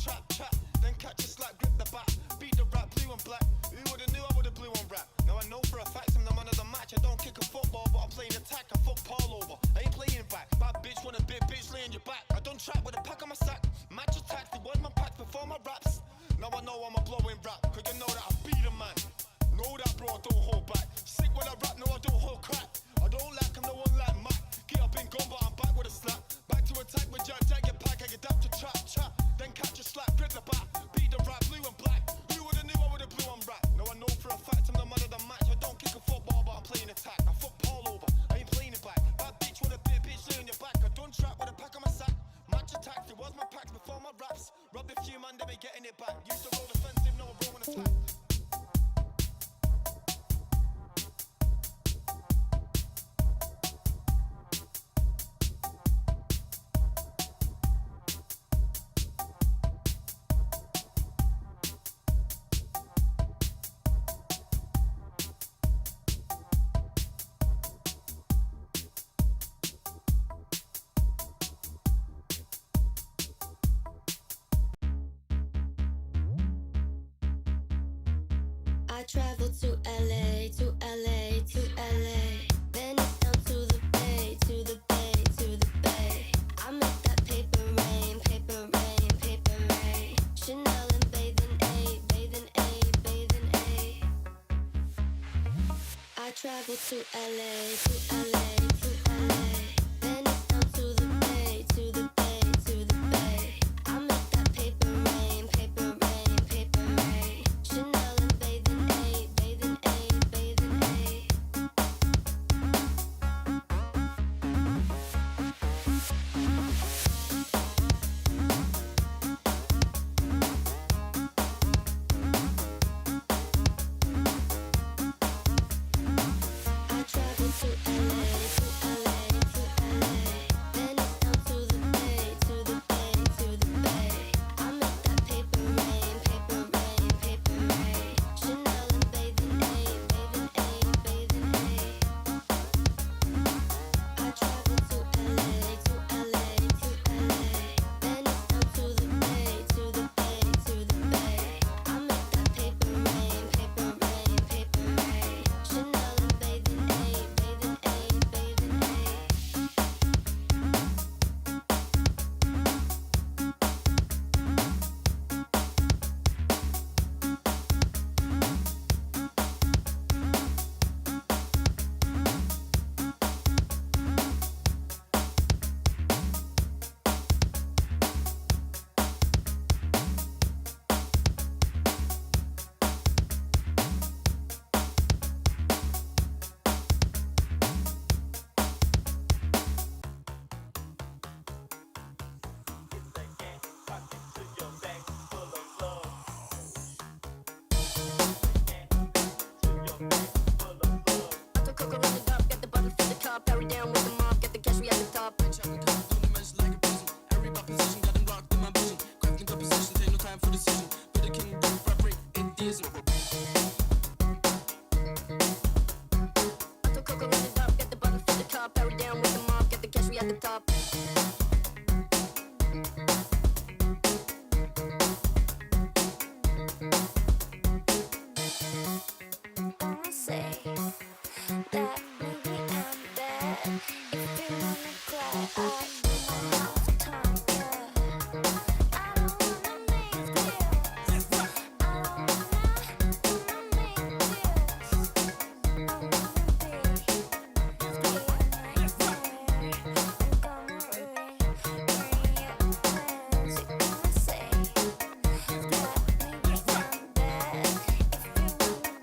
trap, chat, then catch a slap, grip the bat, beat the rap, blue and black. Who would've knew I would've blue on rap? Now I know for a fact I'm the man of the match. I don't kick a football, but I'm playing attack. I fuck Paul over, I ain't playing back. Bad bitch want a bit, bitch lay on your back. I don't trap with a pack on my sack. Match attacks, the word my packs before my raps. Now I know I'm a blowing rap, cause you know that I beat a man. Know that bro, I don't hold back. Sick when I rap, no I don't hold crack. I don't lack, I'm no one like Mac. Get up and gone, but I'm back with a slap. Back to attack with jack, your pack. I adapt to trap, chat, then catch a slap, grip the bat, beat the rap, blue and black. Who would've knew I would've blue on rap? Now I know for a fact I'm the man of the match. I don't kick a football, but I'm playing attack. I fuck Paul over, I ain't playing it back. Bad bitch with a bit, bitch lay on your back. I don't trap with a pack on my sack. Match attacks, it was my packs before my raps. Robbed a few man, they be getting it back. Used to roll defensive, now I'm rolling attack. I traveled to LA, to LA, to LA. Venice down to the bay, to the bay, to the bay. I make that paper rain, paper rain, paper rain. Chanel and bathing A, bathing A, bathing A. I traveled to LA, to LA, to LA. Venice down to the bay, to the bay, to the bay. I make that paper rain, paper rain, paper rain. Chanel and bathing A, bathing A, bathing A. I traveled to LA, to LA, to LA. Venice down to the bay, to the bay, to the bay. I make that paper rain, paper rain, paper rain. Chanel and bathing A, bathing A, bathing A. I traveled to LA, to LA, to LA. Venice down to the bay, to the bay, to the bay. I make that paper rain, paper rain, paper rain. Chanel and bathing A, bathing A, bathing A. Uncle Coco run it up, get the button for the cup, carry down with the mob, get the cash, we at the top. Chopping cup, doing the measure like a prison. Every pop position, got them locked in my vision. Crafting good positions, ain't no time for decision. But the king do proper in theism. Uncle Coco run it up, get the button for the cup, carry down with the mob, get the cash, we at the top. Gonna say that maybe I'm bad. If you wanna cry, I don't have time. I don't wanna make deals. I don't wanna make deals. I wanna be I'm gonna ruin your plans. You're gonna say that maybe I'm bad. If you wanna cry, I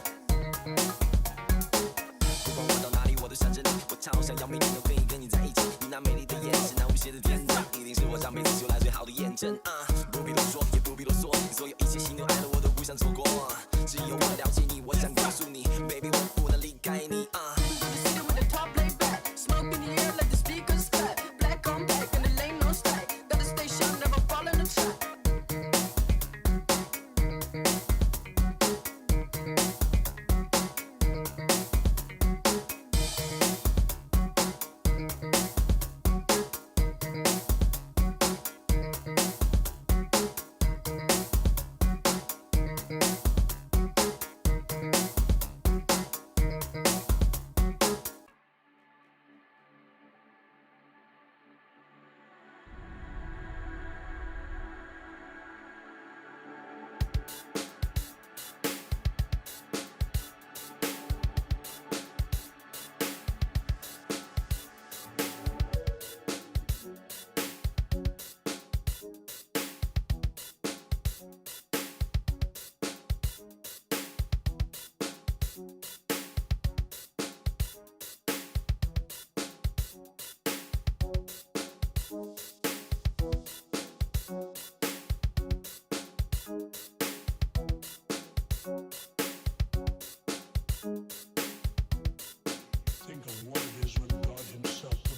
don't have time.不管我到哪里，我都想着你。我超想要每天都可以跟你在一起。你那美丽的眼神，那无邪的天真，一定是我上辈子修来最好的验证。不必多说，也不必啰嗦，所有一切心都爱了，我都不想错过。只有我了解你，我想告诉你，baby，我不能离开你。Sitting with the top laid back, smoke in the air, let the speakers clap. Black on black, and the lane no slack. Got the station, never fall in the trap.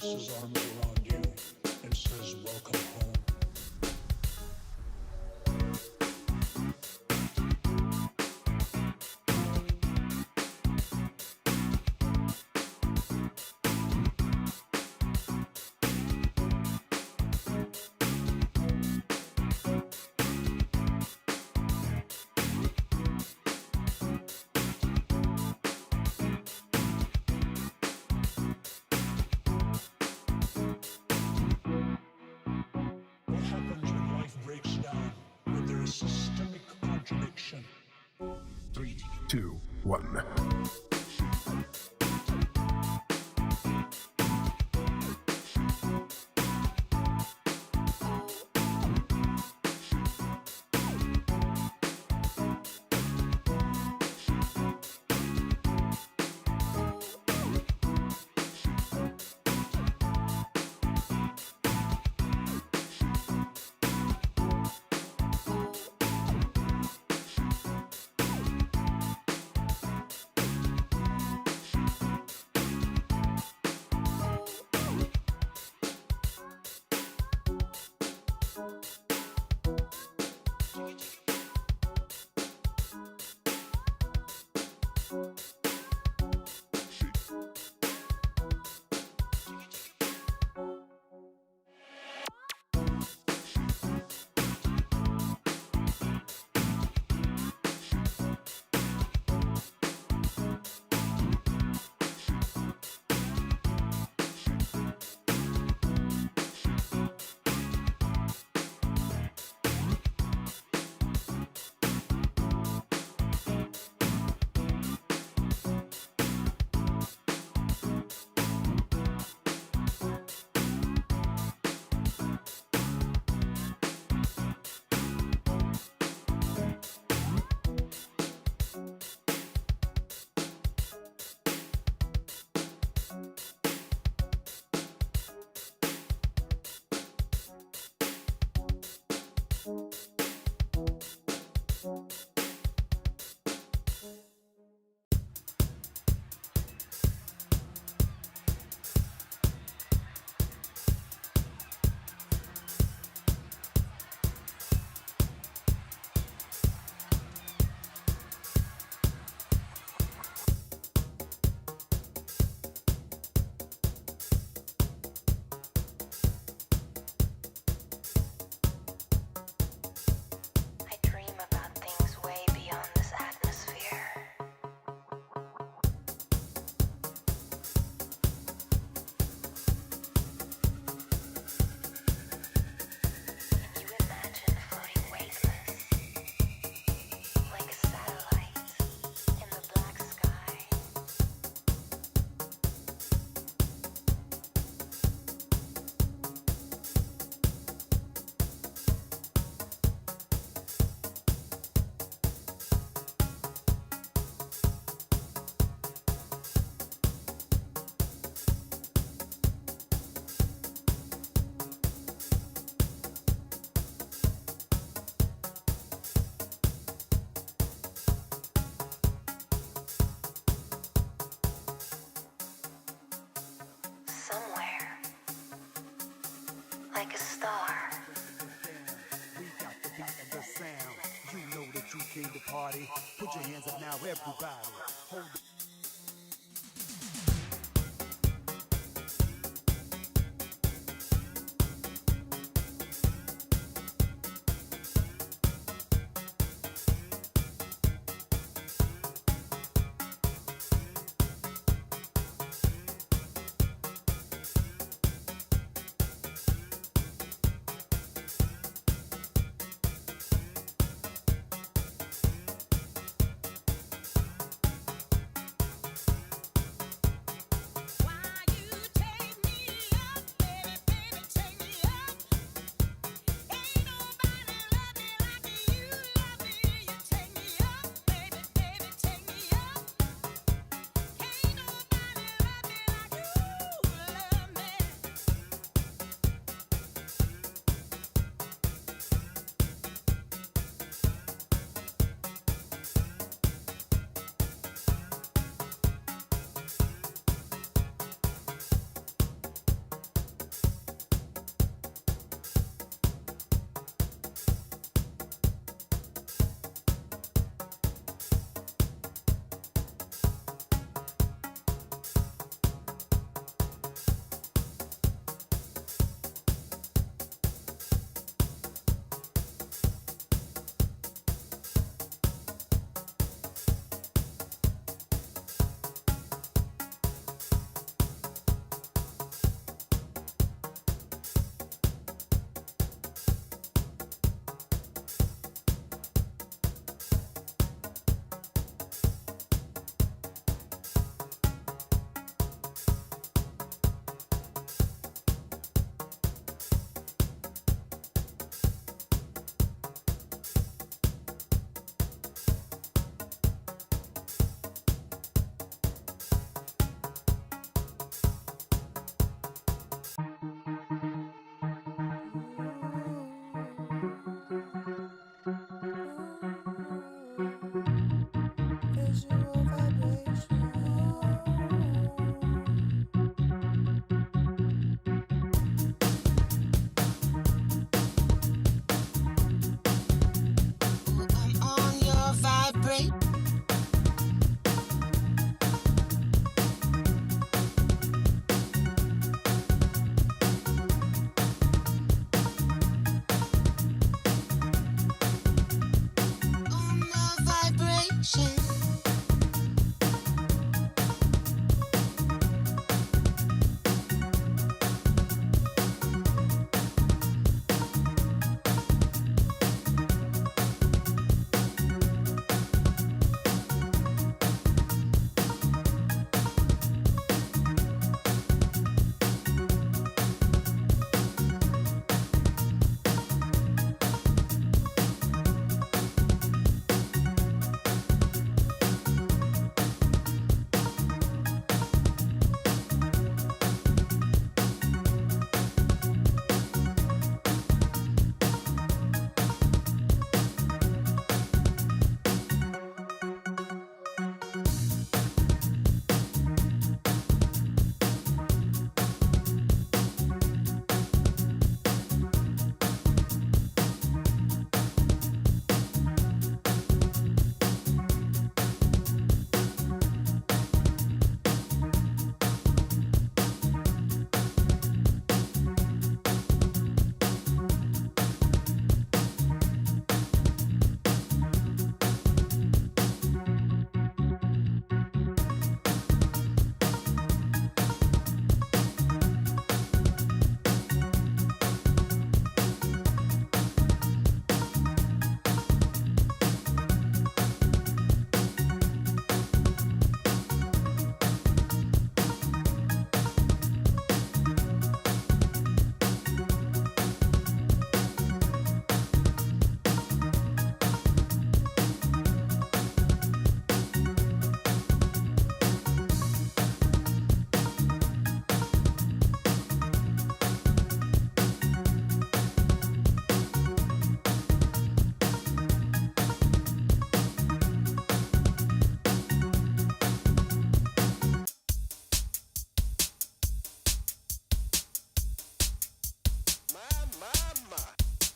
his arms around you and says, "Welcome home." What happens when life breaks down, when there is systemic contradiction? 3, 2, 1. I dream about things way beyond this atmosphere. Can you imagine floating weightless, like a satellite in the black sky? Somewhere, like a star. We got the beat and the sound. You know that you came to party. Put your hands up now, everybody. Hold vibrate. On my vibration.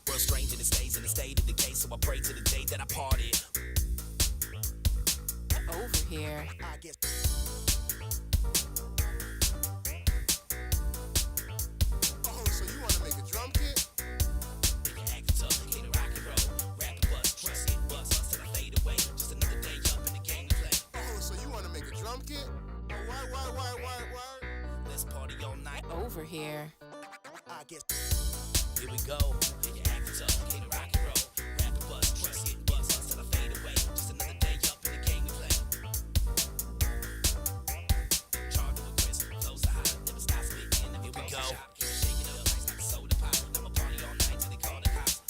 World strange and it stays in the state of decay, so I pray to the day that I parted. Over here. I guess. Oh, so you want to make a drum kit? Nigga acting tough, hit a rock and roll. Rap and bust, trust it, bust till I fade away. Just another day up in the game to play. Oh, so you want to make a drum kit? Why? Let's party all night. Over here. I guess. Here we go. Nigga acting tough, hit a rock and roll. Rap and bust, trust it, bust till I fade away. Just another day up in the game to play. Charged with Chris, flows are hot, never stop spitting. Here we go. Shake it up, like a soda pop. I'ma party all night till they call the cops.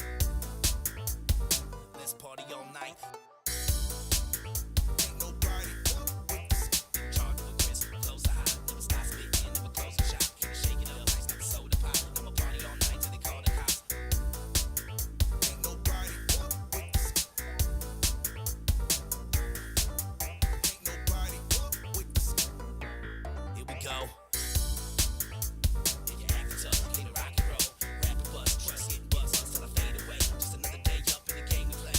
Let's party all night. Ain't nobody with us. Charged with Chris, flows are hot, never stop spitting. Never close the shop. Shake it up, like a soda pop. I'ma party all night till they call the cops. Ain't nobody with us. Ain't nobody with us. Here we go. Yeah, you acting tough, clean a rock and roll. Rap and bust, trust it, bust till I fade away. Just another day up in the game to play.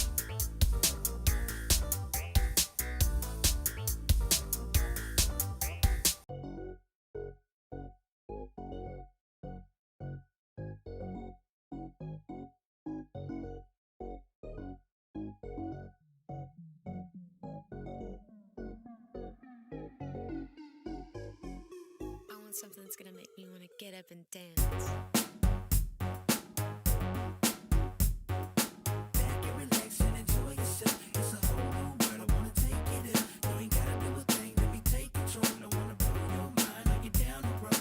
I want something that's gonna make me wanna get up and dance. Back and relax and enjoy yourself. It's a whole new world. I wanna take you there. You ain't gotta do a thing. Let me take control. I wanna blow your mind. Are you down the road?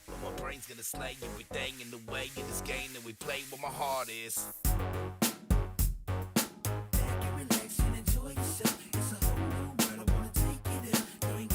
But my brain's gonna slay everything in the way in this game that we play where my heart is. Back and relax and enjoy yourself. It's a whole new world. I wanna take you there. You ain't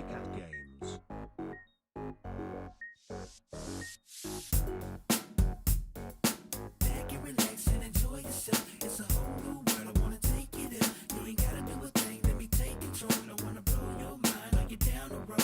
Pussycat Games. Back and relax and enjoy yourself. It's a whole new world. I wanna take you there. You ain't gotta do a thing. Let me take control. I wanna blow your mind. Are you down the road?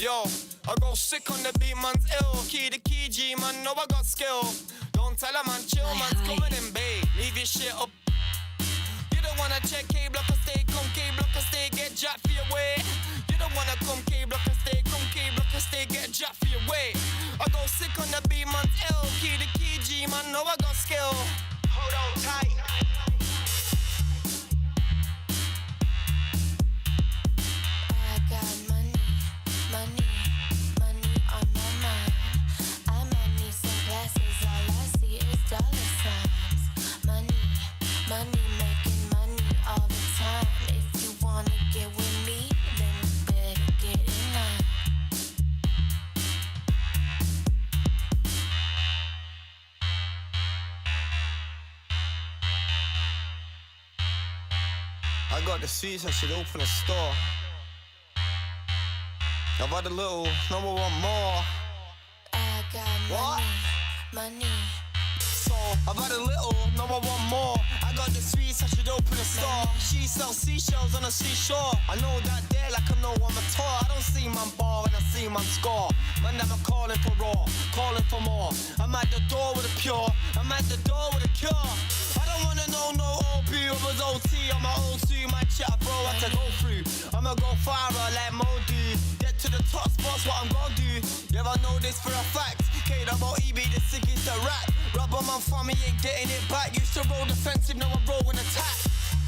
Yo, I go sick on the beat, man's ill. Key to key, G, man, know I got skill. Don't tell a man, chill, man's coming in, babe. Leave your shit up. You don't wanna check K-block or stay, come K-block or stay, get jacked for your way. You don't wanna come K-block or stay, come K-block or stay, get jacked for your way. I go sick on the beat, man's ill. Key to key, G, man, know I got skill. Hold on tight. I got money, money, money on my mind. I might need some glasses, all I see is dollar signs. Money, money, making money all the time. If you wanna get with me, then you better get in line. I got the sweets, I should open a store. I've had a little, now I want more. I got What? money, money. So, I've had a little, now I want more. I got the sweets, I should open a store. She sells seashells on the seashore. I know that there like I know I'm a tour. I don't see man bar and I see man score. Man, I'm calling for raw, calling for more. I'm at the door with a pure, I'm at the door with a cure. I don't wanna know no OP, I was OT on my O2, my chat bro, I had to go through. I'ma go far like Modi. Get to the top spots, what I'm gonna do. Yeah, I know this for a fact. K-double-E be the sickest to rap. Rubber man for me ain't getting it back. Used to roll defensive, now I'm rolling attack.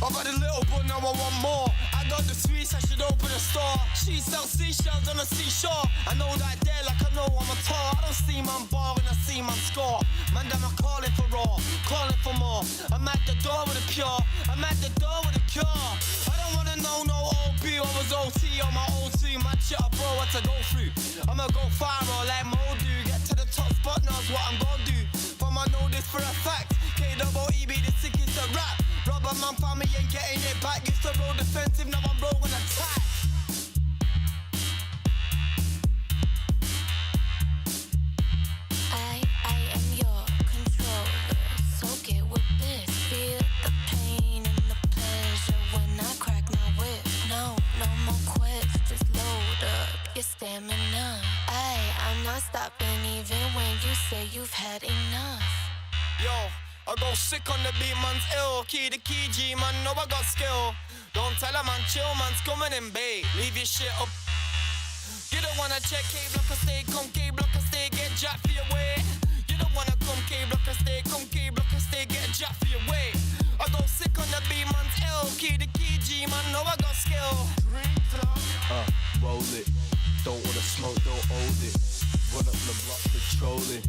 I've had a little, but now I want more. I got the sweets, I should open a store. She sells seashells on the seashore. I know that there like I know I'm a tour. I don't see man bar and I see man score. Man, I'm calling for raw, calling for more. I'm at the door with a pure, I'm at the door with a cure. I don't wanna know no OP, I was OT on my O2. My shit up, bro, what to go through. I'ma go far, like Modu. Get to the top spot, now what I'm gonna do. From I know this for a fact. K-double-E be the sickest to rap. Rubber man family ain't getting it back. Used to roll defensive, now I'm rolling attack. I am your controller, so get with this. Feel the pain and the pleasure when I crack my whip. No more quits, just load up your stamina. I'm not stopping even when you say you've had enough. Yo, I go sick on the beat, man's ill. Key to key, G, man, know I got skill. Don't tell a man, chill, man's coming in, babe. Leave your shit up. You don't wanna check K-block or stay, come K-block or stay, get jacked for your way. You don't wanna come K-block or stay, come K-block or stay, get jacked for your way. I go sick on the beat, man's ill. Key to key, G, man, know I got skill. Roll it. Don't wanna smoke, don't hold it. Run up the block, patrolling.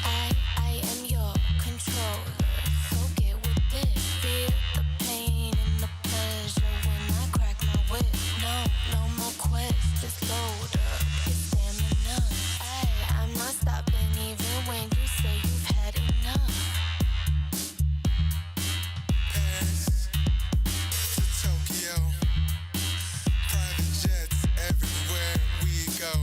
I am your controller, so get with this. Feel the pain and the pleasure when I crack my whip. No more quits, just load up your stamina. I'm not stopping even when you say you've had enough. Paris to Tokyo, private jets everywhere we go.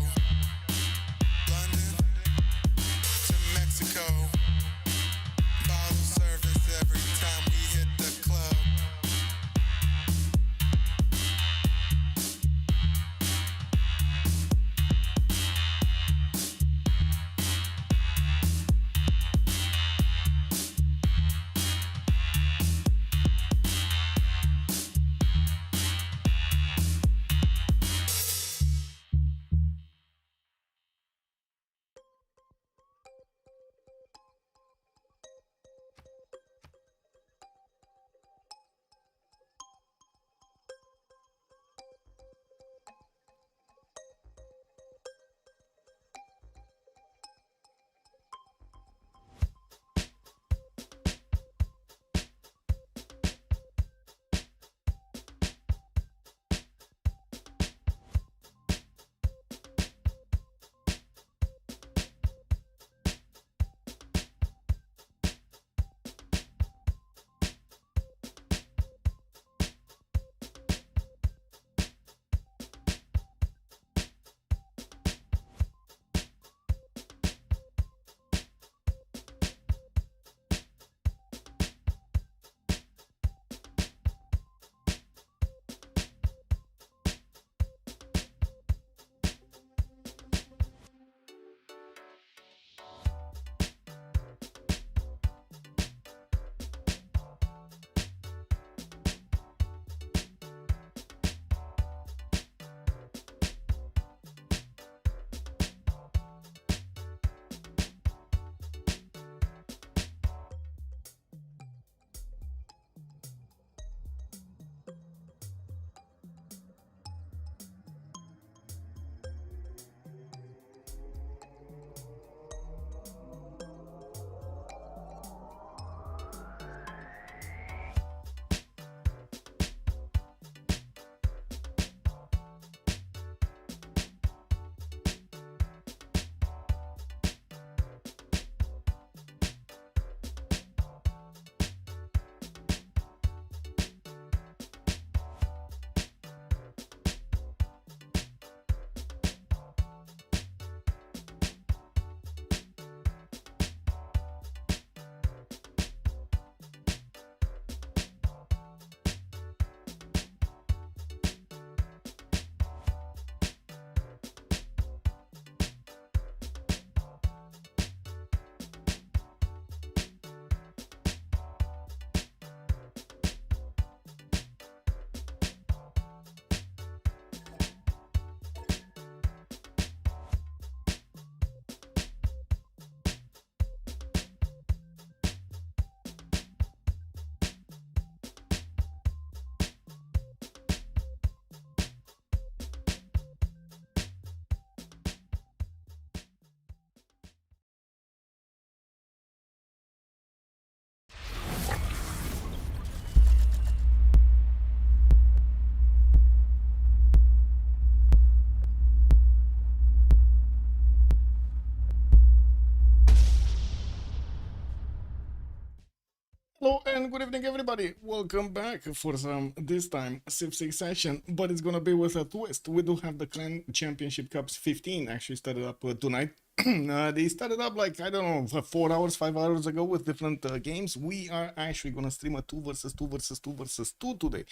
and good evening, everybody. Welcome back for some, this time, Civ6 session, but it's gonna be with a twist. We do have the Clan Championship Cups 15 actually started up tonight. They started up like, I don't know, 4 hours, 5 hours ago with different games. We are actually gonna stream a 2 versus 2 versus 2 versus 2 today.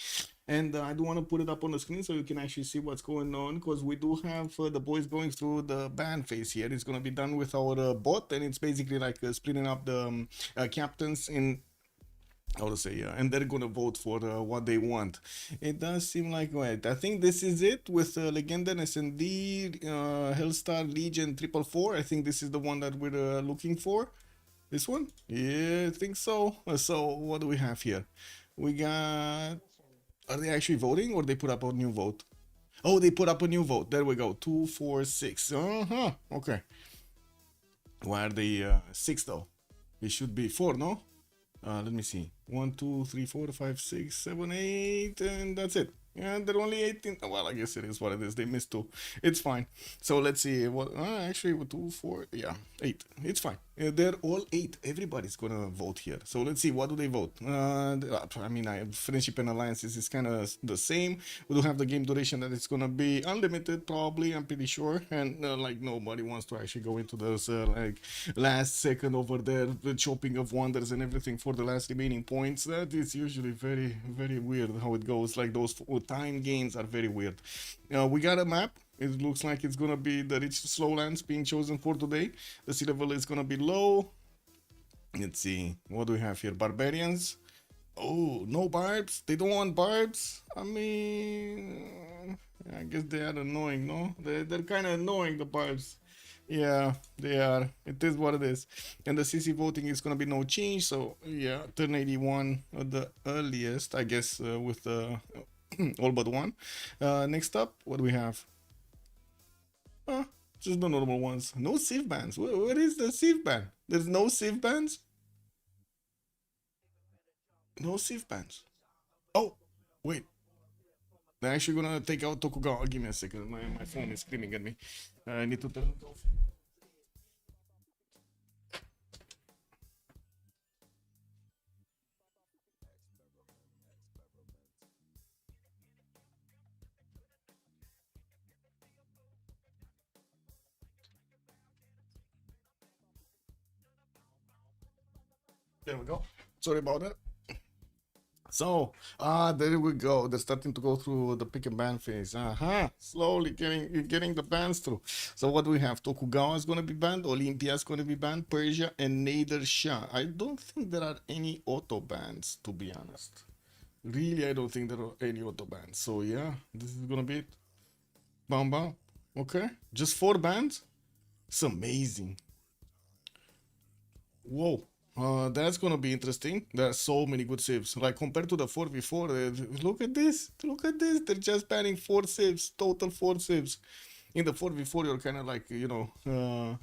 And I do want to put it up on the screen so you can actually see what's going on, because we do have the boys going through the ban phase here. It's gonna be done with our bot, and it's basically like splitting up the captains in, how to say, and they're gonna vote for what they want. It does seem like, wait, I think this is it with Legenda, SND, Hellstar, Legion, 444. I think this is the one that we're looking for. This one? Yeah, I think so. So what do we have here? We got, are they actually voting, or they put up a new vote? Oh, they put up a new vote. There we go. 2, 4, 6. Okay. Why are they 6 though? It should be 4, no? Let me see. 1, 2, 3, 4, 5, 6, 7, 8, and that's it. Yeah, they're only 18. Well, I guess it is what it is. They missed 2. It's fine. So let's see what. Actually, with 2, 4, yeah, 8. It's fine. They're all 8. Everybody's gonna vote here. So let's see. What do they vote? I mean, friendship and alliances is kind of the same. We do have the game duration that it's gonna be unlimited, probably. I'm pretty sure. And like nobody wants to actually go into those like last second over there, the chopping of wonders and everything for the last remaining points. That is usually very, very weird how it goes. Like those time games are very weird. We got a map. It looks like it's gonna be the rich slowlands being chosen for today. The sea level is gonna be low. Let's see, what do we have here? Barbarians. Oh, no barbs. They don't want barbs. I mean, I guess they are annoying, no? They're kind of annoying, the barbs. Yeah, they are. It is what it is. And the CC voting is gonna be no change. So yeah, turn 81 at the earliest, I guess, with all but one. Next up, what do we have? Just the normal ones. No Civ bans. What is the Civ ban? There's no Civ bans? No Civ bans. Oh, wait. They're actually gonna take out Tokugawa. Give me a second. My phone is screaming at me. I need to turn it off. There we go. Sorry about that. So, there we go. They're starting to go through the pick and ban phase. Slowly getting the bans through. So what do we have? Tokugawa is going to be banned. Olympia is going to be banned. Persia and Nader Shah. I don't think there are any auto bans, to be honest. Really, I don't think there are any auto bans. So yeah, this is going to be it. Bam bam. Okay. Just 4 bans? It's amazing. Whoa. That's gonna be interesting. There are so many good saves. Like compared to the 4v4, look at this. Look at this. They're just banning 4 saves. Total 4 saves. In the 4v4, you're kind of like, you know,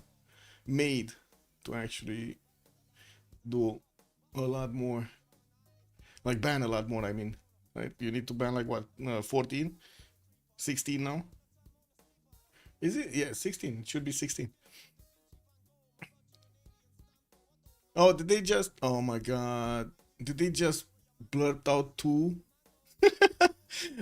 made to actually do a lot more. Like ban a lot more, I mean. Right? You need to ban like what? 14? 16 now? Is it? Yeah, 16. It should be 16. Oh, did they just... Oh my god. Did they just blurt out 2?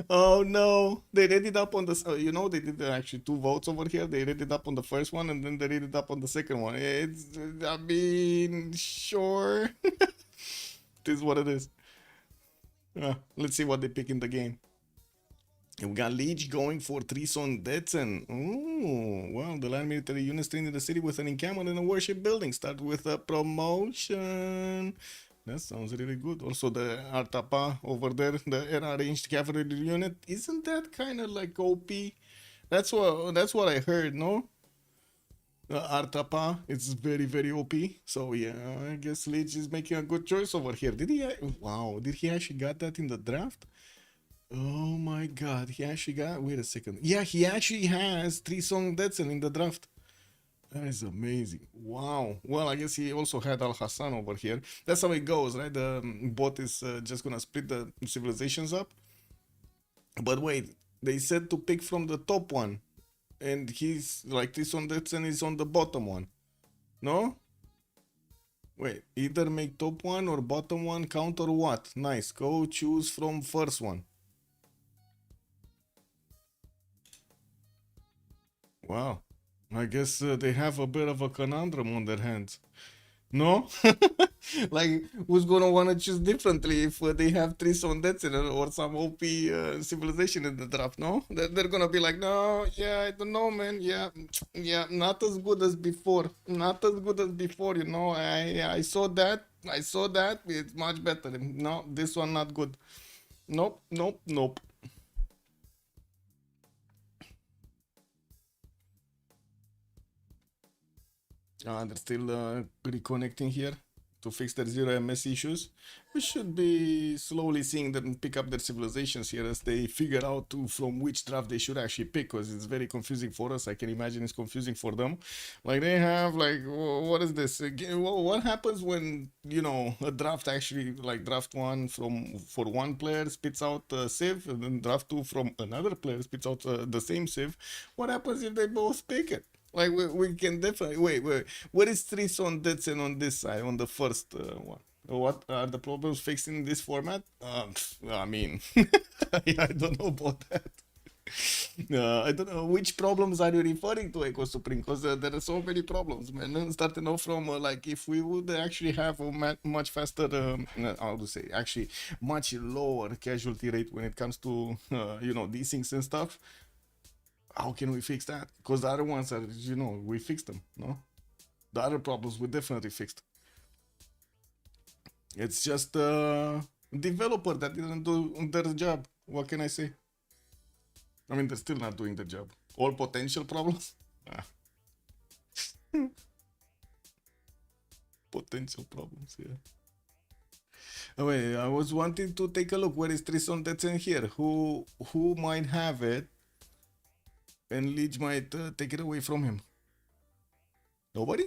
Oh no. They read it up on the... you know, they did actually 2 votes over here. They read it up on the first one, and then they read it up on the second one. It's... I mean, sure. It is what it is. Let's see what they pick in the game. And we got Leech going for 3 on Detsen. Oh, well, the land military units trained in the city with an encampment and a worship building. Start with a promotion. That sounds really good. Also, the Artapa over there, the air ranged cavalry unit. Isn't that kind of like OP? That's what I heard, no? Artapa, it's very, very OP. So yeah, I guess Leech is making a good choice over here. Did he? Wow, did he actually got that in the draft? Oh my god, he actually got... Wait a second. Yeah, he actually has 3 Song Detsen in the draft. That is amazing. Wow. Well, I guess he also had Al Hassan over here. That's how it goes, right? The bot is just gonna split the civilizations up. But wait, they said to pick from the top one. And he's like, 3 Song Detsen is on the bottom one. No? Wait, either make top one or bottom one count or what? Nice. Go choose from first one. Wow. I guess they have a bit of a conundrum on their hands. No? Like, who's gonna wanna choose differently if they have three Sondets or some OP civilization in the draft, no? They're gonna be like, no, yeah, I don't know, man. Yeah, yeah, not as good as before. Not as good as before, you know. I saw that. I saw that. It's much better. No, this one not good. Nope, nope, nope. They're still reconnecting here to fix their 0 MS issues. We should be slowly seeing them pick up their civilizations here as they figure out from which draft they should actually pick, because it's very confusing for us. I can imagine it's confusing for them. Like, they have, like, what is this? What happens when, you know, a draft actually, like draft one for one player spits out a Civ, and then draft two from another player spits out the same Civ? What happens if they both pick it? Like, we can definitely wait. What is 3 Sondets on this side on the first one? What are the problems fixed in this format? I mean, I don't know about that. I don't know which problems are you referring to, Echo Supreme, because there are so many problems, man. Starting off from like, if we would actually have a much faster, how to say, actually much lower casualty rate when it comes to you know, these things and stuff. How can we fix that? Because the other ones are, you know, we fixed them, no? The other problems we definitely fixed. It's just a developer that didn't do their job. What can I say? I mean, they're still not doing the job. All potential problems? Potential problems, yeah. Oh, wait, I was wanting to take a look. Where is Trison that's in here? Who might have it? And Leech might take it away from him. Nobody?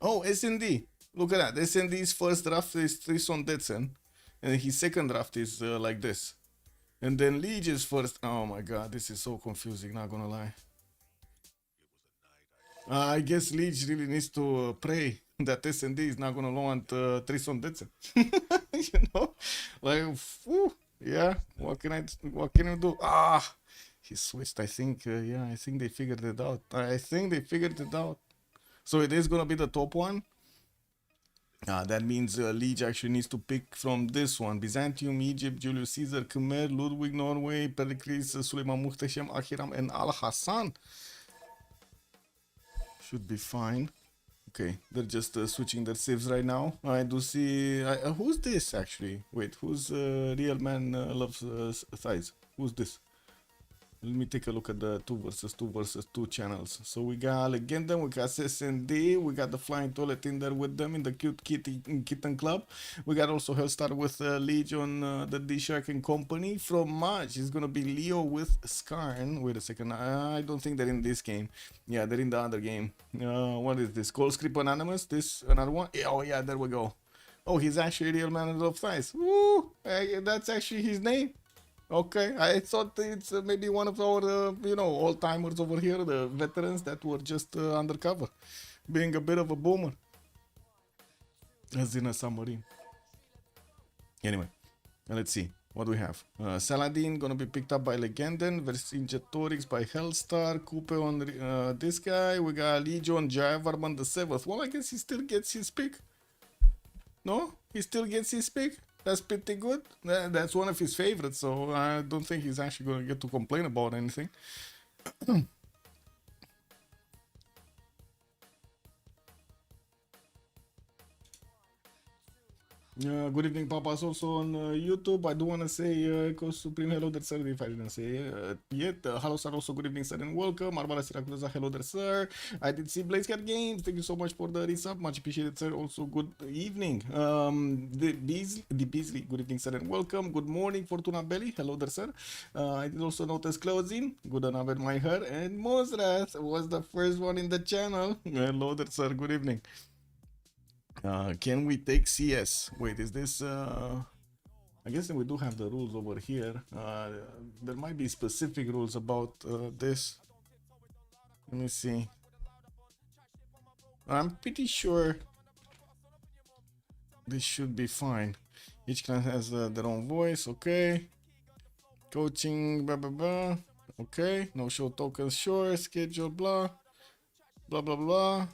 Oh, SND. Look at that. SND's first draft is Trison Detsen. And his second draft is like this. And then Leech's first. Oh my god, this is so confusing, not gonna lie. I guess Leech really needs to pray that SND is not gonna want Trison Detsen. You know? Like, whew, yeah, what can I do? He switched, I think. Yeah, I think they figured it out. So it is gonna be the top one. That means Liege actually needs to pick from this one: Byzantium, Egypt, Julius Caesar, Khmer, Ludwig, Norway, Pericles, Suleiman Muhtasham, Ahiram, and Al Hassan. Should be fine. Okay, they're just switching their civs right now. I do see. Who's this actually? Wait, who's Real Man Loves Thighs? Who's this? Let me take a look at the 2 versus 2 channels. So we got Legenda, we got SND, we got the Flying Toilet in there with them in the Cute Kitten Club. We got also Hellstar with Legion, the D-Shark and company. From March, it's gonna be Leo with Skarn. Wait a second, I don't think they're in this game. Yeah, they're in the other game. What is this? Cold Script Anonymous? This another one? Yeah, oh yeah, there we go. Oh, he's actually Real Man of Thighs. Woo! That's actually his name. Okay, I thought it's maybe one of our, you know, old-timers over here, the veterans that were just undercover, being a bit of a boomer, as in a submarine. Anyway, let's see what we have. Saladin gonna be picked up by Legenden, Vercingetorix by Hellstar, Coupe on this guy. We got Legion, Jayavarman the 7th. Well, I guess he still gets his pick. No? He still gets his pick? That's pretty good. That's one of his favorites, so I don't think he's actually going to get to complain about anything. Good evening, Papas, also on YouTube. I do want to say, Supreme, hello there, sir, if I didn't say yet. Hello, sir, also good evening, sir, and welcome. Arbala Siracusa, hello there, sir. I did see Blazecat Games. Thank you so much for the resub. Much appreciated, sir. Also, good evening. The Beasley, good evening, sir, and welcome. Good morning, Fortuna Belly. Hello there, sir. I did also notice Closing. Good enough my hair. And Mosras was the first one in the channel. Hello there, sir. Good evening. Can we take CS? Wait, is this I guess we do have the rules over here. There might be specific rules about this. Let me see. I'm pretty sure this should be fine. Each clan has their own voice. Okay. Coaching, blah blah blah. Okay. No show tokens, sure. Schedule, blah blah blah blah.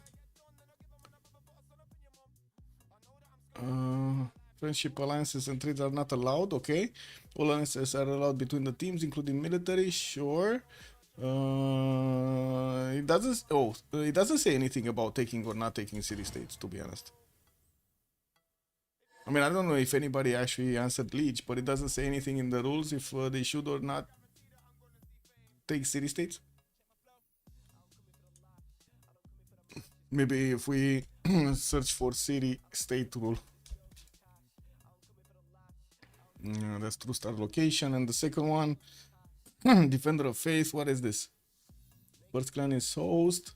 Friendship alliances and trades are not allowed. Okay. All alliances are allowed between the teams, including military. Sure. It doesn't. Oh, it doesn't say anything about taking or not taking city states. To be honest. I mean, I don't know if anybody actually answered Leech, but it doesn't say anything in the rules if they should or not take city states. Maybe if we search for city state rule. That's true star location. And the second one, Defender of Faith. What is this? First clan is host.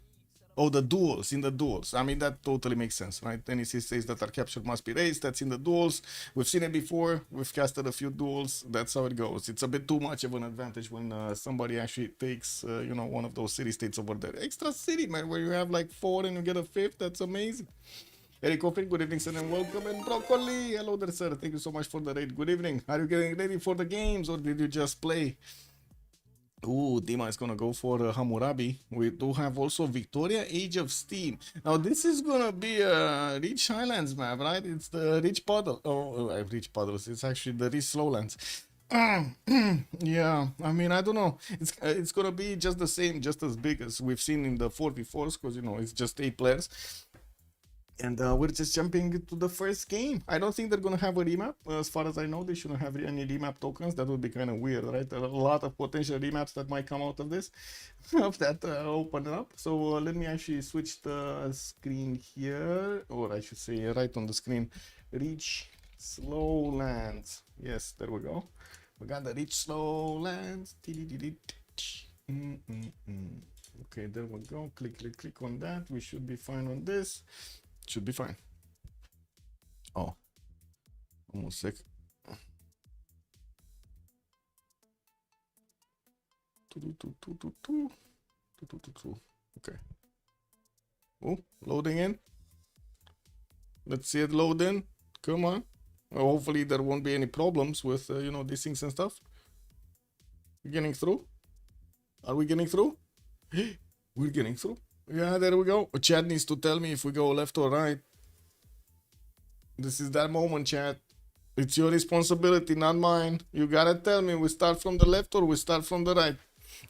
Oh, the duels, in the duels. I mean, that totally makes sense, right? Any states that are captured must be raised. That's in the duels. We've seen it before. We've casted a few duels. That's how it goes. It's a bit too much of an advantage when somebody actually takes, you know, one of those city states over there. Extra city, man, where you have like 4 and you get a 5th. That's amazing. Eric Coffin, good evening, sir, and welcome. And Broccoli, hello there, sir. Thank you so much for the raid. Good evening. Are you getting ready for the games or did you just play? Ooh, Dima is gonna go for Hammurabi. We do have also Victoria, Age of Steam. Now this is gonna be a Rich Highlands map, right? It's the Rich Puddle. Oh, Rich Puddles. It's actually the Rich Slowlands. Yeah, I mean, I don't know. It's gonna be just the same, just as big as we've seen in the 4v4s, because you know it's just 8 players. And we're just jumping into the first game. I don't think they're going to have a remap. As far as I know, they shouldn't have any remap tokens. That would be kind of weird, right? A lot of potential remaps that might come out of this. Of that open up. So let me actually switch the screen here. Or I should say right on the screen. Rich Slowlands. Yes, there we go. We got the Rich Slowlands. Okay, there we go. Click on that. We should be fine on this. Should be fine. Oh, almost sick. Okay. Oh, loading in. Let's see it load in. Come on. Well, hopefully there won't be any problems with you know, these things and stuff. We're getting through. Are we getting through? We're getting through. Yeah, there we go. Chat needs to tell me if we go left or right. This is that moment, chat. It's your responsibility, not mine. You gotta tell me we start from the left or we start from the right.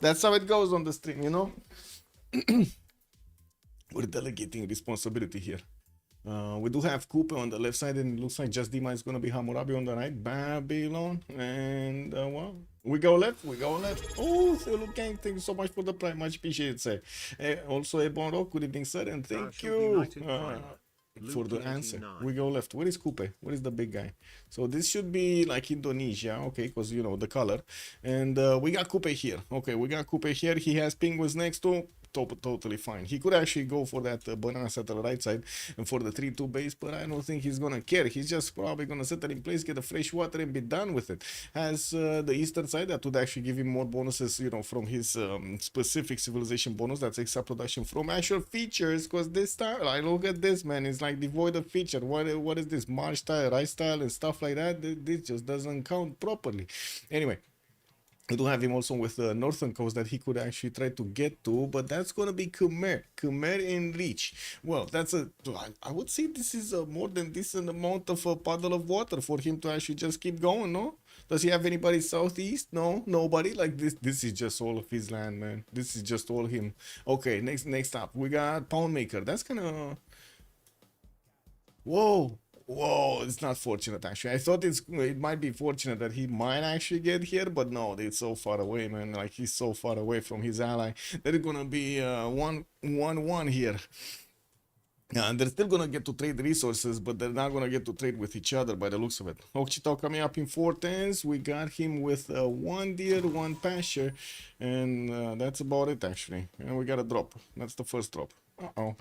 That's how it goes on the stream, you know? We're delegating responsibility here. We do have Coupe on the left side, and it looks like just Dima is going to be Hammurabi on the right. Babylon. And, well, we go left. We go left. Oh, Luke Gang, thank you so much for the prime. Much appreciated, sir. Also, Ebon Rock, good evening, sir, and thank you for the answer. We go left. Where is Coupe? Where is the big guy? So this should be like Indonesia, okay, because, you know, the color. And we got Coupe here. Okay, we got Coupe here. He has penguins next to. Totally fine. He could actually go for that banana set to the right side and for the 3-2 base, but I don't think he's gonna care. He's just probably gonna set it in place, get a fresh water, and be done with it. Has the eastern side that would actually give him more bonuses, you know, from his specific civilization bonus. That's extra production from actual features, because this style, I look at this, man, it's like devoid of feature. What is this march style, rice style, and stuff like that? This just doesn't count properly. Anyway. We do have him also with the northern coast that he could actually try to get to, but that's going to be Khmer in reach. Well, that's I would say this is a more than decent amount of a puddle of water for him to actually just keep going, no? Does he have anybody southeast? No, nobody. Like this is just all of his land, man. This is just all him. Okay, next up, we got Poundmaker. That's kind of... Whoa, it's not fortunate actually. I thought it might be fortunate that he might actually get here, but no, it's so far away, man. Like, he's so far away from his ally. They're gonna be 1-1 here. And they're still gonna get to trade resources, but they're not gonna get to trade with each other by the looks of it. Okchitao coming up in 4-10s. We got him with 1 deer, 1 pasture, and that's about it actually. And we got a drop. That's the first drop. Uh-oh.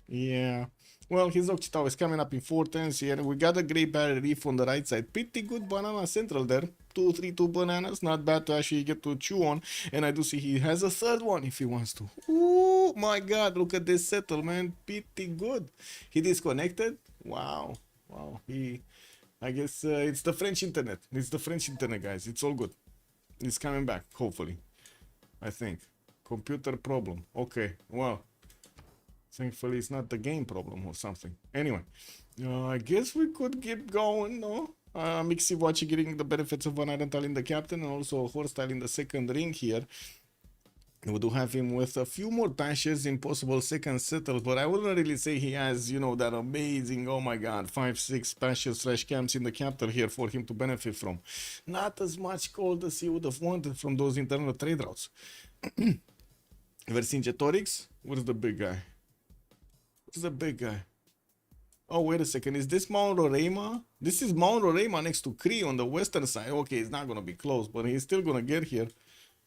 Yeah. Well, his Occhitao is coming up in 410s here. We got a Great Barrier Reef on the right side. Pretty good banana central there. 2 bananas. Not bad to actually get to chew on. And I do see he has a third one if he wants to. Oh my god, look at this settle, man. Pretty good. He disconnected. Wow. Wow. I guess it's the French internet. It's the French internet, guys. It's all good. It's coming back, hopefully. I think. Computer problem. Okay, well. Thankfully, it's not the game problem or something. Anyway, I guess we could keep going, no? Civ6 getting the benefits of an Iron Tile in the captain and also a horse tile in the second ring here. We do have him with a few more bashes in possible second settles, but I wouldn't really say he has, you know, that amazing, oh my god, 5-6 bashes / camps in the capital here for him to benefit from. Not as much gold as he would have wanted from those internal trade routes. Vercingetorix, where's the big guy? Where's the big guy? Oh, wait a second. Is this Mount Roraima? This is Mount Roraima next to Cree on the western side. Okay, it's not going to be close, but he's still going to get here.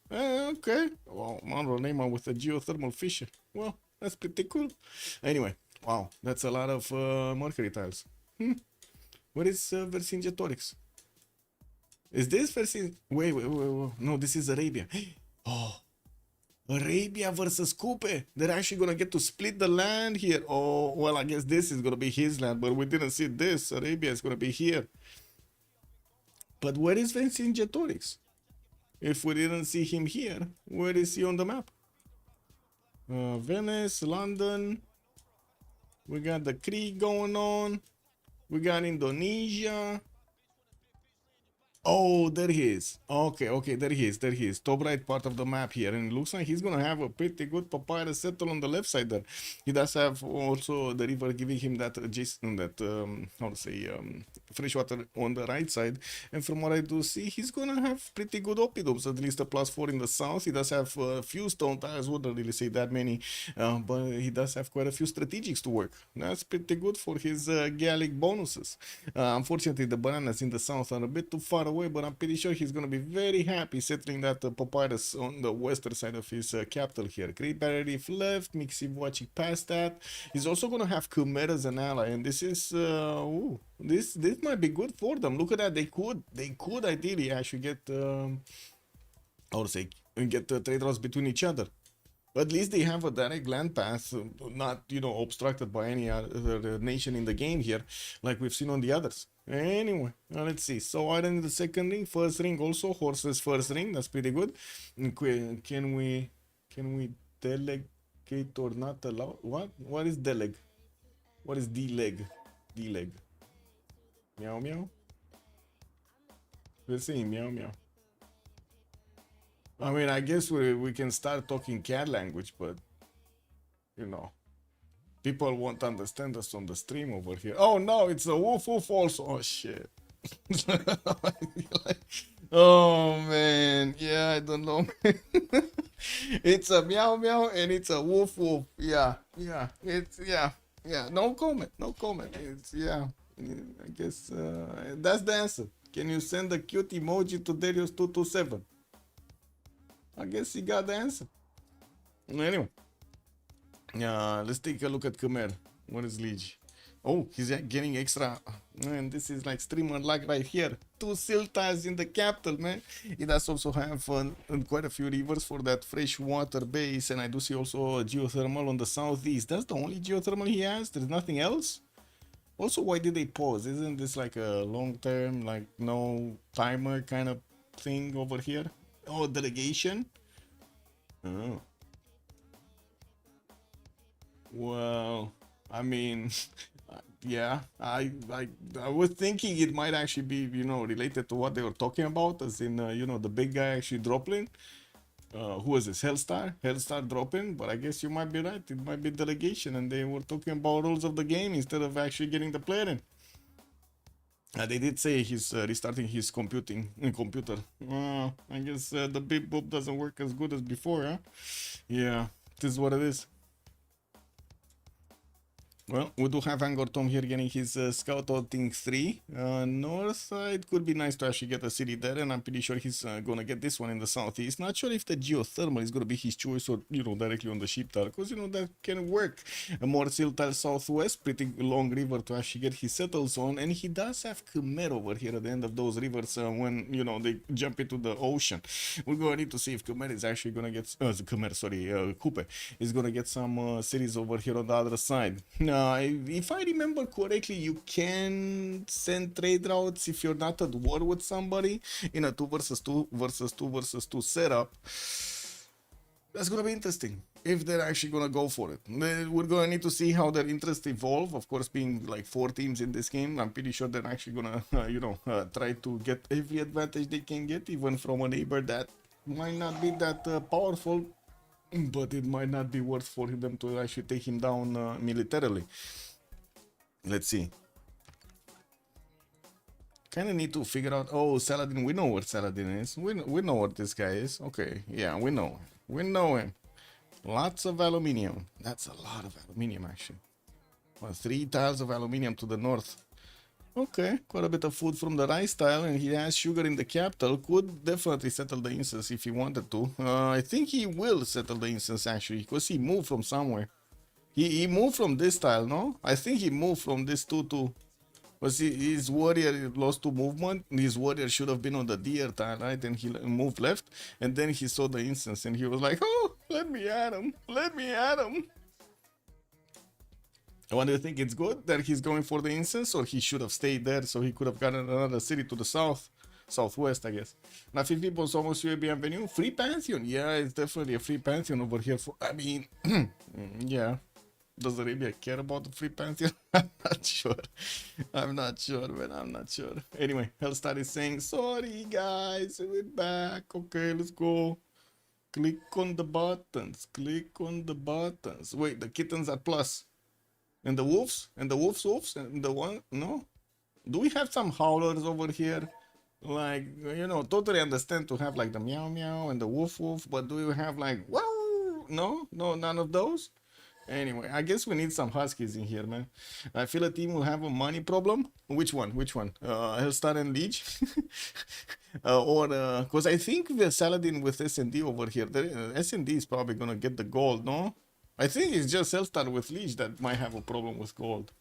Okay. Well, Mount Roraima with a geothermal fissure. Well, that's pretty cool. Anyway, wow. That's a lot of mercury tiles. Where is Vercingetorix? Is this Vercingetorix? Wait. No, this is Arabia. Oh. Arabia versus Coupe. They're actually gonna get to split the land here. Oh, well, I guess this is gonna be his land, but we didn't see this. Arabia is gonna be here. But where is Vercingetorix? If we didn't see him here, where is he on the map? Venice, London. We got the Cree going on. We got Indonesia. Oh, there he is. Okay, there he is. Top right part of the map here. And it looks like he's going to have a pretty good papyrus settle on the left side there. He does have also the river giving him that adjacent, fresh water on the right side. And from what I do see, he's going to have pretty good oppidums, at least a +4 in the south. He does have a few stone tiles, wouldn't really say that many, but he does have quite a few strategics to work. That's pretty good for his Gallic bonuses. Unfortunately, the bananas in the south are a bit too far away, but I'm pretty sure he's going to be very happy settling that papyrus on the western side of his capital here. Great Barrier Reef left, Civ6 past that. He's also going to have Khmer as an ally, and this is this might be good for them. Look at that. They could ideally actually get get trade routes between each other. At least they have a direct land path, not, you know, obstructed by any other nation in the game here, like we've seen on the others. Anyway, let's see. So iron in the second ring, first ring also, horses first ring. That's pretty good. Can we delegate or not allow? What is deleg? What is deleg? Deleg. Meow meow. We're saying meow meow. I mean, I guess we can start talking cat language, but you know, people won't understand us on the stream over here. Oh no, it's a woof woof also. Oh shit. Oh man, yeah, I don't know. It's a meow meow and it's a woof woof. Yeah. It's yeah. No comment. It's I guess that's the answer. Can you send a cute emoji to Darius227? I guess he got the answer. Anyway, let's take a look at Khmer. What is Liege? Oh, he's getting extra. Man, this is like streamer lag right here. 2 silt tiles in the capital, man. It does also have quite a few rivers for that fresh water base, and I do see also a geothermal on the southeast. That's the only geothermal he has. There's nothing else. Also, why did they pause? Isn't this like a long-term, like no timer kind of thing over here? Oh, delegation. Oh. Well, I mean, yeah, I was thinking it might actually be, you know, related to what they were talking about, as in, you know, the big guy actually dropping. Who was this? Hellstar dropping, but I guess you might be right. It might be delegation, and they were talking about rules of the game instead of actually getting the player in. They did say he's restarting his computer. I guess the big boop doesn't work as good as before, huh? Yeah, this is what it is. Well, we do have Angor Tom here getting his scout outing 3. North side could be nice to actually get a city there, and I'm pretty sure he's gonna get this one in the southeast. Not sure if the geothermal is gonna be his choice or, you know, directly on the ship tile, because, you know, that can work. A more seal tile southwest, pretty long river to actually get his settles on, and he does have Khmer over here at the end of those rivers when, you know, they jump into the ocean. We're gonna need to see if Khmer is actually gonna get, Kupe is gonna get some cities over here on the other side. If I remember correctly, you can send trade routes if you're not at war with somebody in a 2 versus 2 versus 2 versus 2 setup. That's gonna be interesting if they're actually gonna go for it. We're gonna need to see how their interests evolve. Of course, being like 4 teams in this game, I'm pretty sure they're actually gonna, try to get every advantage they can get, even from a neighbor that might not be that powerful. But it might not be worth for them to actually take him down militarily. Let's see. Kind of need to figure out. Oh, Saladin. We know where Saladin is. We know what this guy is. Okay, yeah, we know. We know him. Lots of aluminium. That's a lot of aluminium, actually. Well, 3 tiles of aluminium to the north. Okay, quite a bit of food from the rice tile, and he has sugar in the capital. Could definitely settle the instance if he wanted to. I think he will settle the instance, actually, because he moved from somewhere. He moved from this tile, no? I think he moved from this 2-2. Was his warrior lost to movement? His warrior should have been on the deer tile, right? And he moved left, and then he saw the instance, and he was like, oh, let me at him. Let me at him. What do you think? It's good that he's going for the instance, or he should have stayed there so he could have gotten another city to the southwest, I guess. Nafi people almost bienvenue. Free Pantheon. Yeah, it's definitely a free Pantheon over here. I mean, yeah. Does Arabia care about the free Pantheon? I'm not sure. I'm not sure, man. I'm not sure. Anyway, Hellstar is saying, sorry guys, we're back. Okay, let's go. Click on the buttons. Click on the buttons. Wait, the kittens are plus. And the wolves? And the wolves? And the one? No? Do we have some howlers over here? Like, you know, totally understand to have like the meow meow and the woof woof, but do you have like, wow? No? No, none of those? Anyway, I guess we need some huskies in here, man. I feel a team will have a money problem. Which one? Which one? Hellstar and Liege? Because I think we're Saladin with S&D over here. S&D is probably gonna get the gold, no? I think it's just Hellstar with Liege that might have a problem with gold.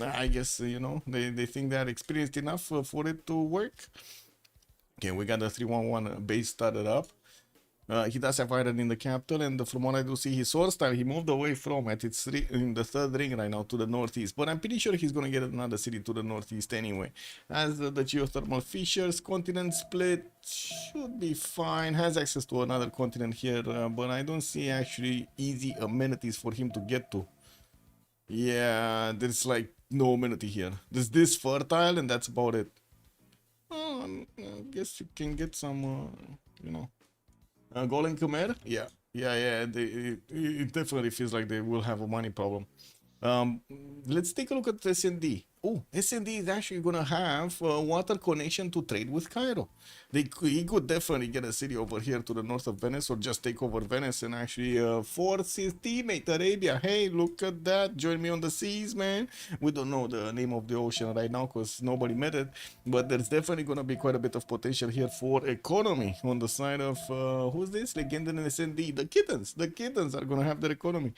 I guess, you know, they think they're experienced enough for it to work. Okay, we got the 3-1-1 base started up. He does have iron in the capital, and from what I do see his sword style, he moved away from it. It's in the 3rd ring right now to the northeast, but I'm pretty sure he's gonna get another city to the northeast anyway. As the geothermal fissures, continent split should be fine. Has access to another continent here, but I don't see actually easy amenities for him to get to. Yeah, there's like no amenity here. There's this fertile, and that's about it. I guess you can get some, you know. Golem Khmer? Yeah. It definitely feels like they will have a money problem. Let's take a look at S&D. Oh, S&D is actually going to have a water connection to trade with Cairo. He could definitely get a city over here to the north of Venice, or just take over Venice and actually force his teammate Arabia. Hey, look at that. Join me on the seas, man. We don't know the name of the ocean right now because nobody met it. But there's definitely going to be quite a bit of potential here for economy on the side of, who's this? Legendary S&D. The kittens. The kittens are going to have their economy.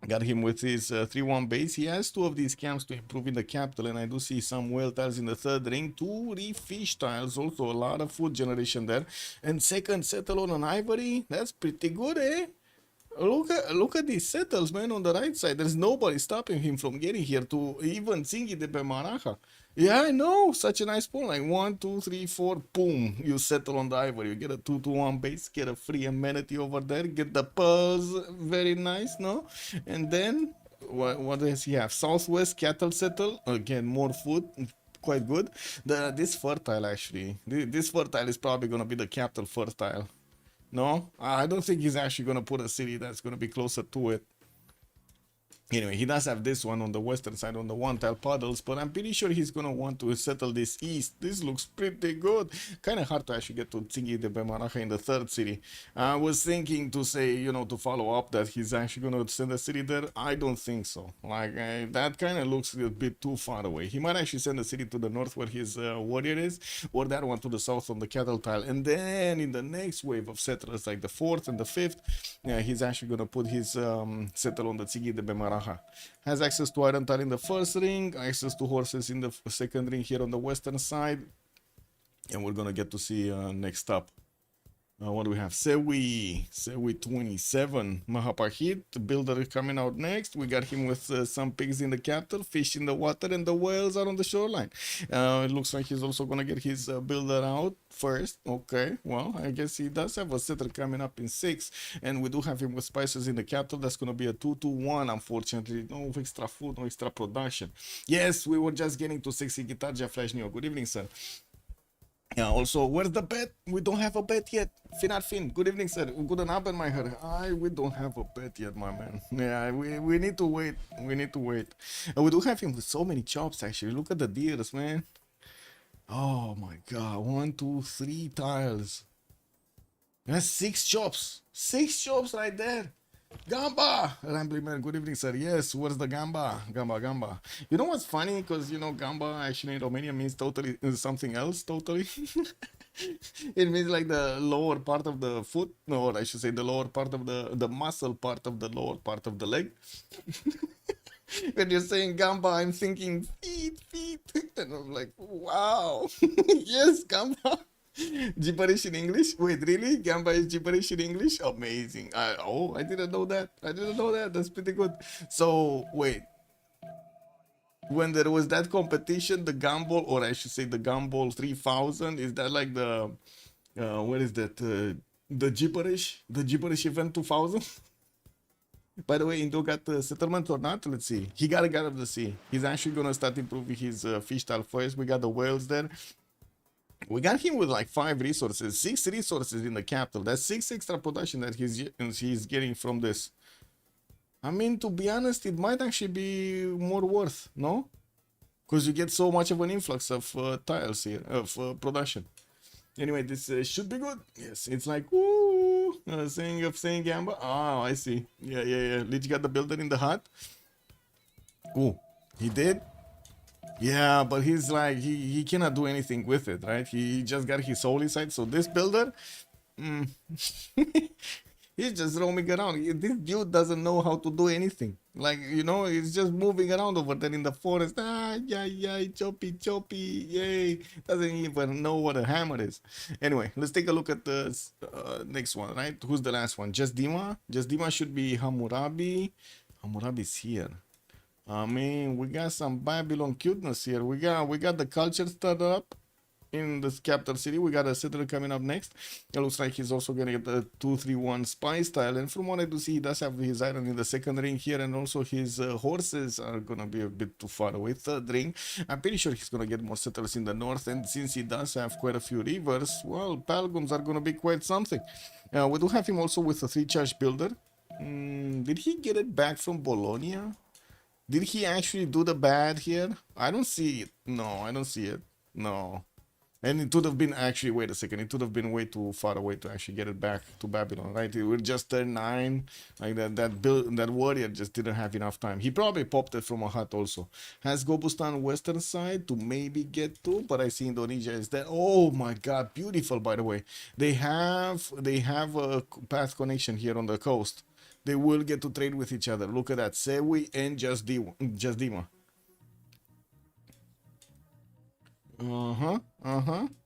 Got him with his 3-1 base. He has 2 of these camps to improve in the capital, and I do see some whale tiles in the 3rd ring, 2 reef-fish tiles, also a lot of food generation there. And second settle on an ivory, that's pretty good, eh? Look at these settles, man, on the right side. There's nobody stopping him from getting here to even Zingi de Bemaraja. Yeah, I know, such a nice point. Like 1, 2, 3, 4, boom, you settle on the ivory. You get a 2-1 base, get a free amenity over there, get the pearls, very nice, no? And then what does he have? Southwest cattle settle, again, more food, quite good. This fertile actually, this fertile is probably gonna be the capital fertile. No, I don't think he's actually gonna put a city that's gonna be closer to it. Anyway, he does have this one on the western side on the one-tile puddles, but I'm pretty sure he's gonna want to settle this east. This looks pretty good. Kind of hard to actually get to Tsingy de Bemaraja in the third city. I was thinking to say, you know, to follow up that he's actually gonna send a city there. I don't think so. Like, that kind of looks a bit too far away. He might actually send a city to the north where his warrior is, or that one to the south on the cattle tile. And then in the next wave of settlers, like the fourth and the fifth, he's actually gonna put his settle on the Tsingy de Bemaraja. Has access to iron tile in the first ring, access to horses in the second ring here on the western side, and we're gonna get to see next up. What do we have? Sewi 27, Mahapahit, the builder coming out next. We got him with some pigs in the capital, fish in the water, and the whales are on the shoreline. It looks like he's also gonna get his builder out first. Okay, well, I guess he does have a setter coming up in 6, and we do have him with spices in the capital. That's gonna be a 2-2-1, unfortunately. No extra food, no extra production. Yes, we were just getting to 60 Guitarja Flash Neo. Good evening, sir. Yeah, also, where's the bet? We don't have a bet yet. Finat Fin, good evening, sir. Good Abend, my head. We don't have a bet yet, my man. Yeah, we need to wait. We need to wait. We do have him with so many chops, actually. Look at the deers, man. Oh, my God. 1, 2, 3 tiles. That's 6 chops. 6 chops right there. Gamba! Rambling man, good evening, sir. Yes, where's the gamba? Gamba. You know what's funny? Because, you know, gamba actually in Romania means totally something else, totally. It means like the lower part of the foot, or I should say the lower part of the muscle part of the lower part of the leg. When you're saying gamba, I'm thinking feet. And I'm like, wow. Yes, gamba. Gibberish in English? Wait, really? Gamba is gibberish in English? Amazing. I didn't know that. That's pretty good. So, wait. When there was that competition, the Gumball, or I should say the Gumball 3000, is that like the, what is that? The gibberish event 2000? By the way, Indo got the settlement or not? Let's see. He got a God of the Sea. He's actually going to start improving his fish tile first. We got the whales there. We got him with like 5 resources, 6 resources in the capital. That's 6 extra production that he's getting from this. I mean, to be honest, it might actually be more worth, no? Because you get so much of an influx of tiles here, of production. Anyway, this should be good. Yes, it's like, woo, saying Gamba. Oh, I see. Yeah. Lich got the builder in the hut. Oh, he did? Yeah, but he's like, he cannot do anything with it, right? He just got his holy side. So this builder, he's just roaming around. This dude doesn't know how to do anything. Like, you know, he's just moving around over there in the forest. Yeah, choppy, yay. Doesn't even know what a hammer is. Anyway, let's take a look at the next one, right? Who's the last one? Just Dima? Just Dima should be Hammurabi. Hammurabi's here. I mean, we got some Babylon cuteness here. We got the culture started up in the capital city. We got a settler coming up next. It looks like he's also gonna get the 2-3-1 spy style. And from what I do see, he does have his iron in the second ring here, and also his horses are gonna be a bit too far away. Third ring. I'm pretty sure he's gonna get more settlers in the north, and since he does have quite a few rivers, well, Palgums are gonna be quite something. We do have him also with a 3-charge builder. Did he get it back from Bologna? Did he actually do the bad here? I don't see it. No, I don't see it. No. And it would have been actually, wait a second, it would have been way too far away to actually get it back to Babylon, right? It would just turn 9. Like that warrior just didn't have enough time. He probably popped it from a hut also. Has Gobustan western side to maybe get to, but I see Indonesia is there. Oh my god, beautiful, by the way. They have a path connection here on the coast. They will get to trade with each other. Look at that. Sewi and Just Dima.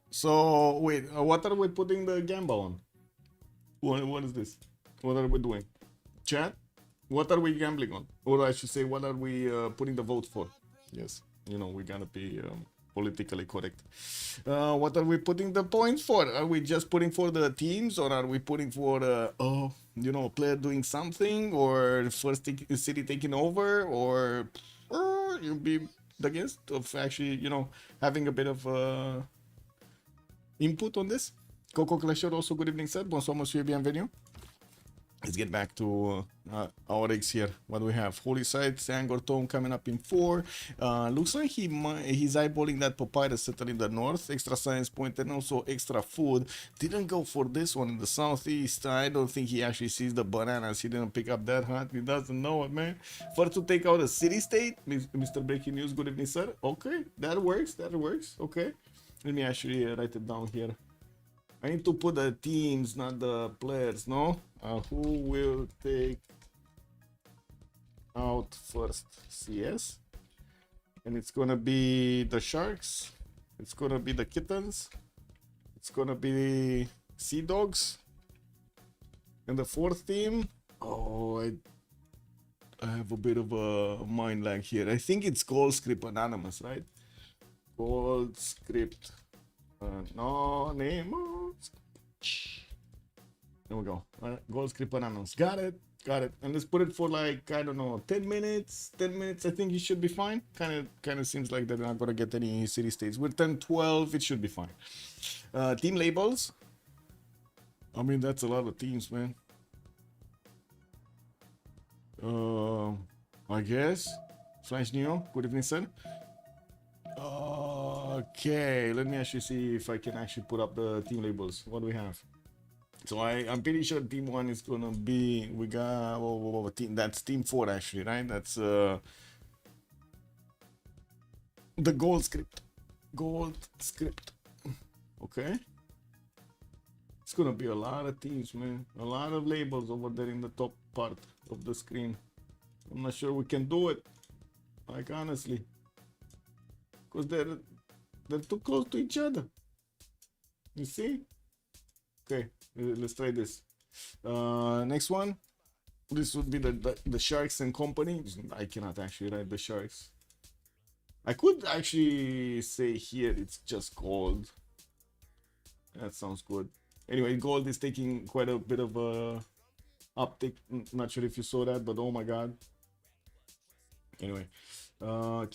So, wait. What are we putting the Gamba on? What is this? What are we doing? Chat? What are we gambling on? Or I should say, what are we putting the vote for? Yes. You know, we gotta be politically correct. What are we putting the points for? Are we just putting for the teams, or are we putting for you know, a player doing something, or first city taking over, or you'll be the guest of actually, you know, having a bit of input on this? Coco Clasher also, good evening, sir. Bonsoir, monsieur, bienvenue. Let's get back to our eggs here. What do we have? Holy Sites, Angor Tome coming up in 4. Looks like he's eyeballing that papyrus settle in the north. Extra science point and also extra food. Didn't go for this one in the southeast. I don't think he actually sees the bananas. He didn't pick up that hunt. He doesn't know it, man. First to take out a city state. Mr. Breaking News, good evening, sir. Okay, that works. That works. Okay. Let me actually write it down here. I need to put the teams, not the players, no? Who will take out first? CS. And it's gonna be the Sharks. It's gonna be the Kittens. It's gonna be Sea Dogs. And the fourth team. Oh, I have a bit of a mind lag here. I think it's Gold Script Anonymous, right? Gold Script Anonymous. There we go. Gold Script Anonymous. Got it. Got it. And let's put it for like, I don't know, 10 minutes. 10 minutes. I think it should be fine. Kind of seems like they're not gonna get any city states. With 10, 12, it should be fine. Team labels. I mean, that's a lot of teams, man. I guess. Flash Neo. Good evening, sir. Okay, let me actually see if I can actually put up the team labels. What do we have? So I'm pretty sure team 1 is gonna be, we got team, that's team 4 actually, right? That's the Gold Script. Okay, it's gonna be a lot of teams, man. A lot of labels over there in the top part of the screen. I'm not sure we can do it, like, honestly, because they're too close to each other. You see? Okay, let's try this. Next one. This would be the Sharks and Company. I cannot actually write the Sharks. I could actually say here it's just gold. That sounds good. Anyway, gold is taking quite a bit of a uptick. Not sure if you saw that, but oh my god. Anyway, now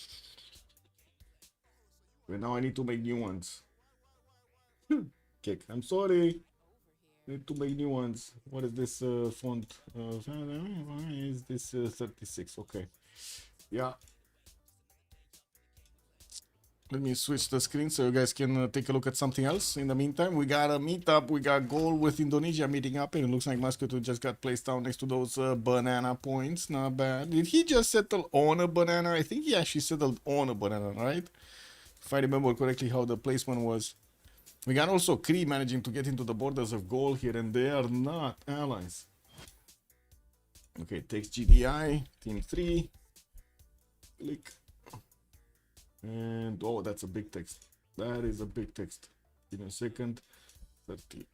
I need to make new ones. Kick. I'm sorry. Need to make new ones. What is this font? Is this 36? Okay. Yeah. Let me switch the screen so you guys can take a look at something else. In the meantime, we got a meetup. We got goal with Indonesia meeting up, and it looks like Moscow just got placed down next to those banana points. Not bad. Did he just settle on a banana? I think he actually settled on a banana, right? If I remember correctly how the placement was. We got also Cree managing to get into the borders of goal here, and they are not allies. Okay, takes GDI, team 3. Click. And oh, that's a big text. That is a big text. Give me a second. 30.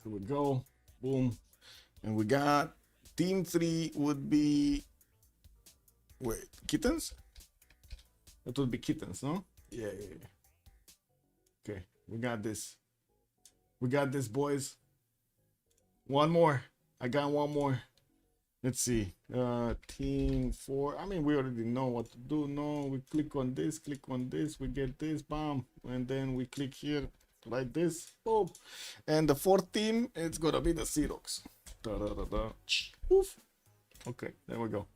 There we go. Boom. And we got team 3 would be, wait, Kittens? That would be Kittens, no? Yeah. Okay, we got this. We got this, boys. One more. I got one more. Let's see. Team 4. I mean, we already know what to do. No, we click on this, we get this, bam. And then we click here like this. Boom. And the fourth team, it's gonna be the Sea Dogs. Oof. Okay, there we go.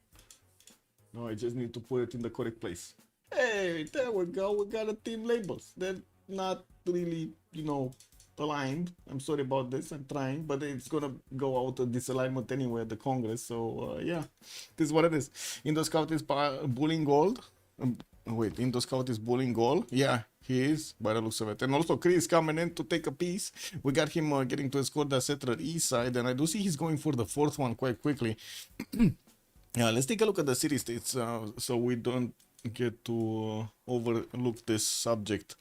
Now I just need to put it in the correct place. Hey, there we go. We got a team labels. They're not really, you know, aligned. I'm sorry about this. I'm trying, but it's gonna go out of disalignment anyway at the Congress. So yeah, this is what it is. Indo Scout is bullying gold. Wait, Indo Scout is bullying gold. Yeah, he is by the looks of it. And also Chris coming in to take a piece. We got him getting to escort the settler east side, and I do see he's going for the fourth one quite quickly. Yeah, let's take a look at the city states so we don't get to overlook this subject.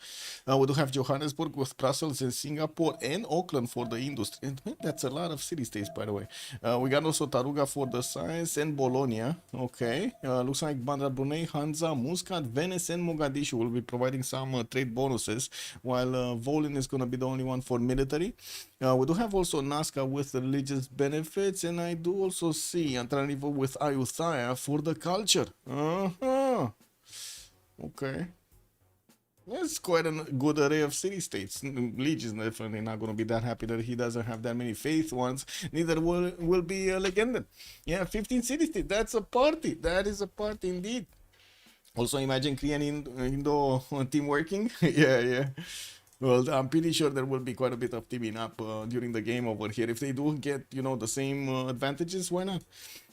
We do have Johannesburg with Brussels and Singapore and Auckland for the industry. And man, that's a lot of city states, by the way. We got also Taruga for the science and Bologna. Okay, looks like Bandar Brunei, Hansa, Muscat, Venice and Mogadishu will be providing some trade bonuses, while Volin is going to be the only one for military. We do have also Nazca with religious benefits, and I do also see Antananarivo with Ayutthaya for the culture. Okay. It's quite a good array of city states. Leech is definitely not going to be that happy that he doesn't have that many faith ones. Neither will be Legenden. Yeah, 15 city states. That's a party. That is a party indeed. Also, imagine Korean Indo team working. Yeah. Well, I'm pretty sure there will be quite a bit of teaming up during the game over here. If they do get, the same advantages, why not?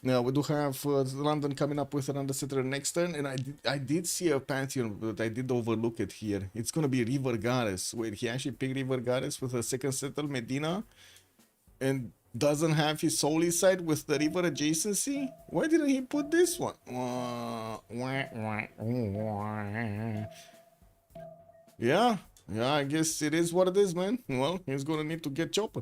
Now, we do have London coming up with another settler next turn, and I did see a Pantheon, but I did overlook it here. It's going to be River Goddess. Wait, he actually picked River Goddess with a second settle, Medina, and doesn't have his Soli side with the river adjacency? Why didn't he put this one? Yeah, I guess it is what it is, man. Well, he's gonna need to get chopped.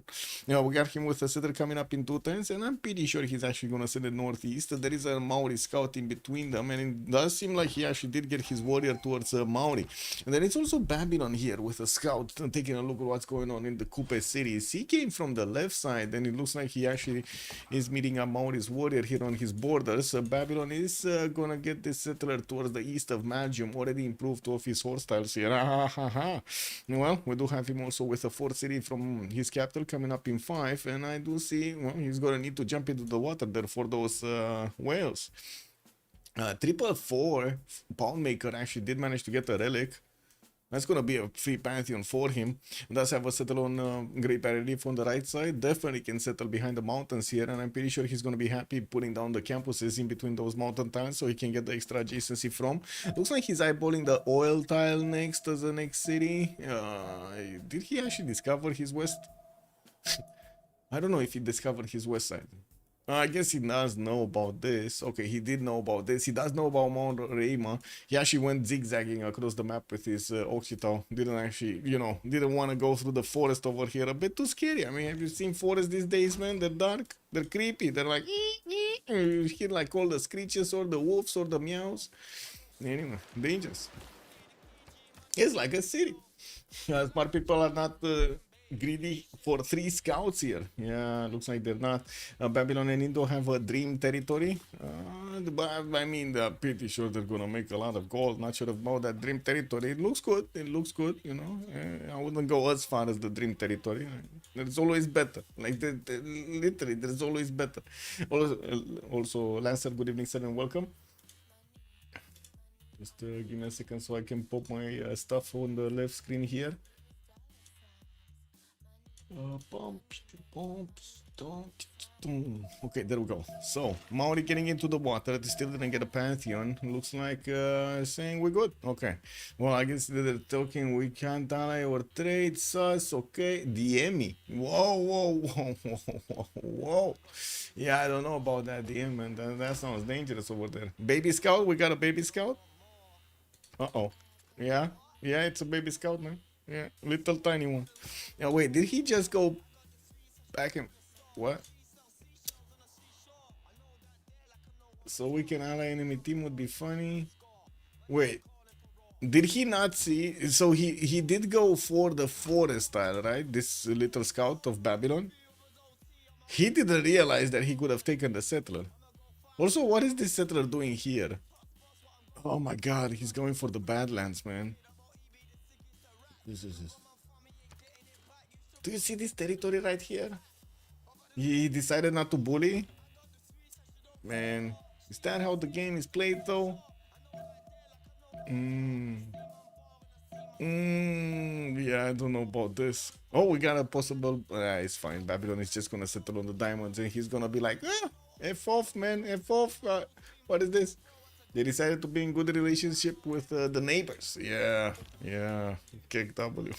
Yeah, we got him with a setter coming up in 2 turns, and I'm pretty sure he's actually gonna send it northeast. There is a Maori scout in between them, and it does seem like he actually did get his warrior towards Maori. And then it's also Babylon here with a scout taking a look at what's going on in the Kupe cities. He came from the left side, and it looks like he actually is meeting a Maori's warrior here on his borders. Babylon is gonna get this settler towards the east of Magium, already improved 2 of his horse styles here. Well, we do have him also with a 4th city from his capital coming up in 5, and I do see, well, he's gonna need to jump into the water there for those whales. 444 Poundmaker actually did manage to get a relic. That's gonna be a free Pantheon for him. He does have a settle on Great Barrier Reef on the right side. Definitely can settle behind the mountains here, and I'm pretty sure he's gonna be happy putting down the campuses in between those mountain tiles so he can get the extra adjacency from. Looks like he's eyeballing the oil tile next as the next city. Did he actually discover his west? I don't know if he discovered his west side. I guess he does know about this. Okay, he did know about this. He does know about Mount Reima. He actually went zigzagging across the map with his Occitan. Didn't actually, didn't want to go through the forest over here. A bit too scary. I mean, have you seen forests these days, man? They're dark. They're creepy. They're like, you hear like all the screeches or the wolves or the meows. Anyway, dangerous. It's like a city. Smart people are not greedy for 3 scouts here. Yeah, looks like they're not. Babylon and Indo have a dream territory. But I mean, they're pretty sure they're gonna make a lot of gold. Not sure about that dream territory. It looks good. It looks good, I wouldn't go as far as the dream territory. There's always better. Like, literally, there's always better. Also, Lancer, good evening, sir, and welcome. Just give me a second so I can pop my stuff on the left screen here. Okay, there we go. So, Maori getting into the water. They still didn't get a Pantheon. Looks like saying we're good. Okay. Well, I guess they're talking we can't ally or trade sus. Okay. DM me. Whoa. Yeah, I don't know about that DM, man. That sounds dangerous over there. Baby Scout? We got a Baby Scout? Uh-oh. Yeah, it's a Baby Scout, man. Yeah, little tiny one. Yeah, wait, did he just go back and what? So we can ally enemy team would be funny. Wait, did he not see? So he did go for the forest style, right? This little scout of Babylon. He didn't realize that he could have taken the settler. Also, what is this settler doing here? Oh my god, he's going for the Badlands, man. This. Do you see this territory right here? He decided not to bully. Man, is that how the game is played though? Yeah, I don't know about this. Oh, we got a possible. It's fine. Babylon is just gonna settle on the diamonds, and he's gonna be like, F off, man, F off. What is this? They decided to be in good relationship with the neighbors. Yeah. Kick W.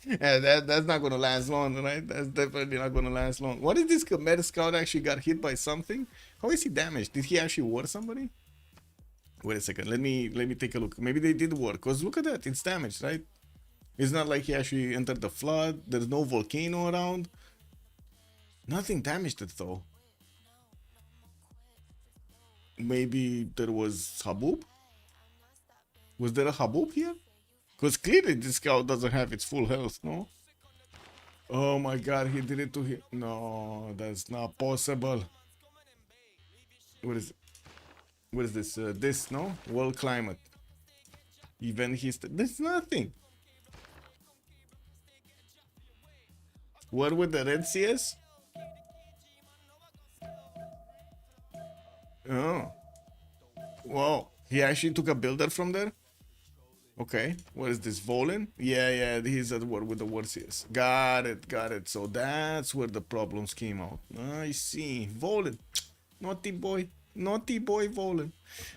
Yeah, that's not gonna last long, right? That's definitely not gonna last long. What is this? Meta Scout actually got hit by something? How is he damaged? Did he actually war somebody? Wait a second. Let me take a look. Maybe they did war. Cause look at that. It's damaged, right? It's not like he actually entered the flood. There's no volcano around. Nothing damaged it though. Maybe there was Habub? Was there a Habub here? Because clearly this scout doesn't have its full health, no? Oh my god, he did it to him. No, that's not possible. What is it? What is this? This, no? World climate. Even there's nothing. What with the red CS? Oh. Wow. He actually took a builder from there? Okay. What is this? Volan? Yeah, he's at war with the war CS. Got it. So that's where the problems came out. I see. Volan. Naughty boy Volan.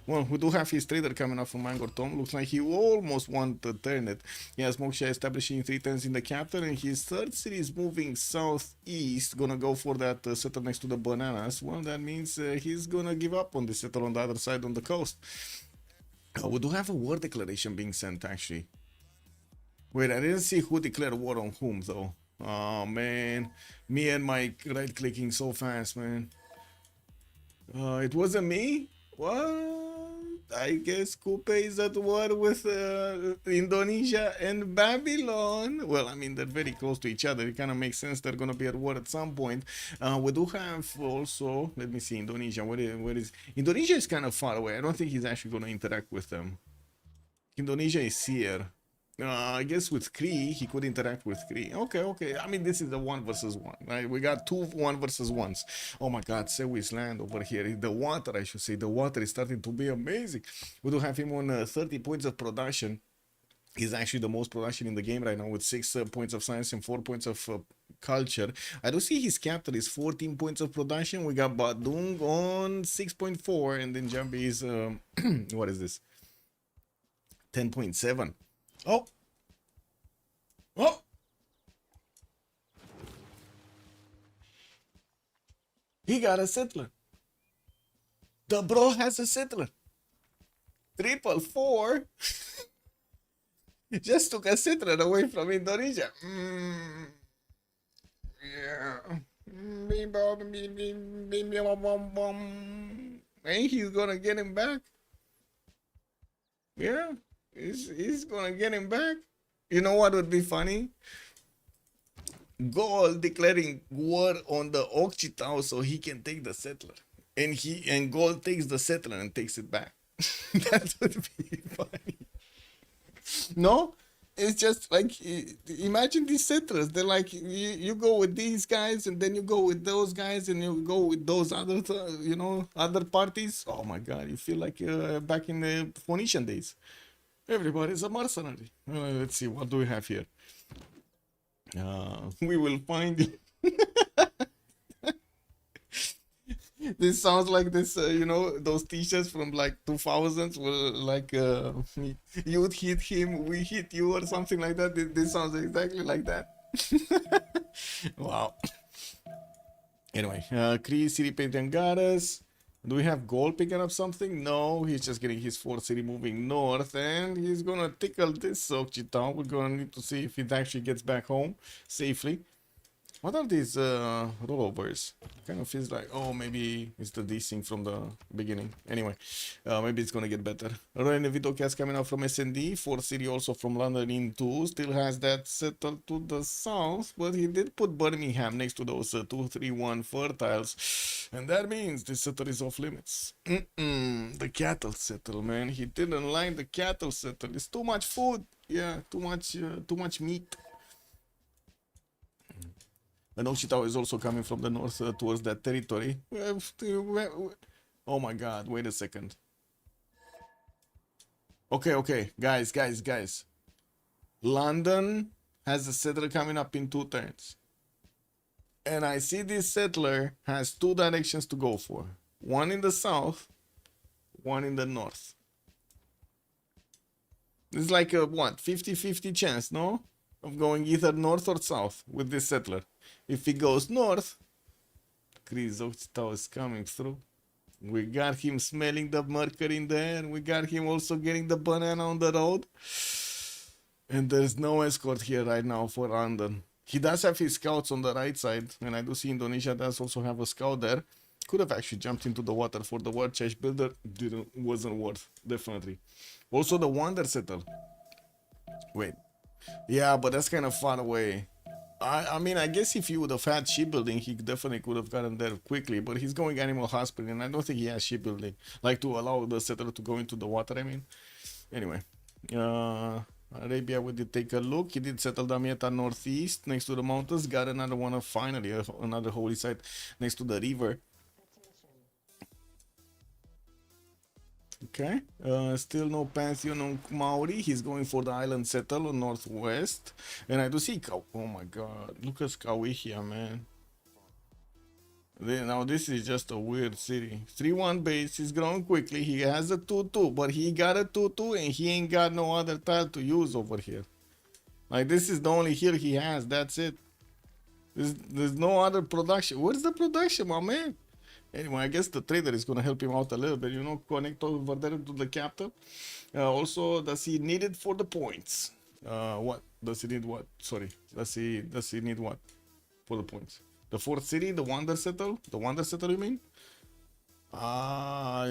Well, we do have his trader coming up from Angor Tom. Looks like he almost won the turn. He has Moksha establishing 3 turns in the capital, and his third city is moving southeast. Gonna go for that settle next to the bananas. Well, that means he's gonna give up on the settle on the other side on the coast. We do have a war declaration being sent, actually. Wait, I didn't see who declared war on whom, though. Oh, man. Me and my right-clicking so fast, man. It wasn't me? What? I guess Coupe is at war with Indonesia and Babylon. Well, I mean, they're very close to each other. It kind of makes sense they're going to be at war at some point. We do have also, let me see, Indonesia. Where is Indonesia is kind of far away. I don't think he's actually going to interact with them. Indonesia is here. I guess with Kree, he could interact with Kree. Okay. I mean, this is the 1 versus 1, right? We got 2 1 versus 1s. Oh my God, Sewi's land over here. The water, I should say. The water is starting to be amazing. We do have him on 30 points of production. He's actually the most production in the game right now with 6 points of science and 4 points of culture. I do see his capital is 14 points of production. We got Badung on 6.4, and then Jambi is, what is this? 10.7. Oh! He got a settler. The bro has a settler. 444 just took a settler away from Indonesia. Yeah. And he's gonna get him back. Yeah. He's gonna get him back. You know what would be funny? Gold declaring war on the Occitan so he can take the settler, and Gold takes the settler and takes it back. That would be funny. No, it's just like, imagine these settlers. They're like, you go with these guys, and then you go with those guys, and you go with those other, other parties. Oh my God, you feel like back in the Phoenician days. Everybody's a mercenary. Let's see, what do we have here? We will find you. This sounds like this, those t-shirts from like 2000s were like, you'd hit him, we hit you, or something like that. This sounds exactly like that. Wow. Anyway, Kree, City Painting Goddess. Do we have Gold picking up something? No, he's just getting his 4th city moving north, and he's gonna tickle this Occitan. We're gonna need to see if it actually gets back home safely. What are these rollovers? Kind of feels like, oh, maybe it's the desync from the beginning. Anyway, maybe it's gonna get better. Roy Videocast coming out from SND. 4th city also from London in 2. Still has that settled to the south, but he did put Birmingham next to those 231 fertiles. And that means this settle is off limits. The cattle settle, man. He didn't like the cattle settle. It's too much food. Yeah, too much meat. And Occitan is also coming from the north towards that territory. Oh my God, wait a second. Okay, guys. London has a settler coming up in 2 turns. And I see this settler has 2 directions to go for. One in the south, one in the north. It's like a, what, 50-50 chance, no? Of going either north or south with this settler. If he goes north, Chris Occitan is coming through. We got him smelling the mercury in the air. We got him also getting the banana on the road. And there's no escort here right now for London. He does have his scouts on the right side, and I do see Indonesia does also have a scout there. Could have actually jumped into the water for the war chest builder. Wasn't worth, definitely. Also the Wonder Settle. Wait. Yeah, but that's kind of far away. I mean, I guess if he would have had shipbuilding, he definitely could have gotten there quickly. But he's going animal hospital, and I don't think he has shipbuilding. Like, to allow the settler to go into the water, I mean. Anyway, Arabia, we did take a look. He did settle Damietta northeast next to the mountains. Got another one of finally another holy site next to the river. Okay, still no Pantheon on Maori. He's going for the island settle on northwest. And I do see oh my god, look at Kauihia, man. Now this is just a weird city. 3-1 base, he's growing quickly. He has a 2-2, but he got a 2-2 and he ain't got no other tile to use over here. Like, this is the only hill he has, that's it. There's no other production. Where's the production, my man? Anyway, I guess the trader is gonna help him out a little bit, you know, connect over there to the capital. Also, does he need it for the points? What? Does he need what? Sorry. Does he need what? For the points? The fourth city, the Wonder Settle? The Wonder Settle, you mean?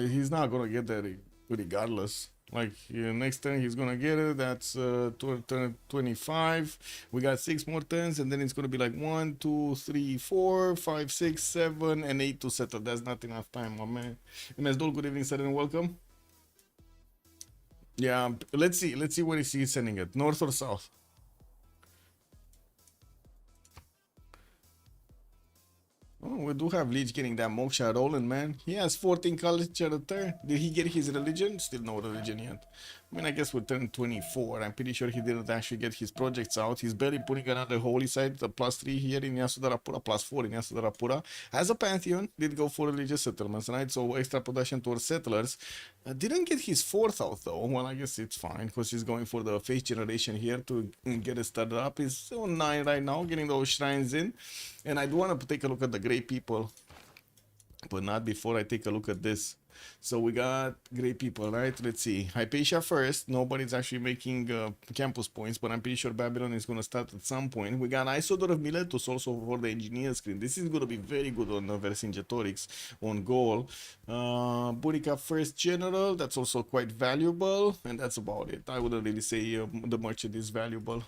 He's not gonna get that regardless. Like, next turn he's gonna get it. That's turn 25. We got 6 more turns, and then it's gonna be like 1, 2, 3, 4, 5, 6, 7, and 8 to settle. That's not enough time, my man. MS Dol, good evening, sir, and welcome. Yeah, let's see where is he sending it. North or south? Oh, we do have Leech getting that moksha rolling, man. He has 14 culture a turn. Did he get his religion? Still no religion yet. I mean, I guess we're turn 24. I'm pretty sure he didn't actually get his projects out. He's barely putting another holy site, the +3 here in Yasudarapura, +4 in Yasudarapura. Has a Pantheon, did go for religious settlements, right? So extra production towards settlers. Didn't get his 4th out though. Well, I guess it's fine because he's going for the faith generation here to get it started up. He's on 9 right now, getting those shrines in. And I do want to take a look at the great people, but not before I take a look at this. So we got great people, right? Let's see. Hypatia first. Nobody's actually making campus points, but I'm pretty sure Babylon is going to start at some point. We got Isodor of Miletus also for the engineer screen. This is going to be very good on Vercingetorix on goal. Burica first general. That's also quite valuable, and that's about it. I wouldn't really say the merchant is valuable.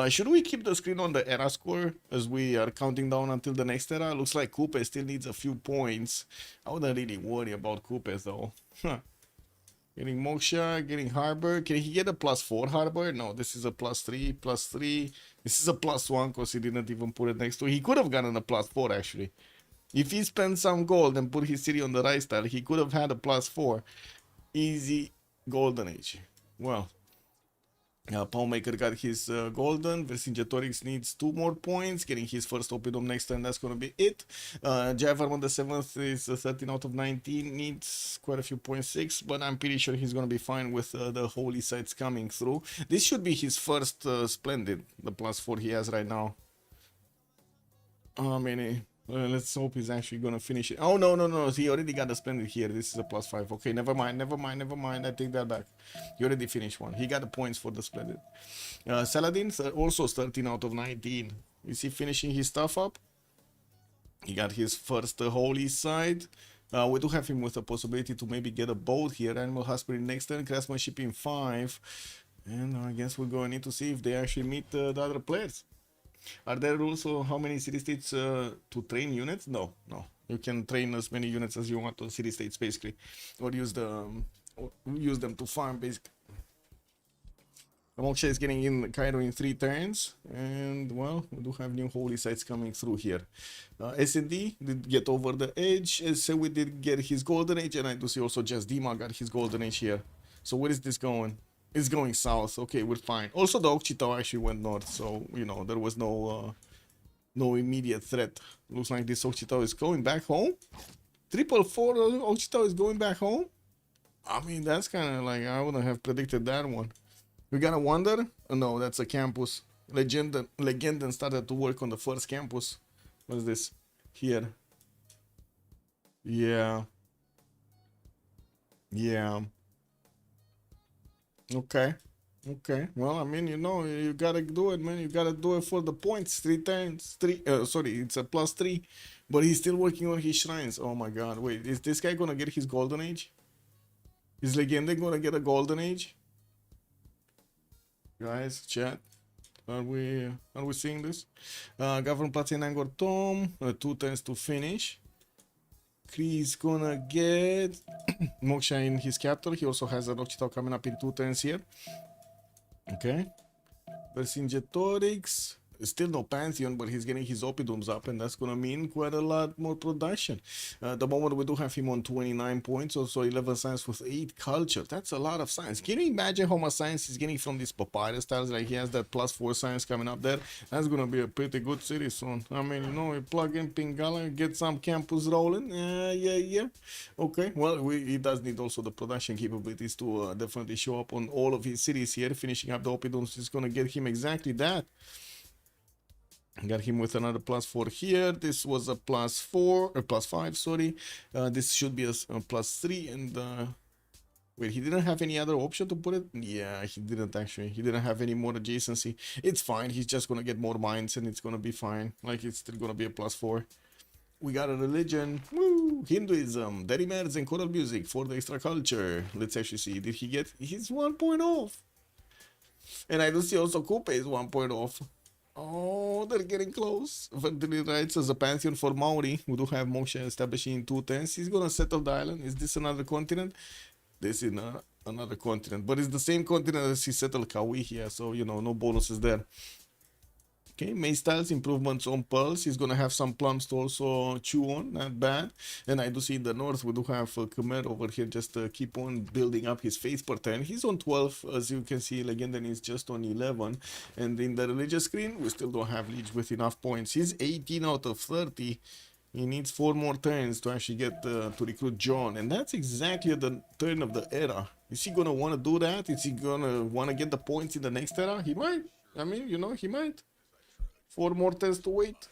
Should we keep the screen on the era score as we are counting down until the next era? Looks like Coupe still needs a few points. I wouldn't really worry about Coupe though. Getting Moksha, getting Harbor. Can he get a +4 Harbor? No, this is a +3, +3. This is a +1 because he didn't even put it next to it. He could have gotten a +4 actually. If he spent some gold and put his city on the right style, he could have had a +4. Easy golden age. Well, Palmaker got his golden. Vercingetorix needs 2 more points. Getting his first Oppidum next turn, that's going to be it. Javarman the 7th is 13 out of 19. Needs quite a few points, 6. But I'm pretty sure he's going to be fine with the holy sites coming through. This should be his first Splendid, the +4 he has right now. How many? Let's hope he's actually gonna finish it. Oh no, he already got a Splendid here. This is a +5. Okay, never mind. I take that back. He already finished one. He got the points for the Splendid. Saladin also 13 out of 19. Is he finishing his stuff up? He got his first holy side. We do have him with a possibility to maybe get a boat here. Animal Husbandry next turn. Craftsmanship in 5. And I guess we're going to need to see if they actually meet the other players. Are there rules for how many city-states to train units? No. You can train as many units as you want on city-states, basically. Or use them to farm, basically. Moksha is getting in Cairo in 3 turns. And, well, we do have new holy sites coming through here. S&D did get over the edge. So we did get his golden age. And I do see also just Dima got his golden age here. So where is this going? It's going south. Okay, we're fine. Also, the Okchitao actually went north, so you know there was no immediate threat. Looks like this Okchitao is going back home. 444 Okchitao is going back home. I mean, that's kind of like I wouldn't have predicted that one. We got a Wonder. Oh, no, that's a campus. Legenden started to work on the first campus. What's this here? Yeah. Okay. Well, I mean, you know, you gotta do it, man. You gotta do it for the points. 3 times. Sorry, it's a +3. But he's still working on his shrines. Oh my god. Wait, is this guy gonna get his golden age? Is Legende gonna get a golden age? Guys, chat. Are we seeing this? Government Platin Angor Tom. 2 turns to finish. He's gonna get Moksha in his capital. He also has an Okchitao coming up in 2 turns here. Okay. Vercingetorix. Still no Pantheon, but he's getting his Oppidums up, and that's going to mean quite a lot more production. The moment we do have him on 29 points, also 11 science with 8 culture. That's a lot of science. Can you imagine how much science he's getting from these papyrus tiles? Like he has that +4 science coming up there. That's going to be a pretty good series soon. I mean, you know, you plug in Pingala, get some campus rolling. Yeah. Okay, well, he does need also the production capabilities to definitely show up on all of his cities here. Finishing up the Oppidums is going to get him exactly that. Got him with another +4 here. This was a +4 or +5, sorry. This should be a +3, and wait, he didn't have any other option to put it? Yeah, he didn't actually. He didn't have any more adjacency. It's fine. He's just gonna get more mines, and it's gonna be fine. Like, it's still gonna be a +4. We got a religion. Woo! Hinduism, Derimerds, and choral music for the extra culture. Let's actually see. Did he get? He's 1 point off. And I do see also Coupe is 1 point off. Oh, they're getting close. Fertility rights as a Pantheon for Maori. We do have Moksha establishing in 210s. He's gonna settle the island. Is this another continent? This is another continent, but it's the same continent as he settled Kauai here, so you know, no bonuses there. Okay, May Styles improvements on Pearls. He's gonna have some plums to also chew on, not bad. And I do see in the north we do have Khmer over here, just keep on building up his faith per turn. He's on 12, as you can see. Legendan is just on 11, and in the religious screen we still don't have Liege with enough points. He's 18 out of 30. He needs 4 more turns to actually get to recruit John, and that's exactly at the turn of the era. Is he gonna want to do that? Is he gonna want to get the points in the next era? He might. I mean, you know, he might. 4 more turns to wait.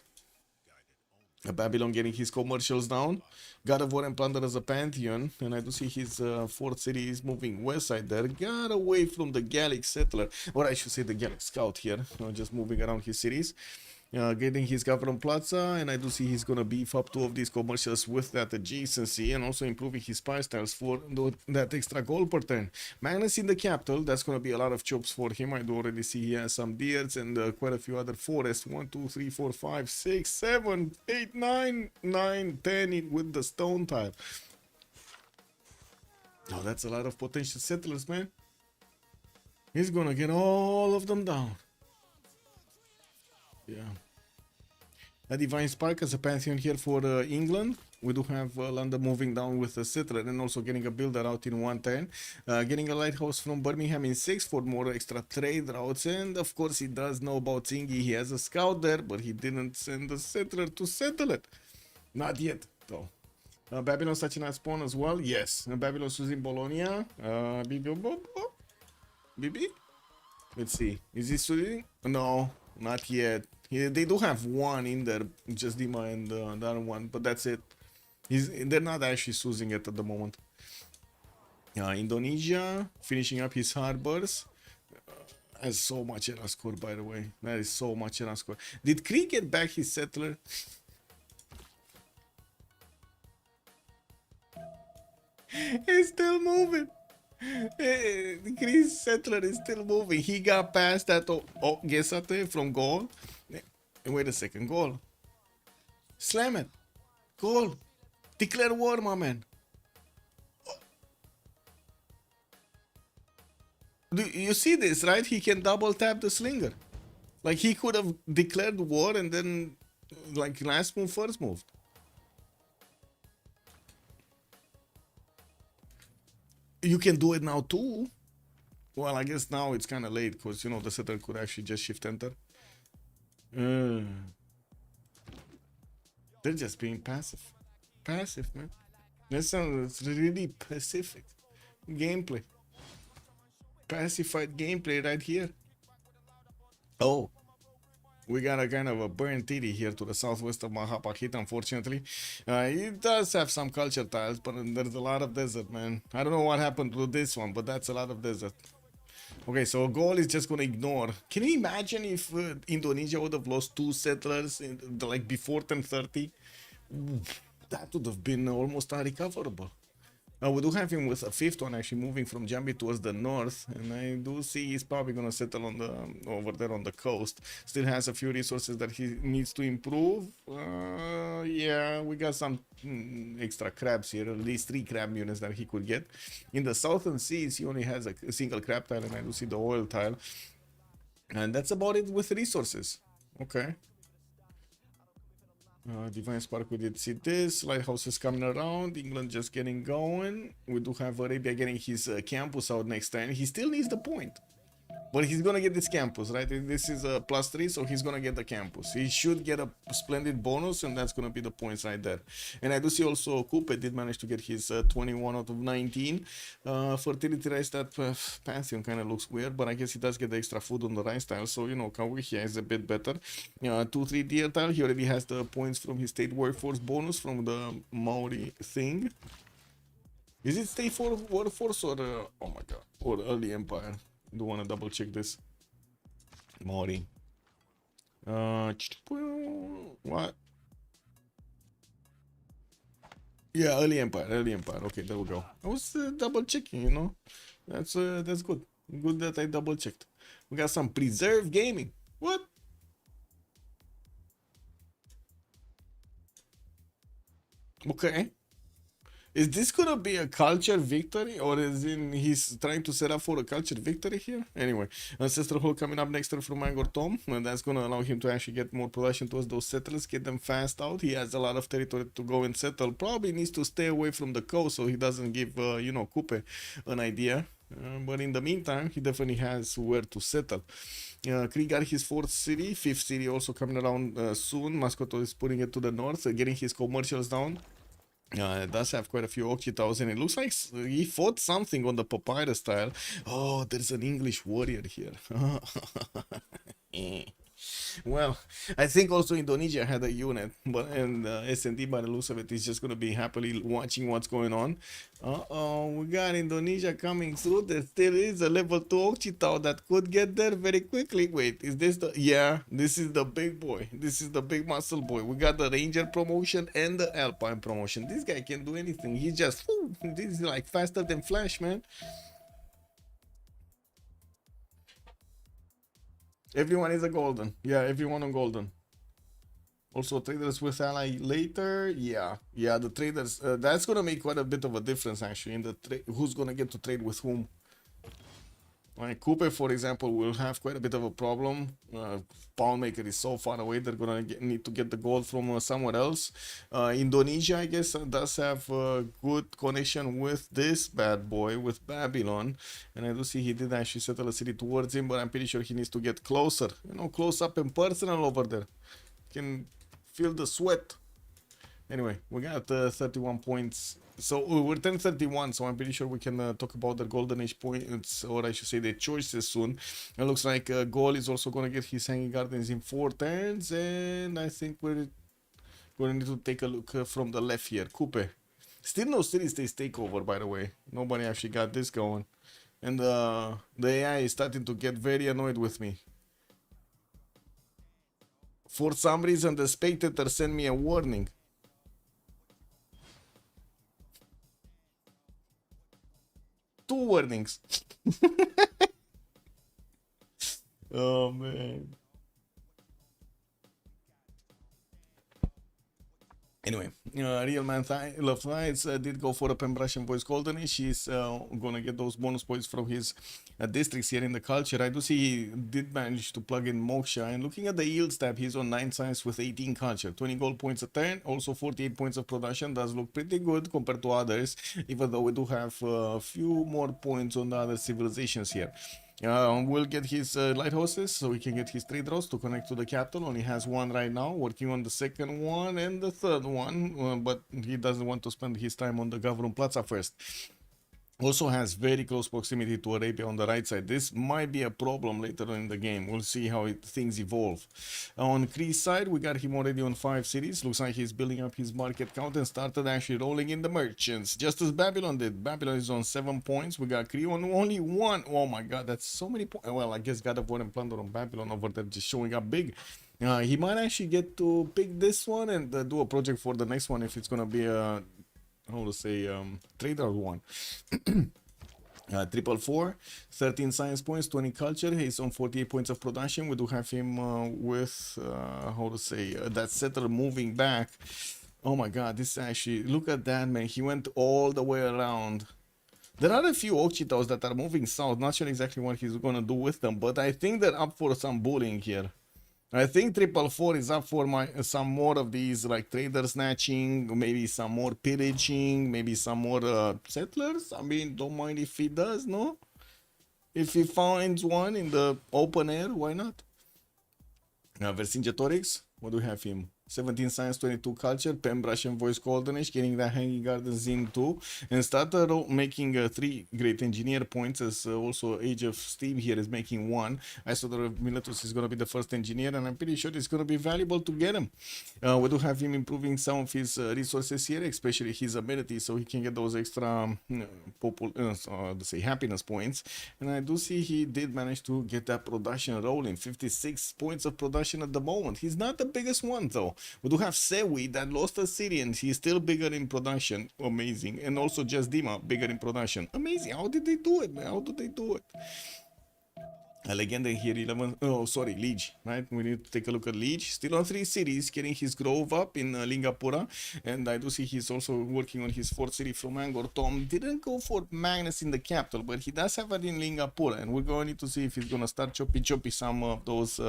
Babylon getting his commercials down. God of War and Plunder as a Pantheon. And I do see his 4th city is moving west side there. Got away from the Gallic Settler. Or I should say the Gallic Scout here. Just moving around his cities. Getting his Government Plaza, and I do see he's gonna beef up 2 of these commercials with that adjacency, and also improving his spy styles for that extra gold per turn. Magnus in the capital, that's gonna be a lot of chops for him. I do already see he has some deers and quite a few other forests. 1, 2, 3, 4, 5, 6, 7, 8, 9, 10 with the stone tile. Oh, that's a lot of potential settlers, man. He's gonna get all of them down. Yeah. A Divine Spark as a Pantheon here for England. We do have London moving down with a settler and also getting a builder out in 110. Getting a lighthouse from Birmingham in 6 for more extra trade routes. And of course he does know about Zingi. He has a scout there, but he didn't send the settler to settle it. Not yet, though. Babylon's touching that spawn as well. Yes. Babylon's using Bologna. BB? Let's see. Is he shooting? No, not yet. They do have one in there, just Dima and the other one, but that's it. They're not actually using it at the moment. Indonesia, finishing up his harbors. Has so much era score, by the way. That is so much era score. Did Krieg get back his settler? He's still moving. Krieg's settler is still moving. He got past that Gesate from goal. Wait a second, goal. Slam it. Goal. Declare war, my man. Do you see this, right? He can double tap the slinger. Like, he could have declared war and then, like, last move, first move. You can do it now too. Well, I guess now it's kind of late because, you know, the setter could actually just shift enter. They're just being passive. Passive, man. That sounds really pacific. Gameplay. Pacified gameplay right here. Oh. We got a kind of a burnt titty here to the southwest of Mahapakit, unfortunately. It does have some culture tiles, but there's a lot of desert, man. I don't know what happened to this one, but that's a lot of desert. Okay, so goal is just going to ignore. Can you imagine if Indonesia would have lost 2 settlers like before 1030? That would have been almost unrecoverable. We do have him with a fifth one actually moving from Jambi towards the north, and I do see he's probably gonna settle on the over there on the coast. Still has a few resources that he needs to improve. Yeah, we got some extra crabs here, at least 3 crab units that he could get. In the southern seas, he only has a single crab tile, and I do see the oil tile, and that's about it with resources. Okay. Divine Spark, we did see this. Lighthouse is coming around. England just getting going. We do have Arabia getting his campus out next time. He still needs the point. But he's gonna get this campus, right? This is a +3, so he's gonna get the campus. He should get a splendid bonus, and that's gonna be the points right there. And I do see also Coupe did manage to get his 21 out of 19. Fertility rice, that Pantheon kind of looks weird, but I guess he does get the extra food on the rice tile, so you know, Kawihia is a bit better. 2-3 deer tile, he already has the points from his state workforce bonus from the Maori thing. Is it state workforce or oh my god, or early empire? Do want to double check this. Maori. What? Yeah, early empire. Okay, there we go. I was double checking, you know. That's good. Good that I double checked. We got some preserved gaming. What? Okay. Is this gonna be a culture victory, or is he's trying to set up for a culture victory here? Anyway, Ancestral Hall coming up next turn from Angor Tom, and that's gonna allow him to actually get more production towards those settlers, get them fast out. He has a lot of territory to go and settle. Probably needs to stay away from the coast so he doesn't give you know, Coupe an idea. But in the meantime, he definitely has where to settle. Krieg got his 4th city, 5th city also coming around soon. Mascotto is putting it to the north, getting his commercials down. It does have quite a few Occhitaus, and it looks like he fought something on the papyrus style. Oh, there's an English warrior here. Well, I think also Indonesia had a unit, but and S&D by the looks of it is just going to be happily watching what's going on. We got Indonesia coming through. There still is a level 2 Occhitao that could get there very quickly. Wait, is this the... Yeah, this is the big boy. This is the big muscle boy. We got the Ranger promotion and the Alpine promotion. This guy can do anything. He just... This is like faster than Flash, man. Everyone is a golden. Yeah, everyone on golden. Also, traders with ally later. Yeah, the traders. That's gonna make quite a bit of a difference actually in the who's gonna get to trade with whom. Like Coupe, for example, will have quite a bit of a problem. Poundmaker is so far away; they're gonna need to get the gold from somewhere else. Indonesia, I guess, does have a good connection with this bad boy, with Babylon, and I do see he did actually settle a city towards him, but I'm pretty sure he needs to get closer. You know, close up and personal over there. Can feel the sweat. Anyway, we got 31 points. So we're 10-31, so I'm pretty sure we can talk about the Golden Age points, or I should say the choices soon. It looks like Gaul is also going to get his Hanging Gardens in 4 turns, and I think we're going to need to take a look from the left here. Coupe. Still no city-states takeover, by the way. Nobody actually got this going. And the AI is starting to get very annoyed with me. For some reason, the spectator sent me a warning. Two warnings. Oh man. Anyway, Real Man Love Lights did go for a Pembrasian Voice Golden. She's gonna get those bonus points from his districts here in the culture. I do see he did manage to plug in Moksha, and looking at the yields tab, he's on 9 science with 18 culture, 20 gold points a turn, also 48 points of production. Does look pretty good compared to others, even though we do have a few more points on the other civilizations here. We'll get his lighthouses so he can get his trade routes to connect to the capital. Only has 1 right now, working on the 2nd one and the 3rd one, but he doesn't want to spend his time on the Gavron Plaza first. Also has very close proximity to Arabia on the right side. This might be a problem later on in the game. We'll see how things evolve. On Kree's side, we got him already on 5 cities. Looks like he's building up his market count and started actually rolling in the merchants, just as Babylon did. Babylon is on 7 points. We got Kree on only 1. Oh my god, that's so many points. Well, I guess God of War and Plunder on Babylon over there just showing up big. He might actually get to pick this one and do a project for the next one if it's gonna be a how to say, trade route 1. 444, 13 science points, 20 culture. He's on 48 points of production. We do have him with, how to say, that settler moving back. Oh my god, this actually, look at that, man. He went all the way around. There are a few Ochitos that are moving south. Not sure exactly what he's gonna do with them, but I think they're up for some bullying here. I think 444 is up for some more of these, like trader snatching, maybe some more pillaging, maybe some more settlers. I mean, don't mind if he does, no? If he finds one in the open air, why not? Vercingetorix, what do we have him? 17 science, 22 culture, Pembrush and voice coldenish, getting the hanging gardens in too, and started making 3 great engineer points, as also Age of Steam here is making 1. I saw that Miletus is going to be the first engineer, and I'm pretty sure it's going to be valuable to get him. We do have him improving some of his resources here, especially his ability, so he can get those extra happiness points. And I do see he did manage to get that production rolling. 56 points of production at the moment. He's not the biggest one though. We do have Sewi that lost a city and he's still bigger in production. Amazing. And also just Dima bigger in production. Amazing. How did they do it, man? How did they do it? A Legenda here, 11. Oh, sorry, Liege, right? We need to take a look at Liege. Still on 3 cities, getting his grove up in Lingapura. And I do see he's also working on his 4th city from Angkor. Tom didn't go for Magnus in the capital, but he does have it in Lingapura. And we're going to need to see if he's going to start choppy some of those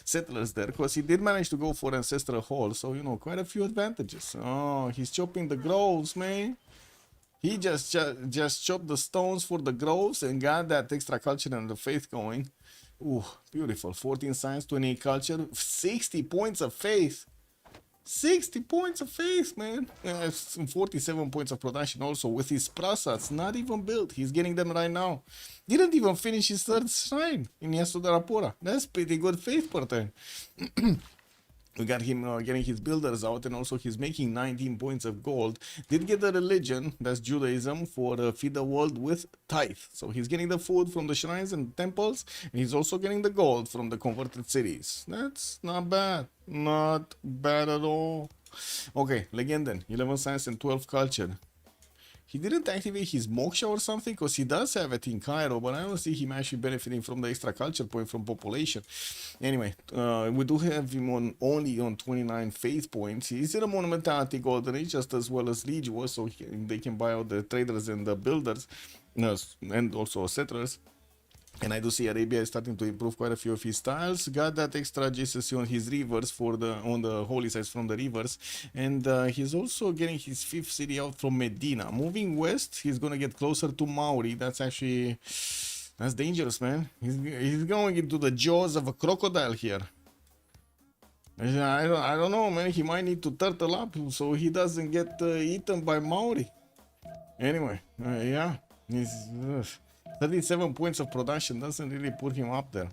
settlers there. Because he did manage to go for Ancestral Hall. So, you know, quite a few advantages. Oh, he's chopping the groves, man. He just chopped the stones for the groves and got that extra culture and the faith going. Ooh, beautiful. 14 science, 28 culture, 60 points of faith. 60 points of faith, man. 47 points of production also with his prasats not even built. He's getting them right now. Didn't even finish his 3rd shrine in Yasudarapura. That's pretty good faith per turn. We got him getting his builders out, and also he's making 19 points of gold. Did get the religion, that's Judaism, for feed the world with tithe. So he's getting the food from the shrines and temples, and he's also getting the gold from the converted cities. That's not bad. Not bad at all. Okay, Legenden, 11 science and 12 culture. He didn't activate his Moksha or something, because he does have it in Cairo, but I don't see him actually benefiting from the extra culture point from population. Anyway, we do have him only on 29 faith points. He's in a monumentality golden age, just as well as Liege was, so they can buy out the traders and the builders, and also settlers. And I do see Arabia is starting to improve quite a few of his styles. Got that extra JCC on his rivers on the holy sites from the rivers. And he's also getting his 5th city out from Medina. Moving west, he's going to get closer to Mauri. That's dangerous, man. He's going into the jaws of a crocodile here. I don't know, man. He might need to turtle up so he doesn't get eaten by Mauri. Anyway, yeah. He's... 37 points of production doesn't really put him up there.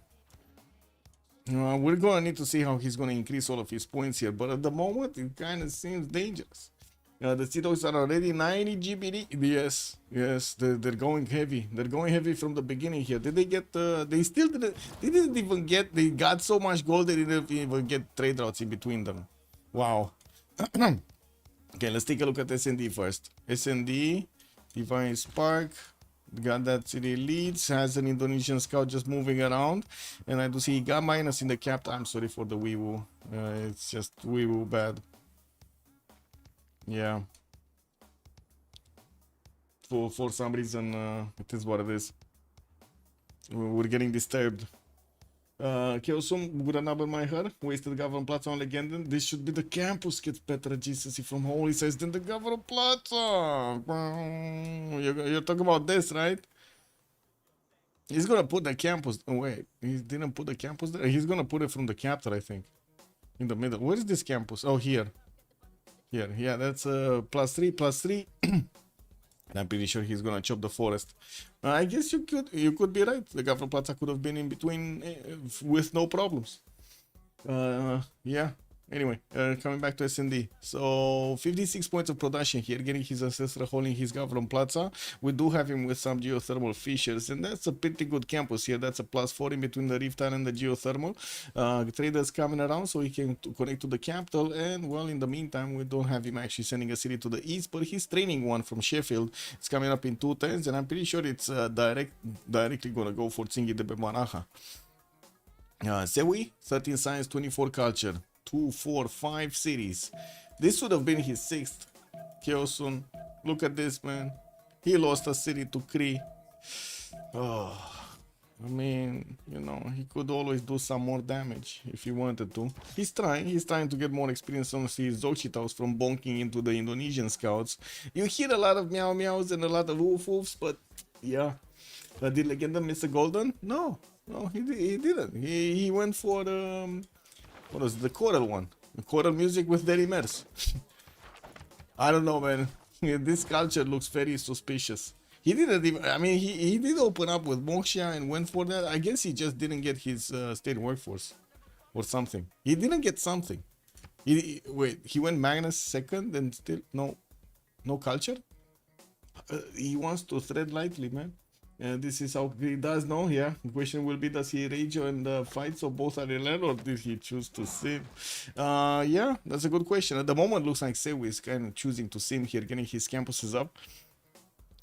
We're going to need to see how he's going to increase all of his points here, but at the moment it kind of seems dangerous. The Citos are already 90 GBD. Yes, they're going heavy. They're going heavy from the beginning here. Did they get? They didn't even get. They got so much gold they didn't even get trade routes in between them. Wow. Okay, let's take a look at SND first. SND, Divine Spark. Got that city leads, has an Indonesian scout just moving around, and I do see he got minus in the cap. I'm sorry for the wee-woo. It's just wee-woo bad. Yeah. For some reason, it is what it is. We're getting disturbed. Keosum, Guranabel Maiher, wasted Governor Plaza on Legenden. This should be the campus gets better GCC from Holy Size than the Governor Plaza. You're talking about this, right? He's gonna put the campus. Oh, wait, he didn't put the campus there. He's gonna put it from the capital, I think. In the middle. Where is this campus? Oh, here. Here, yeah, that's +3. And I'm pretty sure he's gonna chop the forest. I guess you could be right. The Governor Plaza could have been in between with no problems. Yeah. Anyway, coming back to SND. So 56 points of production here, getting his ancestral holding his guy from Plaza. We do have him with some geothermal fissures, and that's a pretty good campus here. That's a +4 in between the Rift and the geothermal. Traders coming around so he can connect to the capital, and well, in the meantime, we don't have him actually sending a city to the east, but he's training one from Sheffield. It's coming up in 2 turns, and I'm pretty sure it's directly gonna go for Tsingy de Bebanaha. Sewi, 13 science, 24 culture. 2, 4, 5 cities. This would have been his 6th. Kyosun, look at this, man. He lost a city to Kree. Oh, I mean, you know, he could always do some more damage if he wanted to. He's trying to get more experience on his Zochitaus from bonking into the Indonesian scouts. You hear a lot of meow meows and a lot of woof woofs, but yeah. Did Legenda miss a golden? No, he didn't. He went for what was it, the choral one? The choral music with Derry Mers. I don't know, man. This culture looks very suspicious. He didn't even, I mean, he did open up with Moksha and went for that. I guess he just didn't get his state workforce or something. He didn't get something. Wait, he went Magnus second and still no culture? He wants to thread lightly, man. This is how he does know. Yeah, the question will be, does he rage in the fight so both are in, or did he choose to sim? Yeah, that's a good question. At the moment, looks like Sewi is kind of choosing to sim here, getting his campuses up.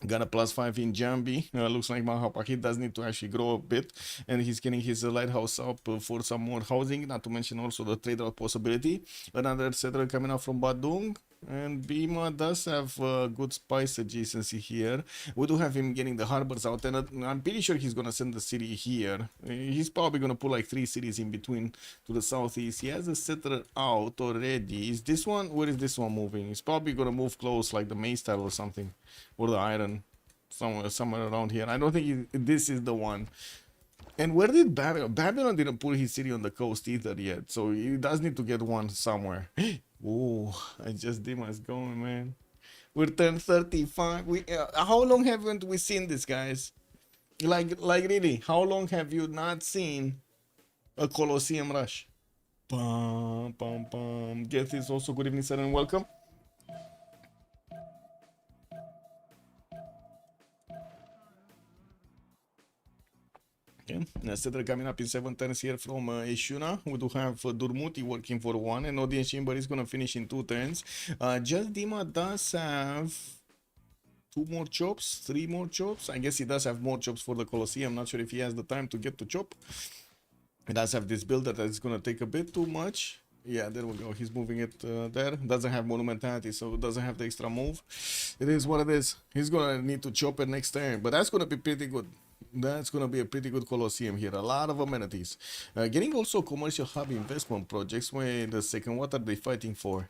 Got a +5 in Jambi. Looks like Mahapaki does need to actually grow a bit, and he's getting his lighthouse up for some more housing, not to mention also the trade route possibility. Another settler coming out from Badung, and Bima does have good spice adjacency here. We do have him getting the harbors out, and I'm pretty sure he's gonna send the city here. He's probably gonna put like 3 cities in between to the southeast. He has a settler out already. Is this one? Where is this one moving? He's probably gonna move close, like the Maystyle or something, or the Iron, somewhere around here. I don't think this is the one. And where did Babylon didn't put his city on the coast either yet, so he does need to get one somewhere. Oh, I just did my going, man. We're turned 35. How long haven't we seen this, guys? Like really, how long have you not seen a Colosseum rush? Pum, pum, pum. Get this also. Good evening, sir, and welcome. Okay, Cedric coming up in 7 turns here from Ishuna. We do have Durmuti working for 1, and Audience Chamber is going to finish in 2 turns. Just Dima does have 2 more chops, 3 more chops. I guess he does have more chops for the Colosseum. Not sure if he has the time to get to chop. He does have this builder that is going to take a bit too much. Yeah, there we go. He's moving it there. Doesn't have monumentality, so doesn't have the extra move. It is what it is. He's going to need to chop it next turn, but that's going to be pretty good. That's going to be a pretty good Colosseum here. A lot of amenities. Getting also commercial hub investment projects. Wait a second. What are they fighting for?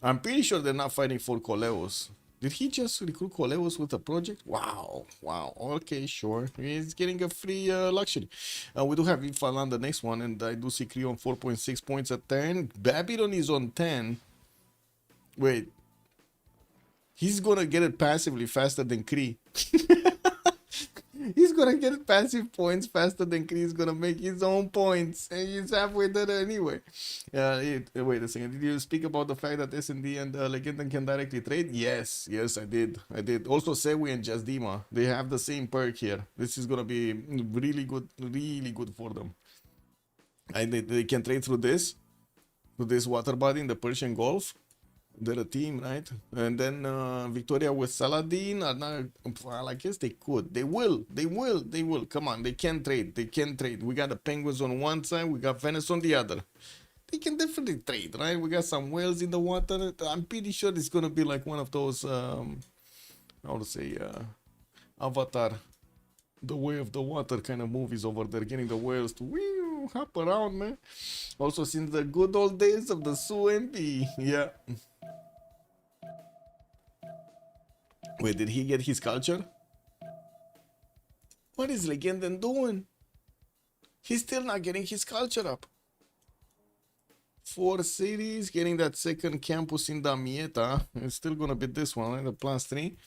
I'm pretty sure they're not fighting for Coleus. Did he just recruit Coleus with a project? Wow. Wow. Okay, sure. He's getting a free luxury. We do have Infal on the next one. And I do see Cree on 4.6 points at 10. Babylon is on 10. Wait. He's going to get it passively faster than Cree. He's gonna get passive points faster than Kree. He's gonna make his own points, and he's halfway there anyway. Wait a second. Did you speak about the fact that S&D and Legendan can directly trade? Yes, I did. Also, Sewi and Jasdima, they have the same perk here. This is gonna be really good for them. And they can trade through this water body in the Persian Gulf. They're a team, right? And then Victoria with Saladin. Well, I guess they could. They will. Come on, they can trade. We got the Penguins on one side. We got Venice on the other. They can definitely trade, right? We got some whales in the water. I'm pretty sure it's going to be like one of those, how to say, Avatar, the way of the water kind of movies over there. Getting the whales to hop around, man. Also, since the good old days of the Su MP. Yeah. Wait, did he get his culture? What is Legendan doing? He's still not getting his culture up. 4 cities, getting that second campus in Damietta. It's still gonna be this one, right? The +3.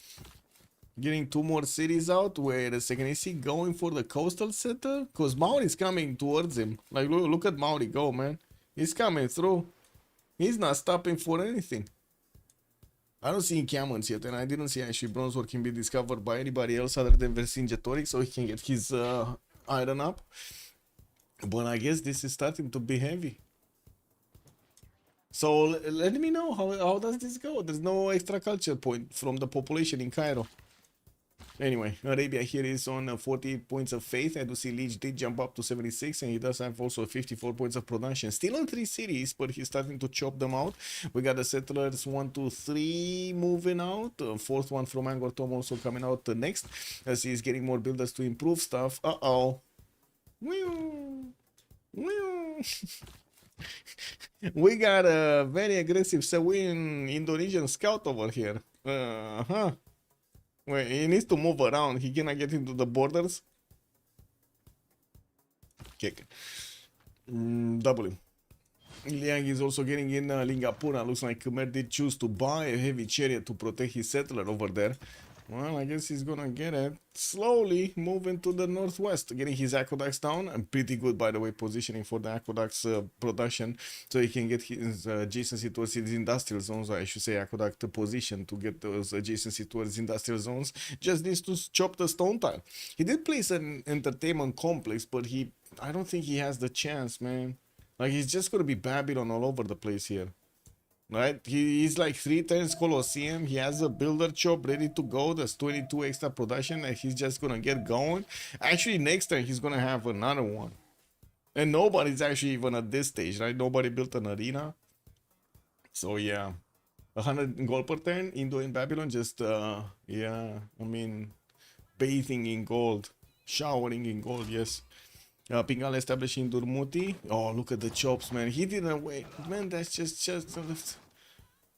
Getting 2 more cities out. Wait a second, is he going for the coastal setter? Because Maori's coming towards him. Like, look at Maori go, man. He's coming through. He's not stopping for anything. I don't see encampments yet, and I didn't see actually bronze ore can be discovered by anybody else other than Vercingetorix, so he can get his iron up. But I guess this is starting to be heavy. So let me know how does this go? There's no extra culture point from the population in Cairo. Anyway, Arabia here is on 48 points of faith. I do see Leech did jump up to 76, and he does have also 54 points of production. Still on 3 cities, but he's starting to chop them out. We got the settlers 1, 2, 3 moving out. Fourth one from Angkor Thom also coming out next, as he's getting more builders to improve stuff. Uh-oh. We got a very aggressive Sewin Indonesian scout over here. Wait, he needs to move around. He cannot get into the borders. Kick. W. Liang is also getting in Lingapura. Looks like Khmer did choose to buy a heavy chariot to protect his settler over there. Well, I guess he's gonna get it. Slowly moving to the northwest, getting his aqueducts down. And pretty good, by the way, positioning for the aqueducts production, so he can get his adjacency towards his industrial zones. I should say aqueduct position to get those adjacency towards industrial zones. Just needs to chop the stone tile. He did place an entertainment complex, but I don't think he has the chance, man. Like, he's just gonna be Babylon all over the place here. Right, he's like 3 turns Colosseum. He has a builder chop ready to go. There's 22 extra production, and he's just gonna get going. Actually, next turn he's gonna have another one, and nobody's actually even at this stage, right? Nobody built an arena, so yeah, 100 gold per turn. Indo in Babylon, just yeah, I mean, bathing in gold, showering in gold. Yes. Pingal establishing Durmuti. Oh, look at the chops, man. He didn't wait, man. That's just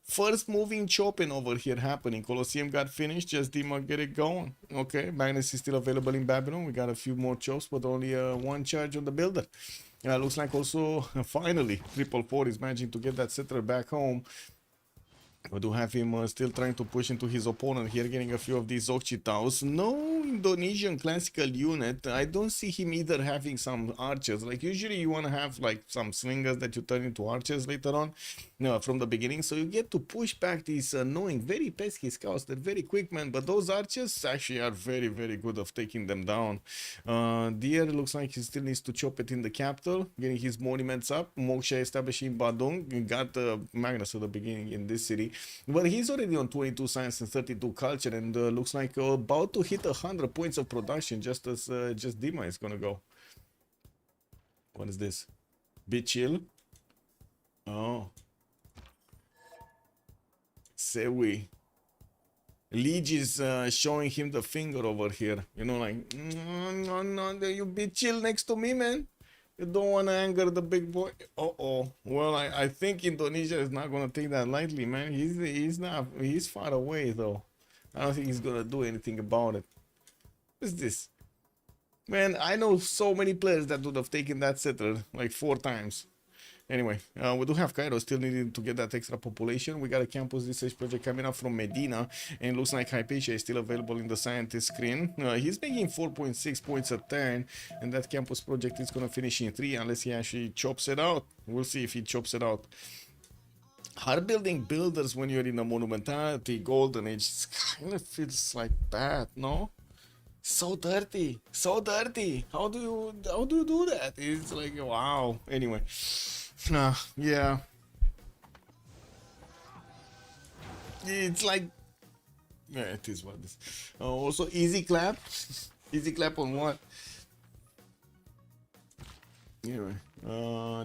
first moving chopping over here happening. Colosseum got finished, just didn't get it going. Okay, Magnus is still available in Babylon. We got a few more chops, but only one charge on the builder. Looks like also finally 444 is managing to get that settler back home. We do have him still trying to push into his opponent here, getting a few of these Okchitaus. No Indonesian classical unit. I don't see him either having some archers. Like, usually you want to have like some slingers that you turn into archers later on, from the beginning. So you get to push back these annoying, very pesky scouts. They're very quick, man. But those archers actually are very, very good of taking them down. Deer looks like he still needs to chop it in the capital, getting his monuments up. Moksha establishing Badung. Got Magnus at the beginning in this city. But he's already on 22 science and 32 culture, and looks like about to hit 100 points of production, just as just Dima is gonna go. What is this? Bit chill. Oh, Sewi. Liege is showing him the finger over here. You know, like, no, you be chill next to me, man. You don't want to anger the big boy. Well, I think Indonesia is not going to take that lightly, man. He's far away, though. I don't think he's going to do anything about it. What's this? Man, I know so many players that would have taken that settler like 4 times. Anyway, we do have Cairo still needing to get that extra population. We got a campus research project coming up from Medina, and it looks like Hypatia is still available in the scientist screen. He's making 4.6 points a turn, and that campus project is going to finish in 3 unless he actually chops it out. We'll see if he chops it out. Hard building builders when you're in a monumentality golden age kind of feels like that, no? So dirty, so dirty. How do you do that? It's like, wow. Anyway. Yeah, it's like, yeah, it is what it is. Also, easy clap. Easy clap on what? Anyway, oh,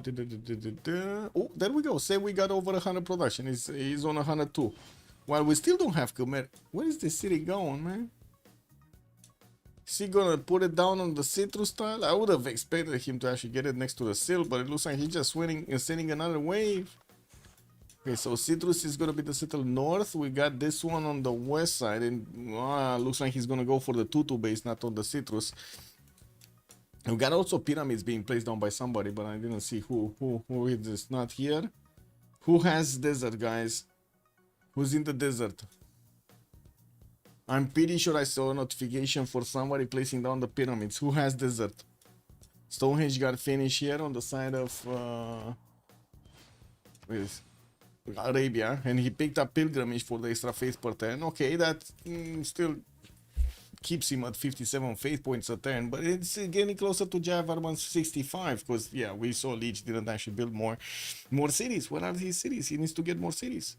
there we go. Say we got over 100 production. He's on 102. While we still don't have Khmer. Where is the city going, man? Is he gonna put it down on the citrus tile? I would have expected him to actually get it next to the sill, but it looks like he's just sending another wave. Okay, so citrus is gonna be the settle north. We got this one on the west side, and looks like he's gonna go for the tutu base, not on the citrus. We got also pyramids being placed down by somebody, but I didn't see who is this. Not here. Who has desert, guys? Who's in the desert? I'm pretty sure I saw a notification for somebody placing down the pyramids. Who has desert? Stonehenge got finished here on the side of Arabia, and he picked up Pilgrimage for the extra faith per turn. Okay, that still keeps him at 57 faith points a turn, but it's getting closer to Javarman's 65, because yeah, we saw Leech didn't actually build more cities. What are his cities? He needs to get more cities.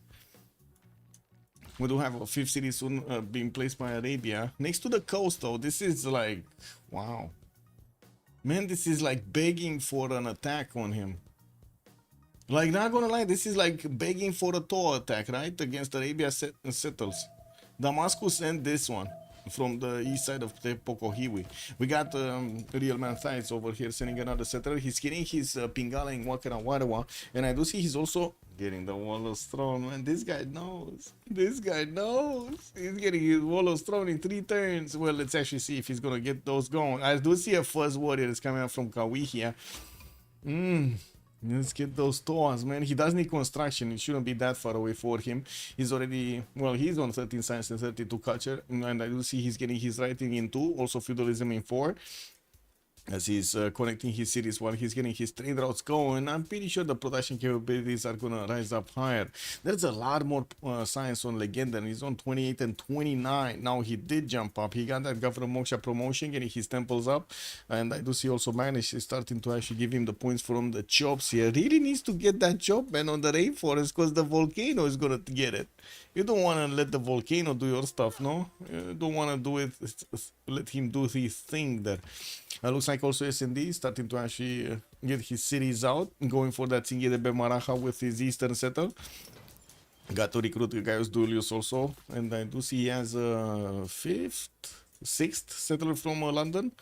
We do have a 5th city soon being placed by Arabia next to the coast, though. This is like, wow, man, this is like begging for an attack on him. Like, not gonna lie, this is like begging for a Toa attack, right? Against Arabia settles. Damascus sent this one from the east side of Tepokohiwi. We got Real Man Thighs over here sending another settler. He's getting his Pingala in Wakara Warawa, and I do see he's also getting the Wallows Throne, man. This guy knows. This guy knows. He's getting his Wallows Throne in 3 turns. Well, let's actually see if he's gonna get those going. I do see a Fuzz Warrior is coming up from Kawihia. Let's get those Toas, man. He does need construction. It shouldn't be that far away for him. He's already, well, he's on 13 science and 32 culture. And I do see he's getting his writing in 2, also feudalism in 4. As he's connecting his cities while he's getting his trade routes going. I'm pretty sure the production capabilities are gonna rise up higher. There's a lot more science on Legendary. He's on 28 and 29. Now he did jump up. He got that Governor Moksha promotion, getting his temples up. And I do see also Manish is starting to actually give him the points from the chops here. Really needs to get that chop, man, on the rainforest, because the volcano is gonna get it. You don't want to let the volcano do your stuff, no? You don't want to do it, let him do his thing there. Looks like also SND starting to actually get his cities out, going for that Tinghe de Bemaraja with his eastern settle. Got to recruit Gaius Dulius also, and I do see he has a 6th settler from London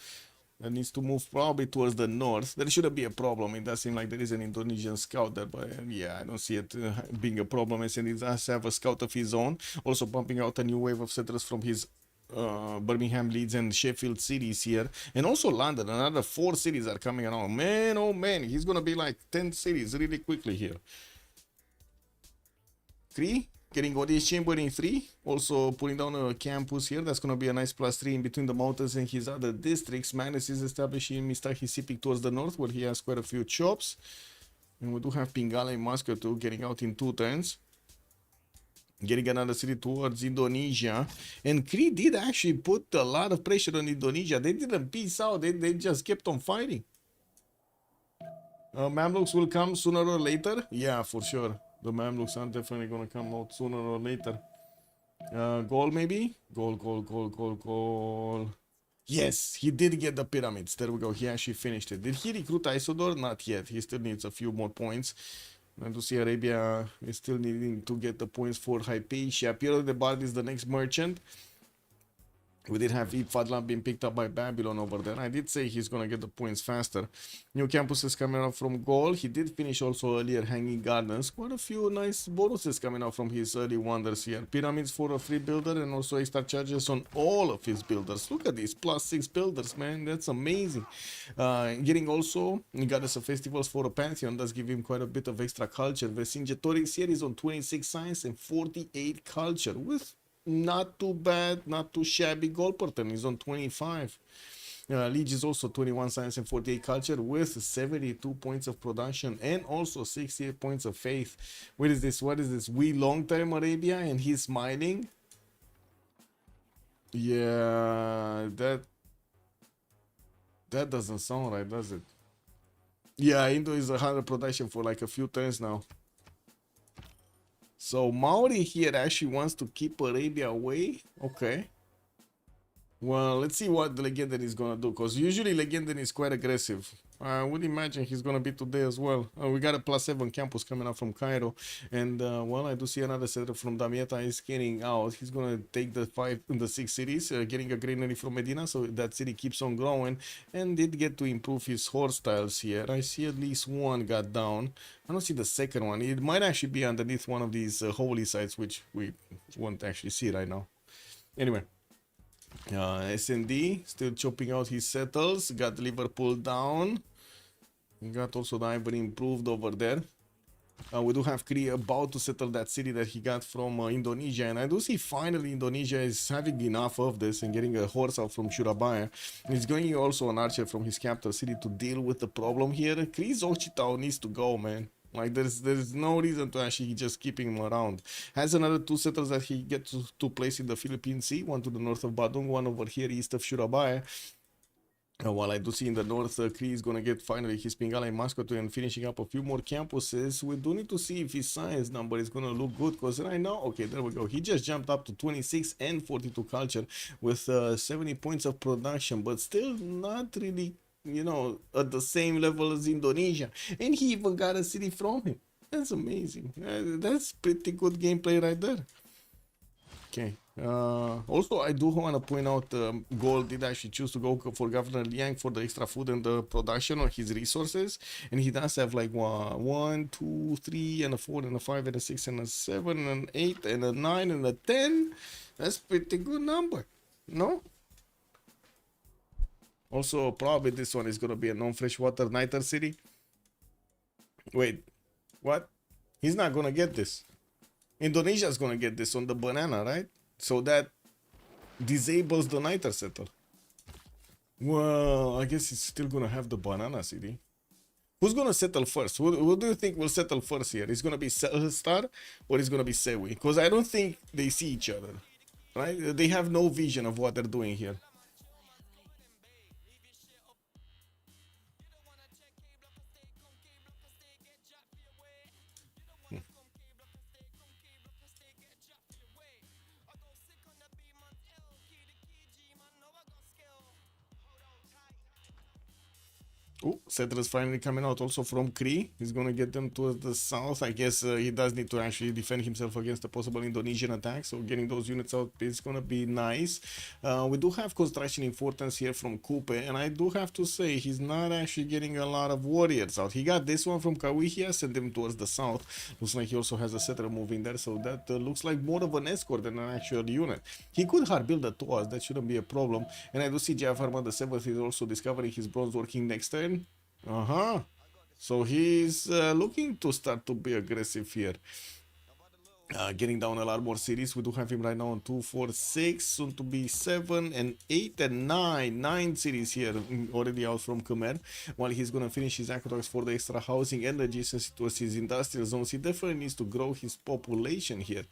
that needs to move probably towards the north. There shouldn't be a problem. It does seem like there is an Indonesian scout there, but yeah, I don't see it being a problem. SND does have a scout of his own, also pumping out a new wave of settlers from his Birmingham, Leeds, and Sheffield cities here, and also London. Another 4 cities are coming around. Man, oh man, he's gonna be like 10 cities really quickly here. 3 getting audience chamber in 3, also putting down a campus here. That's gonna be a nice +3 in between the mountains and his other districts. Magnus is establishing Mistaki Sipik towards the north, where he has quite a few chops, and we do have Pingala in Moscow too, getting out in 2 turns. Getting another city towards Indonesia. And Kree did actually put a lot of pressure on Indonesia. They didn't peace out. They just kept on fighting. Mamluks will come sooner or later. Yeah, for sure. The Mamluks are definitely going to come out sooner or later. Goal maybe? Goal. Yes, he did get the pyramids. There we go. He actually finished it. Did he recruit Isodor? Not yet. He still needs a few more points. And to see Arabia is still needing to get the points for Hypatia. Piero de Bard is the next merchant. We did have Fadlan being picked up by Babylon over there. I did say he's going to get the points faster. New campuses coming out from Gaul. He did finish also earlier Hanging Gardens. Quite a few nice bonuses coming out from his early wonders here. Pyramids for a free builder and also extra charges on all of his builders. Look at these +6 builders, man. That's amazing. Getting also Goddess of Festivals for a Pantheon does give him quite a bit of extra culture. Vercingetorix here is on 26 science and 48 culture with not too bad, not too shabby gold per turn. He's on 25. Liege is also 21 science and 48 culture with 72 points of production and also 68 points of faith. What is this? What is this? We long-term Arabia and he's smiling. Yeah, that doesn't sound right, does it? Yeah, Indo is 100 production for like a few turns now. So Maori here actually wants to keep Arabia away. Okay. Well, let's see what the Legendary is gonna do, because usually Legendary is quite aggressive. I would imagine he's gonna be today as well. We got a +7 campus coming up from Cairo, and well, I do see another setter from Damietta is getting out. He's gonna take the 6 cities, getting a granary from Medina, so that city keeps on growing, and did get to improve his horse tiles here. I see at least one got down. I don't see the second one. It might actually be underneath one of these holy sites, which we won't actually see right now. Anyway. SND still chopping out his settles. Got Liverpool down. We got also the Ivory improved over there. We do have Kree about to settle that city that he got from Indonesia, and I do see finally Indonesia is having enough of this and getting a horse out from Surabaya. He's going also an archer from his capital city to deal with the problem here. Kree's Ochitao needs to go, man. Like there's no reason to actually just keeping him around. Has another 2 settlers that he gets to place in the Philippine Sea, one to the north of Badung, one over here east of Surabaya. While I do see in the north, Cree is gonna get finally his Pingala in Mascot and finishing up a few more campuses. We do need to see if his science number is gonna look good, because right now, okay, there we go. He just jumped up to 26 and 42 culture with 70 points of production, but still not really, you know, at the same level as Indonesia. And he even got a city from him. That's amazing. That's pretty good gameplay right there. Okay. Also, I do want to point out Gold did actually choose to go for Governor Liang for the extra food and the production on his resources, and he does have like 1, 2, 3, and a 4, and a 5, and a 6, and a 7, and an 8, and a 9, and a 10. That's pretty good number, no? Also, probably this one is gonna be a non-freshwater niter city. Wait, what? He's not gonna get this. Indonesia's gonna get this on the banana, right? So that disables the niter settle. Well, I guess it's still gonna have the banana city. Who's gonna settle first? Who do you think will settle first here? Is gonna be Star or is gonna be Sewi? Because I don't think they see each other, right? They have no vision of what they're doing here. Oh, settlers finally coming out also from Cree. He's gonna get them towards the south. I guess he does need to actually defend himself against a possible Indonesian attack, so getting those units out is gonna be nice. We do have construction importance here from Kupe, and I do have to say he's not actually getting a lot of warriors out. He got this one from Kawihia, sent them towards the south. Looks like he also has a settler moving there, so that looks like more of an escort than an actual unit. He could hard build a Toas, that shouldn't be a problem. And I do see Jafarman the 7th is also discovering his bronze working next turn. So he's looking to start to be aggressive here. Getting down a lot more cities. We do have him right now on 2, 4, 6, soon to be 7 and 8 and 9 cities here already out from Khmer. While he's gonna finish his aqueducts for the extra housing and adjacency to his industrial zones, he definitely needs to grow his population here.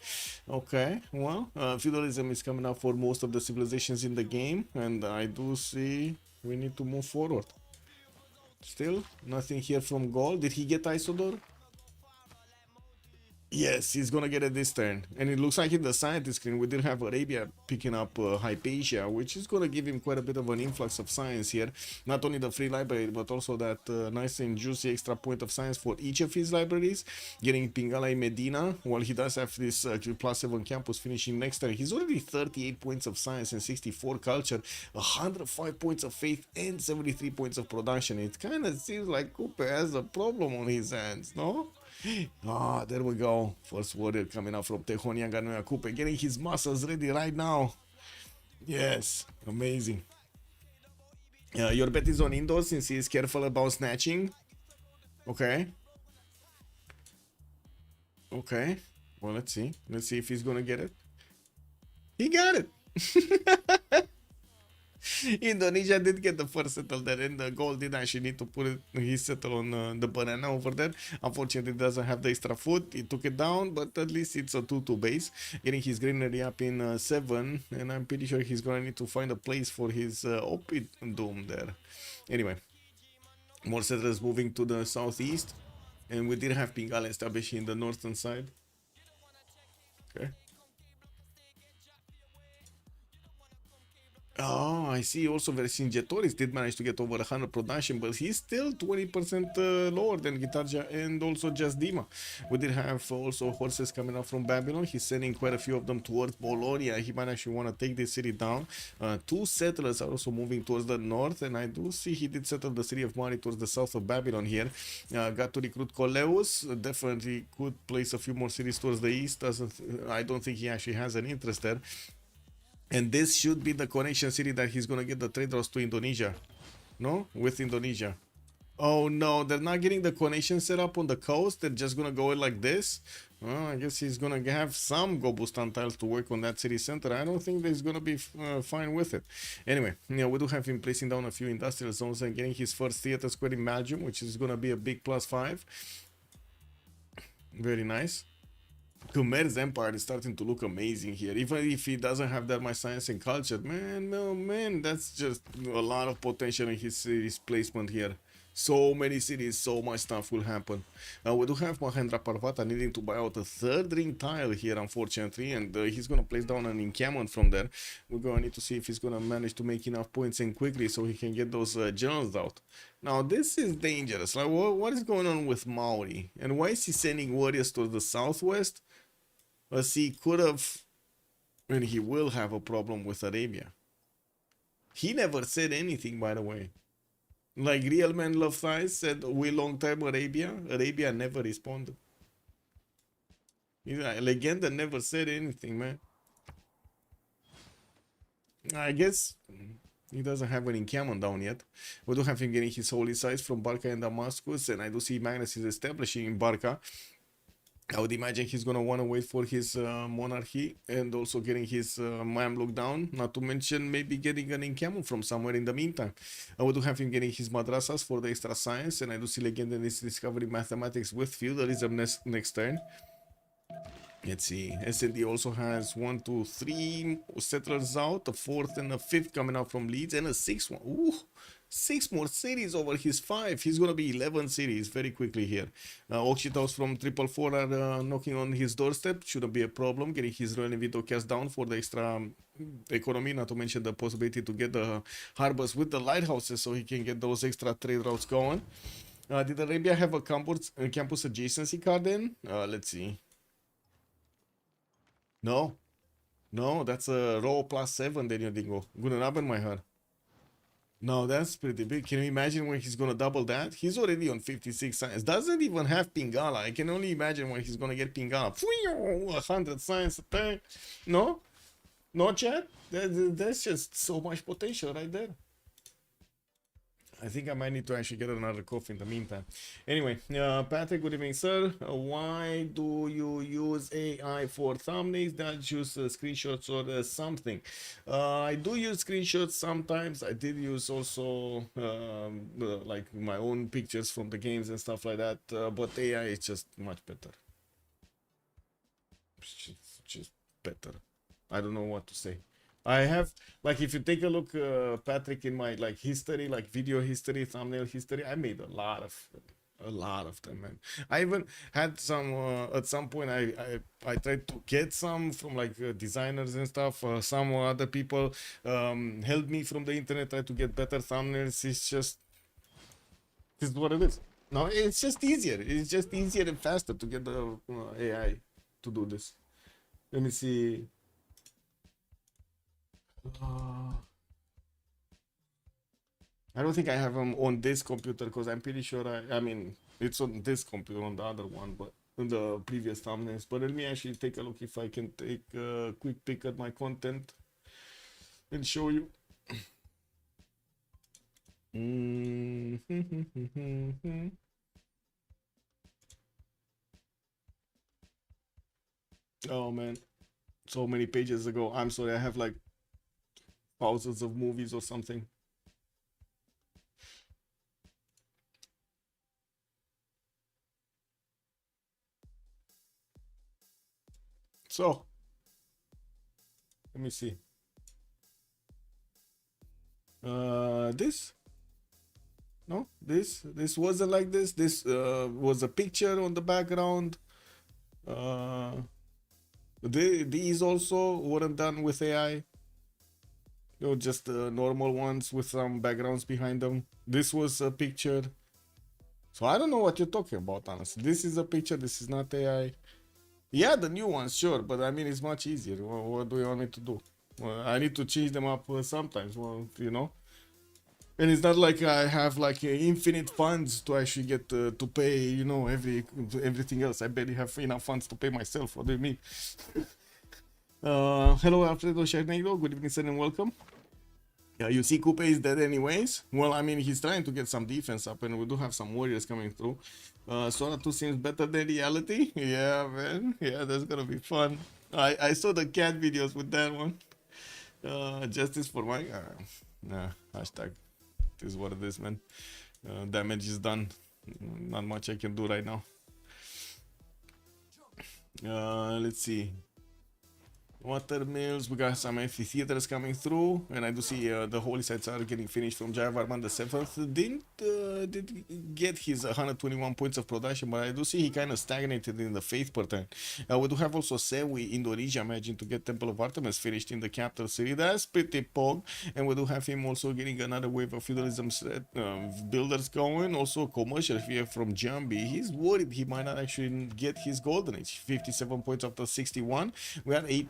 Okay, well, feudalism is coming up for most of the civilizations in the game, and I do see we need to move forward. Still nothing here from Gold. Did he get Isodor? Yes, he's gonna get it this turn. And it looks like in the scientist screen we did have Arabia picking up Hypatia, which is gonna give him quite a bit of an influx of science here. Not only the free library, but also that nice and juicy extra point of science for each of his libraries. Getting Pingalai Medina, while he does have this +7 campus finishing next turn. He's already 38 points of science and 64 culture, 105 points of faith, and 73 points of production. It kind of seems like Cooper has a problem on his hands, no? Ah, there we go. First warrior coming out from Tehonian Ganoya Coupe, getting his muscles ready right now. Yes, amazing. Your bet is on indoors since he is careful about snatching. Okay. Okay. Well, let's see. Let's see if he's gonna get it. He got it. Indonesia did get the first settle there, and the Gold did actually need to put his settle on the banana over there. Unfortunately, it doesn't have the extra food. He took it down, but at least it's a 2-2 base. Getting his greenery up in 7, and I'm pretty sure he's gonna need to find a place for his Opit Doom there. Anyway, more settlers moving to the southeast, and we did have Pingala established in the northern side. Okay. Oh, I see. Also, Vercingetorix did manage to get over 100 production, but he's still 20% lower than Gitarja and also just Dima. We did have also horses coming up from Babylon. He's sending quite a few of them towards Bologna. He might actually want to take this city down. 2 settlers are also moving towards the north, and I do see he did settle the city of Mari towards the south of Babylon here. Got to recruit Coleus. Definitely could place a few more cities towards the east. I don't think he actually has an interest there. And this should be the connection city that he's gonna get the trade routes to Indonesia. No? With Indonesia. Oh no, they're not getting the connection set up on the coast. They're just gonna go like this. Well, I guess he's gonna have some Gobustan tiles to work on that city center. I don't think that he's gonna be fine with it. Anyway, yeah, we do have him placing down a few industrial zones and getting his first theater square in Belgium, which is gonna be a big +5. Very nice. Khmer's empire is starting to look amazing here. Even if he doesn't have that much science and culture, man, no, man, that's just a lot of potential in his city's placement here. So many cities, so much stuff will happen. We do have Mahendra Parvata needing to buy out a third ring tile here, unfortunately, and he's gonna place down an encampment from there. We're gonna need to see if he's gonna manage to make enough points in quickly so he can get those generals out. Now, this is dangerous. Like, what is going on with Maori? And why is he sending warriors to the southwest? As he could have, and he will have a problem with Arabia. He never said anything, by the way. Like Real Man Love Thighs said, we long time Arabia. Arabia never responded. Legenda never said anything, man. I guess he doesn't have an encampment down yet. We do have him getting his holy sites from Barca and Damascus, and I do see Magnus is establishing in Barca. I would imagine he's gonna want to wait for his monarchy and also getting his Mamluk down, not to mention maybe getting an encampment from somewhere in the meantime. I would have him getting his madrasas for the extra science, and I do see Legend is discovering mathematics with feudalism next turn. Let's see, S&D also has 1, 2, 3 settlers out, a fourth and a fifth coming out from Leeds, and a sixth one. Ooh, 6 more cities over his 5. He's gonna be 11 cities very quickly here. Okshitos from 444 are knocking on his doorstep. Shouldn't be a problem. Getting his Royal Invito cast down for the extra economy, not to mention the possibility to get the harbors with the lighthouses so he can get those extra trade routes going. Did Arabia have a campus adjacency card in? Let's see. No, that's a row +7, Daniel Dingo. Guten Abend, my heart. No, that's pretty big. Can you imagine when he's gonna double that? He's already on 56 science. Doesn't even have Pingala. I can only imagine when he's gonna get Pingala. 100 science attack. No, chat. That's just so much potential right there. I think I might need to actually get another coffee in the meantime. Anyway, Patrick, good evening, sir. Why do you use AI for thumbnails? Don't use screenshots or something? I do use screenshots sometimes. I did use also like my own pictures from the games and stuff like that. But AI is just much better. It's just better. I don't know what to say. I have, like, if you take a look, Patrick, in my like history, like video history, thumbnail history, I made a lot of them, man. I even had some at some point. I tried to get some from like designers and stuff. Some other people helped me from the internet, try to get better thumbnails. It's just, this is what it is. No, it's just easier. It's just easier and faster to get the AI to do this. Let me see. I don't think I have them on this computer because I'm pretty sure I mean it's on this computer, on the other one, but on the previous thumbnails. But let me actually take a look if I can take a quick peek at my content and show you. Oh man, so many pages ago. I'm sorry, I have like thousands of movies or something. So let me see. This wasn't like this. This was a picture on the background. These also weren't done with AI. You know, just normal ones with some backgrounds behind them. This was a picture. So I don't know what you're talking about, honestly. This is a picture. This is not AI. Yeah, the new ones, sure, but I mean, it's much easier. What do you want me to do? Well, I need to change them up sometimes. Well, you know. And it's not like I have like infinite funds to actually get to pay, you know, everything else. I barely have enough funds to pay myself. What do you mean? Hello, Alfredo Sharnado. Good evening, sir, and welcome. Yeah, you see Coupe is dead anyways. Well, I mean, he's trying to get some defense up, and we do have some warriors coming through. Sora 2 seems better than reality. Yeah, man. Yeah, that's gonna be fun. I saw the cat videos with that one. Justice for my... nah, hashtag. This is what it is, man. Damage is done. Not much I can do right now. Let's see. Watermills, we got some amphitheaters coming through, and I do see the holy sites are getting finished from Jayavarman the 7th. Didn't get his 121 points of production, but I do see he kind of stagnated in the faith per turn. We do have also Sewi, Indonesia, managing to get Temple of Artemis finished in the capital city. That's pretty pog, and we do have him also getting another wave of feudalism builders going. Also commercial here from Jambi. He's worried he might not actually get his golden age. 57 points after 61. We had 8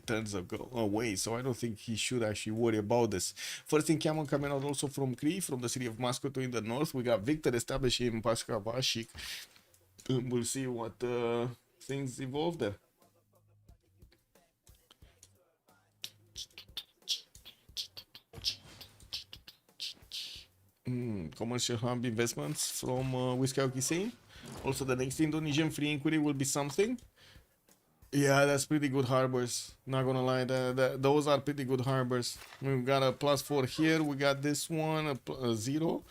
turns away, so I don't think he should actually worry about this. First in Camel coming out also from Cree, from the city of Moscow in the north. We got Victor establishing Pasca Vashik. We'll see what things evolve there. Commercial hub investments from Wiskauki Sane. Also, the next Indonesian free inquiry will be something. Yeah, that's pretty good harbors. Not gonna lie, those are pretty good harbors. We've got a +4 here. We got this one a 0.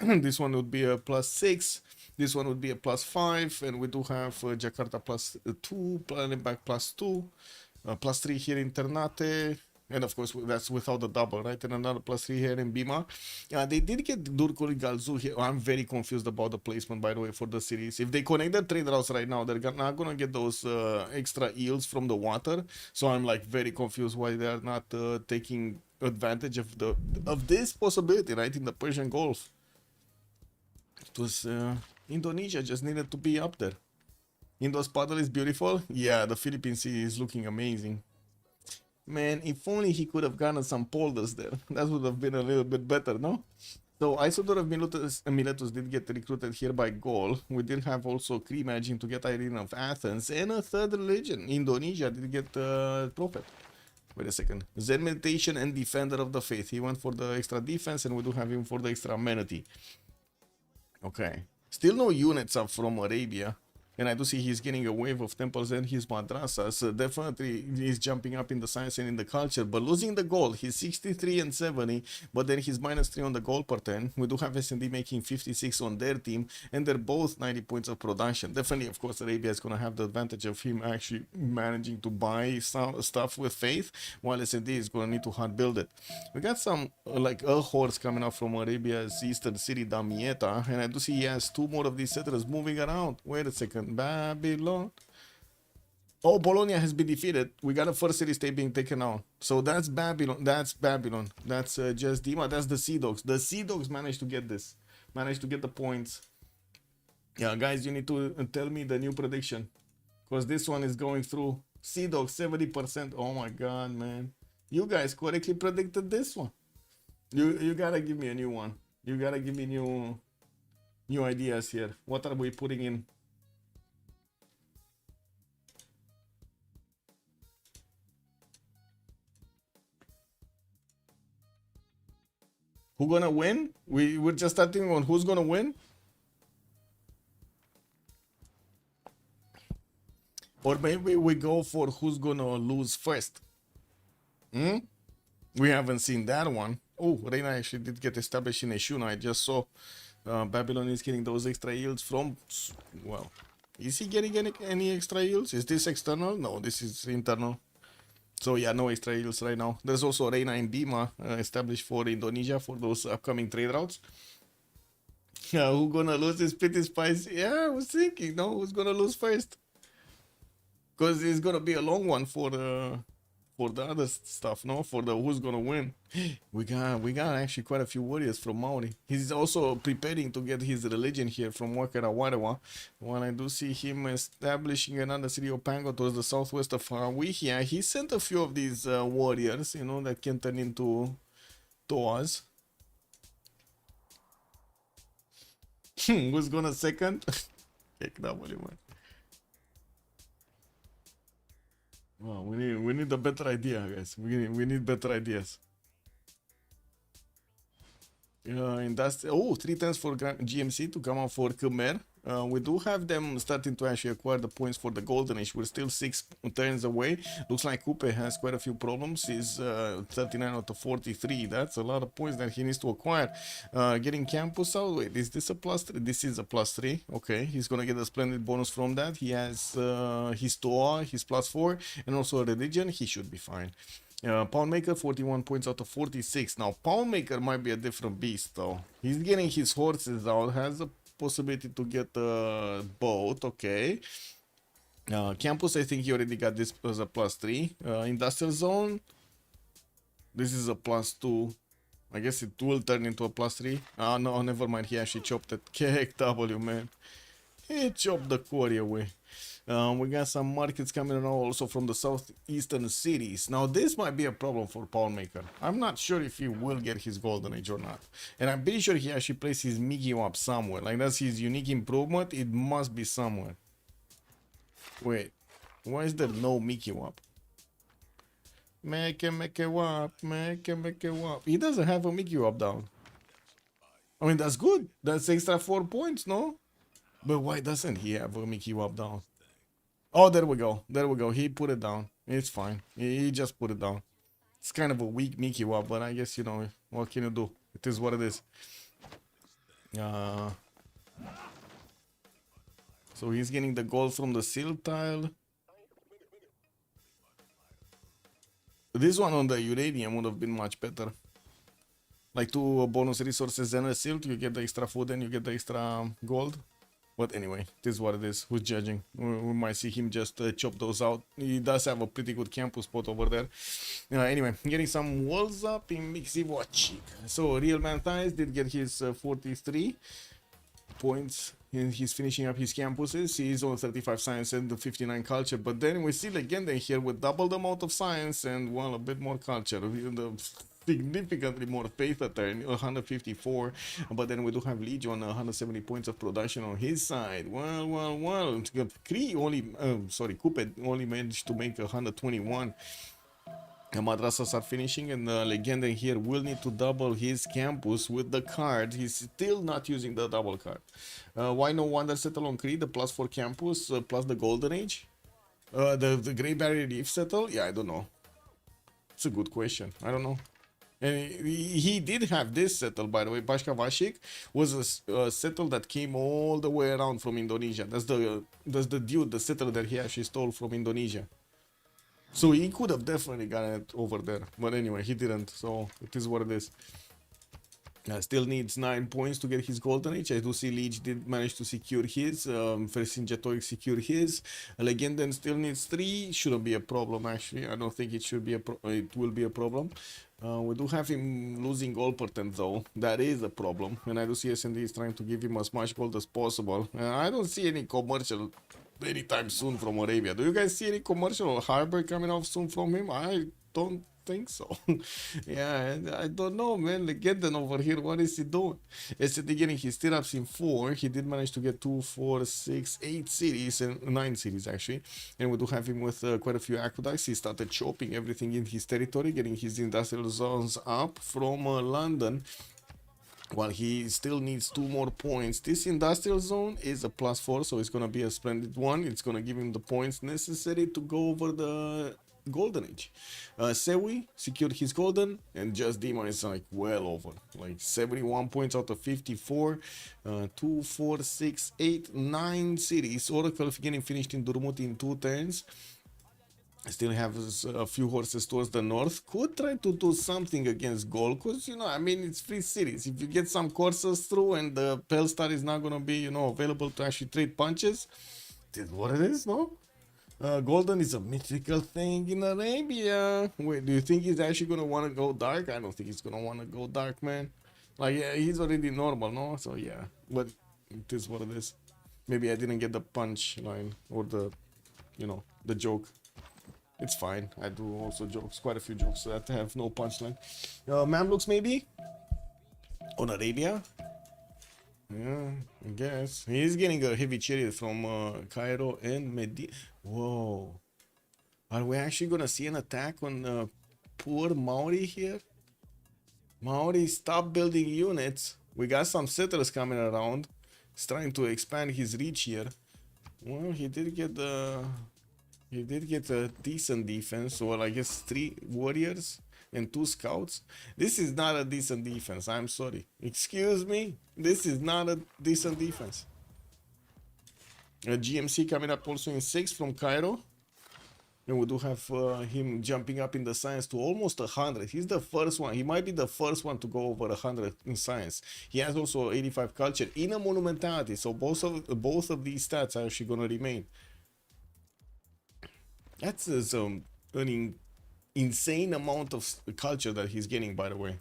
This one would be a +6. This one would be a +5, and we do have Jakarta +2, Palembang +2, +3 here in Ternate. And of course, that's without the double, right? And another +3 here in Bima. They did get Durkuri Galzu here. I'm very confused about the placement, by the way, for the series. If they connect the trade routes right now, they're not going to get those extra yields from the water. So I'm like very confused why they're not taking advantage of this possibility, right? In the Persian Gulf. It was Indonesia just needed to be up there. Indo's paddle is beautiful. Yeah, the Philippine Sea is looking amazing. Man, if only he could have gotten some polders there. That would have been a little bit better, no? So Isodor of Miletus did get recruited here by Gaul. We did have also Cree managing to get Irene of Athens, and a third religion, Indonesia, did get Prophet. Wait a second. Zen Meditation and Defender of the Faith. He went for the extra defense, and we do have him for the extra amenity. Okay. Still no units up from Arabia. And I do see he's getting a wave of temples and his madrasas. Definitely he's jumping up in the science and in the culture, but losing the gold. He's 63 and 70, but then he's -3 on the gold per 10. We do have S&D making 56 on their team, and they're both 90 points of production. Definitely, of course, Arabia is going to have the advantage of him actually managing to buy some stuff with faith, while S&D is going to need to hard build it. We got some like a horse coming up from Arabia's eastern city, Damietta, and I do see he has 2 more of these settlers moving around. Wait a second. Babylon. Oh, Bologna has been defeated. We got a first city state being taken out. So that's Babylon. That's Babylon. That's just Dima. That's the Sea Dogs. The Sea Dogs managed to get this. Managed to get the points. Yeah, guys, you need to tell me the new prediction. Because this one is going through. Sea Dogs, 70%. Oh my god, man. You guys correctly predicted this one. You gotta give me a new one. You gotta give me new ideas here. What are we putting in? Who gonna win? We're just starting on who's gonna win? Or maybe we go for who's gonna lose first. We haven't seen that one. Oh, Reina actually did get established in Eshuna. I just saw Babylon is getting those extra yields from... Well, is he getting any extra yields? Is this external? No, this is internal. So yeah, no extra yields right now. There's also Reina and Bima established for Indonesia for those upcoming trade routes. Yeah, who's gonna lose is pretty spicy. Yeah, I was thinking, no, who's gonna lose first? Because it's gonna be a long one for the other stuff, no? For the who's gonna win. We got actually quite a few warriors from Maori. He's also preparing to get his religion here from Wakera Warawa. When I do see him establishing another city of Pango towards the southwest of Hawaii, yeah, he sent a few of these warriors, you know, that can turn into Toas. Who's gonna second? man. Wow, we need a better idea, guys. We need better ideas. And that's 3 turns for GMC to come out for Khmer. We do have them starting to actually acquire the points for the Golden Age. We're still 6 turns away. Looks like Coupe has quite a few problems. He's 39 out of 43. That's a lot of points that he needs to acquire. Getting Campus out. Wait, is this a +3? This is a +3. Okay, he's gonna get a splendid bonus from that. He has his Toa, his +4, and also a Religion. He should be fine. Poundmaker 41 points out of 46. Now Poundmaker might be a different beast though. He's getting his horses out, has a possibility to get a boat. Okay. Campus, I think he already got this as a +3. Industrial Zone, this is a +2. I guess it will turn into a +3. No, never mind. He actually chopped it. KW, man. He chopped the quarry away. We got some markets coming around also from the southeastern cities. Now this might be a problem for Poundmaker. I'm not sure if he will get his Golden Age or not. And I'm pretty sure he actually placed his Mickey up somewhere. Like that's his unique improvement. It must be somewhere. Wait, why is there no Mickey Wap? Make a wap. He doesn't have a Mickey Wap down. I mean, that's good. That's extra 4 points, no? But why doesn't he have a Mickey Wap down? Oh, there we go. There we go. He put it down. It's fine. He just put it down. It's kind of a weak Mickey Wap, but I guess, you know, what can you do? It is what it is. So he's getting the gold from the seal tile. This one on the uranium would have been much better. Like 2 bonus resources and a silt, you get the extra food and you get the extra gold. But anyway, this is what it is. Who's judging? We might see him just chop those out. He does have a pretty good campus spot over there. Anyway, getting some walls up in Mixivochi. So Real Man Thighs did get his 43 points. He's finishing up his campuses. He's on 35 science and 59 culture. But then we see Legenda here with double the amount of science and, well, a bit more culture. Significantly more faith a turn, 154. But then we do have Legion, 170 points of production on his side. Well. Kree only, Coupe only managed to make 121. Madrasas are finishing, and Legenda here will need to double his campus with the card. He's still not using the double card. Why no wonder settle on Kree, the +4 campus, plus the Golden Age? The Grey Barrier Reef settle? Yeah, I don't know. It's a good question. I don't know. And he did have this settle, by the way. Bashka Vashik was a settle that came all the way around from Indonesia. That's the dude, the settle that he actually stole from Indonesia. So he could have definitely gotten it over there. But anyway, he didn't. So it is what it is. Still needs 9 points to get his Golden Age. I do see Leech did manage to secure his. Vercingetorix secured his. Legenden still needs 3. Shouldn't be a problem, actually. I don't think it should be it will be a problem. We do have him losing gold percent though. That is a problem. And I do see S&D is trying to give him as much gold as possible. I don't see any commercial anytime soon from Arabia. Do you guys see any commercial or harbor coming off soon from him? I don't think so. Yeah, I don't know, man. Legenden over here, what is he doing? S&D getting his stirrups in 4. He did manage to get 2, 4, 6, 8 cities and 9 cities actually. And we do have him with quite a few aqueducts. He started chopping everything in his territory, getting his industrial zones up from London. While he still needs 2 more points. This industrial zone is a +4, so it's going to be a splendid one. It's going to give him the points necessary to go over the Golden Age. Sewi secured his golden, and Just Demon is like well over, like 71 points out of 54. 2, 4, 6, 8, 9 cities. Oracle getting finished in Durmut in 2 turns. Still have a few horses towards the north. Could try to do something against gold, because, you know, I mean, it's free cities. If you get some courses through and the Pelstar is not going to be, you know, available to actually trade punches, this is what it is, no? Golden is a mythical thing in Arabia. Wait, do you think he's actually going to want to go dark? I don't think he's going to want to go dark, man. Like, yeah, he's already normal, no? So, yeah. But it is what it is. Maybe I didn't get the punch line or the, you know, the joke. It's fine. I do also jokes, quite a few jokes that have no punchline. Mamluks maybe? On Arabia? Yeah, I guess. He's getting a heavy chariot from Cairo and Medina. Whoa. Are we actually gonna see an attack on poor Maori here? Maori, stop building units. We got some settlers coming around. He's trying to expand his reach here. Well, he did get a decent defense, or I guess 3 warriors and 2 scouts. This is not a decent defense. I'm sorry. Excuse me. This is not a decent defense. GMC coming up also in 6 from Cairo. And we do have him jumping up in the science to almost 100. He's the first one. He might be the first one to go over 100 in science. He has also 85 culture in a monumentality. So both of these stats are actually going to remain. That's an insane amount of culture that he's getting, by the way.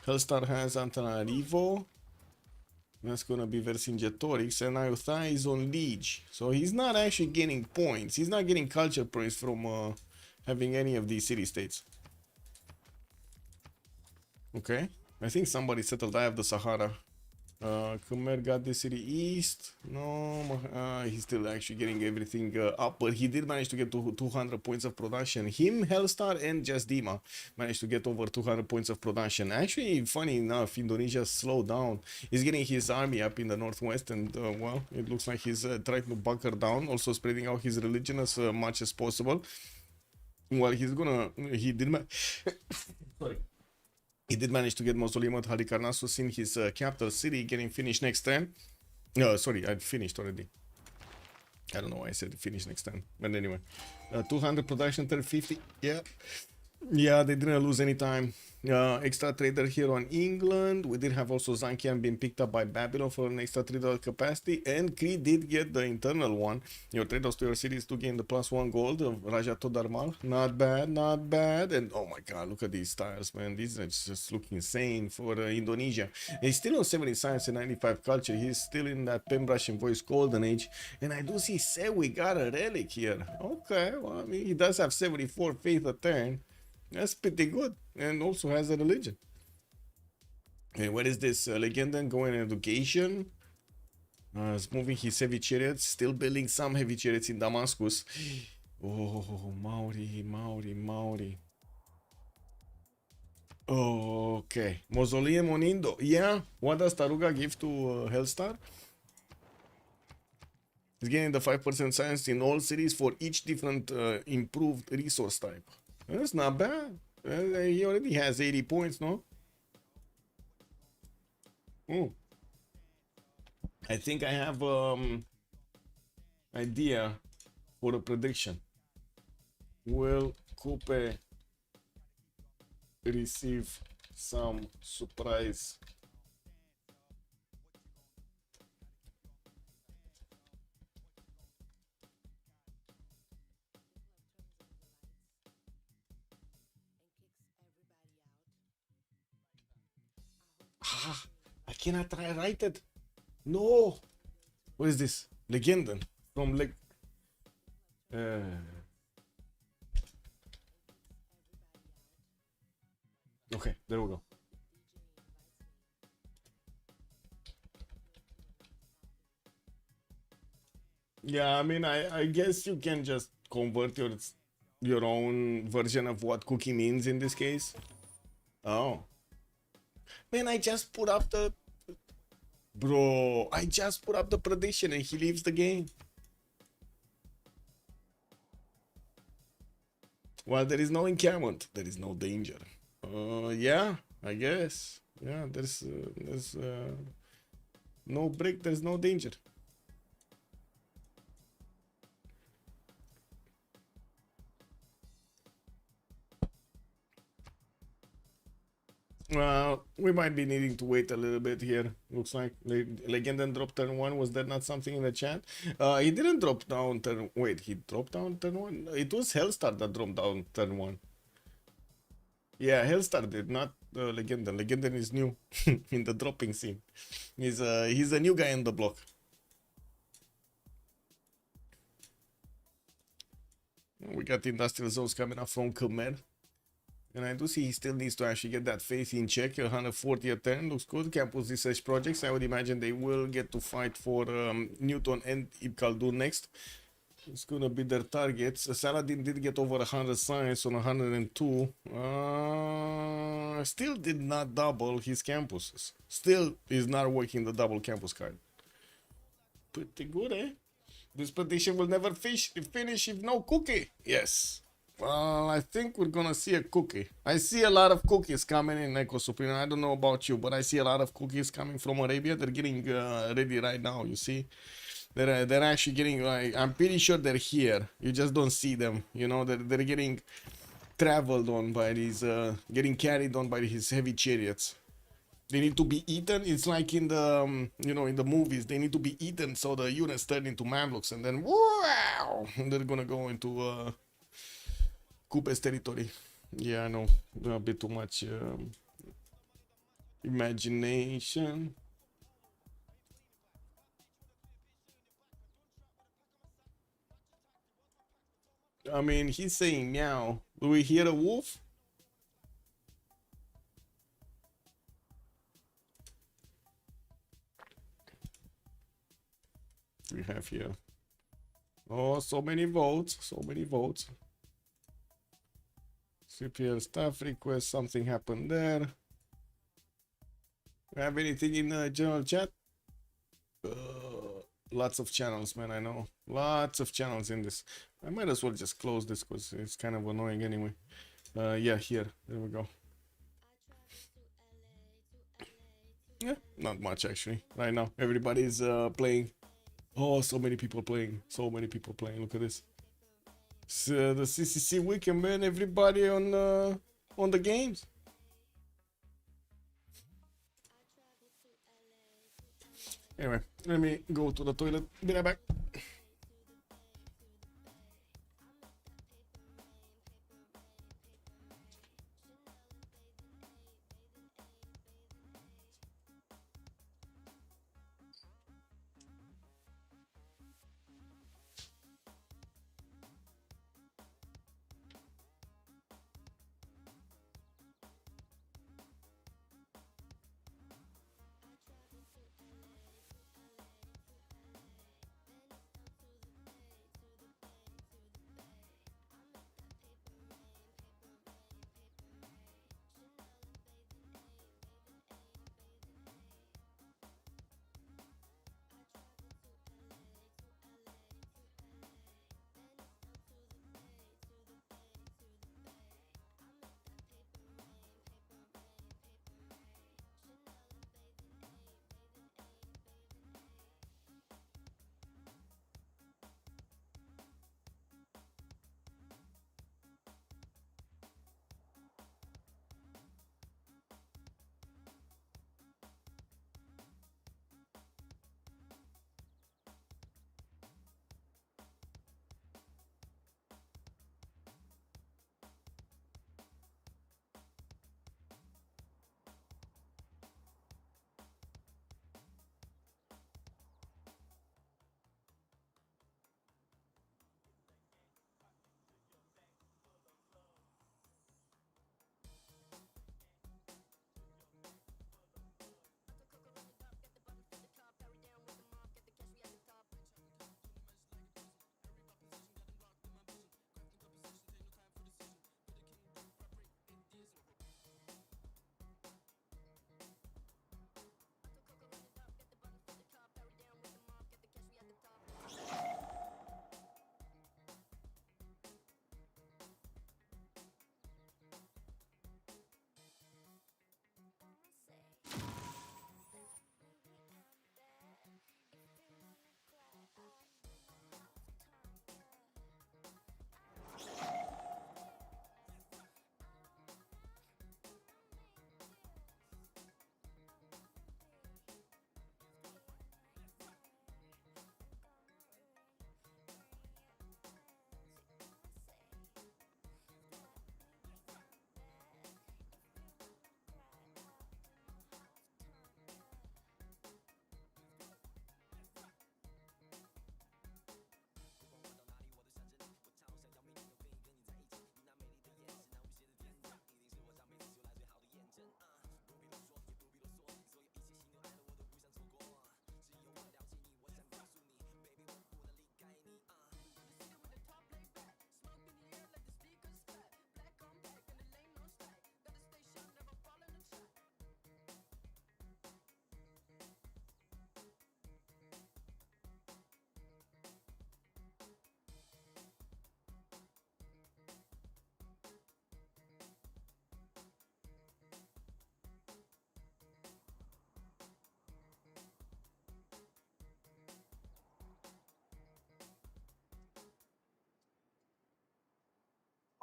Hellstar has Antananarivo. That's going to be Vercingetorix, and Iotha is on Liege. So he's not actually getting points. He's not getting culture points from having any of these city-states. Okay. I think somebody settled Eye of the Sahara. Khmer got the city east. No, he's still actually getting everything up, but he did manage to get to 200 points of production. Him, Hellstar, and just Dima managed to get over 200 points of production. Actually, funny enough, Indonesia slowed down. He's getting his army up in the northwest, and well, it looks like he's trying to bunker down, also spreading out his religion as much as possible. Well, he did manage to get Mausoleum at Halicarnassus in his capital city, getting finished next turn. No, sorry, I'd finished already. I don't know why I said finish next turn. But anyway, 200 production, 350. Yeah. Yeah, they didn't lose any time. Extra trader here on England. We did have also Zankian being picked up by Babylon for an extra $3 capacity, and Cree did get the internal one. Your traders to your cities to gain the +1 gold of Raja Todarmal. Not bad, not bad. And oh my god, look at these styles, man. These are just look insane for Indonesia. He's still on 70 science and 95 culture. He's still in that Pembrush and Voice golden age. And I do see Sewi got a relic here. Okay, well, I mean, he does have 74 faith a turn. That's pretty good, and also has a religion. And what is this? Legendan going in education. He's moving his heavy chariots, still building some heavy chariots in Damascus. Oh, Maori. Okay, Mausoleum on Indo. Yeah, what does Taruga give to Hellstar? He's getting the 5% science in all cities for each different improved resource type. That's not bad. He already has 80 points, no? Oh. I think I have idea for a prediction. Will Coupe receive some surprise? I cannot write it. No. What is this? Legendan from Okay, there we go. Yeah, I mean, I guess you can just convert your own version of what cookie means in this case. Oh. Man, I just put up the... Bro, I just put up the prediction and he leaves the game. Well, there is no encampment. There is no danger. Yeah, I guess. Yeah, there's no break. There's no danger. We might be needing to wait a little bit here. Looks like Legendan dropped turn 1. Was that not something in the chat? He didn't drop down turn... Wait, he dropped down turn 1? It was Hellstar that dropped down turn 1. Yeah, Hellstar did, not Legendan. Legendan is new in the dropping scene. He's a new guy on the block. We got the industrial zones coming up from Khmer. And I do see he still needs to actually get that faith in check. 140 a turn looks good. Campus research projects. I would imagine they will get to fight for Newton and Ibn Khaldun next. It's gonna be their targets. Saladin did get over 100 science on 102. Still did not double his campuses. Still is not working the double campus card. Pretty good, eh? This petition will never finish if no cookie. Yes. Well, I think we're gonna see a cookie. I see a lot of cookies coming in, Echo Supreme. I don't know about you, but I see a lot of cookies coming from Arabia. They're getting ready right now, you see. They're actually getting, like, I'm pretty sure they're here. You just don't see them, you know. They're getting traveled on by these, getting carried on by these heavy chariots. They need to be eaten. It's like in the, you know, in the movies, they need to be eaten so the units turn into Mamluks, and then wow, and they're gonna go into Kupe's territory. Yeah, I know, a bit too much imagination. I mean, he's saying meow. Do we hear a wolf? We have here. Oh, so many votes. So many votes. CPL staff request. Something happened there. We have anything in the general chat? Lots of channels, man. I know. Lots of channels in this. I might as well just close this because it's kind of annoying anyway. Yeah, here. There we go. Yeah, not much actually. Right now, everybody's playing. Oh, so many people playing. So many people playing. Look at this. It's, the CCC weekend, man. Everybody on the games. Anyway, let me go to the toilet. Be right back.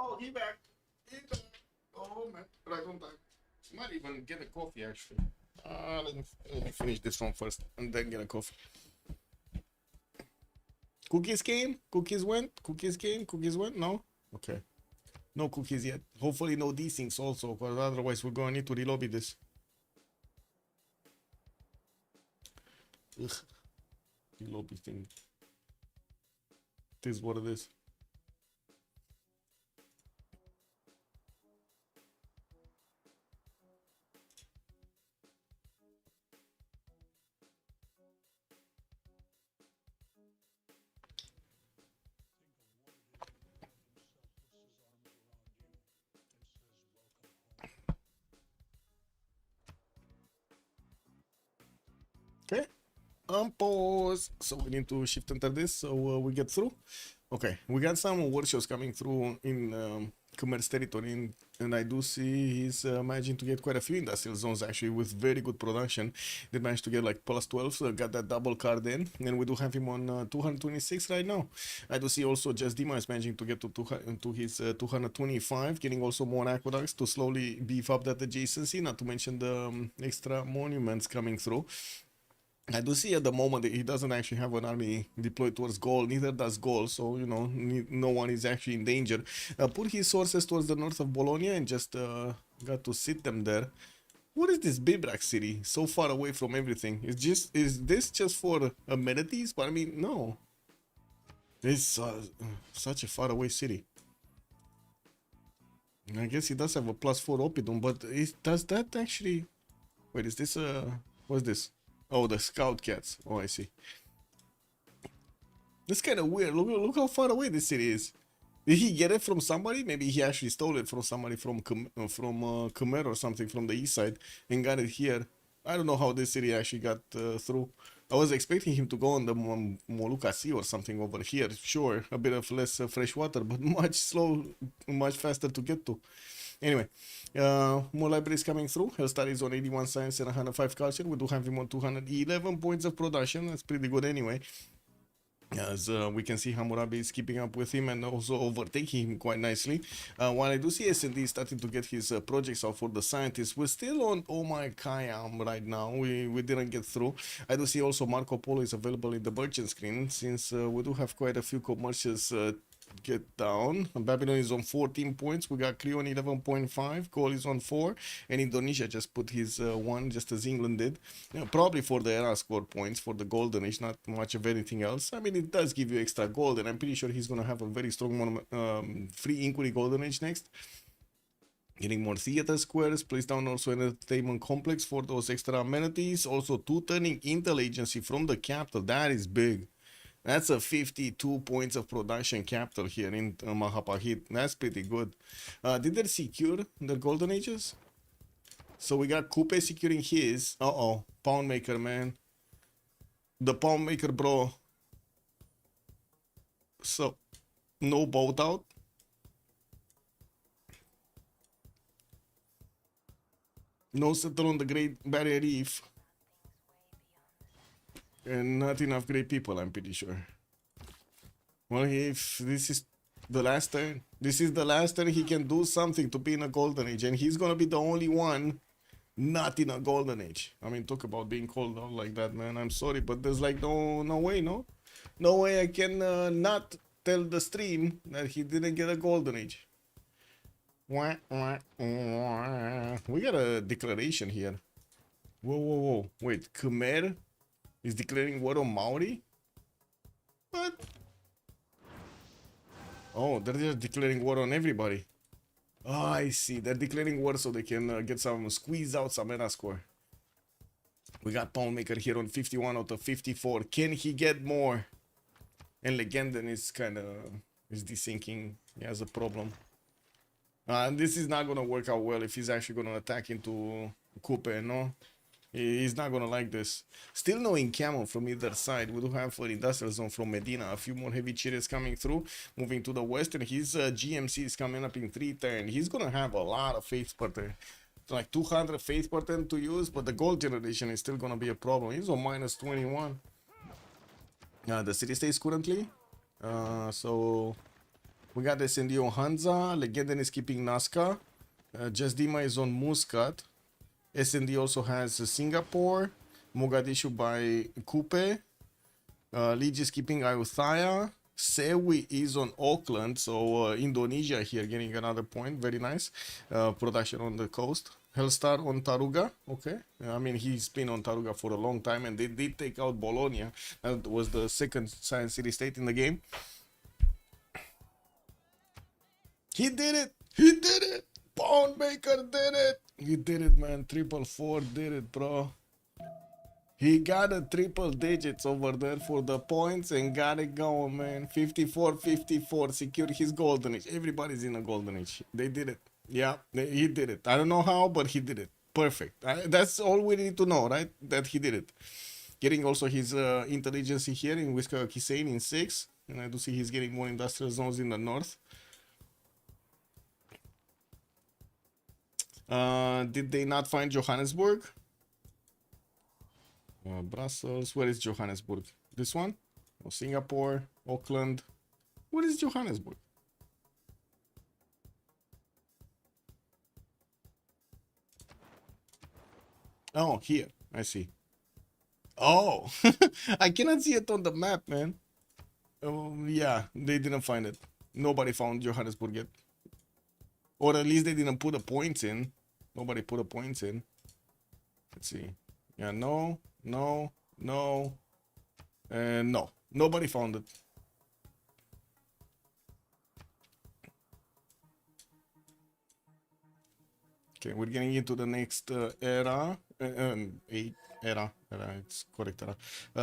Oh, he back. He back. Oh man, right on time. Might even get a coffee actually. Let me finish this one first and then get a coffee. Cookies came? Cookies went? Cookies came? Cookies went? No? Okay. No cookies yet. Hopefully no desyncs also, because otherwise we're gonna need to relobby this. Ugh. Relobby thing. It is what it is. Okay. Pause. So we need to shift enter this so we get through. Okay, we got some workshops coming through in commerce territory, and I do see he's managing to get quite a few industrial zones actually with very good production. They managed to get like plus 12, so got that double card in, and we do have him on 226 right now. I do see also Just Dima is managing to get to his 225, getting also more aqueducts to slowly beef up that adjacency, not to mention the extra monuments coming through. I do see at the moment that he doesn't actually have an army deployed towards Gaul, neither does Gaul, so you know, no one is actually in danger. Put his sources towards the north of Bologna and just got to sit them there. What is this Bibrac city? So far away from everything. Is this just for amenities? But I mean, no. It's such a far away city. I guess he does have a +4 Opidum, but does that actually... Wait, is this what's this? Oh, the scout cats. Oh, I see. That's kind of weird. Look how far away this city is. Did he get it from somebody? Maybe he actually stole it from somebody from Khmer or something from the east side and got it here. I don't know how this city actually got through. I was expecting him to go on the Molucca Sea or something over here. Sure, a bit of less fresh water, but much faster to get to. Anyway, more libraries coming through. Hellstar is on 81 science and 105 culture. We do have him on 211 points of production. That's pretty good anyway. As we can see, Hammurabi is keeping up with him and also overtaking him quite nicely. While I do see S&D starting to get his projects out for the scientists, we're still on Oh My Khayyam right now. We didn't get through. I do see also Marco Polo is available in the merchant screen, since we do have quite a few commercials get down. Babylon is on 14 points. We got Clio on 11.5. Gaul is on 4, and Indonesia just put his 1, just as England did. Probably for the era score points for the golden age, not much of anything else. I mean, it does give you extra gold, and I'm pretty sure he's gonna have a very strong free inquiry golden age next. Getting more theater squares, placed down also an entertainment complex for those extra amenities. Also 2 turning intel agency from the capital. That is big. That's a 52 points of production capital here in Mahapahit. That's pretty good. Did they secure the golden ages? So we got Coupe securing his. Pound maker, man. The pound maker, bro. So, no boat out. No settle on the Great Barrier Reef. And not enough great people, I'm pretty sure. Well, if this is the last turn, he can do something to be in a golden age, and he's gonna be the only one not in a golden age. I mean, talk about being called out like that, man. I'm sorry, but there's like no way, no way I can not tell the stream that he didn't get a golden age. We got a declaration here. Whoa. Wait, Khmer is declaring war on Maori? What? Oh, they're just declaring war on everybody. Oh, I see. They're declaring war so they can squeeze out some era score. We got Pound Maker here on 51 out of 54. Can he get more? And Legenden is is desyncing. He has a problem. And this is not gonna work out well if he's actually gonna attack into Coupe, no? He's not gonna like this. Still no camo from either side. We do have for industrial zone from Medina. A few more heavy chariots coming through. Moving to the west, and his GMC is coming up in 3 turn. He's gonna have a lot of faith per turn. Like 200 faith per turn to use, but the gold generation is still gonna be a problem. He's on minus 21. The city states currently. So We got SND on Hansa. Legenden is keeping Nazca. Just Dima is on Muscat. SND also has Singapore. Mogadishu by Kupe. Leeds is keeping Ayutthaya. Sewi is on Auckland, so Indonesia here getting another point. Very nice. Production on the coast. Hellstar on Taruga. Okay. I mean, he's been on Taruga for a long time, and they did take out Bologna. That was the second Science City state in the game. He did it! He did it! Poundmaker did it! He did it, man. 444 did it, bro. He got a triple digits over there for the points and got it going, man. 54-54, secured his golden age. Everybody's in a golden age. They did it. Yeah, he did it. I don't know how, but he did it. Perfect. That's all we need to know, right? That he did it. Getting also his intelligence here in Whisker Kisane in 6. And I do see he's getting more industrial zones in the north. Did they not find Johannesburg? Brussels. Where is Johannesburg? This one? Oh, Singapore, Auckland. Where is Johannesburg? Oh, here. I see. Oh, I cannot see it on the map, man. Oh, yeah, they didn't find it. Nobody found Johannesburg yet. Or at least they didn't put the points in. Nobody put the points in. Let's see. Yeah, no, no, no, and no. Nobody found it. Okay, we're getting into the next era. Era, it's correct era.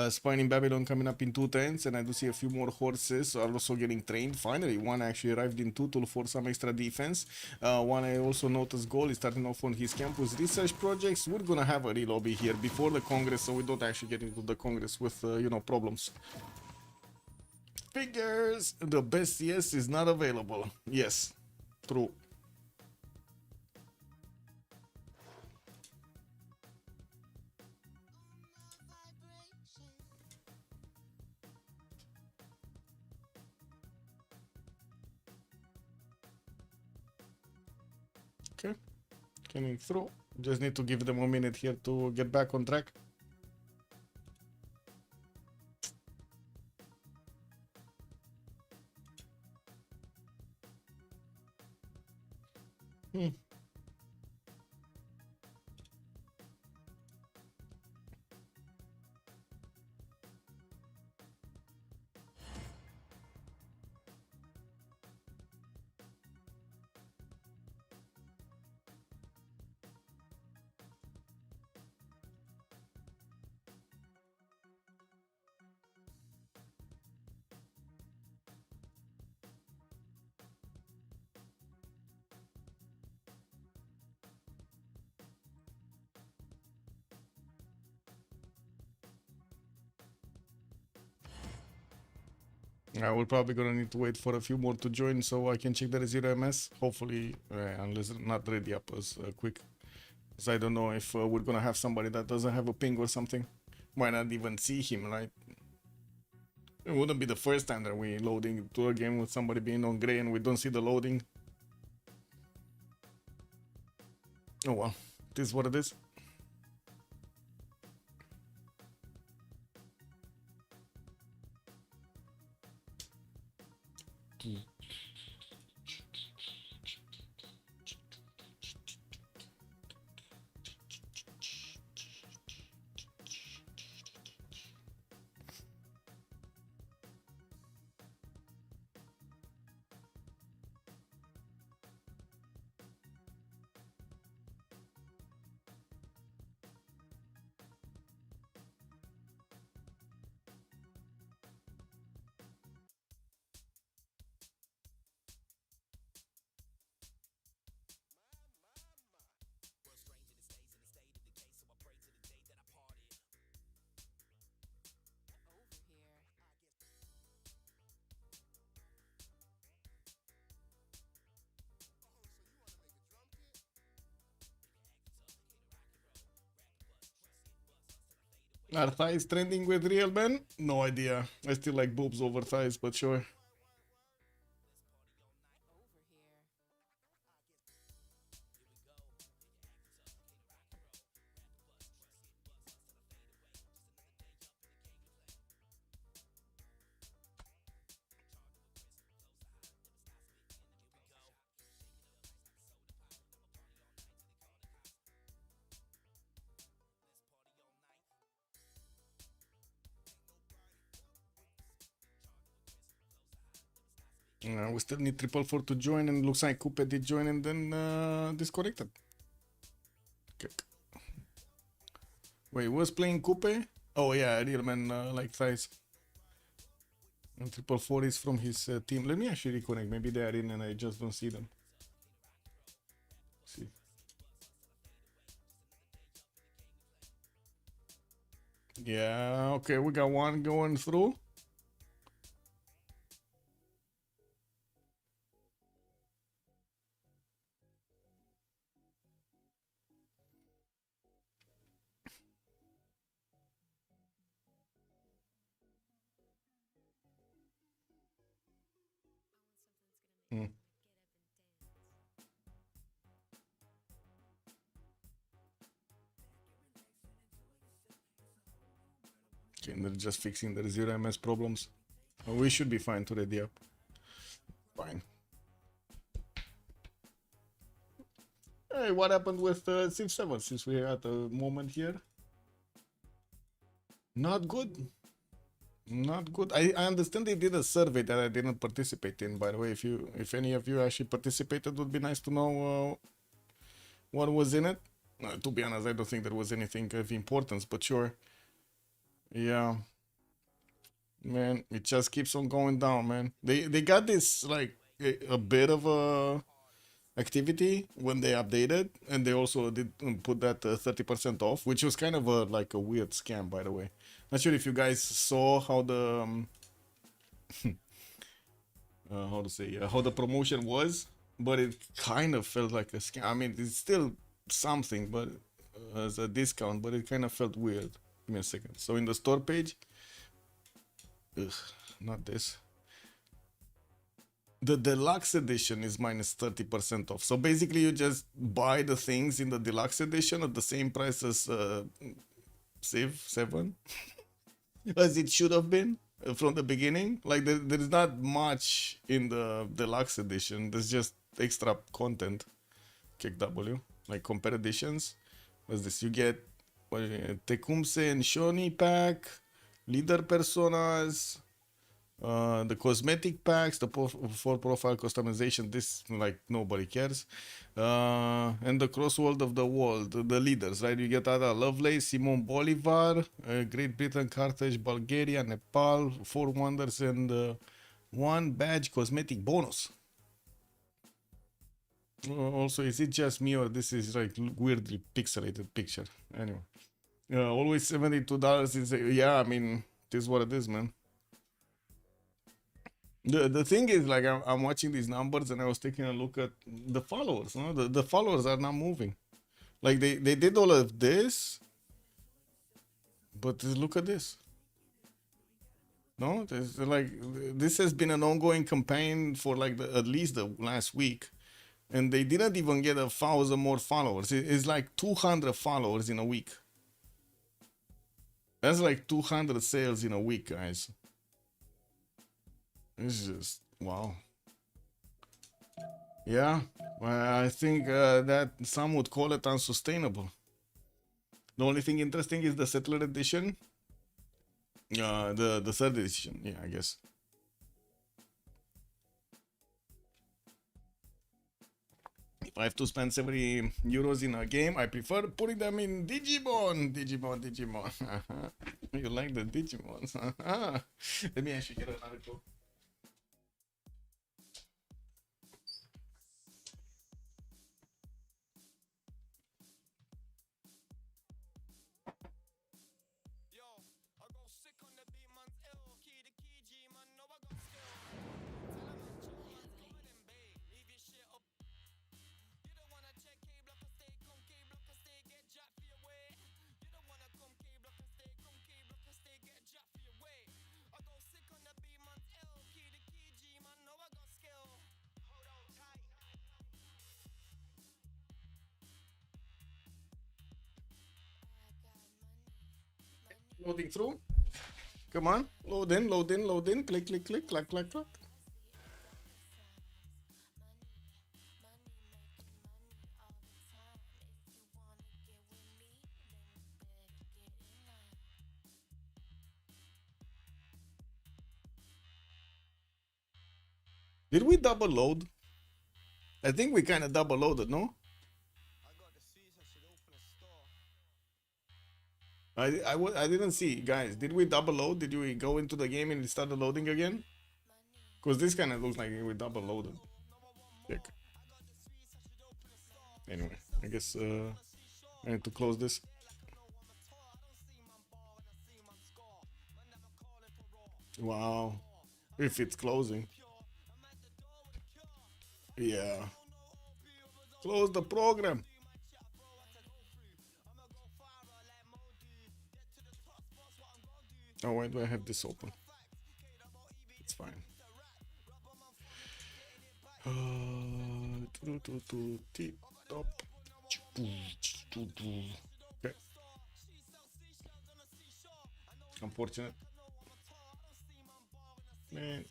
Spine in Babylon coming up in 210s, and I do see a few more horses are also getting trained. Finally, one actually arrived in Tutul for some extra defense. One I also noticed goal is starting off on his campus research projects. We're gonna have a re-lobby here before the Congress, so we don't actually get into the Congress with, problems. Figures, the best CS is not available. Yes, true. Okay, coming through. Just need to give them a minute here to get back on track. We're probably gonna need to wait for a few more to join so I can check the 0MS. Hopefully, unless they're not ready up as quick. Because I don't know if we're gonna have somebody that doesn't have a ping or something. Might not even see him, right? It wouldn't be the first time that we loading to a game with somebody being on gray and we don't see the loading. Oh well, this is what it is. Are thighs trending with real men? No idea. I still like boobs over thighs, but sure. We still need 444 to join, and looks like Coupe did join and then disconnected. Okay. Wait, was playing Coupe? Oh yeah, Real Man like thighs. And 444 is from his team. Let me actually reconnect. Maybe they are in and I just don't see them. See. Yeah, okay, we got one going through. Hmm. Okay, they're just fixing their 0ms problems. We should be fine to ready up. Fine. Hey, what happened with Civ7 since we're at the moment here? Not good. Not good. I understand they did a survey that I didn't participate in. By the way, if any of you actually participated, would be nice to know what was in it. To be honest, I don't think there was anything of importance, but sure. Yeah. Man, it just keeps on going down, man. They got this like a bit of a activity when they updated, and they also did put that 30% off, which was kind of like a weird scam, by the way. Not sure if you guys saw how the how to say how the promotion was, but it kind of felt like a scam. I mean, it's still something, but as a discount, but it kind of felt weird. Give me a second. So in the store page, ugh, not this. The deluxe edition is minus 30% off. So basically, you just buy the things in the deluxe edition at the same price as Civ7, as it should have been from the beginning. Like there's not much in the deluxe edition. There's just extra content. Kick W, like compare editions. What's this? You get what? Tecumseh and Shoni pack, leader personas. The cosmetic packs, the for profile customization, this like nobody cares, and the crossword of the world, the leaders, right? You get Ada Lovelace, Simon Bolivar, Great Britain, Carthage, Bulgaria, Nepal, 4 wonders, and 1 badge cosmetic bonus. Also, is it just me or this is like weirdly pixelated picture? Anyway, always $72 is yeah. I mean, it is what it is, man. The thing is, like, I'm watching these numbers and I was taking a look at the followers. No? The followers are not moving. Like they did all of this, but look at this. No, there's like this has been an ongoing campaign for like at least the last week, and they didn't even get 1,000 more followers. It's like 200 followers in a week. That's like 200 sales in a week, guys. It's just wow. Yeah, well, I think that some would call it unsustainable. The only thing interesting is the Settler edition. The third edition, yeah, I guess. If I have to spend 70 euros in a game, I prefer putting them in Digimon. You like the Digimons? Let me actually get another quote. Loading through. Come on. Load in, load in, load in. Click, click, click, clack, clack, clack. Did we double load? I think we kind of double loaded, no? I didn't see, guys. Did we double load? Did we go into the game and it started loading again? Because this kind of looks like we double loaded. Check. Anyway, I guess I need to close this. Wow. If it's closing. Yeah. Close the program. Oh, why do I have this open? It's fine. Top. Okay. Unfortunate. Man.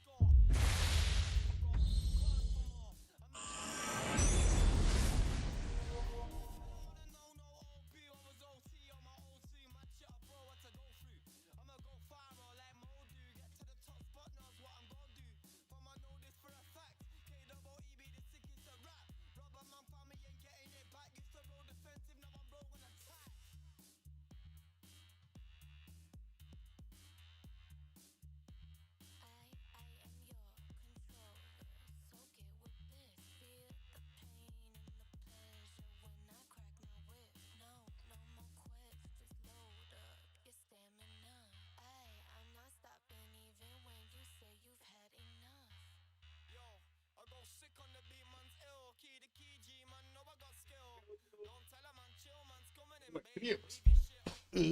Ugh.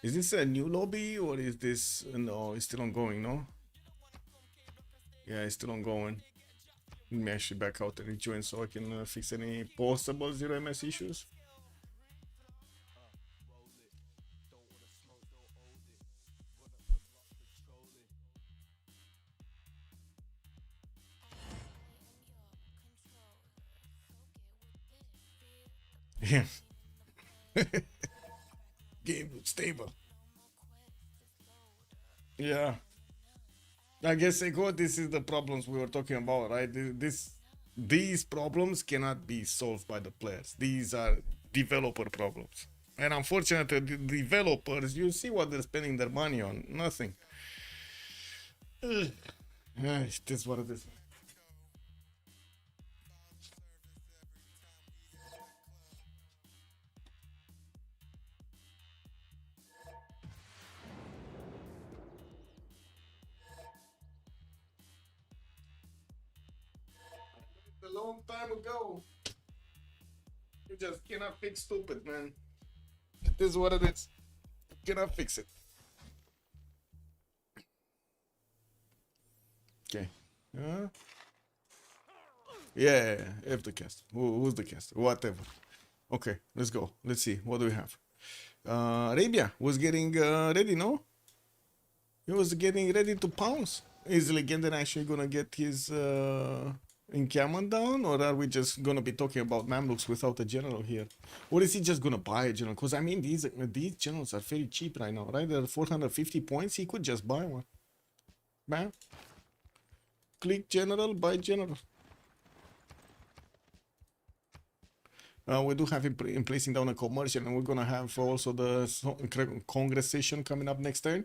Is this a new lobby or is this no? It's still ongoing, no? Yeah, it's still ongoing. Let me actually back out and rejoin so I can fix any possible 0ms issues. Yeah. Game looks stable. Yeah. I guess this is the problems we were talking about, right? These problems cannot be solved by the players. These are developer problems. And unfortunately, the developers, you see what they're spending their money on. Nothing. Ugh. It is what it is. A long time ago. You just cannot fix stupid, man. It is what it is. You cannot fix it. Okay. Yeah, F the cast. Who's the cast? Whatever. Okay, let's go. Let's see. What do we have? Arabia was getting ready, no? He was getting ready to pounce. Is Legend actually gonna get his encampment down, or are we just gonna be talking about Mamluks without a general here? Or is he just gonna buy a general? Because I mean, these generals are very cheap right now, right? They're 450 points. He could just buy one. Bam. Click general, buy general. We do have him placing down a commercial, and we're gonna have also the Congress session coming up next turn.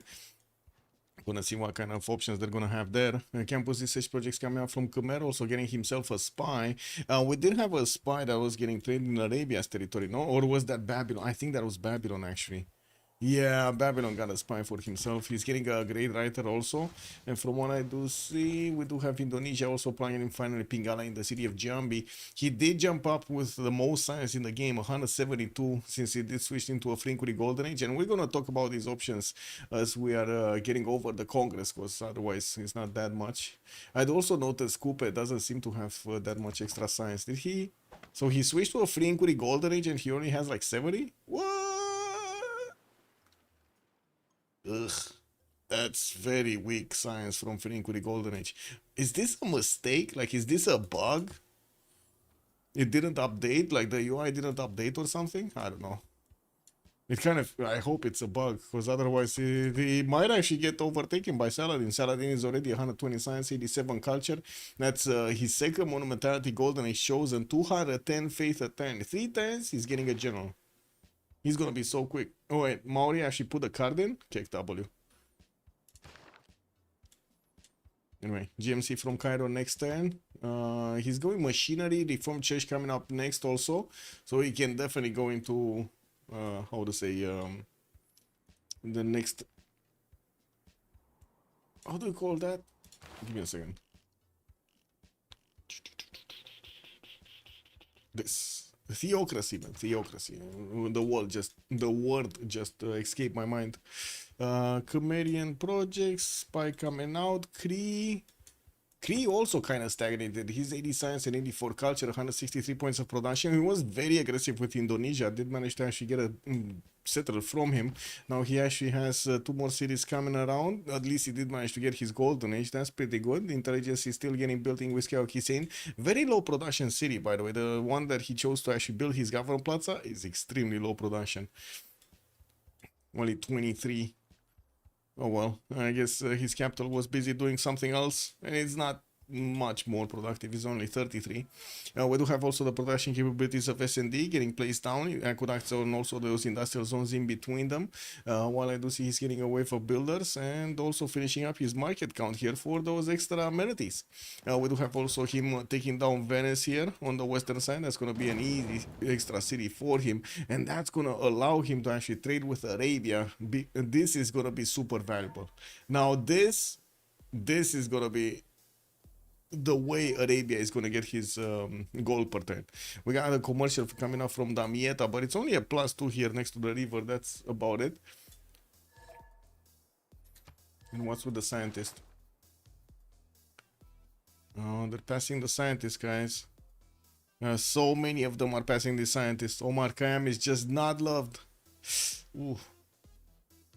Gonna see what kind of options they're gonna have there. Campus research projects coming out from Khmer, also getting himself a spy. We did have a spy that was getting trained in Arabia's territory, no? Or was that Babylon? I think that was Babylon actually. Yeah, Babylon got a spy for himself. He's getting a great writer also. And from what I do see, we do have Indonesia also playing finally Pinggala in the city of Jambi. He did jump up with the most science in the game, 172, since he did switch into a Flinkuri Golden Age. And we're going to talk about these options as we are getting over the Congress, because otherwise it's not that much. I'd also noticed Coupe doesn't seem to have that much extra science. Did he? So he switched to a Flinkuri Golden Age and he only has like 70? What? Ugh, that's very weak science from Flinkuri Golden Age. Is this a mistake? Like, is this a bug? It didn't update? Like, the UI didn't update or something? I don't know. It kind of, I hope it's a bug, because otherwise he might actually get overtaken by Saladin. Saladin is already 120 science, 87 culture. That's his second monumentality golden age shows, and 210 faith a turn. 3 turns, he's getting a general. He's gonna be so quick. Oh wait, Maori actually put the card in? Kick W. Anyway, GMC from Cairo next turn. He's going machinery, reformed church coming up next also. So he can definitely go into how to say the next, how do you call that? Give me a second. This theocracy, man, theocracy. The word just escaped my mind. Comedian projects, Spy coming out, Cree also kind of stagnated. He's 80 science and 84 culture, 163 points of production. He was very aggressive with Indonesia. Did manage to actually get a settle from him. Now he actually has 2 more cities coming around. At least he did manage to get his golden age. That's pretty good. The intelligence is still getting built in with Kisane. Very low production city, by the way. The one that he chose to actually build his government plaza is extremely low production. Only 23. Oh well, I guess his capital was busy doing something else, and it's not much more productive. It's only 33. We do have also the production capabilities of S&D getting placed down. Aqueducts and also those industrial zones in between them. While I do see he's getting away for builders and also finishing up his market count here for those extra amenities. We do have also him taking down Venice here on the western side. That's going to be an easy extra city for him, and that's going to allow him to actually trade with Arabia. This is going to be super valuable. Now this is going to be the way Arabia is going to get his gold per turn. We got a commercial coming up from Damietta, but it's only a +2 here next to the river. That's about it. And what's with the scientist? Oh, they're passing the scientist, guys. So many of them are passing the scientist. Omar Khayyam is just not loved. Ooh.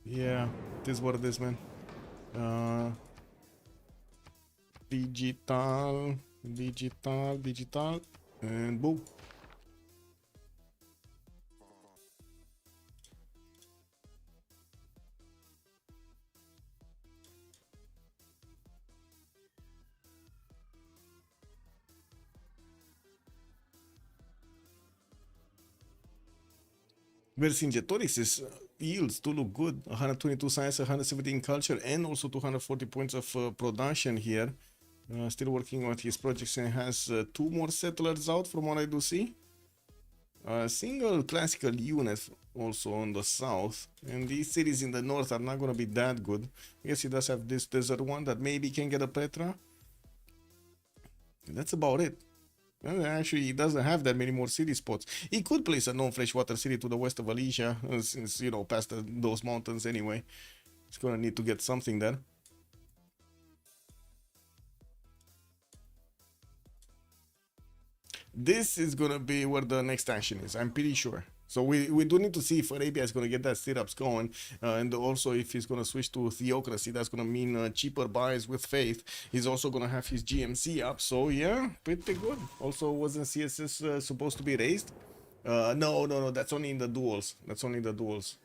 Yeah, it is what it is, man. Digital, and boom. Vercingetorix is yields do look good. 122 science, 117 culture, and also 240 points of production here. Still working on his projects and has 2 more settlers out from what I do see. A single classical unit also on the south, and these cities in the north are not going to be that good. I guess he does have this desert one that maybe can get a Petra. And that's about it. Actually, he doesn't have that many more city spots. He could place a non-freshwater city to the west of Alicia, since, you know, past those mountains anyway. He's going to need to get something there. This is going to be where the next action is, I'm pretty sure. So we do need to see if Arabia is going to get that sit-ups going, and also if he's going to switch to theocracy. That's going to mean cheaper buys with faith. He's also going to have his GMC up, so yeah, pretty good. Also, wasn't CSS supposed to be raised? No, that's only in the duels. That's only the duels.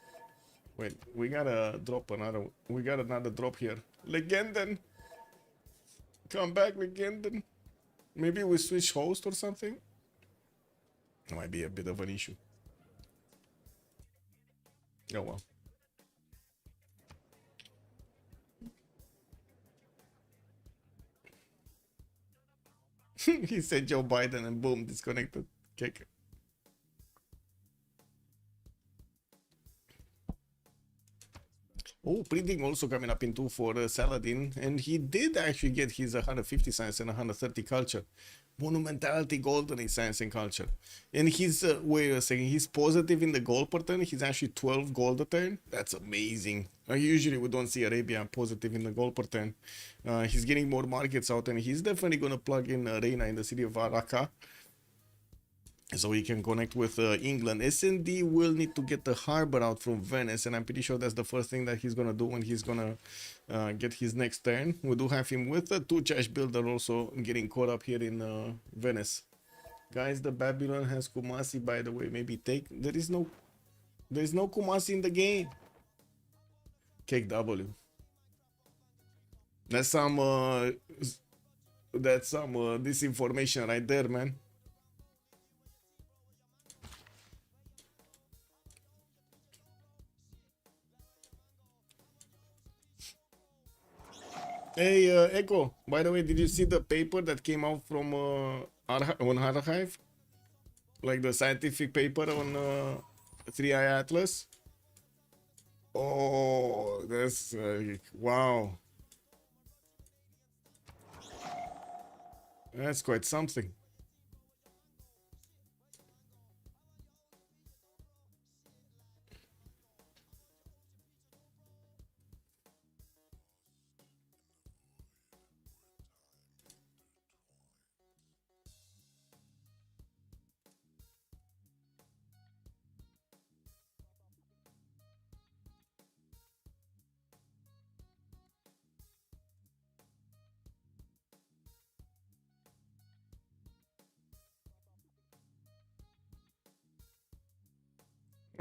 Wait, we gotta drop another. We got another drop here. Legenden, come back, Legenden. Maybe we switch host or something. That might be a bit of an issue. Oh well. He said Joe Biden and boom, disconnected. Kick. Oh, printing also coming up in 2 for Saladin, and he did actually get his 150 science and 130 culture. Monumentality golden in science and culture. And he's, wait a second, he's positive in the gold per turn. He's actually 12 gold a turn. That's amazing. Usually we don't see Arabia positive in the gold per turn. He's getting more markets out, and he's definitely going to plug in Reina in the city of Raqqa, so he can connect with England. S&D will need to get the harbor out from Venice, and I'm pretty sure that's the first thing that he's gonna do when he's gonna get his next turn. We do have him with a 2-charge builder also getting caught up here in Venice. Guys, the Babylon has Kumasi, by the way. Maybe take... There is no There's no Kumasi in the game. Cake W. That's some disinformation right there, man. Hey, Echo, by the way, did you see the paper that came out from on Archive? Like the scientific paper on 3i Atlas? Oh, that's wow. That's quite something.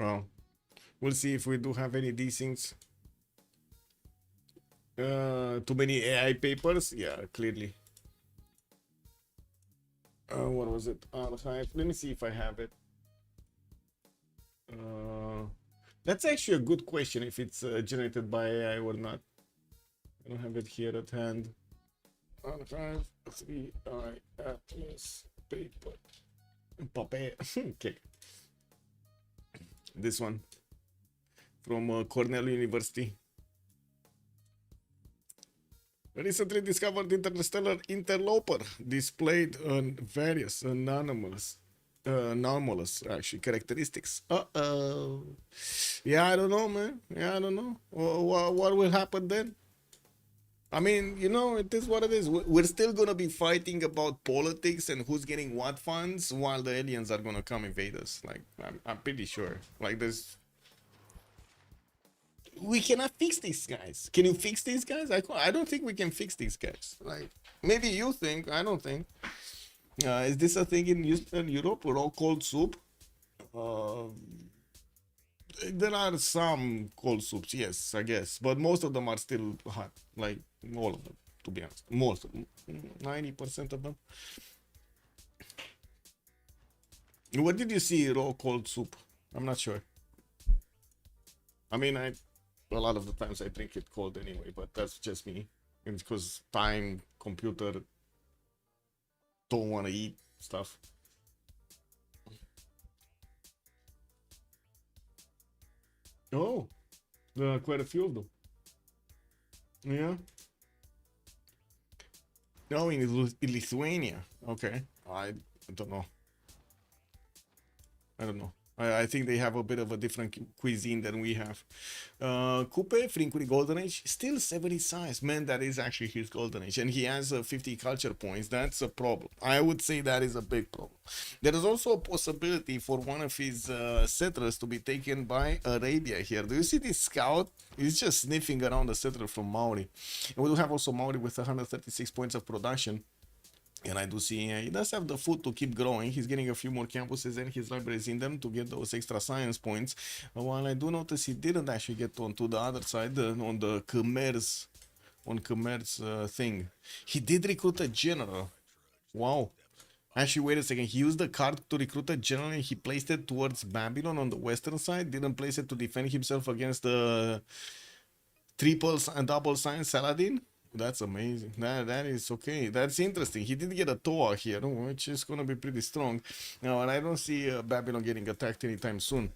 Well, we'll see if we do have any these things. Too many AI papers? Yeah, clearly. What was it? Archive. Let me see if I have it. That's actually a good question if it's generated by AI or not. I don't have it here at hand. Archive 3i Atlas paper. Paper. Okay. This one from Cornell University. Recently discovered interstellar interloper displayed on various anomalous actually characteristics. Yeah, I don't know, man. Yeah, I don't know. What will happen then? I mean, you know, it is what it is. We're still gonna be fighting about politics and who's getting what funds while the aliens are gonna come invade us. Like, I'm pretty sure. Like, we cannot fix these guys. Can you fix these guys? I don't think we can fix these guys. Like, maybe you think. I don't think. Is this a thing in Eastern Europe? Raw cold soup? There are some cold soups, yes, I guess, but most of them are still hot. Like all of them, to be honest. Most of them, 90% of them. What did you see raw cold soup? I'm not sure. I mean, a lot of the times I drink it cold anyway, but that's just me. It's because time, computer, don't want to eat stuff. Oh, there are quite a few of them. Yeah. No, in Lithuania. Okay. I don't know. I don't know. I think they have a bit of a different cuisine than we have. Coupe, Frincuri Golden Age, still 70 size. Man, that is actually his Golden Age. And he has 50 culture points. That's a problem. I would say that is a big problem. There is also a possibility for one of his settlers to be taken by Arabia here. Do you see this scout? He's just sniffing around the settler from Maori. And we do have also Maori with 136 points of production. And I do see he does have the food to keep growing. He's getting a few more campuses and his libraries in them to get those extra science points. While I do notice he didn't actually get onto the other side, on the Khmer's thing. He did recruit a general. Wow. Actually, wait a second. He used the card to recruit a general and he placed it towards Babylon on the western side. Didn't place it to defend himself against the triple and double sign Saladin. That's amazing. That is okay. That's interesting. He did get a Toa here, which is going to be pretty strong. Now, and I don't see Babylon getting attacked anytime soon.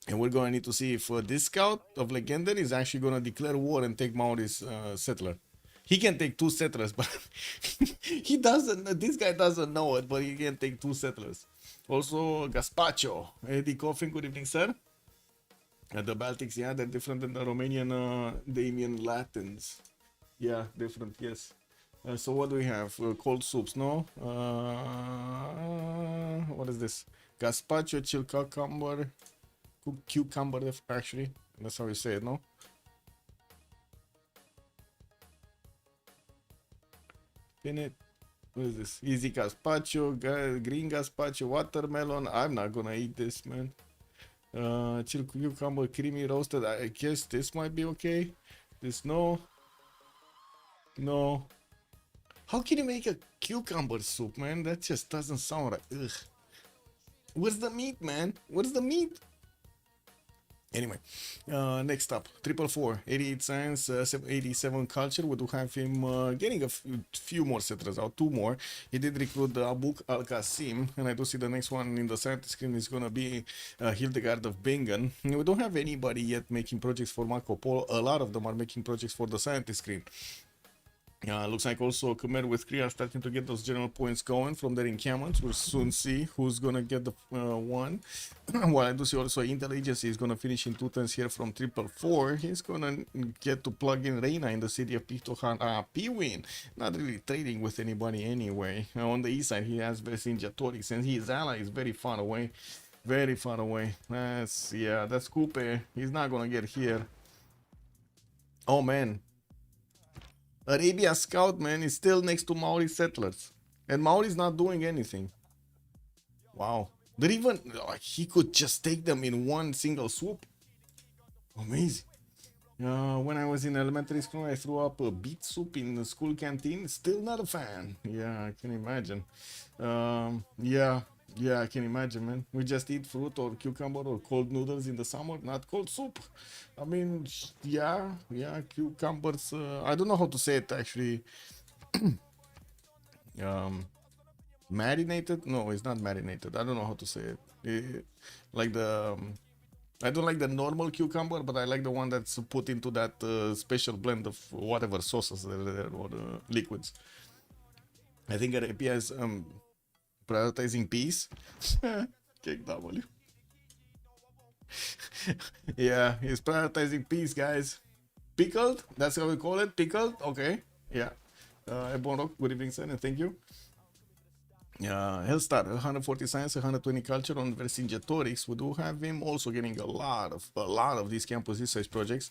And we're going to need to see if this scout of Legendary is actually going to declare war and take Maori's settler. He can take 2 settlers, but he doesn't. This guy doesn't know it, but he can take 2 settlers. Also, Gaspacho. Eddie Coffin, good evening, sir. The Baltics, yeah, they're different than the Romanian Damian Latins. Yeah, different, yes. So what do we have? Cold soups, no? What is this? Gazpacho, chill cucumber, cooked cucumber, actually. That's how you say it, no? What is this? Easy gazpacho, green gazpacho, watermelon. I'm not gonna eat this, man. Chill cucumber creamy roasted. I guess this might be okay. This no. How can you make a cucumber soup, man? That just doesn't sound right. Ugh. Where's the meat, man? Where's the meat? Anyway, next up, 444, 88 science, 87 culture. We do have him getting a few more settlers out, 2 more. He did recruit the Abuk Al Qasim, and I do see the next one in the center screen is gonna be Hildegard of Bingen. We don't have anybody yet making projects for Marco Polo. A lot of them are making projects for the scientist screen. Looks like also Khmer with Kree are starting to get those general points going from their encampments. We'll soon see who's gonna get the one. While I do see also Intel Agency is gonna finish in 2 turns here from 444. He's gonna get to plug in Reina in the city of Pitohan. P-Win. Not really trading with anybody anyway. On the east side, he has Vercingetorix, and his ally is very far away. Very far away. That's Coupe. He's not gonna get here. Oh man. Arabia Scout, man, is still next to Maori settlers. And Maori's not doing anything. Wow. They're even, like, he could just take them in one single swoop. Amazing. When I was in elementary school, I threw up a beet soup in the school canteen. Still not a fan. Yeah, I can imagine. Yeah, I can imagine, man. We just eat fruit or cucumber or cold noodles in the summer, not cold soup. I mean, yeah, cucumbers. I don't know how to say it actually. Marinated? No, it's not marinated. I don't know how to say it. Like the. I don't like the normal cucumber, but I like the one that's put into that special blend of whatever sauces there or liquids. I think Arabia is prioritizing peace. Cake W. Yeah, he's prioritizing peace, guys. Pickled? That's how we call it? Pickled? Okay. Yeah. Ebon, good evening, sir, and thank you. Hellstar, 140 science, 120 culture on Vercingetorix. We do have him also getting a lot of these campus research projects,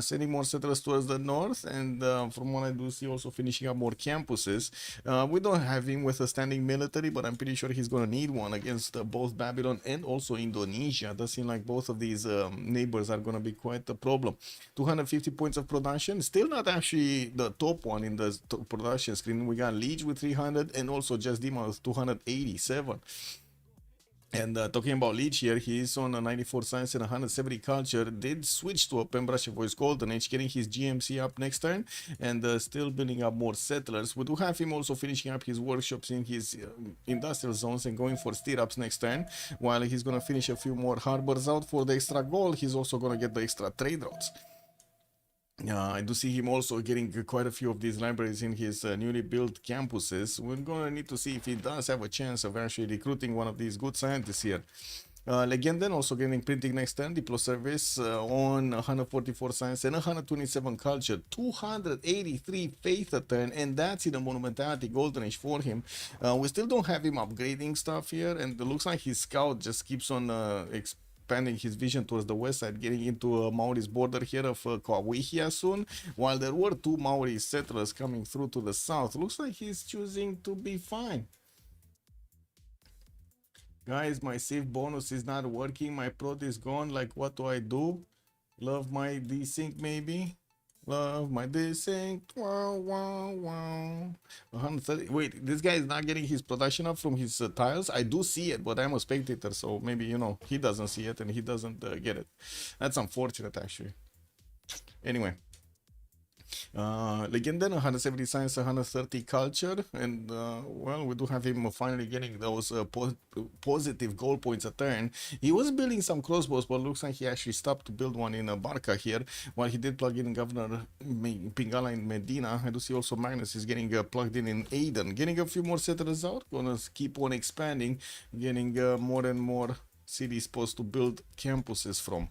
sending more settlers towards the north, and from what I do see, also finishing up more campuses. We don't have him with a standing military, but I'm pretty sure he's gonna need one against both Babylon and also Indonesia. It does seem like both of these neighbors are gonna be quite a problem. 250 points of production, still not actually the top one in the production screen. We got Liege with 300 and also Just Dima with 287. And talking about Leech here, he's on a 94 science and 170 culture. Did switch to a Pembrokeshire Voice Golden Age, getting his GMC up next turn, and still building up more settlers. We do have him also finishing up his workshops in his industrial zones and going for stirrups next turn. While he's gonna finish a few more harbors out for the extra gold, he's also gonna get the extra trade routes. I do see him also getting quite a few of these libraries in his newly built campuses. We're gonna need to see if he does have a chance of actually recruiting one of these good scientists here. Legenden also getting printing next turn, Diplo service on 144 science and 127 culture, 283 faith a turn, and that's in a monumentality golden age for him. We still don't have him upgrading stuff here, and it looks like his scout just keeps on expanding his vision towards the west side, getting into Maori's border here of Kauwihia soon, while there were 2 Maori settlers coming through to the south. Looks like he's choosing to be fine. Guys, my save bonus is not working. My prod is gone. Like, what do I do? Love my desync, maybe? Love my desync. Wow, wow, wow. 130. Wait, this guy is not getting his production up from his tiles. I do see it, but I'm a spectator, so maybe, you know, he doesn't see it and he doesn't get it. That's unfortunate, actually. Anyway. Legenden, 170 science, 130 culture, and well, we do have him finally getting those positive goal points a turn. He was building some crossbows, but looks like he actually stopped to build one in Barca here, while he did plug in Governor Pingala in Medina. I do see also Magnus is getting plugged in Aden, getting a few more settlers out, gonna keep on expanding, getting more and more cities supposed to build campuses from.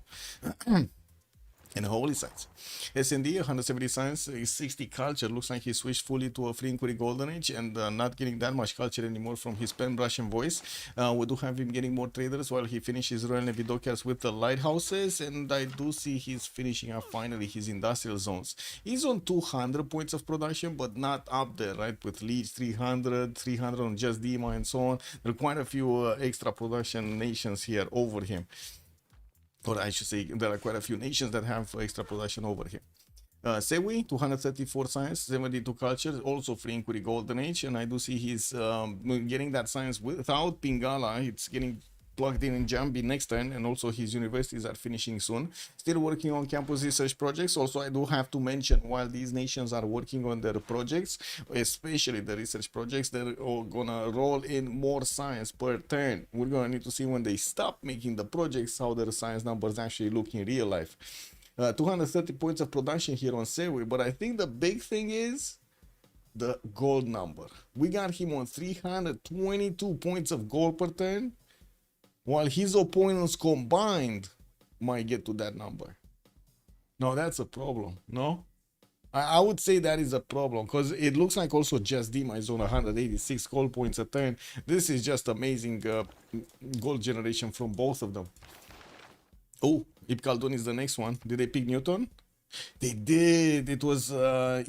And holy sites. SND, 170 science, 60 culture. Looks like he switched fully to a free inquiry golden age and not getting that much culture anymore from his Pembrokeshire voice. We do have him getting more traders while he finishes Royal Navy dockyards with the lighthouses, and I do see he's finishing up finally his industrial zones. He's on 200 points of production, but not up there, right? With Leeds 300, 300 on Just Dima and so on. There are quite a few extra production nations here over him. or I should say there are quite a few nations that have extra production over here. Sewi, 234 science, 72 culture, also free inquiry golden age, and I do see he's getting that science without Pingala. It's getting plugged in Jambi next turn, and also his universities are finishing soon. Still working on campus research projects. Also, I do have to mention, while these nations are working on their projects, especially the research projects, they're all gonna roll in more science per turn. We're gonna need to see when they stop making the projects how their science numbers actually look in real life. 230 points of production here on Sewi, but I think the big thing is the gold number. We got him on 322 points of gold per turn, while his opponents combined might get to that number. No, that's a problem, no? I would say that is a problem, because it looks like also just Dima is on 186 gold points a turn. This is just amazing gold generation from both of them. Oh, Ip Khaldun is the next one. Did they pick Newton? They did. It was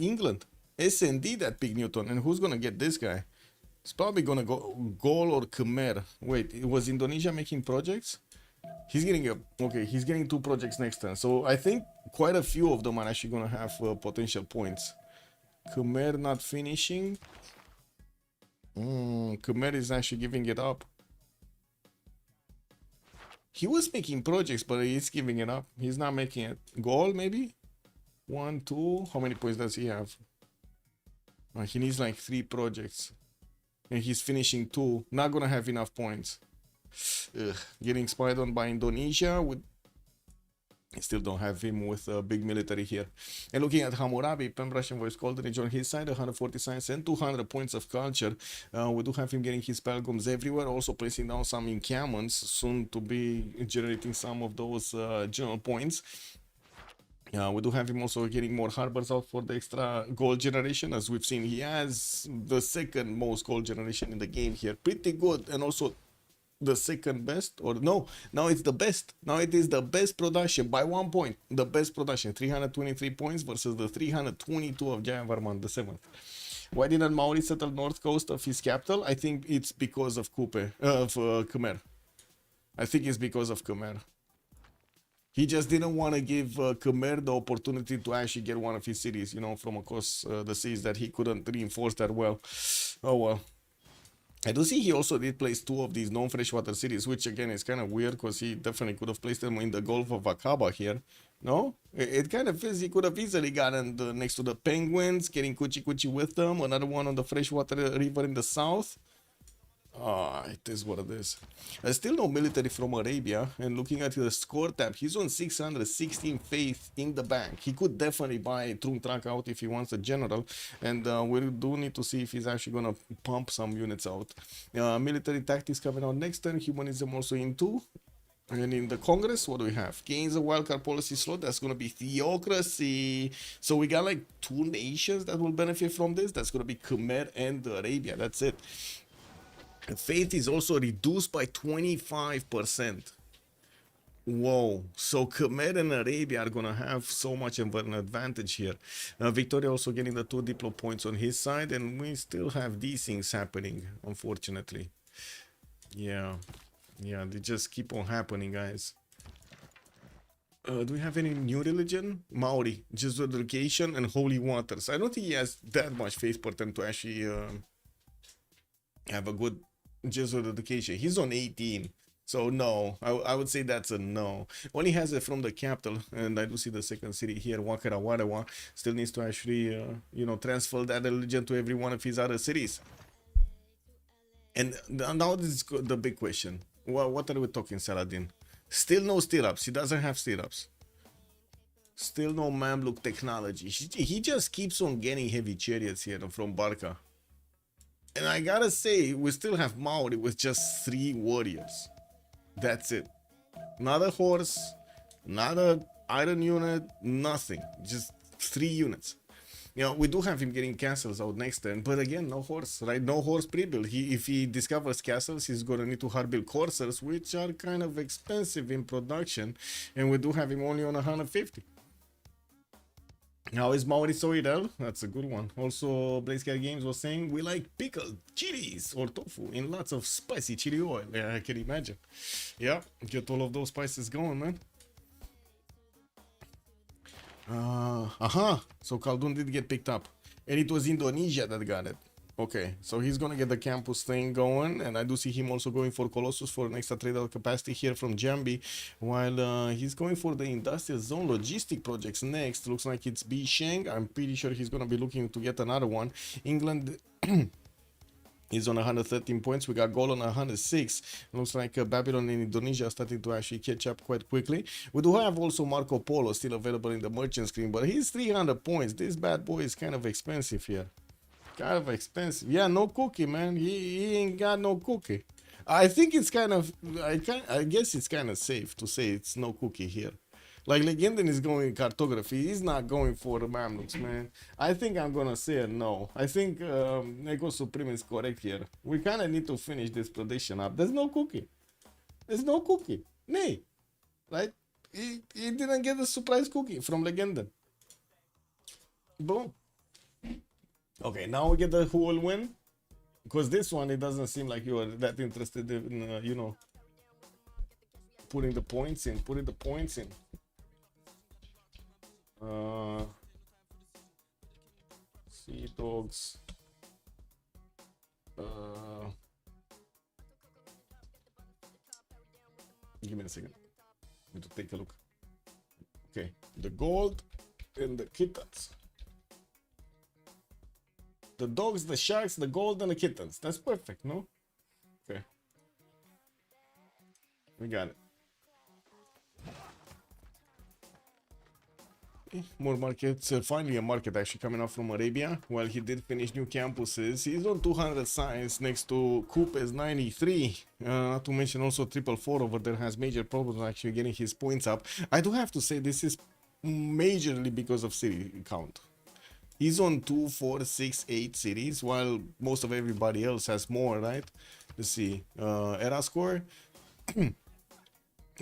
England. SND that picked Newton. And who's going to get this guy? It's probably going to go Gol or Khmer. Wait, it was Indonesia making projects? He's getting he's getting 2 projects next turn. So I think quite a few of them are actually going to have potential points. Khmer not finishing. Khmer is actually giving it up. He was making projects, but he's giving it up. He's not making it. Goal, maybe? 1, 2. How many points does he have? He needs like 3 projects. And he's finishing 2. Not gonna have enough points. Getting spied on by Indonesia. I still don't have him with a big military here. And looking at Hammurabi, Pem Russian Voice Golden Age on his side, 140 science and 200 points of culture. We do have him getting his Pelgums everywhere, also placing down some encampments, soon to be generating some of those general points. We do have him also getting more harbors out for the extra gold generation. As we've seen, he has the second most gold generation in the game here. Pretty good, and also the second best, or no, now it's the best. Now it is the best production by 1 point. The best production, 323 points versus the 322 of Jayavarman the 7th. Why didn't Maori settle north coast of his capital? I think it's because of Khmer. I think it's because of Khmer. He just didn't want to give Khmer the opportunity to actually get one of his cities, you know, from across the seas that he couldn't reinforce that well. Oh well. I do see he also did place 2 of these non-freshwater cities, which again is kind of weird because he definitely could have placed them in the Gulf of Aqaba here. No? It kind of feels he could have easily gotten next to the penguins, getting Kuchi Kuchi with them, another one on the freshwater river in the south. It is what it is. Still no military from Arabia, and looking at the score tab, he's on 616 faith in the bank. He could definitely buy Trung Trak out if he wants a general, and we do need to see if he's actually gonna pump some units out. Military tactics coming out next turn, humanism also in 2. And in the Congress, what do we have? Gains a wildcard policy slot. That's going to be theocracy. So we got like 2 nations that will benefit from this. That's going to be Khmer and Arabia. That's it. Faith is also reduced by 25%. Whoa. So Khmer and Arabia are going to have so much of an advantage here. Victoria also getting the 2 Diplo points on his side. And we still have these things happening, unfortunately. Yeah, they just keep on happening, guys. Do we have any new religion? Maori, Jesuit education and holy waters. I don't think he has that much faith per turn to actually have a good Jesuit education. He's on 18, so no, I would say that's a no. Only has it from the capital, and I do see the second city here, Wakarawarewa, still needs to actually, transfer that religion to every one of his other cities. And now this is the big question. Well, what are we talking, Saladin? Still no stirrups. He doesn't have stirrups. Still no Mamluk technology. He just keeps on getting heavy chariots here from Barca. And I gotta say, we still have Maori with just 3 warriors. That's it. Not a horse, not an iron unit, nothing. Just 3 units. We do have him getting castles out next turn, but again, no horse, right? No horse pre-build. If he discovers castles, he's gonna need to hard build coursers, which are kind of expensive in production, and we do have him only on 150. How is Maori Soidel? That's a good one. Also, Blazecat Games was saying we like pickled chilies or tofu in lots of spicy chili oil. Yeah, I can imagine. Yeah, get all of those spices going, man. So Khaldun did get picked up. And it was Indonesia that got it. Okay, so he's gonna get the campus thing going, and I do see him also going for Colossus for an extra trade out capacity here from Jambi, while he's going for the industrial zone logistic projects next. Looks like it's B Sheng. I'm pretty sure he's gonna be looking to get another one. England is on 113 points. We got goal on 106. Looks like Babylon in Indonesia are starting to actually catch up quite quickly. We do have also Marco Polo still available in the merchant screen, but he's 300 points. This bad boy is kind of expensive here. Kind of expensive. Yeah, no cookie, man. He ain't got no cookie. I think it's kind of, I guess it's kind of safe to say it's no cookie here. Like Legendin is going cartography. He's not going for the Mamluks, man. I think I'm gonna say a no. I think Nego Supreme is correct here. We kind of need to finish this prediction up. There's no cookie. There's no cookie. Nay. Right? He didn't get the surprise cookie from Legendin. Boom. Okay, now we get the whole win. Because this one, it doesn't seem like you are that interested in, you know, putting the points in. Sea Dogs. Give me a second. I need to take a look. Okay, the gold and the kittens. The dogs, the sharks, the gold, and the kittens. That's perfect, no? Okay. We got it. More markets. Finally a market actually coming up from Arabia. While he did finish new campuses, he's on 200 science next to Coopes 93. Not to mention also 444 over there has major problems actually getting his points up. I do have to say this is majorly because of city count. He's on 2, 4, 6, 8 cities, while most of everybody else has more, right? Let's see. Era score.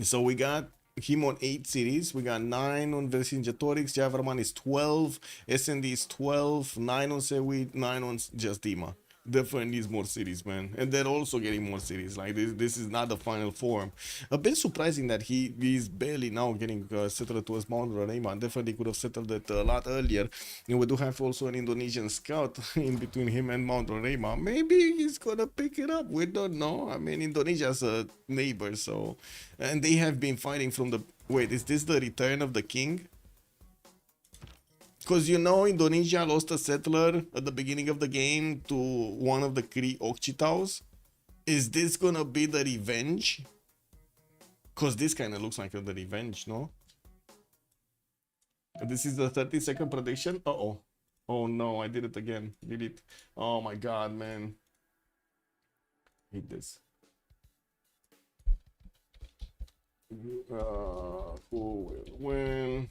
So we got him on 8 cities. We got 9 on Vercingetorix. Javerman is 12. SND is 12. 9 on Sewi. 9 on just Dima. Definitely needs more cities, man. And they're also getting more cities. Like this is not the final form. A bit surprising that he's barely now getting settled towards Mount Roraima. Definitely could have settled it a lot earlier. And we do have also an Indonesian scout in between him and Mount Roraima. Maybe he's gonna pick it up. We don't know. I mean, Indonesia's a neighbor, so, and they have been fighting from the. Wait, is this the return of the king? Because you know Indonesia lost a settler at the beginning of the game to one of the Kri Okchitaus. Is this gonna be the revenge? Because this kind of looks like the revenge, no? This is the 30-second prediction. Uh-oh. Oh no, I did it again. Delete. Oh my god, man. Hate this. Who will win?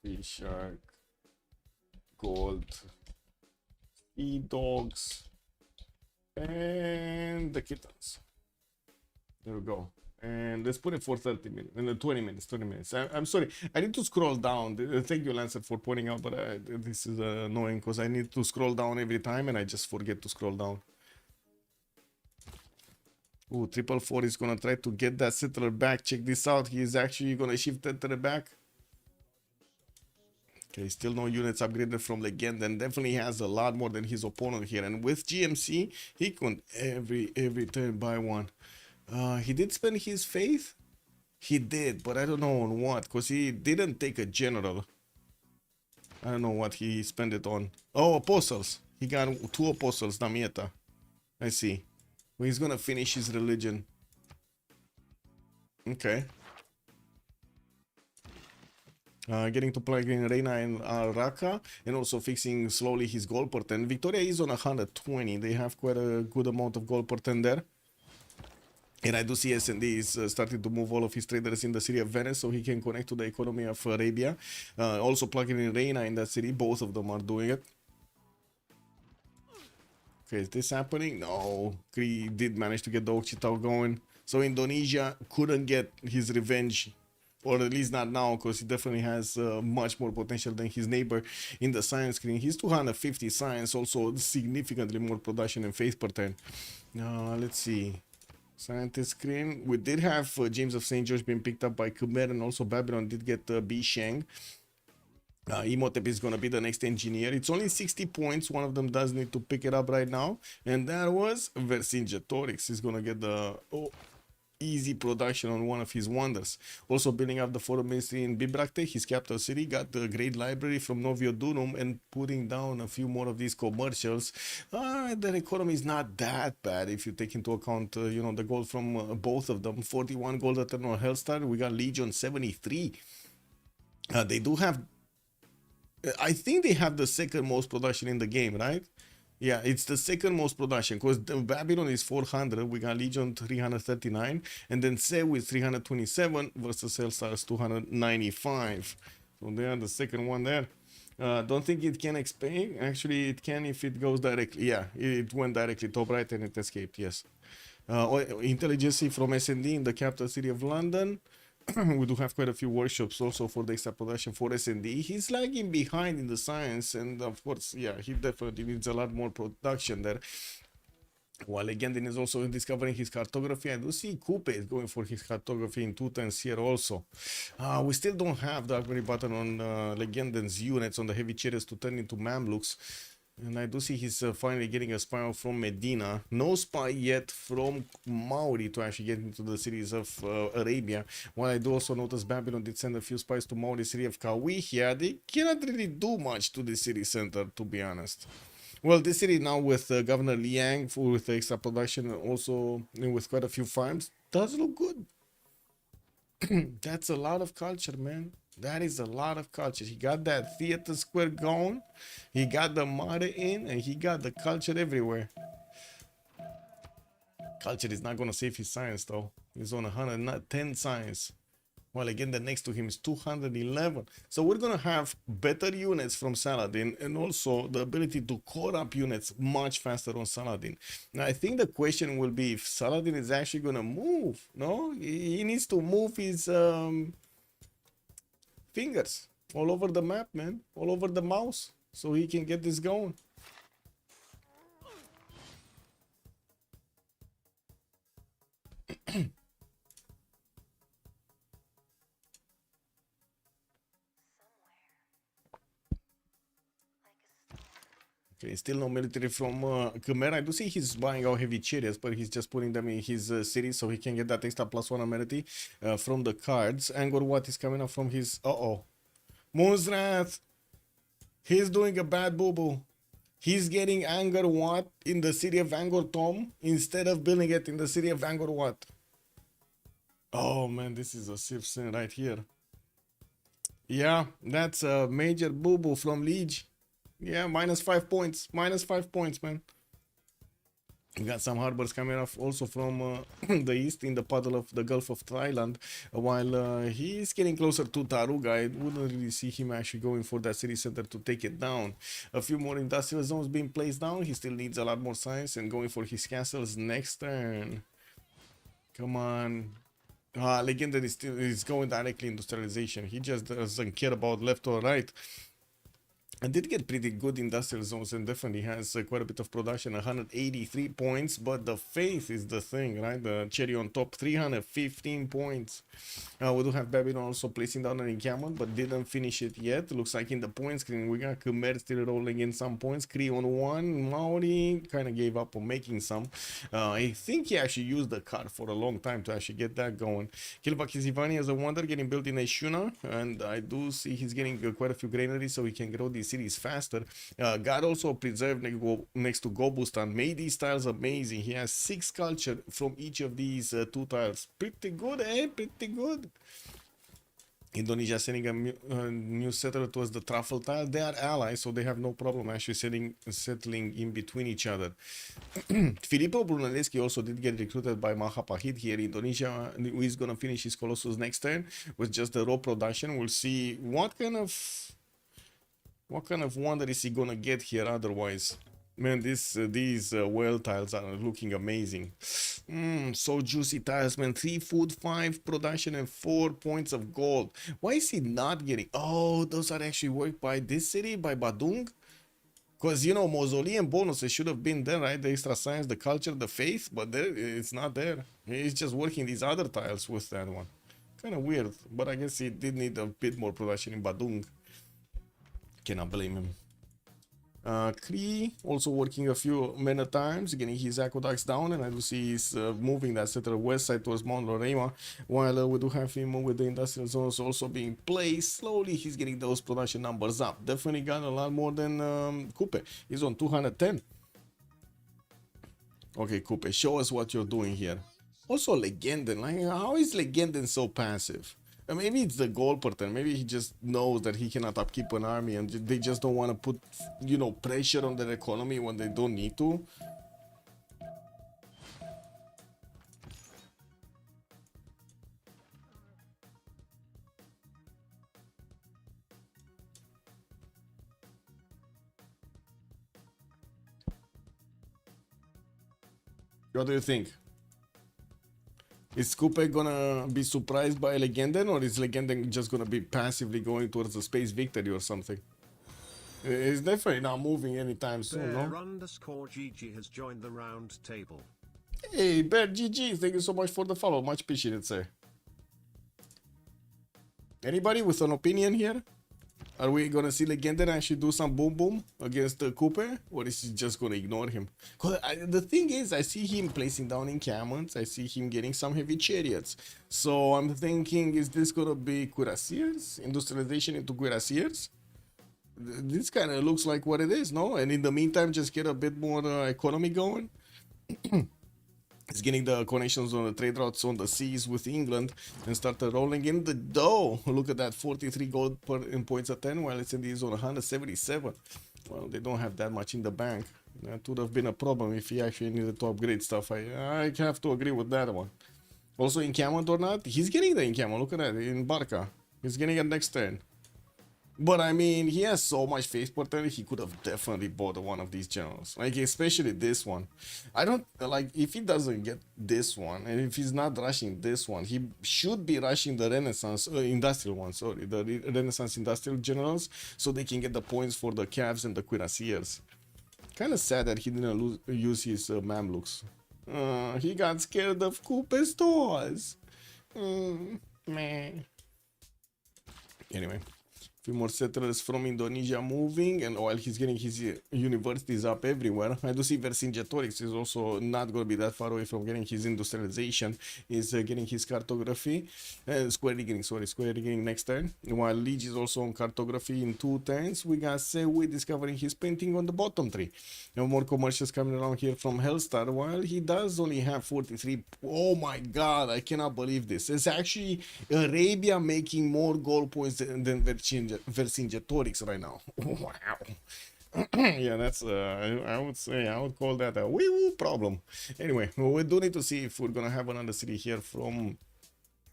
The shark, gold, dogs, and the kittens. There we go. And let's put it for 30 minutes, and 20 minutes. I'm sorry, I need to scroll down. Thank you, Lancer, for pointing out, but this is annoying because I need to scroll down every time and I just forget to scroll down. Ooh, 444 is gonna try to get that settler back. Check this out. He is actually gonna shift that to the back. Okay, still no units upgraded from Legend, and definitely has a lot more than his opponent here. And with GMC, he can every turn buy one. He did spend his faith? He did, but I don't know on what, because he didn't take a general. I don't know what he spent it on. Oh, apostles. He got 2 apostles, Damieta. I see. Well, he's gonna finish his religion. Okay. Getting to plug in Reina and Raka, and also fixing slowly his goal per 10. Victoria is on 120. They have quite a good amount of goal per 10 there. And I do see SND is starting to move all of his traders in the city of Venice so he can connect to the economy of Arabia. Also plugging in Reina in that city. Both of them are doing it. Okay, is this happening? No. Kri did manage to get the Okchitau going. So Indonesia couldn't get his revenge. Or at least not now, because he definitely has much more potential than his neighbor in the science screen. He's 250 science, also significantly more production and faith per turn. Let's see. Scientist screen. We did have James of St. George being picked up by Khmer, and also Babylon did get B Sheng. Imhotep is going to be the next engineer. It's only 60 points. One of them does need to pick it up right now. And that was Vercingetorix. He's going to get the easy production on one of his wonders. Also building up the foreign ministry in Bibracte, his capital city, got the great library from Novio Dunum and putting down a few more of these commercials. The economy is not that bad if you take into account, you know, the gold from both of them. 41 gold Eternal Hellstar. We got Legion 73. They do have, I think they have the second most production in the game, right? Yeah, it's the second most production because Babylon is 400, we got Legion 339, and then Sew with 327 versus Hellstars 295. So they are the second one there. Don't think it can expand. Actually, it can if it goes directly. Yeah, it went directly top right and it escaped, yes. Intelligence from SND in the capital city of London. We do have quite a few workshops also for the extra production for S&D. He's lagging behind in the science, and of course, yeah, he definitely needs a lot more production there. While Legendin is also discovering his cartography. I do see Coupe is going for his cartography in 210s here also. We still don't have the upgrade button on Legendin's units on the heavy chariots to turn into Mamluks. And I do see he's finally getting a spy from Medina. No spy yet from Mauri to actually get into the cities of Arabia. While I do also notice Babylon did send a few spies to Mauri city of Kawihia. They cannot really do much to the city center, to be honest. Well, this city now with Governor Liang with extra production and also with quite a few farms does look good. That's a lot of culture, man. That is a lot of culture. He got that theater square going, he got the mother in, and he got the culture everywhere. Culture is not going to save his science though. He's on 110 science. Well, again, the next to him is 211. So we're going to have better units from Saladin and also the ability to core up units much faster on Saladin. Now, I think the question will be if Saladin is actually going to move. No, he needs to move his fingers all over the map, man, all over the mouse, so he can get this going. Okay, still no military from Khmer. I do see he's buying out heavy chariots, but he's just putting them in his city so he can get that extra +1 amenity from the cards. Angor Wat is coming up from his... Moon's He's doing a bad boo-boo. He's getting Angor Wat in the city of Angor Tom instead of building it in the city of Angor Wat. Oh man, this is a Civ6 right here. Yeah, that's a major boo-boo from Liege. Yeah, -5 points. -5 points, man. We got some harbors coming off also from the east in the puddle of the Gulf of Thailand. While he's getting closer to Taruga, I wouldn't really see him actually going for that city center to take it down. A few more industrial zones being placed down. He still needs a lot more science and going for his castles next turn. Come on. Legendary is going directly industrialization. He just doesn't care about left or right. I did get pretty good industrial zones and definitely has quite a bit of production, 183 points, but the faith is the thing, right? The cherry on top, 315 points. We do have Babylon also placing down an encampment, but didn't finish it yet. Looks like in the point screen, we got Khmer still rolling in some points. Kree on 1, Maori kind of gave up on making some. I think he actually used the card for a long time to actually get that going. Kilvakizivani as a wonder getting built in Eshuna, and I do see he's getting quite a few granaries so he can grow these cities faster. God also preserved next to Gobustan, made these tiles amazing. He has 6 culture from each of these 2 tiles. Pretty good, eh? Pretty good. Indonesia sending a new settler towards the truffle tile. They are allies, so they have no problem actually settling in between each other. Filippo Brunelleschi also did get recruited by Mahapahit here in Indonesia. He's going to finish his Colossus next turn with just the raw production. We'll see what kind of wonder is he going to get here otherwise. Man, these whale tiles are looking amazing. So juicy tiles, man. 3 food, 5 production, and 4 points of gold. Why is he not getting... Oh, those are actually worked by this city, by Badung. Because, you know, mausoleum bonuses should have been there, right? The extra science, the culture, the faith, but there, it's not there. He's just working these other tiles with that one. Kind of weird, but I guess he did need a bit more production in Badung. Cannot blame him. Kree also working a few many times, getting his aqueducts down, and I do see he's moving that set to the west side towards Mount Lorema, while we do have him with the industrial zones also being placed. Slowly he's getting those production numbers up. Definitely got a lot more than Coupe. He's on 210. Okay, Coupe, show us what you're doing here. Also Legenden, like how is Legenden so passive? Maybe it's the goal pattern. Maybe he just knows that he cannot upkeep an army and they just don't want to put, you know, pressure on their economy when they don't need to. What do you think? Is Coupe gonna be surprised by Legenden, or is Legenden just gonna be passively going towards the space victory or something? It's definitely not moving anytime soon, no? _GG has joined the round table. Hey, Bear GG, thank you so much for the follow. Much appreciated, sir. Anybody with an opinion here? Are we gonna see Legenden actually do some boom boom against Coupe, or is he just gonna ignore him? Cause the thing is, I see him placing down encampments, I see him getting some heavy chariots. So I'm thinking, is this gonna be cuirassiers? Industrialization into cuirassiers? This kind of looks like what it is, no? And in the meantime, just get a bit more economy going. It's getting the connections on the trade routes on the seas with England and started rolling in the dough. Look at that, 43 gold in points at 10, while it's in the zone 177. Well, they don't have that much in the bank. That would have been a problem if he actually needed to upgrade stuff. I have to agree with that one. Also, encampment or not, he's getting the encampment. Look at that, in Barca. He's getting it next turn. But I mean, he has so much face potential, he could have definitely bought one of these generals. Like, especially this one. I don't, like, if he doesn't get this one, and if he's not rushing this one, he should be rushing the Renaissance, industrial one, sorry, the Renaissance industrial generals, so they can get the points for the Cavs and the Cuirassiers. Kind of sad that he didn't use his Mamluks. He got scared of Coupe's stores. Man. Anyway. Few more settlers from Indonesia moving, and while he's getting his universities up everywhere, I do see Vercingetorix is also not going to be that far away from getting his industrialization. He's getting his cartography, square rigging next turn, while Liege is also on cartography in 2 turns. We got Sewi discovering his painting on the bottom tree. No more commercials coming around here from Hellstar, while he does only have 43. Oh my god, I cannot believe this. It's actually Arabia making more gold points than Vercingetorix right now. Wow. Yeah, that's I would call that a wee-woo problem. Anyway, we do need to see if we're gonna have another city here from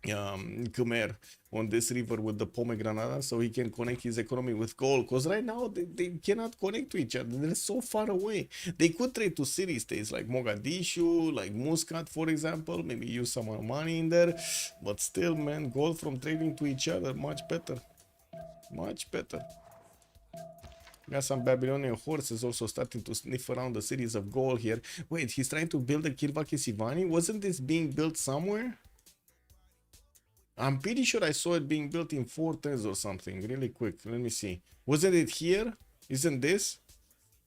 Khmer on this river with the pomegranate, so he can connect his economy with gold, because right now they cannot connect to each other. They're so far away. They could trade to city states like Mogadishu, like Muscat, for example, maybe use some more money in there, but still, man, gold from trading to each other, much better. Much better. Got some Babylonian horses also starting to sniff around the cities of gold here. Wait, he's trying to build a Kilvaki Sivani? Wasn't this being built somewhere? I'm pretty sure I saw it being built in 4 turns or something. Really quick, let me see. Wasn't it here? Isn't this?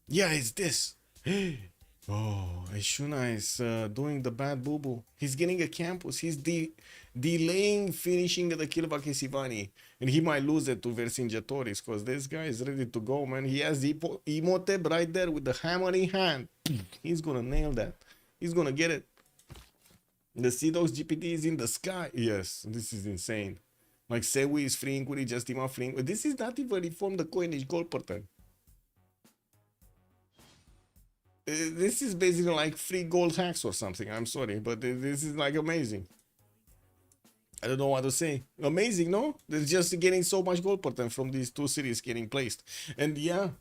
Yeah, it's this. Oh, Ashuna is doing the bad boo-boo. He's getting a campus. He's delaying finishing the Kilvaki Sivani. And he might lose it to Vercingetorix, because this guy is ready to go, man. He has Imhotep right there with the hammer in hand. He's gonna nail that. He's gonna get it. The Sea-Dogs GPT is in the sky. Yes, this is insane. Like, Sewi is freeing, Kuri Justima freeing. This is not even reform the coinage gold pattern. This is basically like free gold hacks or something. I'm sorry, but this is like amazing. I don't know what to say. Amazing, no? They're just getting so much gold pattern from these 2 cities getting placed. And yeah.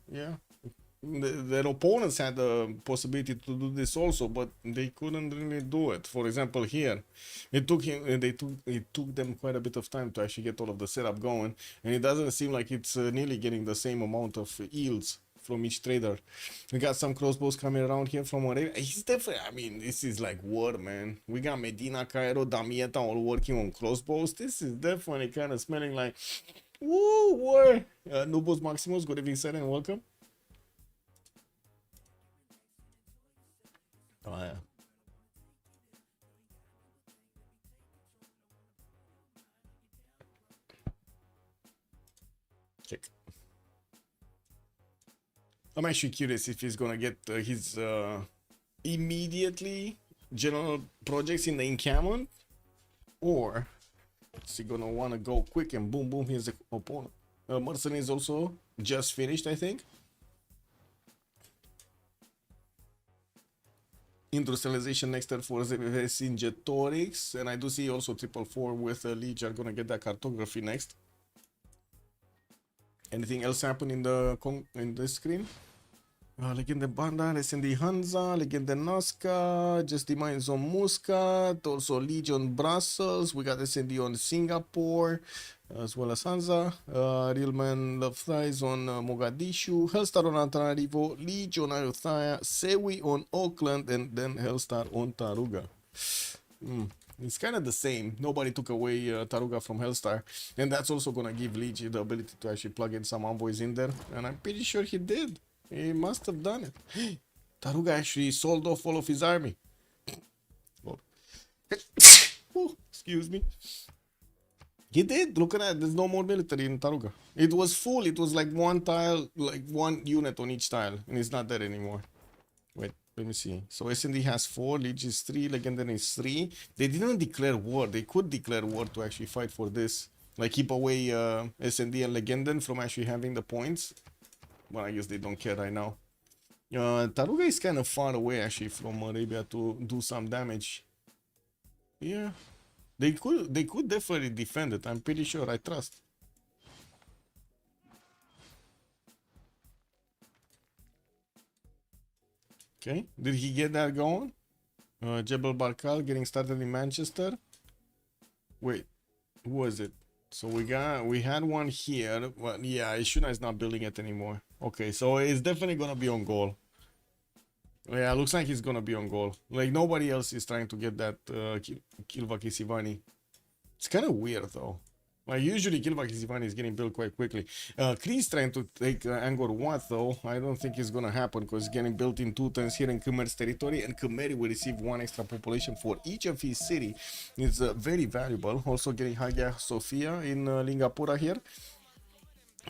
Their opponents had the possibility to do this also, but they couldn't really do it. For example, here, it took them quite a bit of time to actually get all of the setup going, and it doesn't seem like it's nearly getting the same amount of yields from each trader. We got some crossbows coming around here from Arabia. He's definitely, I mean, this is like war, man. We got Medina, Cairo, Damietta all working on crossbows. This is definitely kind of smelling like, woo, war. Nubos Maximus, good evening, sir, and welcome. Oh, yeah. Check. I'm actually curious if he's gonna get his immediately general projects in the encampment, or is he gonna wanna go quick and boom boom here's the opponent. Mercenary is also just finished, I think. Industrialization next turn for Vercingetorix, and I do see also 444 with Liege are gonna get that cartography next. Anything else happen in the screen? Legende Banda, SND Hansa, Legende Nazca, Just the Mines on Muscat, also Legion Brussels, we got SND on Singapore, as well as Hansa, Realman Love Thighs on Mogadishu, Hellstar on Antananarivo, Legion on Ayutthaya, Sewi on Auckland, and then Hellstar on Taruga. It's kind of the same. Nobody took away Taruga from Hellstar, and that's also gonna give Legion the ability to actually plug in some envoys in there, and I'm pretty sure he did. He must have done it. Taruga actually sold off all of his army. Oh, excuse me. He did. Look at that. There's no more military in Taruga. It was full. It was like one tile, like one unit on each tile, and it's not there anymore. Wait, let me see. So SND has 4, Liege is 3, Legendary is 3. They didn't declare war. They could declare war to actually fight for this. Like keep away SND and Legenden from actually having the points. Well, I guess they don't care right now. Taruga is kind of far away actually from Arabia to do some damage. Yeah. They could definitely defend it. I'm pretty sure. I trust. Okay. Did he get that going? Jebel Barkal getting started in Manchester. Wait, who was it? So we had one here. Well, yeah, Ishuna is not building it anymore. Okay, so it's definitely gonna be on goal. Yeah, looks like he's gonna be on goal. Like nobody else is trying to get that Kilvaki Sivani. It's kind of weird though. Like usually Kilvaki Sivani is getting built quite quickly. Chris trying to take Angkor Wat though. I don't think it's gonna happen because it's getting built in 2 turns here in Khmer's territory, and Khmer will receive 1 extra population for each of his city. It's very valuable. Also getting Hagia Sophia in Lingapura here.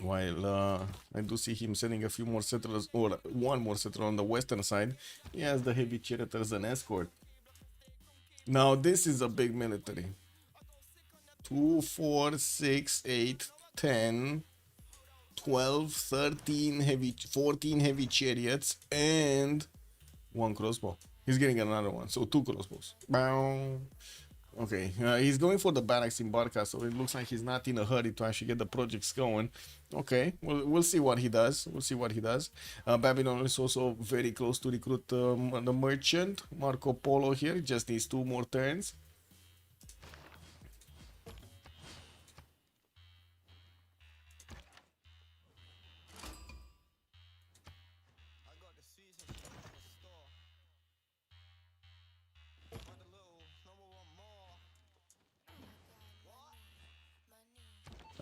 While I do see him sending a few more settlers, or 1 more settler on the western side. He has the heavy chariot as an escort. Now this is a big military. 2, 4, 6, 8, 10, 12, 13 heavy, 14 heavy chariots, and 1 crossbow. He's getting another one, so 2 crossbows. Bow. Okay, he's going for the barracks in Barca, so it looks like he's not in a hurry to actually get the projects going. Okay, we'll see what he does. We'll see what he does. Babylon is also very close to recruit the merchant. Marco Polo here just needs 2 more turns.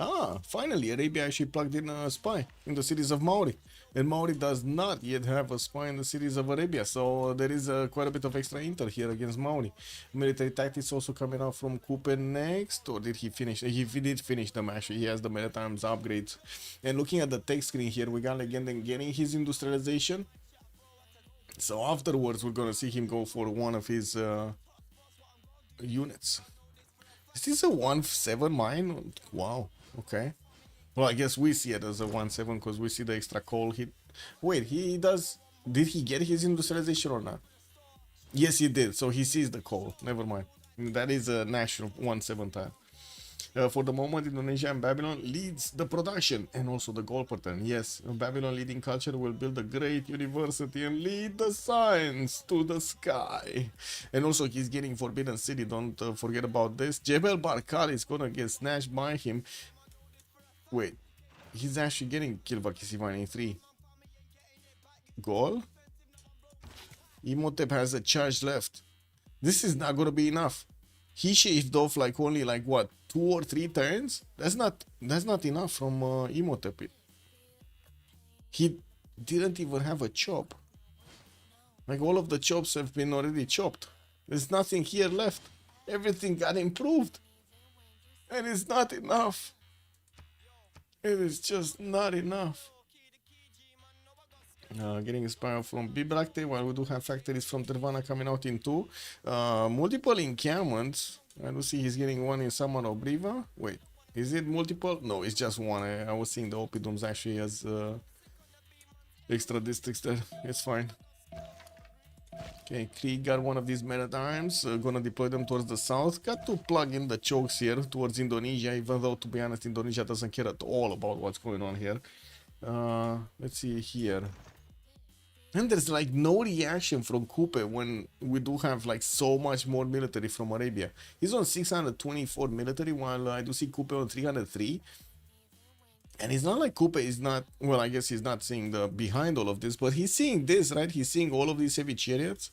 Ah, finally, Arabia actually plugged in a spy in the cities of Maori. And Maori does not yet have a spy in the cities of Arabia, so there is quite a bit of extra intel here against Maori. Military tactics also coming out from Kupen next, or did he finish? He did finish them actually. He has the Maritimes upgrades. And looking at the tech screen here, we got Legenden getting his industrialization. So afterwards, we're gonna see him go for one of his units. Is this a 1-7 mine? Wow. Okay. Well, I guess we see it as a 1-7 because we see the extra coal hit. Wait, he does... Did he get his industrialization or not? Yes, he did. So he sees the coal. Never mind. That is a national 1-7 tile. For the moment, Indonesia and Babylon leads the production and also the goal pattern. Yes, Babylon leading culture will build a great university and lead the science to the sky. And also he's getting Forbidden City, don't forget about this. Jebel Barkal is gonna get snatched by him. Wait, he's actually getting Kilvaki Sivani 3. Goal. Imhotep has a charge left. This is not gonna be enough. He shaved off like only like what, 2 or 3 turns? That's not enough from Imhotep. He didn't even have a chop. Like all of the chops have been already chopped. There's nothing here left. Everything got improved. And it's not enough. It is just not enough. Getting inspired from Bibrakte, while we do have factories from Tervana coming out in 2. Multiple encampments. I do see he's getting one in Saman Obriva. Wait, is it multiple? No, it's just one. I was seeing the Oppidums actually as extra districts there. It's fine. Okay, Krieg got one of these men-at-arms. Gonna deploy them towards the south. Got to plug in the chokes here towards Indonesia, even though, to be honest, Indonesia doesn't care at all about what's going on here. Let's see here. And there's like no reaction from Kupe when we do have like so much more military from Arabia. He's on 624 military, while I do see Kupe on 303. And it's not like Kupe is not, well, I guess he's not seeing the behind all of this, but he's seeing this, right? He's seeing all of these heavy chariots.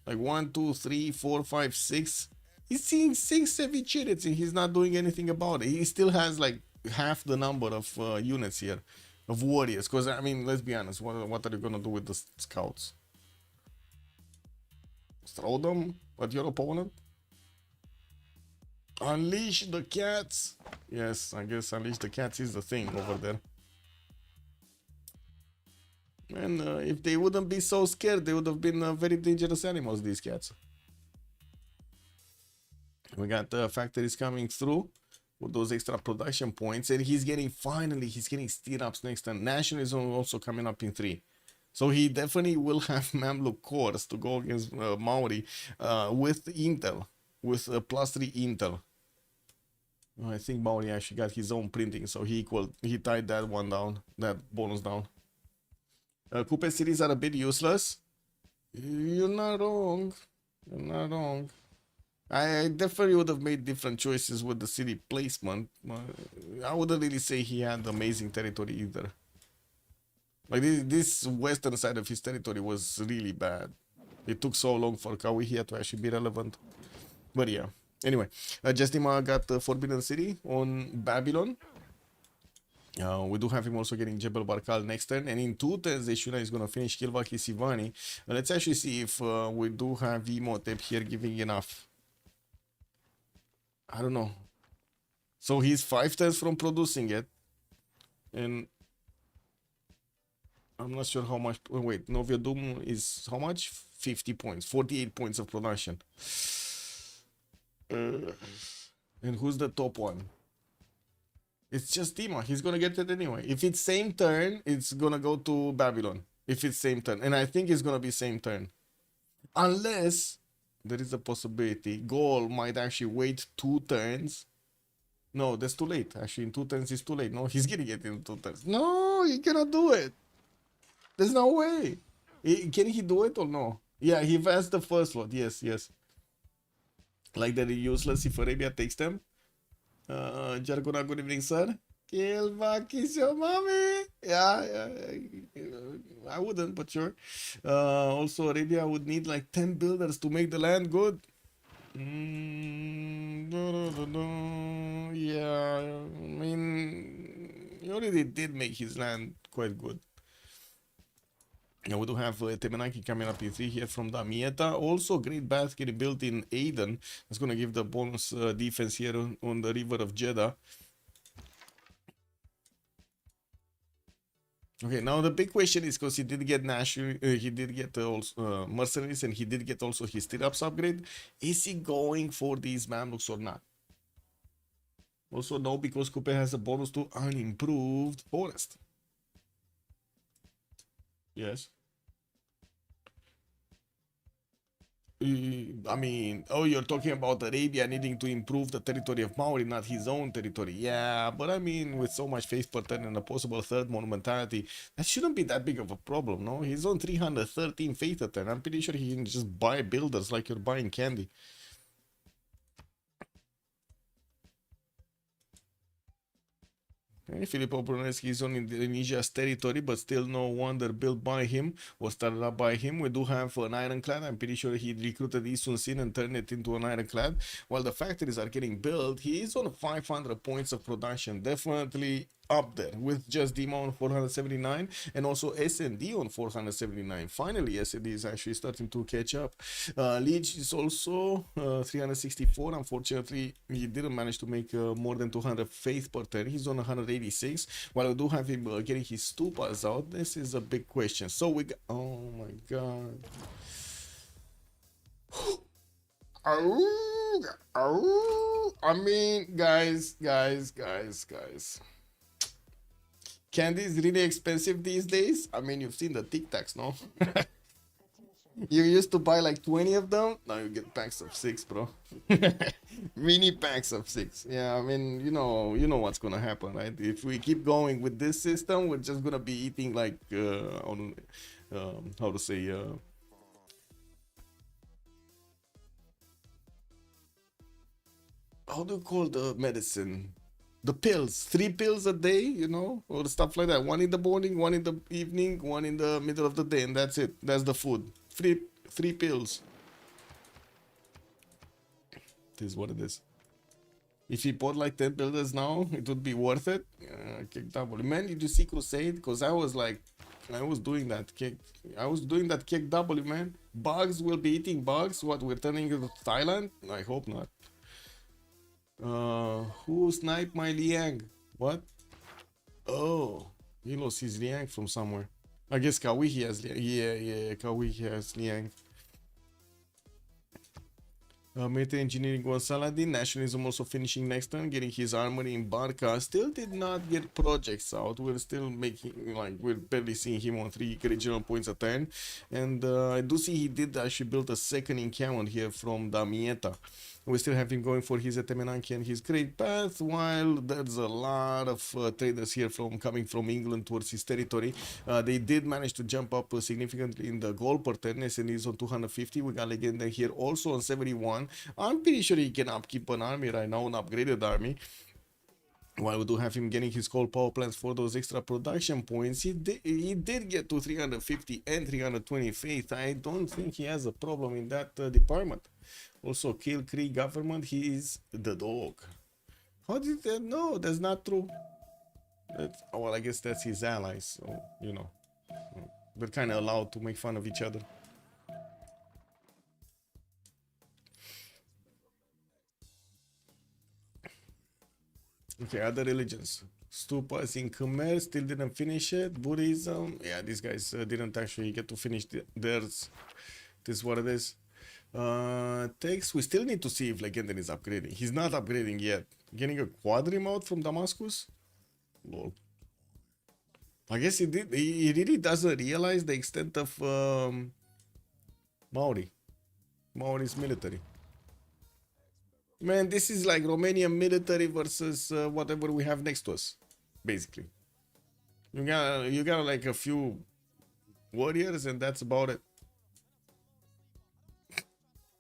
Like 1, 2, 3, 4, 5, 6. He's seeing 6 heavy chariots and he's not doing anything about it. He still has like half the number of units here, of warriors. Because, I mean, let's be honest, what are you going to do with the scouts? Throw them at your opponent? Unleash the cats. Yes, I guess unleash the cats is the thing over there. And if they wouldn't be so scared, they would have been very dangerous animals, these cats. We got factories coming through with those extra production points, and he's getting stirrups next turn. Nationalism also coming up in 3. So he definitely will have Mamluk cores to go against Maori with intel, with +3 intel. I think Maori actually got his own printing, so he tied that one down, that bonus down. Kupe cities are a bit useless. You're not wrong. You're not wrong. I definitely would have made different choices with the city placement. I wouldn't really say he had amazing territory either. Like this western side of his territory was really bad. It took so long for Kawihia to actually be relevant. But yeah. Anyway, Justima got the Forbidden City on Babylon. We do have him also getting Jebel Barkal next turn, and in 2 turns Eshuna is going to finish Kilvaki Sivani. Let's actually see if we do have Imhotep here giving enough. I don't know. So he's 5 turns from producing it, and I'm not sure how much. Wait, Novia Doom is how much? 50 points, 48 points of production. And who's the top one? It's just Dima. He's gonna get it anyway. If it's same turn, it's gonna go to Babylon. If it's same turn, and I think it's gonna be same turn, unless there is a possibility Gaul might actually wait 2 turns. No, that's too late. Actually, in 2 turns it's too late. No, he's getting it in 2 turns. No, he cannot do it. There's no way. Can he do it or no? Yeah, he has the first lot. Yes, yes. Like they're useless if Arabia takes them. Jargona, good evening, sir. Kilva, kiss your mommy. Yeah, I wouldn't, but sure. Also, Arabia would need like 10 builders to make the land good. Yeah, I mean, he already did make his land quite good. Now we do have Temenaki coming up in 3 here from Damietta. Also, Great Bath getting built in Aden. That's going to give the bonus defense here on the river of Jeddah. Okay, now the big question is, because he did get he did get also mercenaries, and he did get also his stirrups upgrade. Is he going for these Mamluks or not? Also, no, because Kupe has a bonus to unimproved forest. Yes. I mean, oh, you're talking about Arabia needing to improve the territory of Maori, not his own territory. Yeah, but I mean, with so much faith per turn and a possible 3rd monumentality, that shouldn't be that big of a problem, no? He's on 313 faith a turn. I'm pretty sure he can just buy builders like you're buying candy. Okay, Filippo Brunelleschi is on Indonesia's territory, but still no wonder built by him or started up by him. We do have an ironclad. I'm pretty sure he recruited Isun Sin and turned it into an ironclad. While the factories are getting built, he is on 500 points of production. Definitely up there with just Dima on 479 and also SND on 479. Finally, SND is actually starting to catch up. Leech is also 364. Unfortunately, he didn't manage to make more than 200 faith per turn. He's on 186. While I do have him getting his stupas out, this is a big question. So we got, oh my god. I mean, guys. Candy is really expensive these days. I mean, you've seen the Tic Tacs, no? You used to buy like 20 of them. Now you get packs of 6, bro. Mini packs of 6. Yeah, I mean, you know what's gonna happen, right? If we keep going with this system, we're just gonna be eating like how to say how do you call the medicine? The pills, 3 pills a day, you know, or stuff like that. 1 in the morning, 1 in the evening, 1 in the middle of the day, and that's it. That's the food. 3 pills. This is what it is. If he bought like 10 builders now, it would be worth it. Kick double. Man, did you see Crusade? Because I was doing that kick. I was doing that kick double, man. Bugs will be eating bugs. What, we're turning into Thailand? I hope not. Who sniped my Liang? What? Oh, he lost his Liang from somewhere. I guess Kawihi has Liang. Yeah, Kawihi has Liang. Meta Engineering was Saladin. Nationalism also finishing next turn, getting his armory in Barca. Still did not get projects out. We're still making, like, we're barely seeing him on 3 regional points a turn. And I do see he did actually build a second encampment here from Damietta. We still have him going for his Etemenanki and his Great Path, while there's a lot of traders here coming from England towards his territory. They did manage to jump up significantly in the goal per turn. SN is on 250. We got Legenda here also on 71. I'm pretty sure he can upkeep an army right now, an upgraded army. While we do have him getting his coal power plants for those extra production points, he did get to 350 and 320 faith. I don't think he has a problem in that department. Also, Kill Cree government, he is the dog. How did that? No, that's not true. Well, I guess that's his allies, so, you know, they're kind of allowed to make fun of each other. Okay, other religions. Stupas in Khmer still didn't finish it. Buddhism, yeah, these guys didn't actually get to finish theirs. This is what it is. Text, we still need to see if Legenden is upgrading. He's not upgrading yet. Getting a quadrim out from Damascus? Lol. I guess he did. He really doesn't realize the extent of Maori's military. Man, this is like Romanian military versus whatever we have next to us, basically. You got like a few warriors, and that's about it.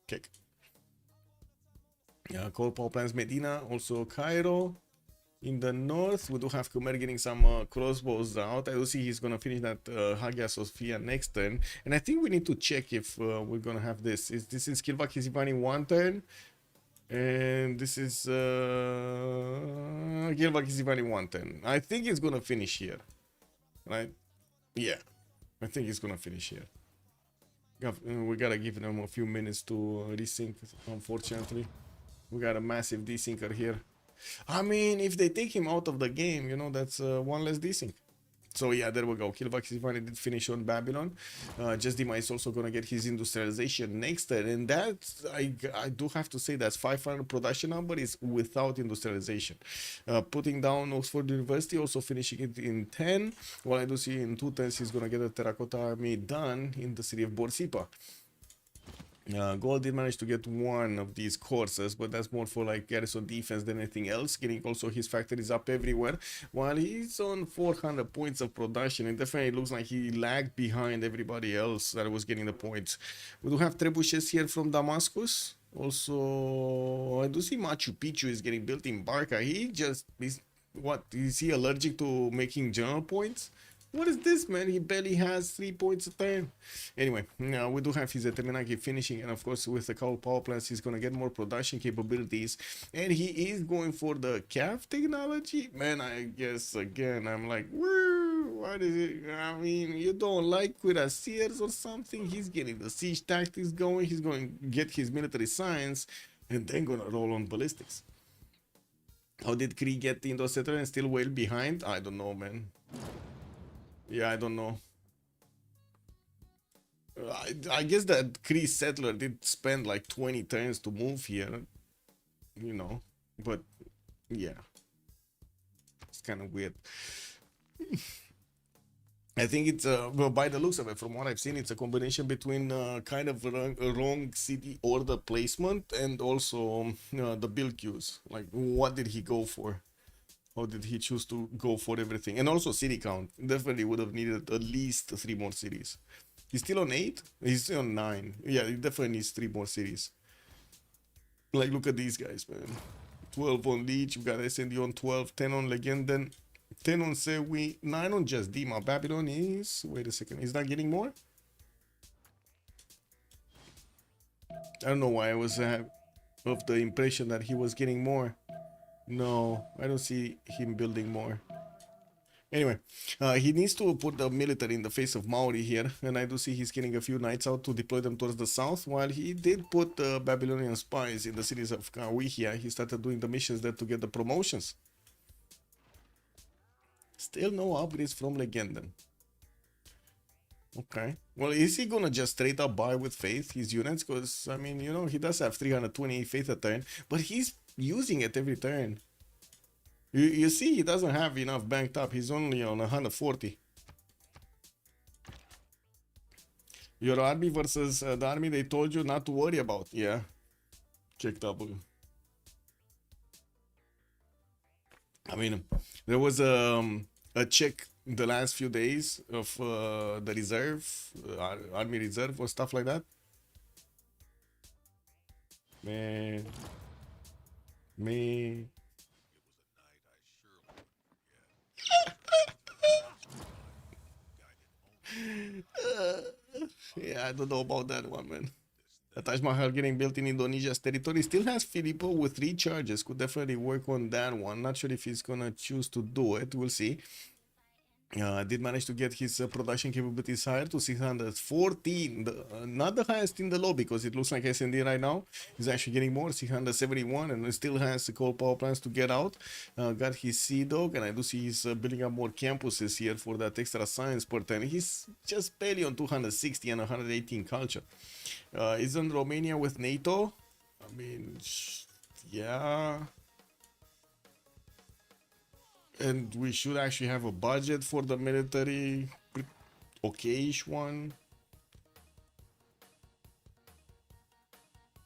Kick. Yeah, coal power plants Medina, also Cairo. In the north, we do have Khmer getting some crossbows out. I will see he's gonna finish that Hagia Sophia next turn, and I think we need to check if we're gonna have this. This is Kilva Kisivani 1 turn. And this is Kilva Kisivani 1 turn. I think it's gonna finish here, right? Yeah, I think it's gonna finish here. We gotta give them a few minutes to resync. Unfortunately, we got a massive desyncer here. I mean, if they take him out of the game, you know, that's 1 less desync. So yeah, there we go. Kilva Kisivani did finish on Babylon. Just Dima is also gonna get his industrialization next turn, and that I do have to say that's 500 production number is without industrialization. Putting down Oxford University, also finishing it in 10. While I do see in 2 turns he's gonna get a terracotta army done in the city of Borsippa. Gold did manage to get 1 of these courses, but that's more for like garrison defense than anything else. Getting also his factories up everywhere. While he's on 400 points of production, it definitely looks like he lagged behind everybody else that was getting the points. We do have trebuchets here from Damascus. Also, I do see Machu Picchu is getting built in Barca. What, is he allergic to making general points? What is this, man? He barely has 3 points a turn. Anyway, now we do have his Terminaki finishing, and of course with the couple power plants he's gonna get more production capabilities, and he is going for the calf technology. Man, I guess again I'm like, woo, what is it? I mean, you don't like cuirassiers or something? He's getting the siege tactics going, he's going to get his military science, and then gonna roll on ballistics. How did Kree get into a settler and still well behind? I don't know, man. Yeah, I don't know. I guess that Kree settler did spend like 20 turns to move here, you know, but yeah, it's kind of weird. I think it's well, by the looks of it, from what I've seen, it's a combination between kind of a wrong city order placement and also the build queues. Like, what did he go for? How did he choose to go for everything? And also city count. Definitely would have needed at least 3 more cities. He's still on 8? He's still on 9. Yeah, he definitely needs 3 more cities. Like, look at these guys, man. 12 on Leech, we got SND on 12, 10 on Legenden, 10 on Sewi, 9 on Just Dima. Babylon is... Wait a second, is that getting more? I don't know why I was of the impression that he was getting more. No, I don't see him building more. Anyway, he needs to put the military in the face of Maori here, and I do see he's getting a few knights out to deploy them towards the south, while he did put the Babylonian spies in the cities of Kawihia. He started doing the missions there to get the promotions. Still no upgrades from Legenden. Okay. Well, is he gonna just straight up buy with faith his units? Because, I mean, you know, he does have 328 faith a turn, but he's using it every turn. You see, he doesn't have enough banked up. He's only on 140. Your army versus the army they told you not to worry about. Yeah. Check double. I mean, there was a check the last few days of the reserve, army reserve or stuff like that. Man. Yeah, I don't know about that one, man. The Taj Mahal getting built in Indonesia's territory still has Filippo with 3 charges. Could definitely work on that one. Not sure if he's gonna choose to do it. We'll see. Did manage to get his production capabilities higher to 614. Not the highest in the lobby, because it looks like SND right now is actually getting more, 671, and still has the coal power plants to get out. Got his Sea Dog, and I do see he's building up more campuses here for that extra science per turn. He's just barely on 260 and 118 culture. Isn't Romania with NATO? I mean, yeah. And we should actually have a budget for the military, okay-ish one.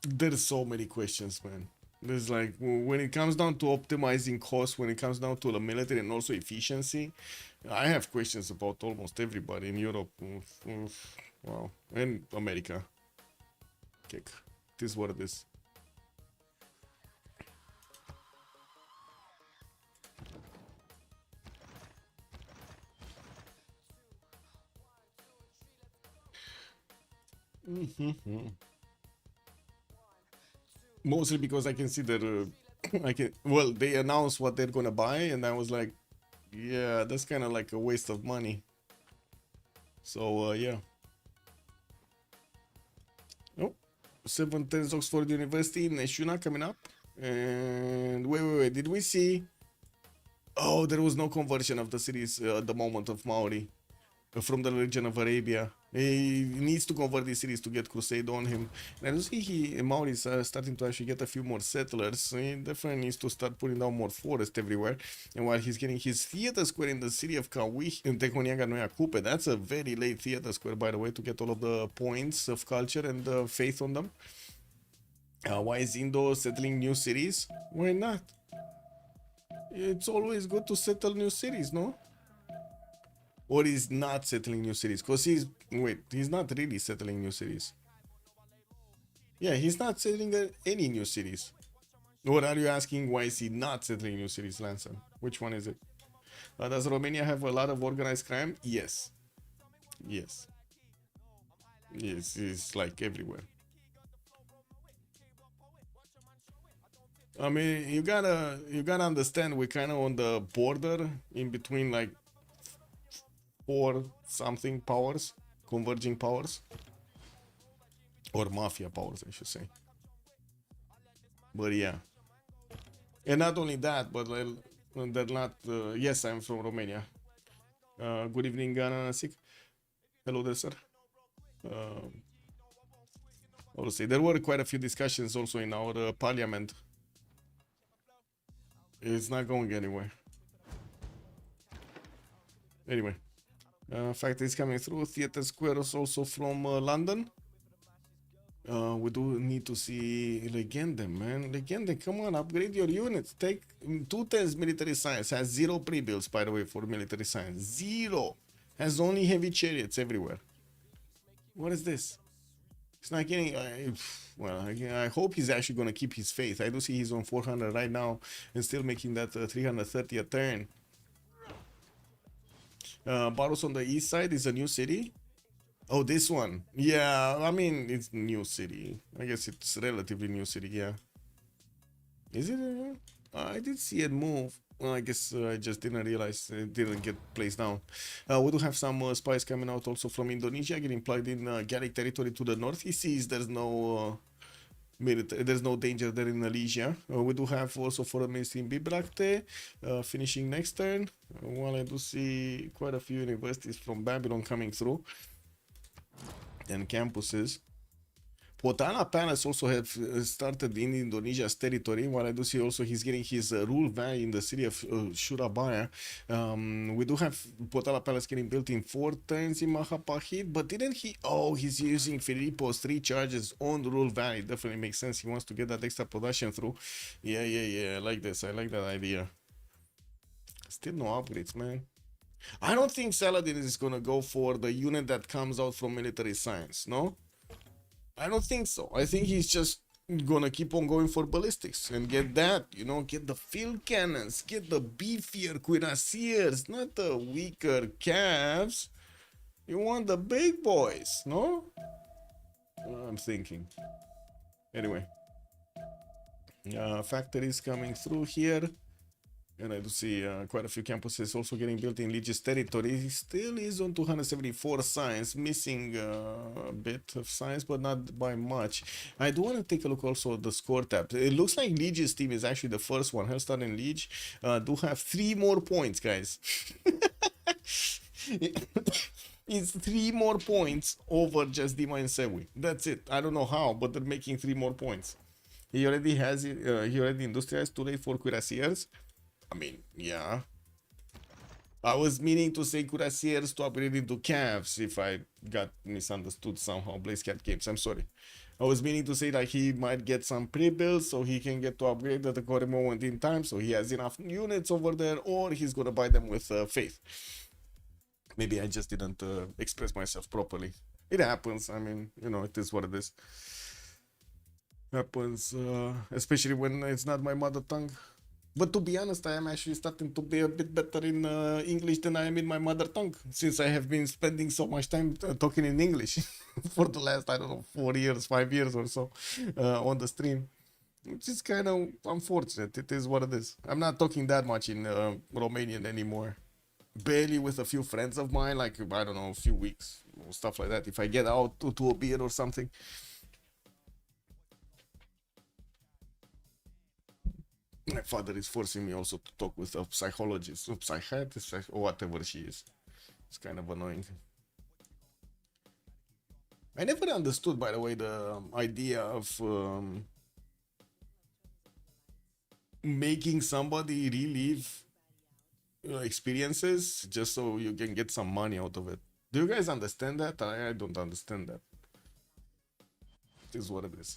There's so many questions, man. There's like, when it comes down to optimizing costs, when it comes down to the military and also efficiency, I have questions about almost everybody in Europe, wow, and America. Kick. This is what it is. Mostly because I can see that well, they announced what they're gonna buy, and I was like, yeah, that's kind of like a waste of money. So yeah. Oh, 710 Oxford University, Neshuna coming up. And wait, did we see? Oh, there was no conversion of the cities at the moment of Maori from the region of Arabia. He needs to convert these cities to get crusade on him. And I do see Maori is starting to actually get a few more settlers. He definitely needs to start putting down more forest everywhere. And while he's getting his theater square in the city of Kauai, in Tekoniaga Noia Kupe, that's a very late theater square, by the way, to get all of the points of culture and faith on them. Why is Indo settling new cities? Why not? It's always good to settle new cities, no? Or he's not settling new cities? Because he's not really settling new cities. Yeah, he's not settling any new cities. Or are you asking why is he not settling new cities, Lancer? Which one is it? Does Romania have a lot of organized crime? Yes. Yes. Yes, it's like everywhere. I mean, you gotta understand we're kind of on the border in between like four something powers, converging powers, or mafia powers, I should say. But yeah, and not only that, but they're not. Yes, I'm from Romania. Good evening, Ghana Nasik. Hello there, sir. I will say there were quite a few discussions also in our parliament. It's not going anywhere. Anyway, fact is coming through. Theatre Square is also from London. We do need to see Legende, man. Legende, come on, upgrade your units. Take 210s military science. Has 0 pre-builds, by the way, for military science. 0. Has only heavy chariots everywhere. What is this? It's not getting. Well, I hope he's actually going to keep his faith. I do see he's on 400 right now and still making that 330 a turn. Baros on the east side is a new city. Oh, this one. Yeah, I mean, it's new city. I guess it's relatively new city, yeah. Is it? I did see it move. Well, I guess I just didn't realize it didn't get placed down. We do have some spies coming out also from Indonesia, getting plugged in Gallic territory to the north. He sees there's no there's no danger there in Malaysia. We do have also foreign ministry in Bibrakte, finishing next turn. While I do see quite a few universities from Babylon coming through and campuses. Potala Palace also have started in Indonesia's territory, while I do see also he's getting his rule valley in the city of Surabaya. We do have Potala Palace getting built in 4 turns in Mahapahit, but didn't he? Oh, he's using Filippo's 3 charges on the rule valley. Definitely makes sense. He wants to get that extra production through. Yeah. I like this. I like that idea. Still no upgrades, man. I don't think Saladin is gonna go for the unit that comes out from military science, no? I don't think so. I think he's just gonna keep on going for ballistics and get that, you know, get the field cannons, get the beefier cuirassiers, not the weaker calves. You want the big boys, no? I'm thinking. Anyway, factories coming through here. And I do see quite a few campuses also getting built in Legis territory. He still is on 274 science, missing a bit of science, but not by much. I do want to take a look also at the score tab. It looks like Legis team is actually the first one. Hellstar and Liege do have 3 more points, guys. It's 3 more points over just Dima and Sewi. That's it. I don't know how, but they're making 3 more points. He already has it. He already industrialized 2 late for cuirassiers. I mean, yeah. I was meaning to say cuirassiers to upgrade into calves if I got misunderstood somehow. Blaze Cat Games, I'm sorry. I was meaning to say that he might get some pre-builds so he can get to upgrade at the correct moment in time, so he has enough units over there, or he's gonna buy them with faith. Maybe I just didn't express myself properly. It happens. I mean, you know, it is what it is. Happens, especially when it's not my mother tongue. But to be honest, I am actually starting to be a bit better in English than I am in my mother tongue, since I have been spending so much time talking in English for the last, I don't know, 4 years, 5 years or so on the stream. Which is kind of unfortunate. It is what it is. I'm not talking that much in Romanian anymore. Barely with a few friends of mine, like, I don't know, a few weeks, or stuff like that. If I get out to a beer or something. My father is forcing me also to talk with a psychologist, a psychiatrist, or whatever she is. It's kind of annoying. I never understood, by the way, the idea of making somebody relive experiences just so you can get some money out of it. Do you guys understand that? I don't understand that. It is what it is.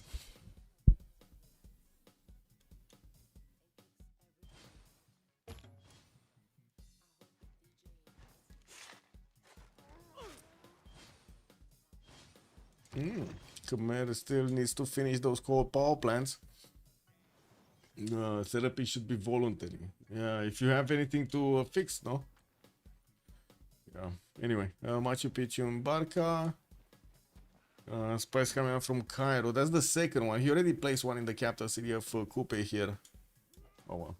Khmer still needs to finish those coal power plants. Therapy should be voluntary. Yeah, if you have anything to fix, no? Yeah. Anyway, Machu Picchu and Barca. Spice coming out from Cairo. That's the second one. He already placed one in the capital city of Coupe here. Oh well.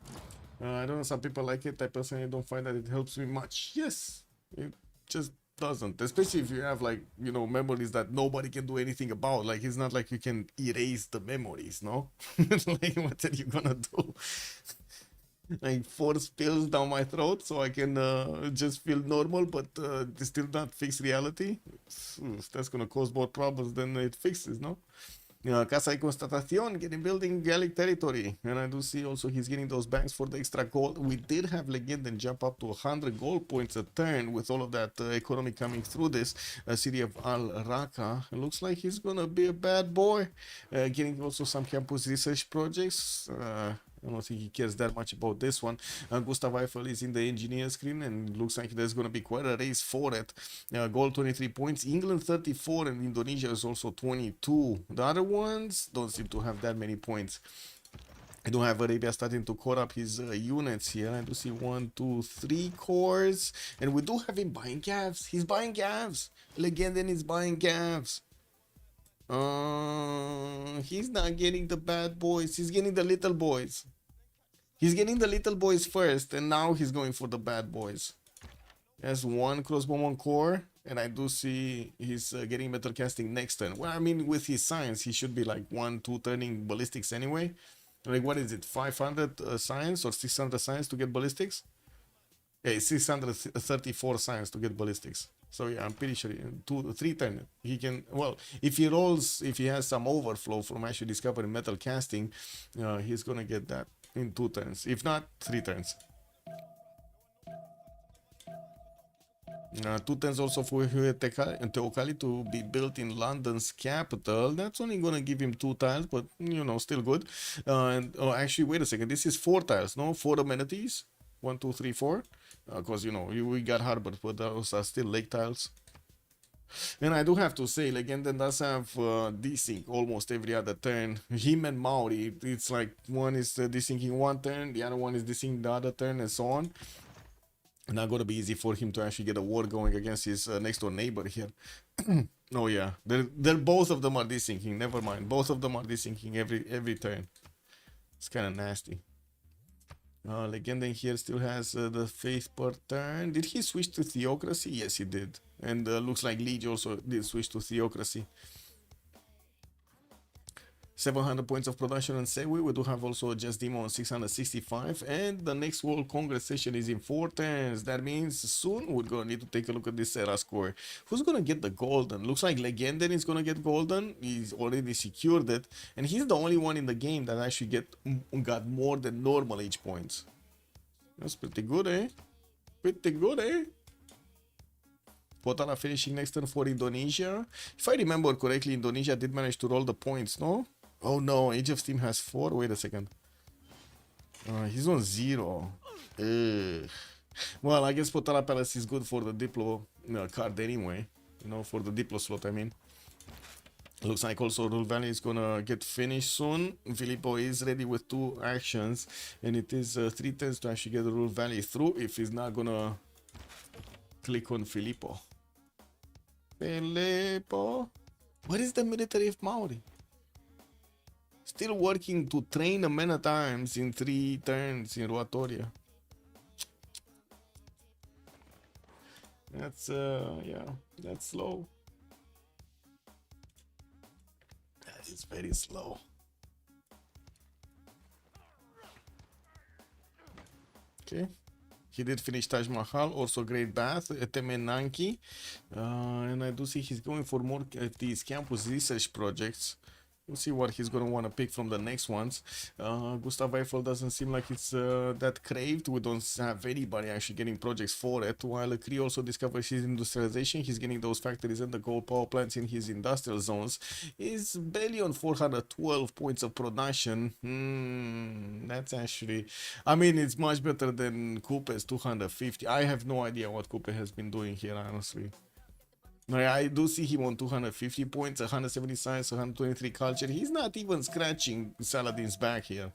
I don't know, some people like it. I personally don't find that it helps me much. Yes, it just doesn't. Especially if you have, like, you know, memories that nobody can do anything about. Like, it's not like you can erase the memories, no? Like, what are you gonna do? Like, force pills down my throat so I can just feel normal, but still not fix reality. That's gonna cause more problems than it fixes, no? Casa de Constatación getting building Gallic territory, and I do see also he's getting those banks for the extra gold. We did have Legenden jump up to 100 gold points a turn with all of that economy coming through this city of Al Raqqa. It looks like he's gonna be a bad boy. Getting also some campus research projects. I don't think he cares that much about this one. Gustav Eiffel is in the engineer screen, and looks like there's going to be quite a race for it. Gold 23 points, England 34, and Indonesia is also 22. The other ones don't seem to have that many points. I do have Arabia starting to core up his units here. I do see 1, 2, 3 cores, and we do have him buying Gavs. He's buying Gavs. Legenden is buying Gavs. He's not getting the bad boys. He's getting the little boys. He's getting the little boys first, and now he's going for the bad boys. He has 1 crossbowman core, and I do see he's getting metal casting next turn. Well, I mean, with his science, he should be like 1, 2 turning ballistics anyway. Like, what is it, 500 science or 600 science to get ballistics? Yeah, 634 science to get ballistics. So yeah, I'm pretty sure 2, 3 turns he can. Well, if he rolls, if he has some overflow from actually discovering metal casting, he's gonna get that in 2 turns. If not, 3 turns. 2 turns also for Teocalli to be built in London's capital. That's only gonna give him 2 tiles, but you know, still good. And actually, wait a second. This is 4 tiles, no? 4 amenities. 1, 2, 3, 4. Because, you know, we got harbors, but those are still lake tiles. And I do have to say, Legenden does have desync almost every other turn. Him and Maori, it's like one is desyncing 1 turn, the other one is desyncing the other turn, and so on. Not gonna be easy for him to actually get a war going against his next door neighbor here. Oh yeah, they're both of them are desyncing. Never mind, both of them are desyncing every turn. It's kind of nasty. Legenden here still has the faith per turn. Did he switch to theocracy? Yes, he did. And looks like Liege also did switch to theocracy. 700 points of production on Sewi. We do have also Just Demo on 665. And the next World Congress session is in 4 turns. That means soon we're going to need to take a look at this Serra score. Who's going to get the golden? Looks like Legenden is going to get golden. He's already secured it. And he's the only one in the game that actually got more than normal H points. That's pretty good, eh? Pretty good, eh? Potala finishing next turn for Indonesia. If I remember correctly, Indonesia did manage to roll the points, no? Oh no, Age of Steam has 4. Wait a second. He's on 0. Ugh. Well, I guess Potala Palace is good for the Diplo card anyway. You know, for the Diplo slot, I mean. Looks like also Rule Valley is gonna get finished soon. Filippo is ready with 2 actions. And it is 3 turns to actually get the Rule Valley through if he's not gonna click on Filippo. Filippo? What is the military of Maori? Still working to train a many times in 3 turns in Ruatoria. That's yeah, that's slow. That is very slow. Okay. He did finish Taj Mahal, also Great Bath, Temenanki. And I do see he's going for more these campus research projects. We'll see what he's going to want to pick from the next ones. Gustav Eiffel doesn't seem like it's that craved. We don't have anybody actually getting projects for it. While Cree also discovers his industrialization, he's getting those factories and the coal power plants in his industrial zones. He's barely on 412 points of production. That's actually... I mean, it's much better than Coupe's 250. I have no idea what Coupe has been doing here, honestly. I do see him on 250 points, 170 science, 123 culture. He's not even scratching Saladin's back here.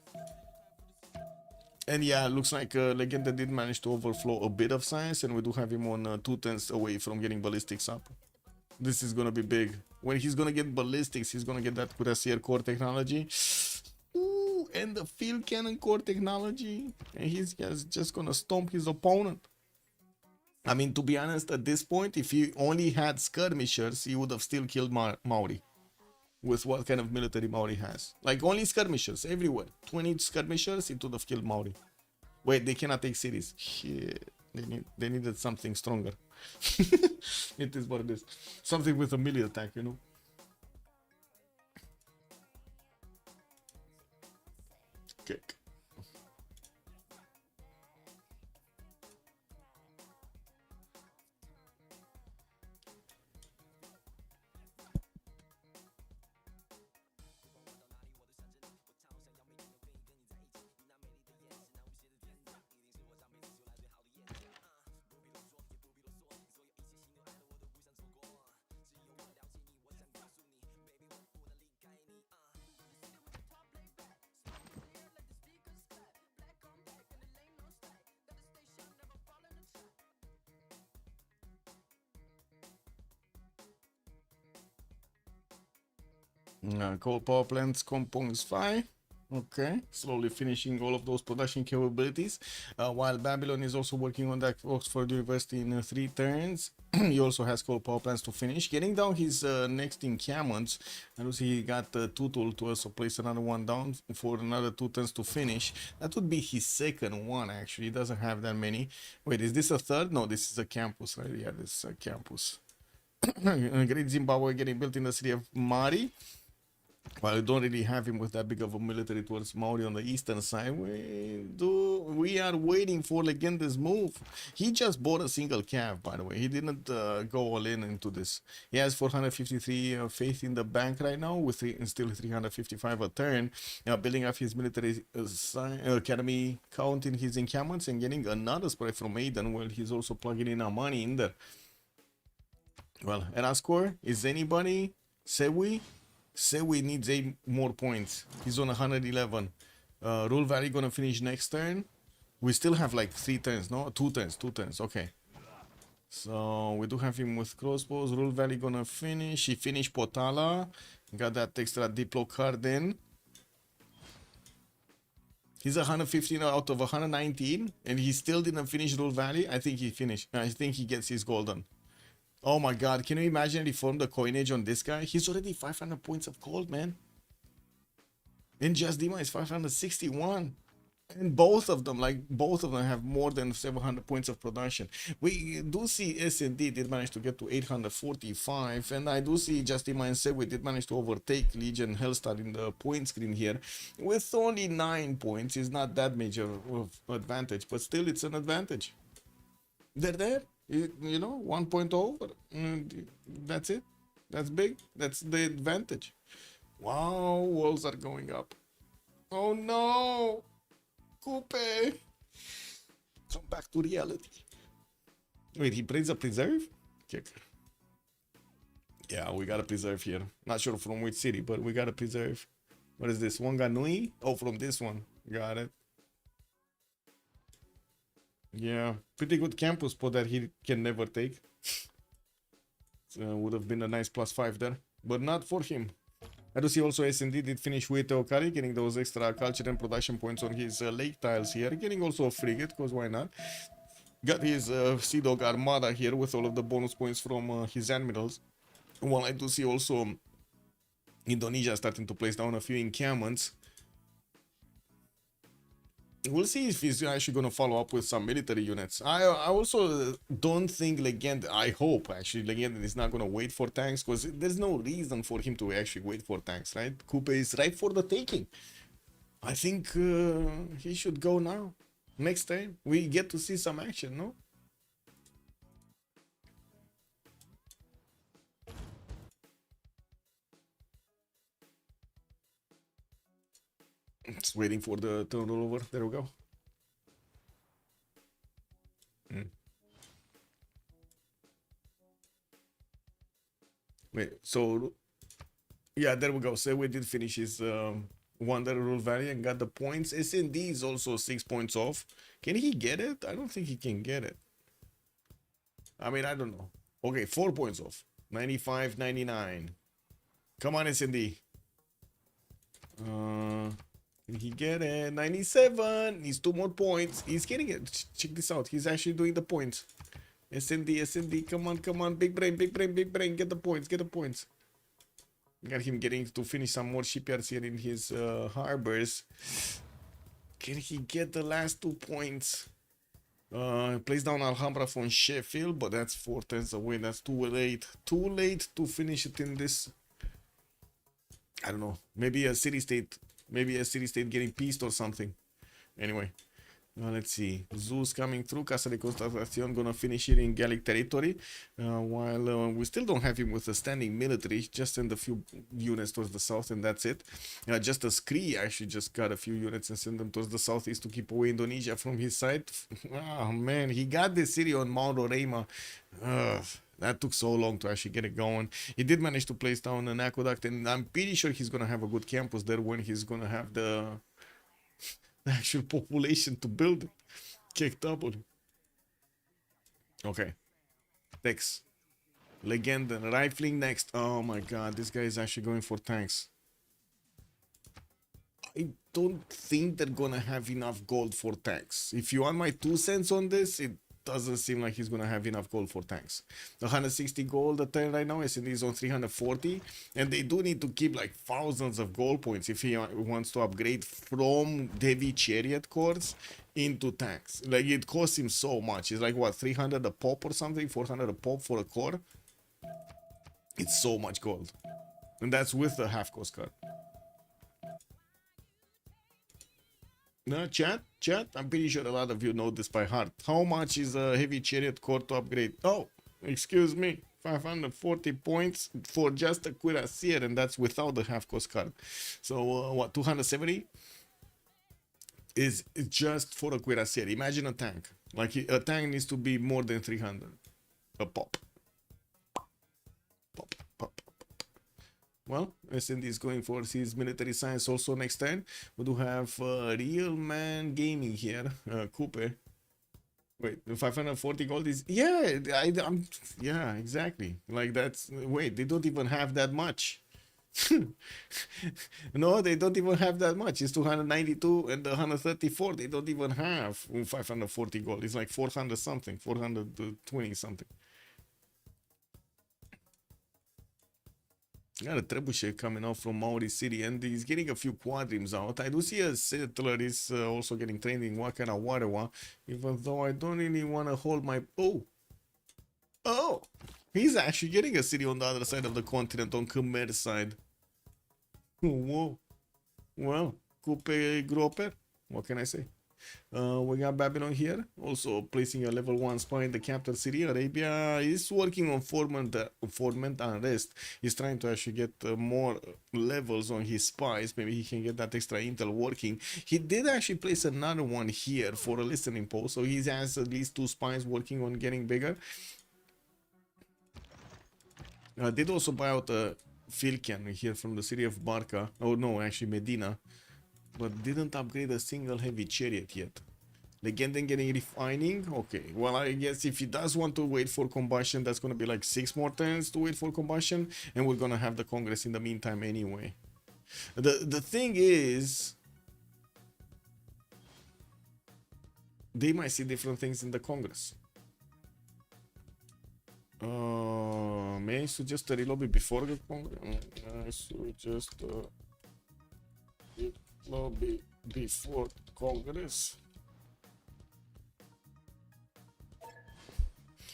And yeah, looks like Legenda did manage to overflow a bit of science, and we do have him on 2 turns away from getting ballistics up. This is gonna be big. When he's gonna get ballistics, he's gonna get that Cuirassier core technology. Ooh, and the field cannon core technology. And he's just gonna stomp his opponent. I mean, to be honest, at this point, if he only had skirmishers, he would have still killed Maori. With what kind of military Maori has. Like, only skirmishers everywhere. 20 skirmishers, it would have killed Maori. Wait, they cannot take cities. Shit. They needed something stronger. It is what it is. Something with a melee attack, you know? Kick. Coal power plants, compounds 5. Okay, slowly finishing all of those production capabilities. While Babylon is also working on that Oxford University in 3 turns. He also has coal power plants to finish. Getting down his next encampments. I know he got 2 tool to also place another one down for another 2 turns to finish. That would be his second one actually. He doesn't have that many. Wait, is this a third? No, this is a campus, right? Yeah, this is a campus. Great Zimbabwe getting built in the city of Mari. Well, we don't really have him with that big of a military towards Maori on the eastern side. We are waiting for Legenda's move. He just bought a single cav, by the way. He didn't go all in into this. He has 453 faith in the bank right now, with still 355 a turn. Building up his military academy, counting his encampments, and getting another spread from Aiden, while he's also plugging in our money in there. Well, at our score, is anybody? Sewi needs 8 more points. He's on 111. Rule Valley gonna finish next turn. We still have like 3 turns, no? 2 turns, okay. So we do have him with crossbows. Rule Valley gonna finish. He finished Potala. Got that extra Diplo card in. He's 115 out of 119, and he still didn't finish Rule Valley. I think he finished. I think he gets his golden. Oh my god, can you imagine he formed the coinage on this guy? He's already 500 points of gold, man. And Just Dima is 561. And both of them have more than 700 points of production. We do see S&D did manage to get to 845. And I do see Just Dima and Sewi did manage to overtake Legion Hellstar in the point screen here. With only 9 points, is not that major of advantage. But still, it's an advantage. They're there. You know, 1 point over. That's it. That's big. That's the advantage. Wow, walls are going up. Oh no! Coupe! Come back to reality. Wait, he plays a preserve? Kick. Yeah, we got a preserve here. Not sure from which city, but we got a preserve. What is this? Wanganui? Oh, from this one. Got it. Yeah, pretty good campus spot that he can never take. Would have been a nice +5 there, but not for him. I do see also S&D did finish with Teokari, getting those extra culture and production points on his lake tiles here. Getting also a frigate, because why not? Got his Sea Dog Armada here with all of the bonus points from his admirals. Well, I do see also Indonesia starting to place down a few encampments. We'll see if he's actually going to follow up with some military units. I also don't think Legend, I hope actually Legend is not going to wait for tanks, because there's no reason for him to actually wait for tanks, right? Coupe is right for the taking. I think he should go now. Next time we get to see some action, no? Just waiting for the turn rollover. There we go. Wait, so yeah, there we go. So we did finish his won the Rule Valley and got the points. SND is also 6 points off. Can he get it? I don't think he can get it. I mean, I don't know. Okay, 4 points off. 95, 99. Come on, SND. Can he get it? 97. Needs 2 more points. He's getting it. Check this out. He's actually doing the points. SND. Come on. Big brain. Get the points. Got him getting to finish some more shipyards here in his harbors. Can he get the last 2 points? Plays down Alhambra from Sheffield, but that's 4 turns away. That's too late. Too late to finish it in this. I don't know. Maybe a city-state. Maybe a city-state getting pieced or something. Anyway. Let's see. Zeus coming through. Casa de Constatacion gonna finish here in Gallic territory. While we still don't have him with a standing military. Just send a few units towards the south and that's it. Just a Scree actually just got a few units and send them towards the southeast to keep away Indonesia from his side. Oh man, he got this city on Mount Roraima. That took so long to actually get it going. He did manage to place down an aqueduct and I'm pretty sure he's gonna have a good campus there when he's gonna have the actual population to build it. Kick double. Okay. Tanks. Legend and rifling next. Oh my god, this guy is actually going for tanks. I don't think they're gonna have enough gold for tanks. If you want my 2 cents on this, it doesn't seem like he's gonna have enough gold for tanks. 160 gold a turn right now. SND is on 340, and they do need to keep like thousands of gold points if he wants to upgrade from heavy chariot cores into tanks. Like it costs him so much. It's like what, 300 a pop or something, 400 a pop for a core. It's so much gold, and that's with the half cost card. No, chat, I'm pretty sure a lot of you know this by heart. How much is a heavy chariot core to upgrade? Oh, excuse me, 540 points for just a cuirassier, and that's without the half cost card. So what, 270 is just for a cuirassier. Imagine a tank. Like a tank needs to be more than 300 a pop. Well, SND is going for his military science also next turn. We do have Real Man Gaming here, Coupe. Wait, 540 gold is... Yeah, yeah, exactly. Like that's... Wait, they don't even have that much. No, they don't even have that much. It's 292 and 134. They don't even have 540 gold. It's like 400 something, 420 something. Got a trebuchet coming out from Maori City, and he's getting a few quadrims out. I do see a settler is also getting trained in Wakana Warawa, even though I don't really want to hold my... Oh! He's actually getting a city on the other side of the continent, on Khmer side. Whoa. Well, Coupe Groper. What can I say? We got Babylon here, also placing a level 1 spy in the capital city. Arabia is working on Formant Unrest. He's trying to actually get more levels on his spies. Maybe he can get that extra intel working. He did actually place another one here for a listening post, so he has at least 2 spies working on getting bigger. Did also buy out a Filkian here from the city of Barca. Oh no, actually Medina. But didn't upgrade a single heavy chariot yet. Legenden getting refining. Okay, well, I guess if he does want to wait for combustion, that's gonna be like 6 more turns to wait for combustion, and we're gonna have the Congress in the meantime anyway. The thing is, they might see different things in the Congress. May I suggest a relobby before the Congress? I suggest lobby before Congress,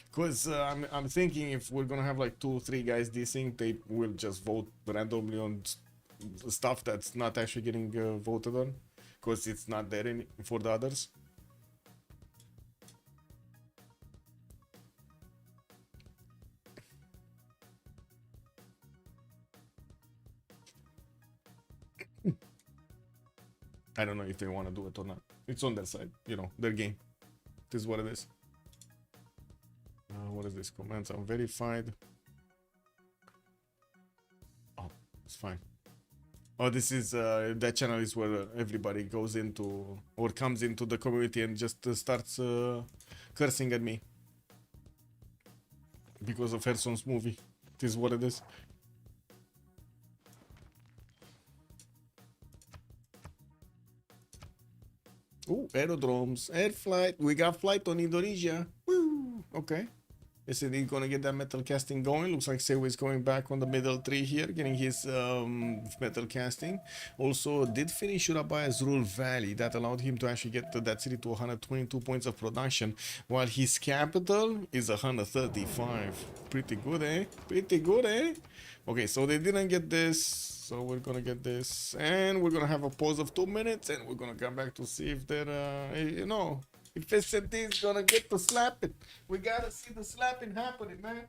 because I'm thinking if we're gonna have like 2 or 3 guys dissing, they will just vote randomly on stuff that's not actually getting voted on, because it's not there for the others. I don't know if they want to do it or not. It's on their side, you know, their game. This is what it is. What is this? Commands unverified. Oh, it's fine. Oh, this is that channel is where everybody goes into or comes into the community and just starts cursing at me because of Herson's movie. It is what it is. Oh, aerodromes, air flight. We got flight on Indonesia. Woo! Okay. Is he gonna get that metal casting going? Looks like Sewa is going back on the middle tree here, getting his metal casting. Also, did finish Urabaya's Rural Valley. That allowed him to actually get that city to 122 points of production, while his capital is 135. Pretty good, eh? Pretty good, eh? Okay, so they didn't get this, so we're gonna get this, and we're gonna have a pause of 2 minutes, and we're gonna come back to see if they're, you know, if SMT is gonna get to slap it. We gotta see the slapping happening, man.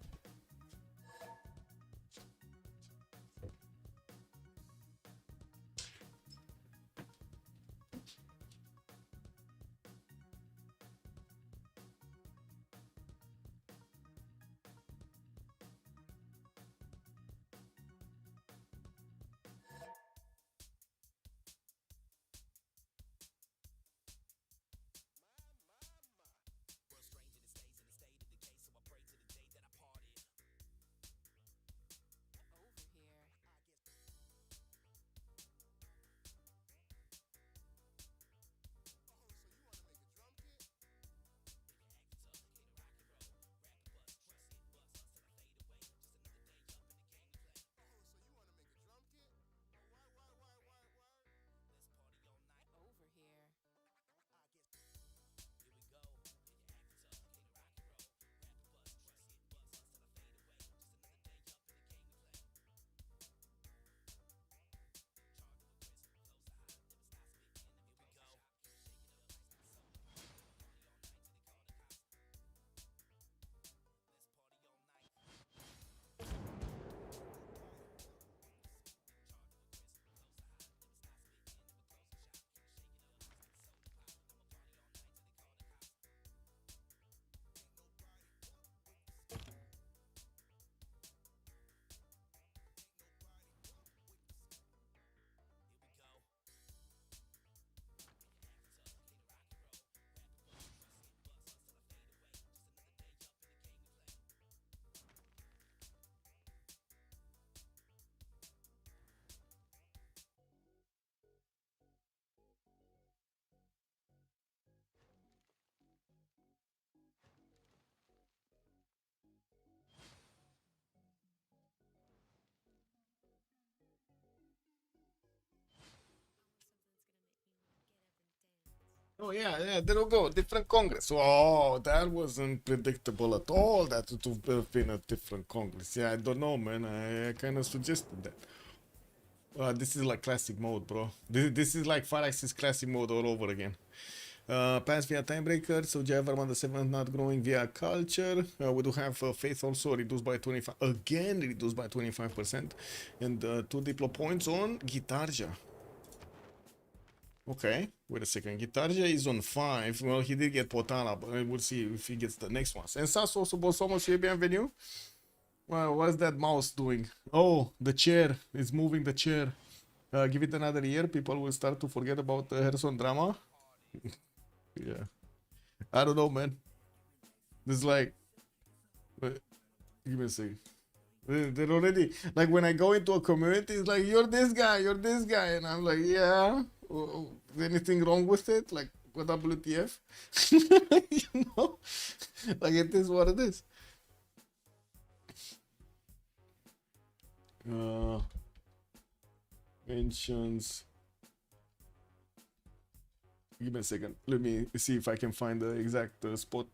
Oh yeah, there we go. Different Congress. Oh, that wasn't predictable at all. That it would have been a different Congress. Yeah, I don't know, man. I kind of suggested that. This is like classic mode, bro. This is like Farax's classic mode all over again. Pass via Timebreaker, so Javerman the 7th not growing via culture. We do have faith also reduced by 25, again reduced by 25%, and 2 diplo points on Gitarja. Okay, wait a second. Gitarja is on 5. Well, he did get Potala, but we'll see if he gets the next one. Sensato Subosomo, bienvenue. Well, what is that mouse doing? Oh, the chair is moving the chair. Give it another year, people will start to forget about the Herson drama. Yeah. I don't know, man. This is like... give me a second. They're already... Like, when I go into a community, it's like, you're this guy, and I'm like, yeah. Is anything wrong with it? Like, what WTF? You know? Like, it is what it is. Mentions. Give me a second. Let me see if I can find the exact spot.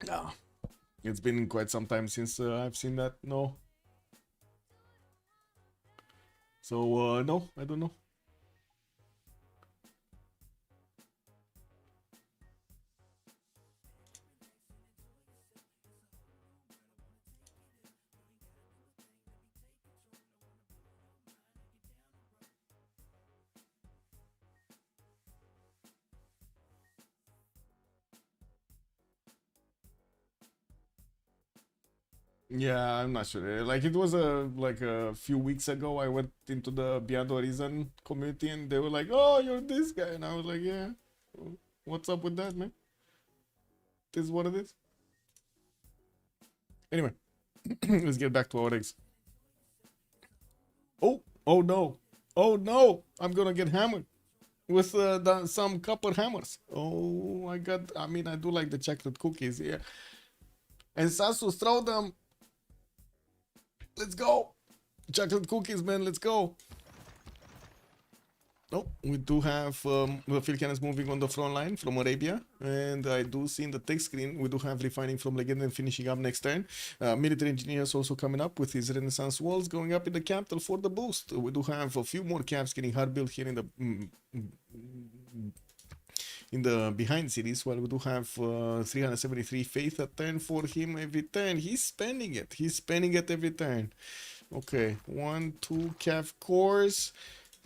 Ah, it's been quite some time since I've seen that. No. So, no, I don't know. Yeah, I'm not sure. Like it was a few weeks ago. I went into the Beyond Horizon community and they were like, "Oh, you're this guy," and I was like, "Yeah, what's up with that, man? This is what it is." Anyway, let's get back to our eggs. Oh no, oh no! I'm gonna get hammered with some copper hammers. Oh, I mean, I do like the chocolate cookies, yeah. And Sasu, throw them. Let's go. Chocolate cookies, man. Let's go. Oh, we do have the field cannons moving on the front line from Arabia, and I do see in the text screen we do have refining from Legend and finishing up next turn. Military engineers also coming up with his Renaissance walls going up in the capital for the boost. We do have a few more caps getting hard built here in the behind cities, while we do have 373 faith at turn for him every turn. He's spending it. He's spending it every turn. Okay, 1, 2 calf cores.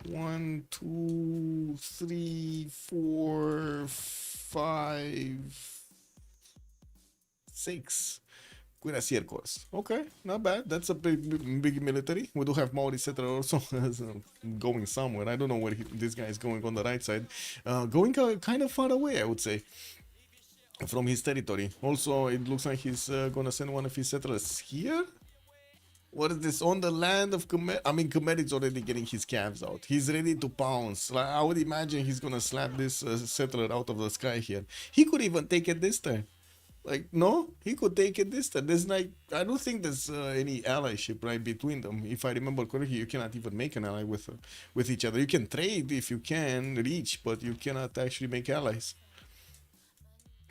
1, 2, 3, 4, 5, 6 cuirassier cores. Okay, not bad. That's a big military. We do have Maori settler also going somewhere. I don't know where this guy is going on the right side. Going kind of far away, I would say, from his territory. Also, it looks like he's gonna send one of his settlers here. What is this? On the land of Khmer? I mean, Khmer is already getting his calves out. He's ready to pounce. Like, I would imagine he's gonna slap this settler out of the sky here. He could even take it this time. Like, no? He could take it this time. There's like, I don't think there's any allyship right between them. If I remember correctly, you cannot even make an ally with each other. You can trade if you can reach, but you cannot actually make allies.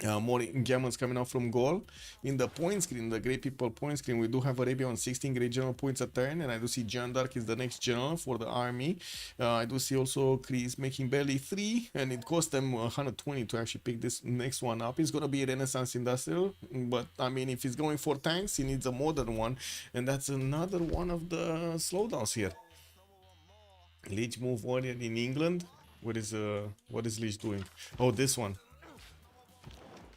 More gammas coming out from goal. In the point screen, the Great People point screen, we do have Arabia on 16 great general points a turn, and I do see John Dark is the next general for the army. I do see also Chris making barely 3, and it cost them 120 to actually pick this next one up. It's gonna be a Renaissance Industrial, but I mean, if he's going for tanks, he needs a modern one, and that's another one of the slowdowns here. Leech move warrior in England. What is Leech doing? Oh, this one.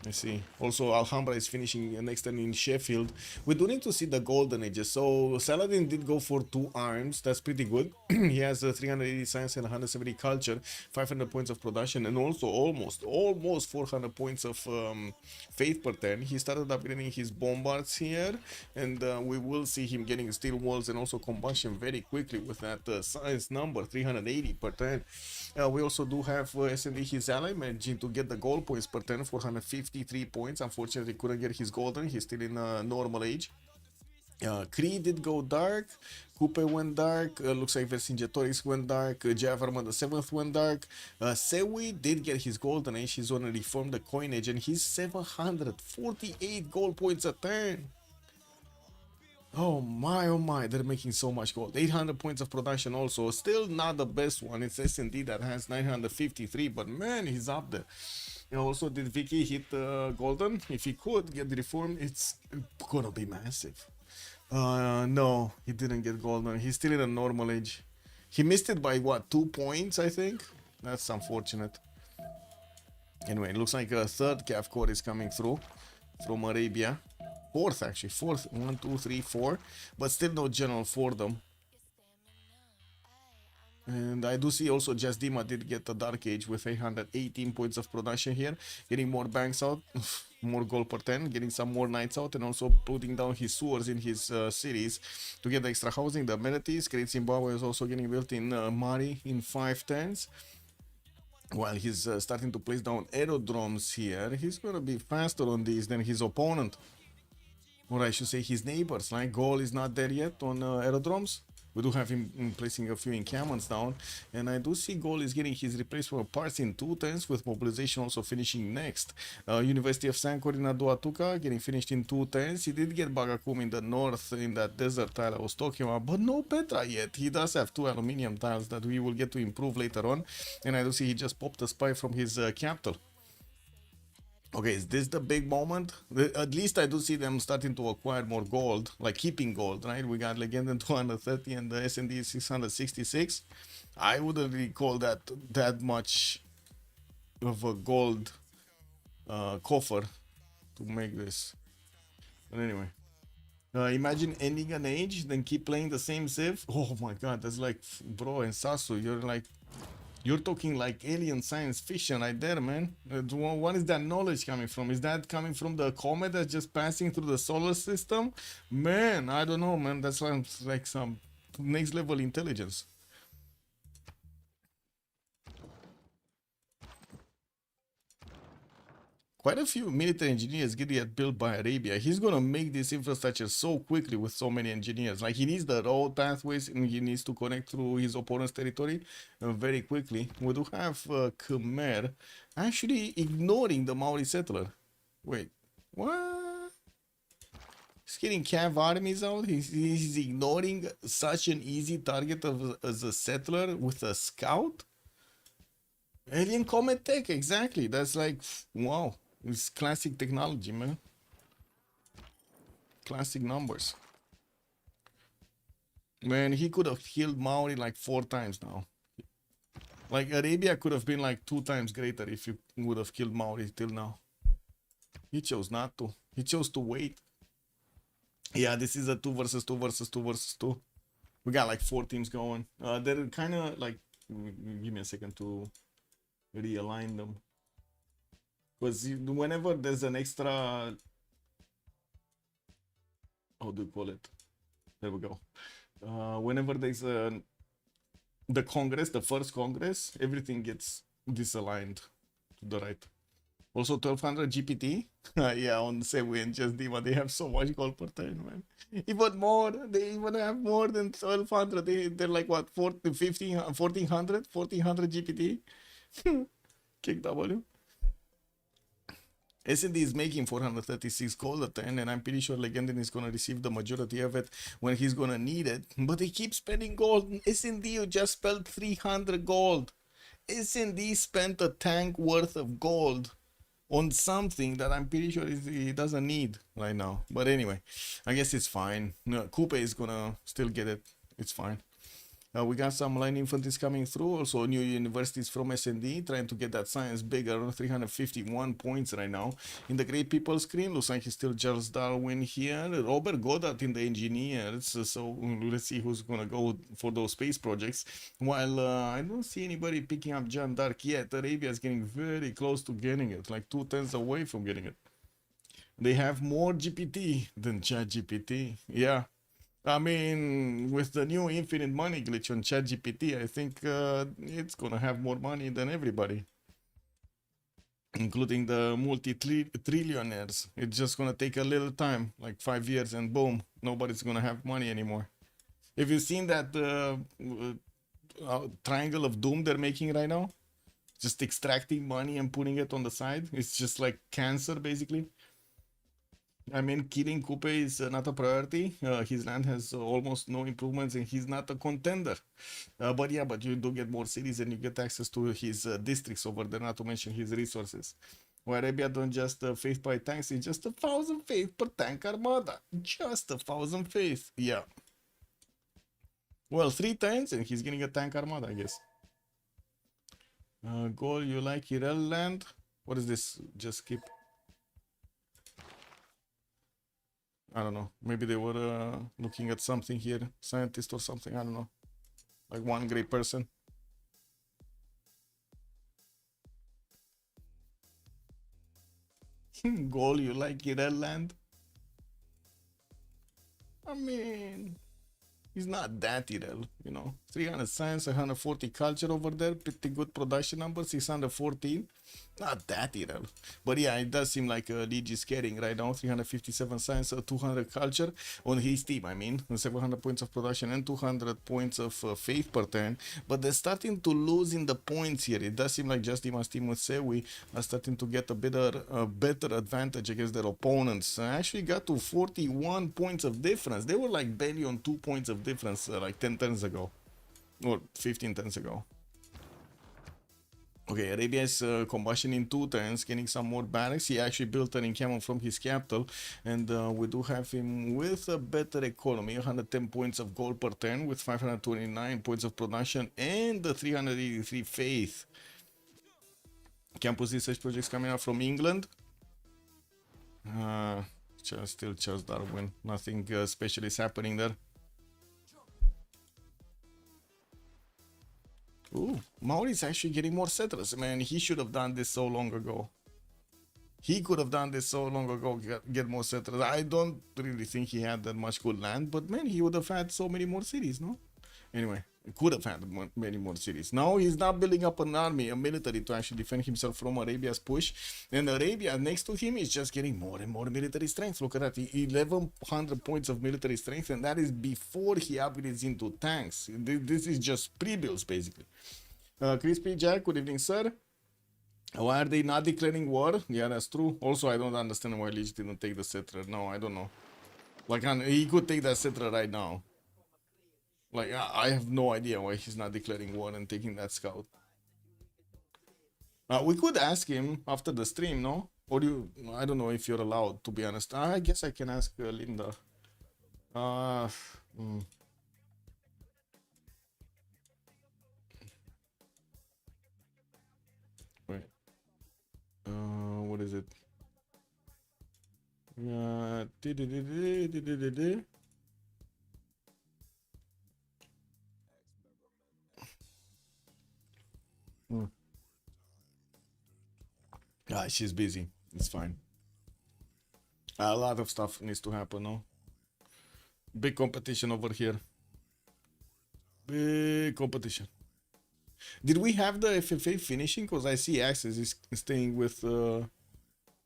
I see. Also, Alhambra is finishing next turn in Sheffield. We do need to see the golden ages. So Saladin did go for 2 arms. That's pretty good. He has 380 science and 170 culture, 500 points of production, and also almost 400 points of faith per turn. He started upgrading his bombards here, and we will see him getting steel walls and also combustion very quickly with that science number 380 per turn. We also do have S&D, his ally, managing to get the gold points per turn, 453 points. Unfortunately, couldn't get his golden. He's still in normal age. Kree did go dark. Coupe went dark. Looks like Vercingetorix went dark. Javarman the 7th went dark. Sewi did get his golden age. He's on a reform the coinage, and he's 748 gold points a turn. Oh my, they're making so much gold. 800 points of production also. Still not the best one. It's S&D that has 953, but man, he's up there. And also, did Vicky hit golden? If he could get the reform, it's gonna be massive. No, he didn't get golden. He's still in a normal age. He missed it by what, 2 points, I think? That's unfortunate. Anyway, it looks like a third calf core is coming through from Arabia. Fourth, actually. Fourth. 1, 2, 3, 4. But still no general for them. And I do see also Just Dima did get a Dark Age with 818 points of production here. Getting more banks out. More gold per 10. Getting some more knights out. And also putting down his swords in his cities to get the extra housing. The amenities. Great Zimbabwe is also getting built in Mari in 5 turns. While he's starting to place down aerodromes here. He's going to be faster on these than his opponent. Or I should say his neighbors. Like Gaul is not there yet on aerodromes. We do have him placing a few encampments down. And I do see Gaul is getting his replacement parts in 2 turns, with mobilization also finishing next. University of Sankor in Aduatuca getting finished in 2 turns. He did get Bagakum in the north in that desert tile I was talking about, but no Petra yet. He does have 2 aluminium tiles that we will get to improve later on. And I do see he just popped a spy from his capital. Okay, is this the big moment? At least I do see them starting to acquire more gold, like keeping gold, right? We got Legend in 230 and the S&D 666. I wouldn't really call that much of a gold coffer to make this. But anyway, Imagine ending an age, then keep playing the same Civ. Oh my god, that's like, bro, and Sasu, you're talking like alien science fiction right there, man. What is that knowledge coming from? Is that coming from the comet that's just passing through the solar system? Man, I don't know, man. That sounds like some next level intelligence. Quite a few military engineers get built by Arabia. He's gonna make this infrastructure so quickly with so many engineers. Like he needs the road pathways and he needs to connect through his opponent's territory very quickly. We do have Khmer actually ignoring the Maori settler. Wait, what? He's getting Cav armies out. He's ignoring such an easy target as a settler with a scout. Alien Comet Tech, exactly. That's like, wow. It's classic technology, man. Classic numbers. Man, he could have killed Maori like 4 times now. Like Arabia could have been like 2 times greater if you would have killed Maori till now. He chose not to. He chose to wait. Yeah, this is a 2 versus 2 versus 2 versus 2. We got like 4 teams going. They're kind of like, give me a second to realign them. Because whenever there's an extra, how do you call it? There we go. Whenever there's the Congress, the first Congress, everything gets disaligned to the right. Also 1200 GPT. Yeah, on Sewi and Just Dima, they have so much gold per turn, man. Even more, they even have more than 1200. They're like what, 1400 GPT? Kick W. S&D is making 436 gold a turn, and I'm pretty sure Legendin is going to receive the majority of it when he's going to need it. But they keep spending gold. S&D just spent 300 gold. S&D spent a tank worth of gold on something that I'm pretty sure he doesn't need right now. But anyway, I guess it's fine. No, Coupe is going to still get it. It's fine. We got some line infanteries coming through, also new universities from S&D, trying to get that science bigger, 351 points right now. In the Great People screen, looks like it's still Charles Darwin here, Robert Goddard in the engineers, so let's see who's gonna go for those space projects. While I don't see anybody picking up John Dark yet, Arabia is getting very close to getting it, like 2 turns away from getting it. They have more GPT than ChatGPT, yeah. I mean, with the new infinite money glitch on ChatGPT, I think it's gonna have more money than everybody, including the multi-trillionaires. It's just gonna take a little time, like 5 years, and boom, nobody's gonna have money anymore. Have you seen that triangle of doom they're making right now? Just extracting money and putting it on the side. It's just like cancer, basically. I mean, killing Coupe is not a priority. His land has almost no improvements and he's not a contender. But yeah, but you do get more cities and you get access to his districts over there, not to mention his resources. Where Arabia don't just faith by tanks, it's just 1,000 faith per tank armada. Just 1,000 faith. Yeah. Well, 3 turns and he's getting a tank armada, I guess. Goal, you like Irel land? What is this? Just skip. I don't know. Maybe they were looking at something here. Scientist or something. I don't know. Like one great person. Goal, you like Irel land? I mean, he's not that Irel, you know. 300 science, 140 culture over there. Pretty good production number. 614. Not that Irel. But yeah, it does seem like League is carrying right now. 357 science, 200 culture on his team. I mean, 700 points of production and 200 points of faith per turn. But they're starting to lose in the points here. It does seem like Just Dima's team with Sewi are starting to get a better advantage against their opponents. Actually got to 41 points of difference. They were like barely on 2 points of difference like 10 turns ago. Or 15 turns ago. Okay, Arabia is combustion in 2 turns, getting some more barracks. He actually built an encampment from his capital, and we do have him with a better economy, 110 points of gold per turn, with 529 points of production and the 383 faith. Campus research projects coming out from England. Still just Darwin. Nothing special is happening there. Ooh, Maori's actually getting more settlers. Man, he should have done this so long ago. He could have done this so long ago, get more settlers. I don't really think he had that much good land, but man, he would have had so many more cities, no? Anyway, could have had many more cities. Now he's not building up an army, a military to actually defend himself from Arabia's push. And Arabia next to him is just getting more and more military strength. Look at that, 1100 points of military strength, and that is before he upgrades into tanks. This is just pre-builds, basically. Crispy Jack, good evening, sir. Why are they not declaring war? Yeah, that's true. Also, I don't understand why Lich didn't take the settler. No, I don't know. Like, he could take that settler right now. Like, I have no idea why he's not declaring war and taking that scout. We could ask him after the stream, no? Or I don't know if you're allowed, to be honest. I guess I can ask Linda. Wait. What is it? She's busy. It's fine. A lot of stuff needs to happen, no? Big competition over here. Big competition. Did we have the FFA finishing? Because I see Access is staying with...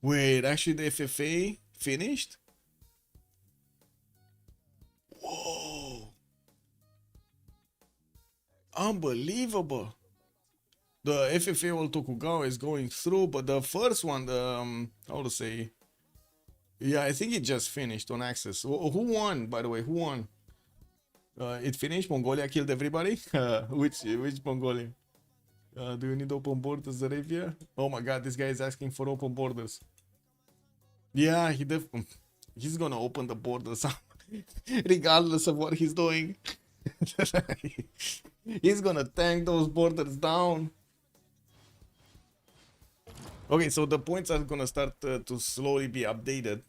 Wait, actually the FFA finished? Whoa! Unbelievable! The FFA World Tokugawa is going through, but the first one, how to say... Yeah, I think it just finished on Access. Who won, by the way? Who won? It finished? Mongolia killed everybody? Which Mongolia? Do you need open borders, Arabia? Oh my god, this guy is asking for open borders. Yeah, he's gonna open the borders regardless of what he's doing. He's gonna tank those borders down. Okay, so the points are gonna start to slowly be updated,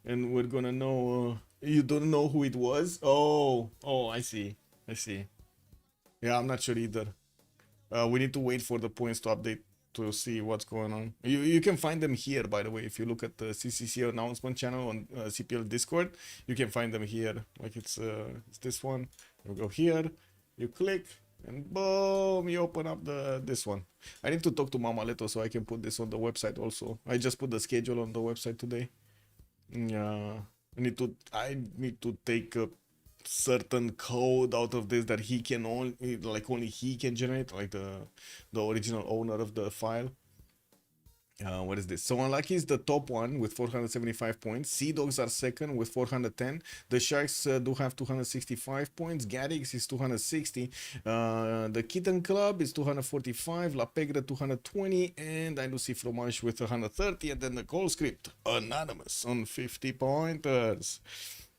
and we're gonna know. You don't know who it was? Oh, I see. Yeah, I'm not sure either. We need to wait for the points to update to see what's going on. You can find them here, by the way. If you look at the CCC announcement channel on CPL Discord, you can find them here. Like it's this one. You go here, you click, and boom, you open up this one. I need to talk to Mama Leto so I can put this on the website also. I just put the schedule on the website today. Yeah, I need to take a certain code out of this that he can only he can generate, like the original owner of the file. What is this? So Unlucky is the top one with 475 points. Sea Dogs are second with 410. The Sharks do have 265 points. Garrix is 260. The Kitten Club is 245. La Pegre 220. And I do see Fromage with 130. And then the Call Script Anonymous on 50 pointers.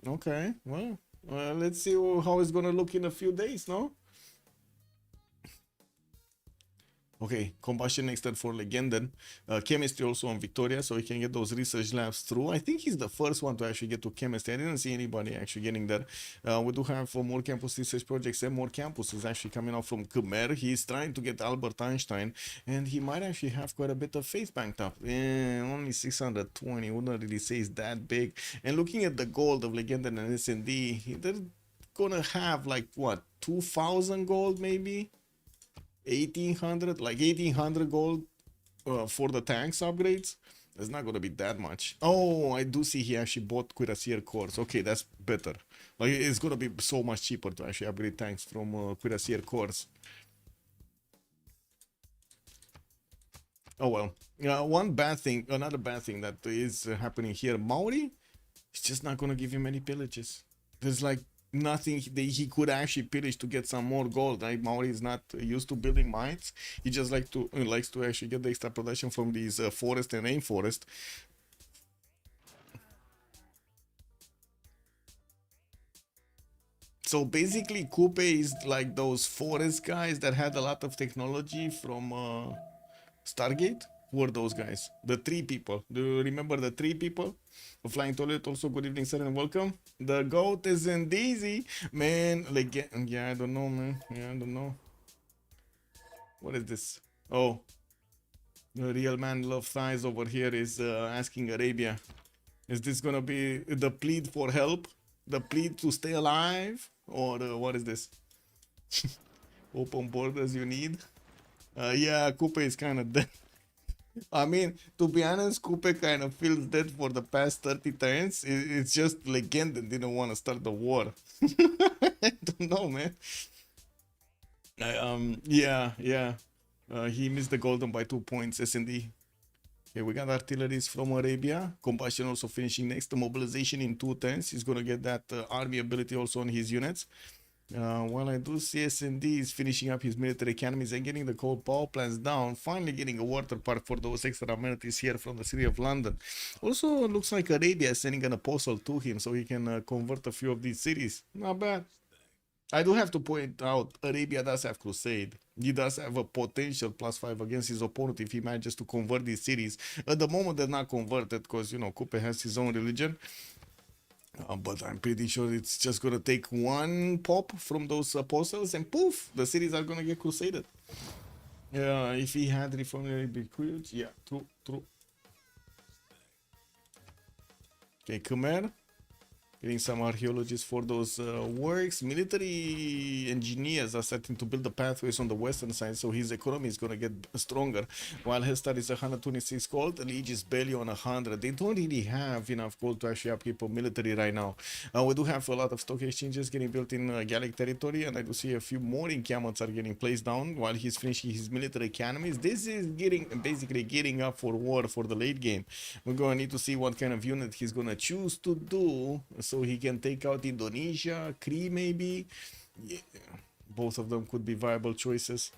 Okay, well, let's see how it's gonna look in a few days, no? Okay, Combustion next turn for Legenden. Chemistry also on Victoria, so he can get those research labs through. I think he's the first one to actually get to Chemistry. I didn't see anybody actually getting there. We do have more campus research projects and more campuses actually coming out from Khmer. He's trying to get Albert Einstein, and he might actually have quite a bit of faith banked up. Only 620, wouldn't really say it's that big. And looking at the gold of Legenden and SND, they're gonna have like, what, 2,000 gold maybe? 1800, like 1800 gold for the tanks upgrades. It's not gonna be that much. Oh, I do see he actually bought Cuirassier cores. Okay, that's better. Like, it's gonna be so much cheaper to actually upgrade tanks from Cuirassier cores. Oh well. Another bad thing that is happening here. Maori is just not gonna give him any pillages. There's like nothing he could actually pillage to get some more gold. Right? Maori is not used to building mines. He just likes to actually get the extra production from these forest and rainforest. So basically, Coupe is like those forest guys that had a lot of technology from Stargate. Who are those guys? The three people. Do you remember the three people? The Flying Toilet, also good evening, sir, and welcome. The goat is in Daisy. Man, like, yeah, I don't know, man. Yeah, I don't know. What is this? Oh. The real man love thighs over here is asking Arabia. Is this gonna be the plead for help? The plead to stay alive? Or what is this? Open borders you need? Yeah, Coupe is kind of dead. I mean, to be honest, Coupe kind of feels dead for the past 30 turns. It's just Legend that didn't want to start the war. I don't know, man. Yeah. He missed the golden by 2 points, S&D. Okay, we got artilleries from Arabia. Combustion also finishing next to mobilization in 2 turns. He's going to get that army ability also on his units. While I do see S&D is finishing up his military academies and getting the coal power plants down, finally getting a water park for those extra amenities here from the city of London. Also, looks like Arabia is sending an apostle to him so he can convert a few of these cities. Not bad. I do have to point out, Arabia does have Crusade. He does have a potential +5 against his opponent if he manages to convert these cities. At the moment, they're not converted because, you know, Coupe has his own religion. But I'm pretty sure it's just gonna take one pop from those apostles and poof, the cities are gonna get crusaded. If he had reformed bequeathed, yeah, true. Okay, Khmer. Getting some archaeologists for those works. Military engineers are starting to build the pathways on the western side, so his economy is going to get stronger. While Hestar is 126 gold, the Liege is barely on 100. They don't really have enough gold to actually upkeep a military right now. We do have a lot of stock exchanges getting built in Gallic territory, and I do see a few more encampments are getting placed down while he's finishing his military academies. This is basically getting up for war for the late game. We're going to need to see what kind of unit he's going to choose to do, so he can take out Indonesia, Cree maybe. Yeah, both of them could be viable choices.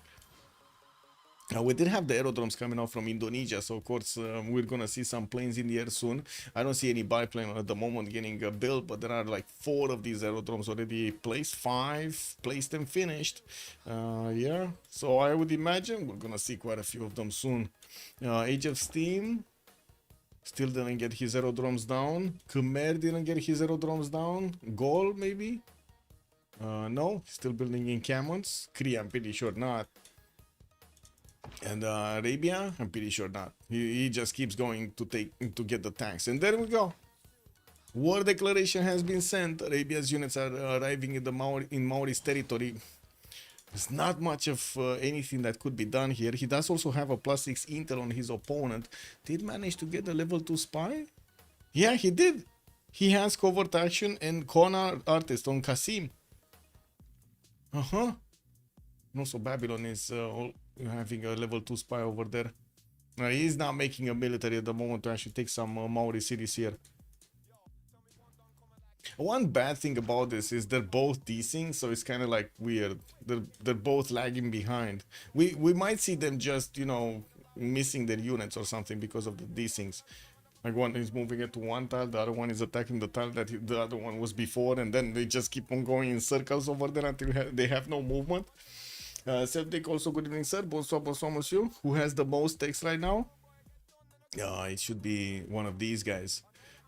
We did have the aerodromes coming out from Indonesia, so of course we're gonna see some planes in the air soon. I don't see any biplane at the moment getting built, but there are like 4 of these aerodromes already placed, 5 placed and finished. Yeah, so I would imagine we're gonna see quite a few of them soon. Age of Steam still didn't get his aerodromes down. Khmer didn't get his aerodromes down. Gaul maybe? No, still building encampments. Cree, I'm pretty sure not. And Arabia, I'm pretty sure not. He just keeps going to get the tanks. And there we go. War declaration has been sent. Arabia's units are arriving in Maori's territory. There's not much of anything that could be done here. He does also have a +6 intel on his opponent. Did manage to get a level 2 spy? Yeah, he did. He has covert action and con artist on Qasim. And also Babylon is having a level 2 spy over there. He's not making a military at the moment to actually take some Maori cities here. One bad thing about this is they're both desync, so it's kind of like weird. They're both lagging behind. We might see them just, you know, missing their units or something because of the desyncs. Like one is moving it to one tile, the other one is attacking the tile that the other one was before, and then they just keep on going in circles over there until they have no movement. Celtic also, good evening, sir. Bonsoir, monsieur. Who has the most text right now? It should be one of these guys.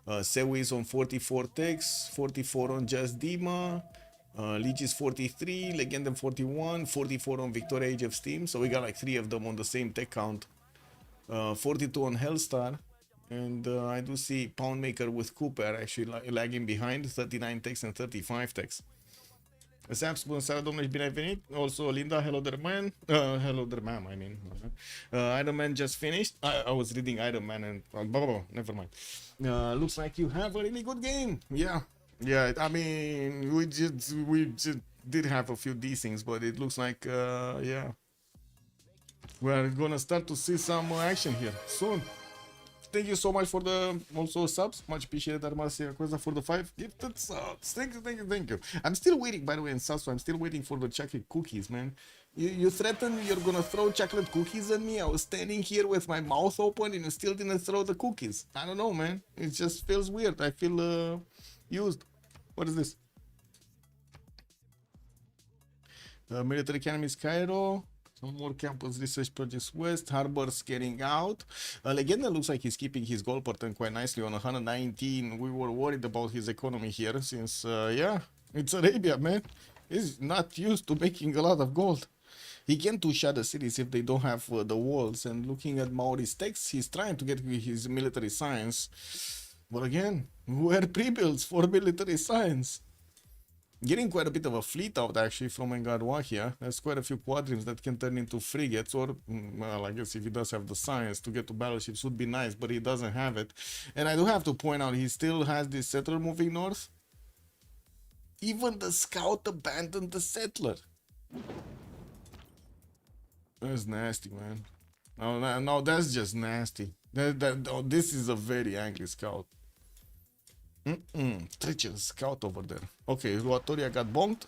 Sewi is on 44 techs, 44 on Just Dima, Leech is 43, Legendum 41, 44 on Victoria Age of Steam. So we got like 3 of them on the same tech count. 42 on Hellstar. And I do see Poundmaker with Cooper actually lagging behind, 39 techs and 35 techs. Saps, bună seara, domnule, și bine ai venit. Also, Linda, hello there, man. Hello there, ma'am, I mean. Iron Man just finished. I was reading Iron Man and... never mind. Looks like you have a really good game. Yeah, I mean, we just did have a few things, but it looks like, yeah. We're gonna start to see some action here soon. Thank you so much for the also subs. Much appreciated, Armasia Cosa, for the 5 gifted subs. Thank you. I'm still waiting, by the way, in subs, so I'm still waiting for the chocolate cookies, man. You threatened you're gonna throw chocolate cookies at me. I was standing here with my mouth open and you still didn't throw the cookies. I don't know, man. It just feels weird. I feel used. What is this? Military Academies Cairo. Some more campus research projects west. Harbor's getting out. Legenda looks like he's keeping his goal pattern quite nicely on 119. We were worried about his economy here since, yeah, it's Arabia, man. He's not used to making a lot of gold. He can two-shot the cities if they don't have the walls. And looking at Maori's text, he's trying to get his military science. But again, where pre-builds for military science? Getting quite a bit of a fleet out actually from Engadwahia. There's quite a few quadrims that can turn into frigates, or well, I guess if he does have the science to get to battleships would be nice, but he doesn't have it. And I do have to point out he still has this settler moving north. Even the scout abandoned the settler. That's nasty, man. No, that's just nasty. This is a very angry scout. Treacherous scout over there. Okay, Ruatoria got bombed.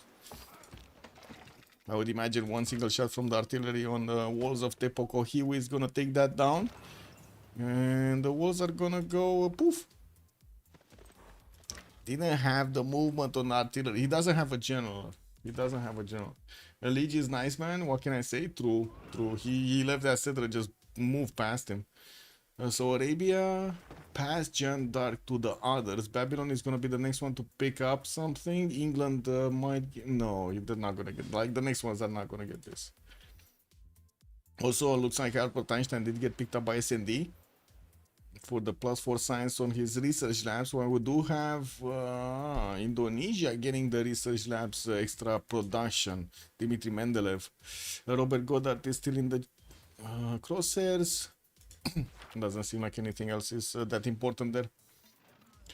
I would imagine one single shot from the artillery on the walls of Tepokohiwi is gonna take that down. And the walls are gonna go poof. Didn't have the movement on artillery. He doesn't have a general. Eligi is nice, man. What can I say? True. He left that settler, just moved past him. So Arabia passed Jan Dark to the others. Babylon is gonna be the next one to pick up something. England might get, no, they're not gonna get, like, the next ones are not gonna get this. Also, looks like Albert Einstein did get picked up by SND for the +4 science on his research labs. So we do have Indonesia getting the research labs extra production. Dimitri Mendeleev. Robert Goddard is still in the crosshairs. Doesn't seem like anything else is that important there.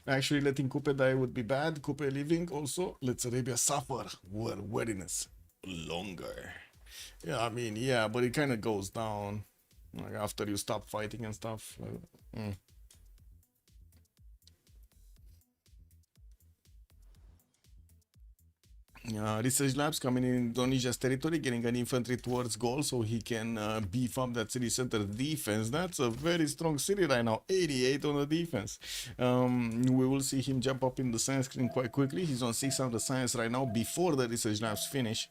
Actually, letting Coupe die would be bad. Coupe leaving also lets Arabia suffer weariness longer. Yeah, I mean, yeah, but it kind of goes down like after you stop fighting and stuff. Research labs coming in Indonesia's territory, getting an infantry towards goal so he can beef up that city center defense. That's a very strong city right now, 88 on the defense. We will see him jump up in the science screen quite quickly. He's on 600 science right now before the research labs finish.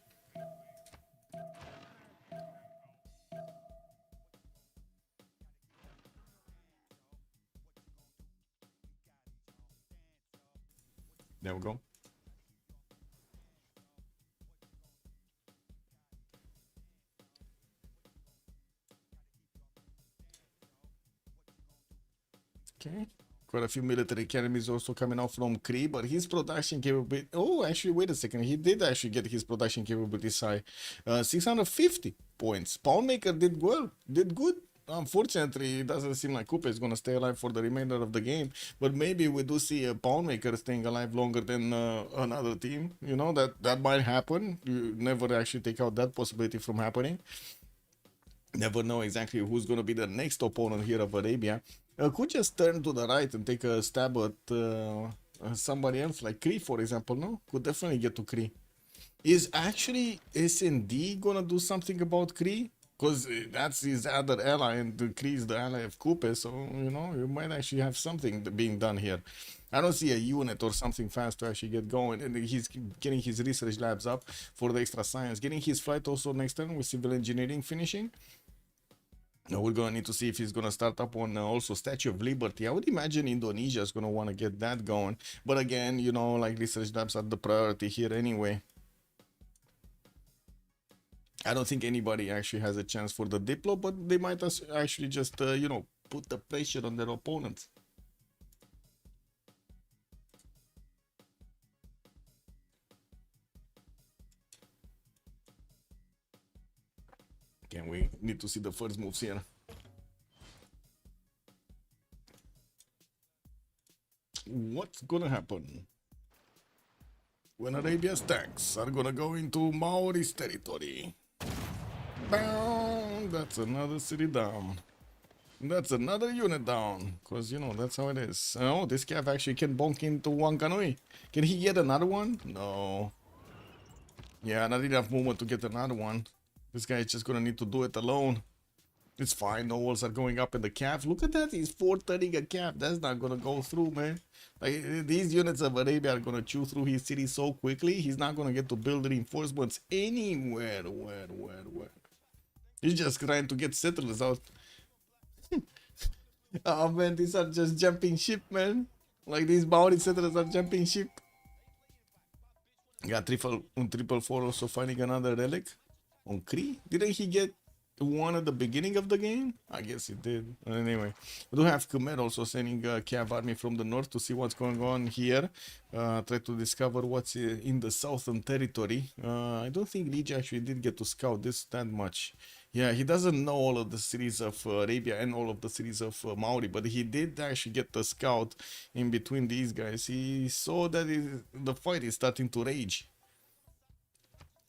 There we go. Okay, quite a few military academies also coming out from Cree, but his production capability. Oh, actually, wait a second. He did actually get his production capabilities high. 650 points. Poundmaker did well, did good. Unfortunately, it doesn't seem like Coupe is going to stay alive for the remainder of the game, but maybe we do see a Poundmaker staying alive longer than another team. You know, that might happen. You never actually take out that possibility from happening. Never know exactly who's going to be the next opponent here of Arabia. Could just turn to the right and take a stab at somebody else, like Cree, for example, no? Could definitely get to Cree. Is actually SND gonna do something about Cree? Because that's his other ally, and the Cree is the ally of Coupe, so, you know, you might actually have something being done here. I don't see a unit or something fast to actually get going, and he's getting his research labs up for the extra science. Getting his flight also next turn with civil engineering finishing. Now we're gonna need to see if he's gonna start up on also Statue of Liberty. I would imagine Indonesia is gonna want to get that going, but again, you know, like research labs are the priority here anyway. I don't think anybody actually has a chance for the Diplo, but they might actually just you know, put the pressure on their opponents. Again, we need to see the first moves here. What's gonna happen when Arabia's tanks are gonna go into Maori's territory? Bam! That's another city down. That's another unit down. Because, you know, that's how it is. Oh, this Cav actually can bonk into Wanganui. Can he get another one? No. Yeah, not enough movement to get another one. This guy is just gonna need to do it alone. It's fine, no walls are going up in the cap. Look at that, he's 430 a cap. That's not gonna go through, man. Like, these units of Arabia are gonna chew through his city so quickly, he's not gonna get to build reinforcements anywhere. Where? He's just trying to get settlers out. Oh man, these are just jumping ship, man. Like these Maori settlers are jumping ship. Got triple four also finding another relic on Kree. Didn't he get one at the beginning of the game? I guess he did. Anyway, we do have Khmer also sending a Cav army from the north to see what's going on here. Try to discover what's in the southern territory. I don't think Lige actually did get to scout this that much. Yeah, he doesn't know all of the cities of Arabia and all of the cities of Maori, but he did actually get the scout in between these guys. He saw that the fight is starting to rage.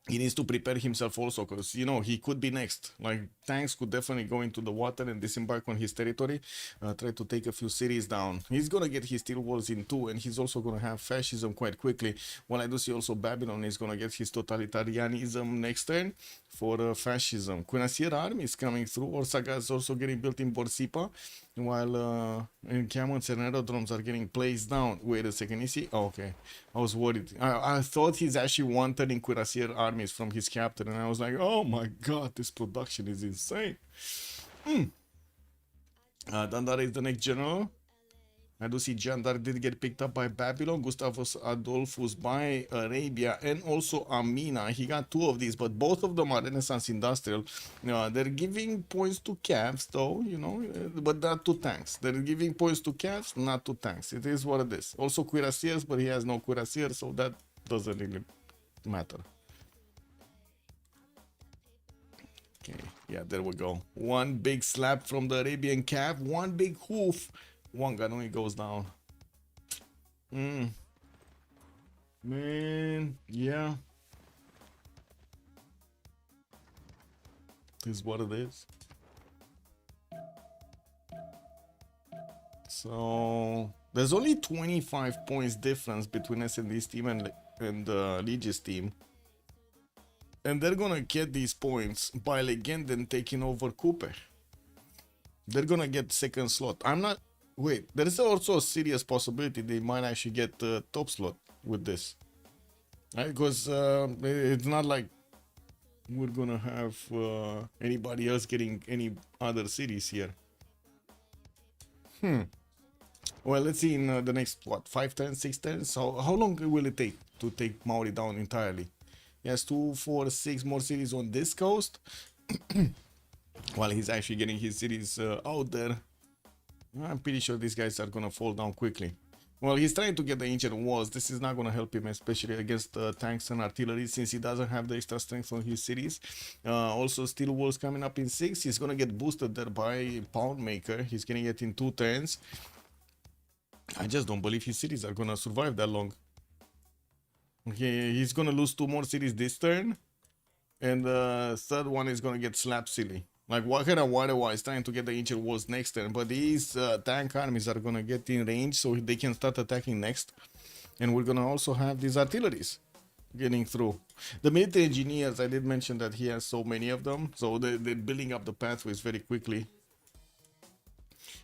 He needs to prepare himself also, because, you know, he could be next. Like, tanks could definitely go into the water and disembark on his territory, try to take a few cities down. He's gonna get his steel walls in too, and he's also gonna have fascism quite quickly. Well, I do see also Babylon is gonna get his totalitarianism next turn for fascism. Cuirassier army is coming through. Orsaga is also getting built in Borsipa, while encampments and aerodromes are getting placed down. Wait a second, is he? Oh, okay. I was worried. I thought he's actually wanted in Cuirassier armies from his captain, and I was like, oh my god, this production is insane. Dandar is the next general. I do see Jandar did get picked up by Babylon, Gustavus Adolphus by Arabia, and also Amina. He got two of these, but both of them are Renaissance Industrial. They're giving points to Cavs, though, you know, but not to tanks. They're giving points to Cavs, not to tanks. It is what it is. Also Cuirassiers, but he has no Cuirassier, so that doesn't really matter. Okay, yeah, there we go. One big slap from the Arabian Cav, one big hoof. One Ganui goes down. Man, yeah. This is what it is. So there's only 25 points difference between S&D's team and Lige's team. And they're gonna get these points by Legenden taking over Coupe. They're gonna get second slot. I'm not... Wait, there is also a serious possibility they might actually get the top slot with this. Right? Because it's not like we're gonna have anybody else getting any other cities here. Well, let's see in the next, what, 5 turns, 6 turns? So how long will it take to take Maori down entirely? He has 2, 4, 6 more cities on this coast. While he's actually getting his cities out there. I'm pretty sure these guys are gonna fall down quickly. Well, he's trying to get the ancient walls. This is not gonna help him, especially against tanks and artillery, since he doesn't have the extra strength on his cities. Also, steel walls coming up in 6. He's gonna get boosted there by Poundmaker. He's getting it in 2 turns. I just don't believe his cities are gonna survive that long. Okay, he's gonna lose 2 more cities this turn, and the third one is gonna get slapped silly. Like Wakera Warewa is trying to get the ancient walls next turn, but these tank armies are gonna get in range so they can start attacking next. And we're gonna also have these artilleries getting through. The military engineers, I did mention that he has so many of them, so they're building up the pathways very quickly.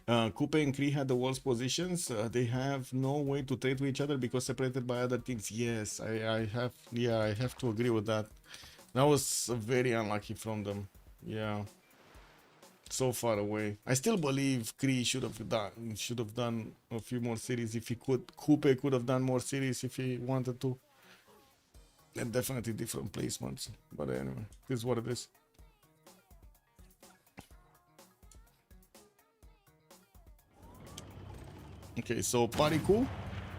Coupe and Kree had the walls positions. They have no way to trade with each other because separated by other teams. Yes, I have to agree with that. That was very unlucky from them. Yeah. So far away. I still believe Kree should have done a few more series if he could. Coupe could have done more series if he wanted to. And definitely different placements. But anyway, this is what it is. Okay, so Pariku,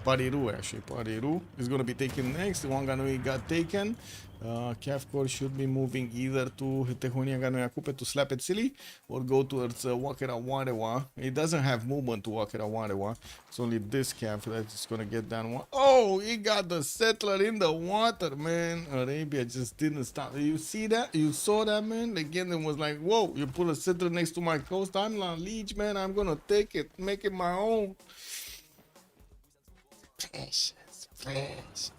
Pariru actually, Pariru is gonna be taken next. Wanganui got taken. Cavcore should be moving either to Tehonia Ganoia Coupe to slap it silly or go towards Wakera Warewa. It doesn't have movement to Wakera Warewa. It's only this Cav that is gonna get down one. Oh, he got the settler in the water, man. Arabia just didn't stop. You see that? You saw that, man? Again, it was like, whoa, you put a settler next to my coast. I'm not Liege, man. I'm gonna take it, make it my own. Precious.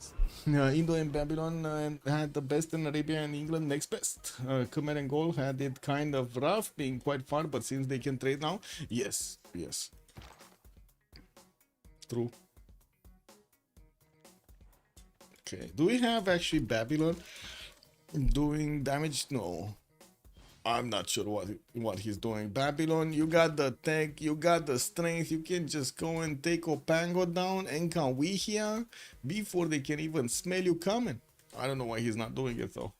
Indo and Babylon had the best, in Arabia and England next best. Khmer and Gaul had it kind of rough, being quite far, but since they can trade now, yes. True. Okay, do we have actually Babylon doing damage? No. I'm not sure what he's doing. Babylon, you got the tech, you got the strength, you can just go and take Opango down and can we here before they can even smell you coming. I don't know why he's not doing it though.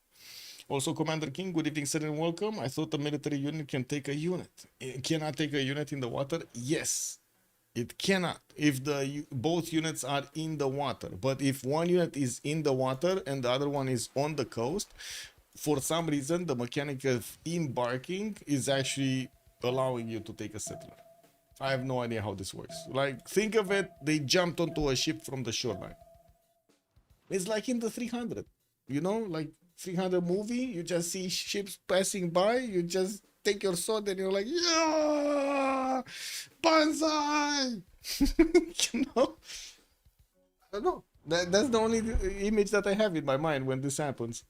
Also, Commander King, good evening, sir, and welcome. I thought a military unit can take a unit. It cannot take a unit in the water? Yes, it cannot if both units are in the water. But if one unit is in the water and the other one is on the coast, for some reason, the mechanic of embarking is actually allowing you to take a settler. I have no idea how this works. Like, think of it, they jumped onto a ship from the shoreline. It's like in the 300, you know, like 300 movie, you just see ships passing by, you just take your sword and you're like, yeah, banzai! You know? I don't know. That's the only image that I have in my mind when this happens.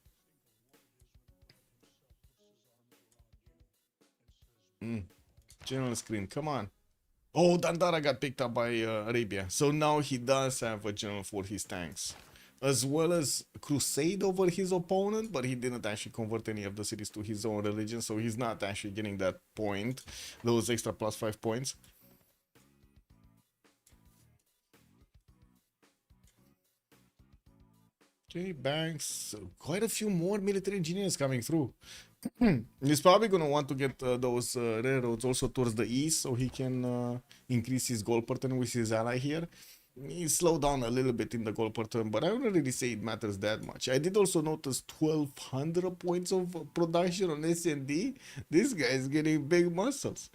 General screen, come on. Oh, Dandara got picked up by Arabia. So now he does have a general for his tanks. As well as crusade over his opponent, but he didn't actually convert any of the cities to his own religion, so he's not actually getting that point, those extra +5 points. Okay, banks, quite a few more military engineers coming through. He's probably going to want to get those railroads also towards the east so he can increase his gold pattern with his ally here. He slowed down a little bit in the gold pattern, but I wouldn't really say it matters that much. I did also notice 1200 points of production on S&D. This guy is getting big muscles.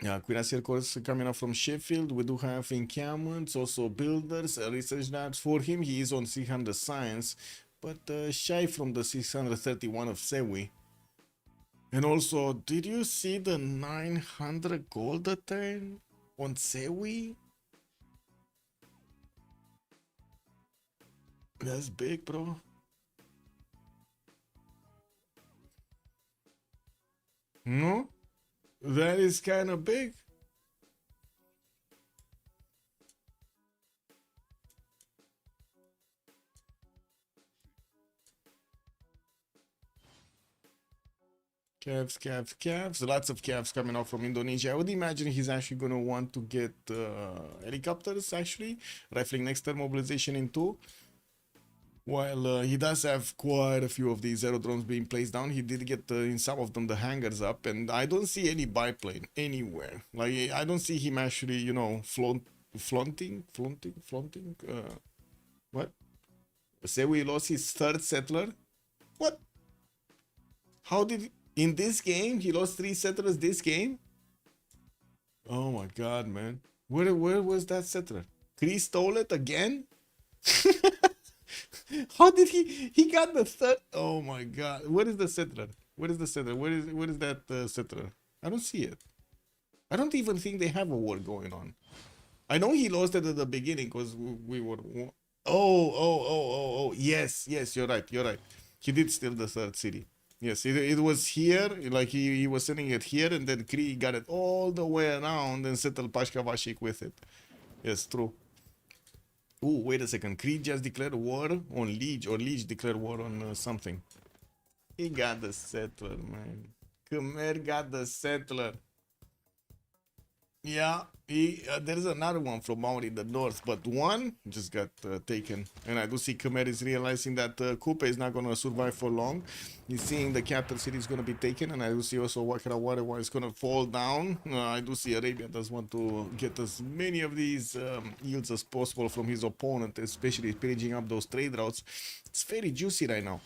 Cuirassier course coming up from Sheffield. We do have encampments, also builders, research labs. For him, he is on 300 science, but shy from the 631 of Sewi. And also, did you see the 900 gold a turn on Sewi? That's big, bro. No? That is kind of big. Calves. Lots of calves coming out from Indonesia. I would imagine he's actually going to want to get helicopters, actually. Rifling next turn, mobilization in 2. While he does have quite a few of these aerodromes being placed down, he did get in some of them the hangars up, and I don't see any biplane anywhere. Like, I don't see him actually, you know, flaunting. What? Say we lost his third settler? What? How did in this game he lost 3 settlers this game? Oh my god, man. Where was that settler? Chris stole it again? How did he got the third? Oh my god. Where is the settler? Where is the settler? Where is that settler? I don't see it. I don't even think they have a war going on. I know he lost it at the beginning because we were... Oh. Yes, you're right. He did steal the third city. Yes, it was here, like he was sending it here, and then Kree got it all the way around and settled Pashkavashik with it. Yes, true. Oh, wait a second. Kree just declared war on Liege, or Liege declared war on something. He got the settler, man. Khmer got the settler. Yeah, there's another one from out in the north, but one just got taken. And I do see Khmer is realizing that Kupe is not going to survive for long. He's seeing the capital city is going to be taken, and I do see also Wakarawara is going to fall down. I do see Arabia does want to get as many of these yields as possible from his opponent, especially pillaging up those trade routes. It's very juicy right now.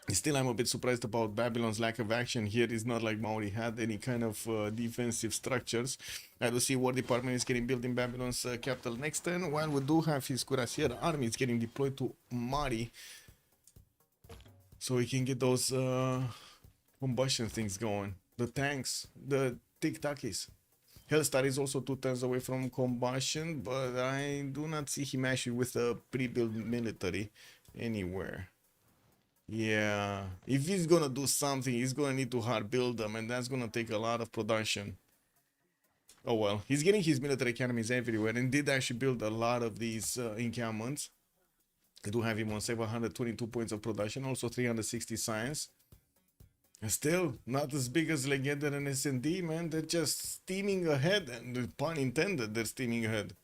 Still, I'm a bit surprised about Babylon's lack of action here. It's not like Maori had any kind of defensive structures. I do see War Department is getting built in Babylon's capital next turn, while we do have his Cuirassier army is getting deployed to Mari. So we can get those combustion things going. The tanks, the tic-tacis. Hellstar is also 2 turns away from combustion, but I do not see him actually with a pre-built military anywhere. Yeah, if he's gonna do something, he's gonna need to hard build them, and that's gonna take a lot of production. Oh well, he's getting his military academies everywhere, and did actually build a lot of these encampments. I do have him on 722 points of production, also 360 science. Still, not as big as Legender and S&D, man. They're just steaming ahead, and pun intended, they're steaming ahead.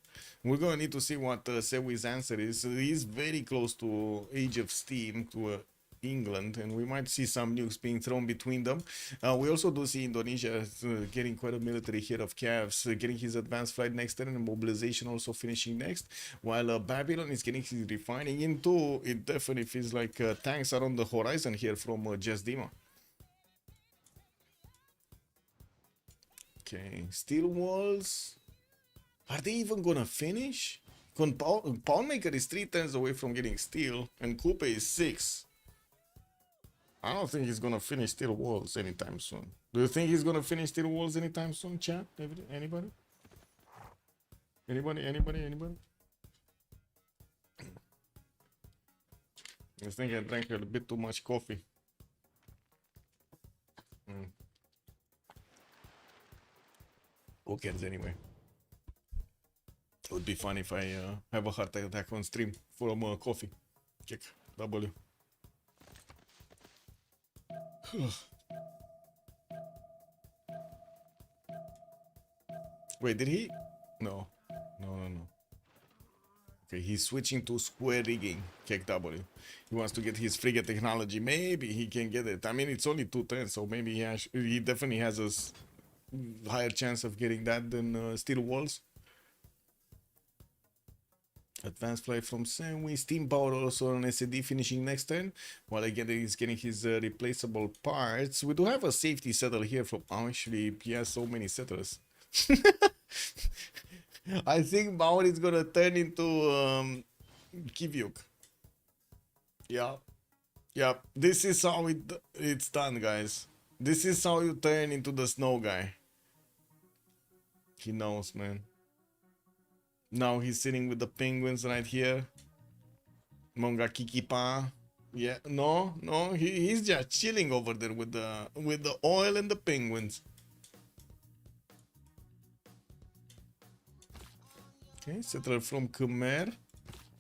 We're gonna need to see what Sewi's answer is. He's very close to Age of Steam, to England, and we might see some nukes being thrown between them. We also do see Indonesia getting quite a military hit of Cavs, getting his advanced flight next turn, and mobilization also finishing next, while Babylon is getting his refining into. It definitely feels like tanks are on the horizon here from Just Dima. Okay, steel walls. Are they even gonna finish? Poundmaker is 3 turns away from getting steel, and Coupe is 6. I don't think he's gonna finish steel walls anytime soon. Do you think he's gonna finish steel walls anytime soon, chat? Anybody? Anybody? I think I drank a bit too much coffee. Who cares anyway? It would be fun if I have a heart attack on stream from coffee. Check W. Wait, did he? No. Okay, he's switching to square rigging. Check W. He wants to get his frigate technology. Maybe he can get it. I mean, it's only 2 turns, so maybe he definitely has a higher chance of getting that than steel walls. Advanced flight from Sewi. Steam power also on SD finishing next turn. While again he's getting his replaceable parts. We do have a safety settle here from... Oh, actually, he has so many settlers. I think Bauer is gonna turn into Kivyuk. Yeah. This is how it's done, guys. This is how you turn into the snow guy. He knows, man. Now he's sitting with the penguins right here. Monga Kikipa. Yeah, no, he's just chilling over there with the oil and the penguins. Okay, settler from Khmer.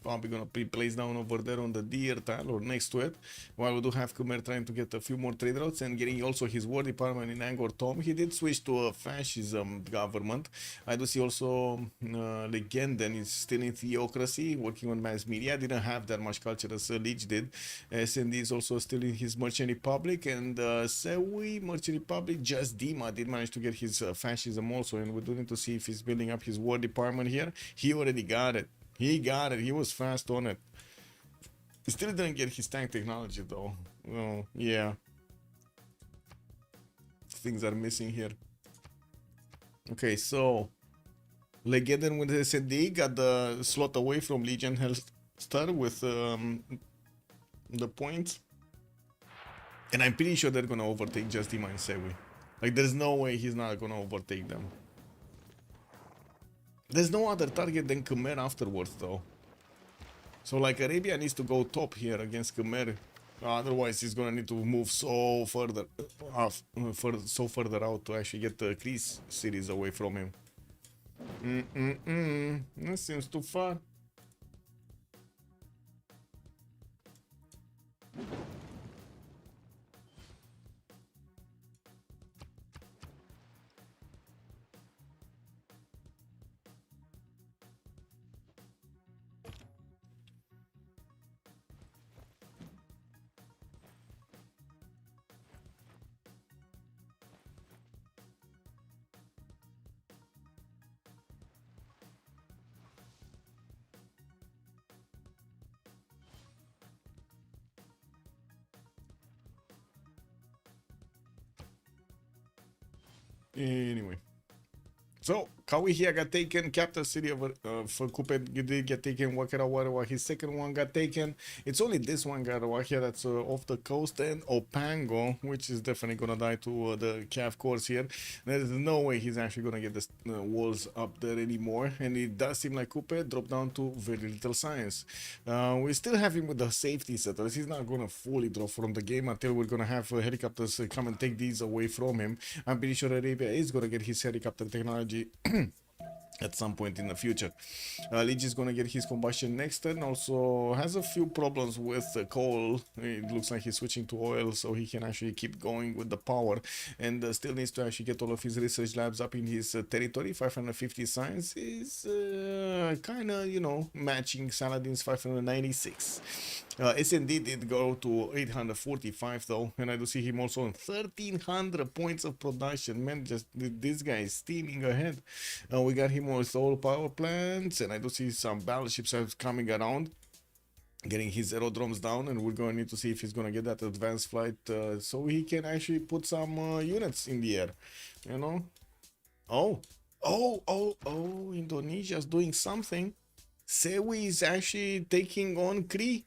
Probably gonna be placed down over there on the deer tile or next to it. While we do have Khmer trying to get a few more trade routes and getting also his war department in Angkor Thom. He did switch to a fascism government. I do see also Legenden is still in theocracy, working on mass media. Didn't have that much culture as Leech did. SND is also still in his Merchant Republic, and Sewi, Merchant Republic, Just Dima did manage to get his fascism also, and we do need to see if he's building up his war department here. He already got it. He got it. He was fast on it. He still didn't get his tank technology though. Oh, yeah. Things are missing here. Okay, so Legenden with SND got the slot away from Legion Hellstar with the points. And I'm pretty sure they're gonna overtake Just Dima and Sewi. Like, there's no way he's not gonna overtake them. There's no other target than Khmer afterwards, though. So, like, Arabia needs to go top here against Khmer. Otherwise, he's gonna need to move so further out to actually get the Kreese series away from him. That seems too far. Anyway, so Kawi here got taken, capital city of Kupet did get taken, Wakarawa, his second one got taken. It's only this one Garawahia that's off the coast, and Opango, which is definitely gonna die to the Cav course here. There's no way he's actually gonna get the walls up there anymore, and it does seem like Kupet dropped down to very little science. We still have him with the safety settlers. He's not gonna fully drop from the game until we're gonna have helicopters come and take these away from him. I'm pretty sure Arabia is gonna get his helicopter technology at some point in the future. Lich is gonna get his combustion next turn. Also has a few problems with coal. It looks like he's switching to oil, so he can actually keep going with the power, and still needs to actually get all of his research labs up in his territory. 550 science is kind of, you know, matching Saladin's 596. SND did go to 845 though, and I do see him also on 1300 points of production. Man, just this guy is steaming ahead. We got him with all power plants, and I do see some battleships are coming around, getting his aerodromes down, and we're going to need to see if he's going to get that advanced flight so he can actually put some units in the air, you know. Indonesia's doing something. Sewi is actually taking on Kree.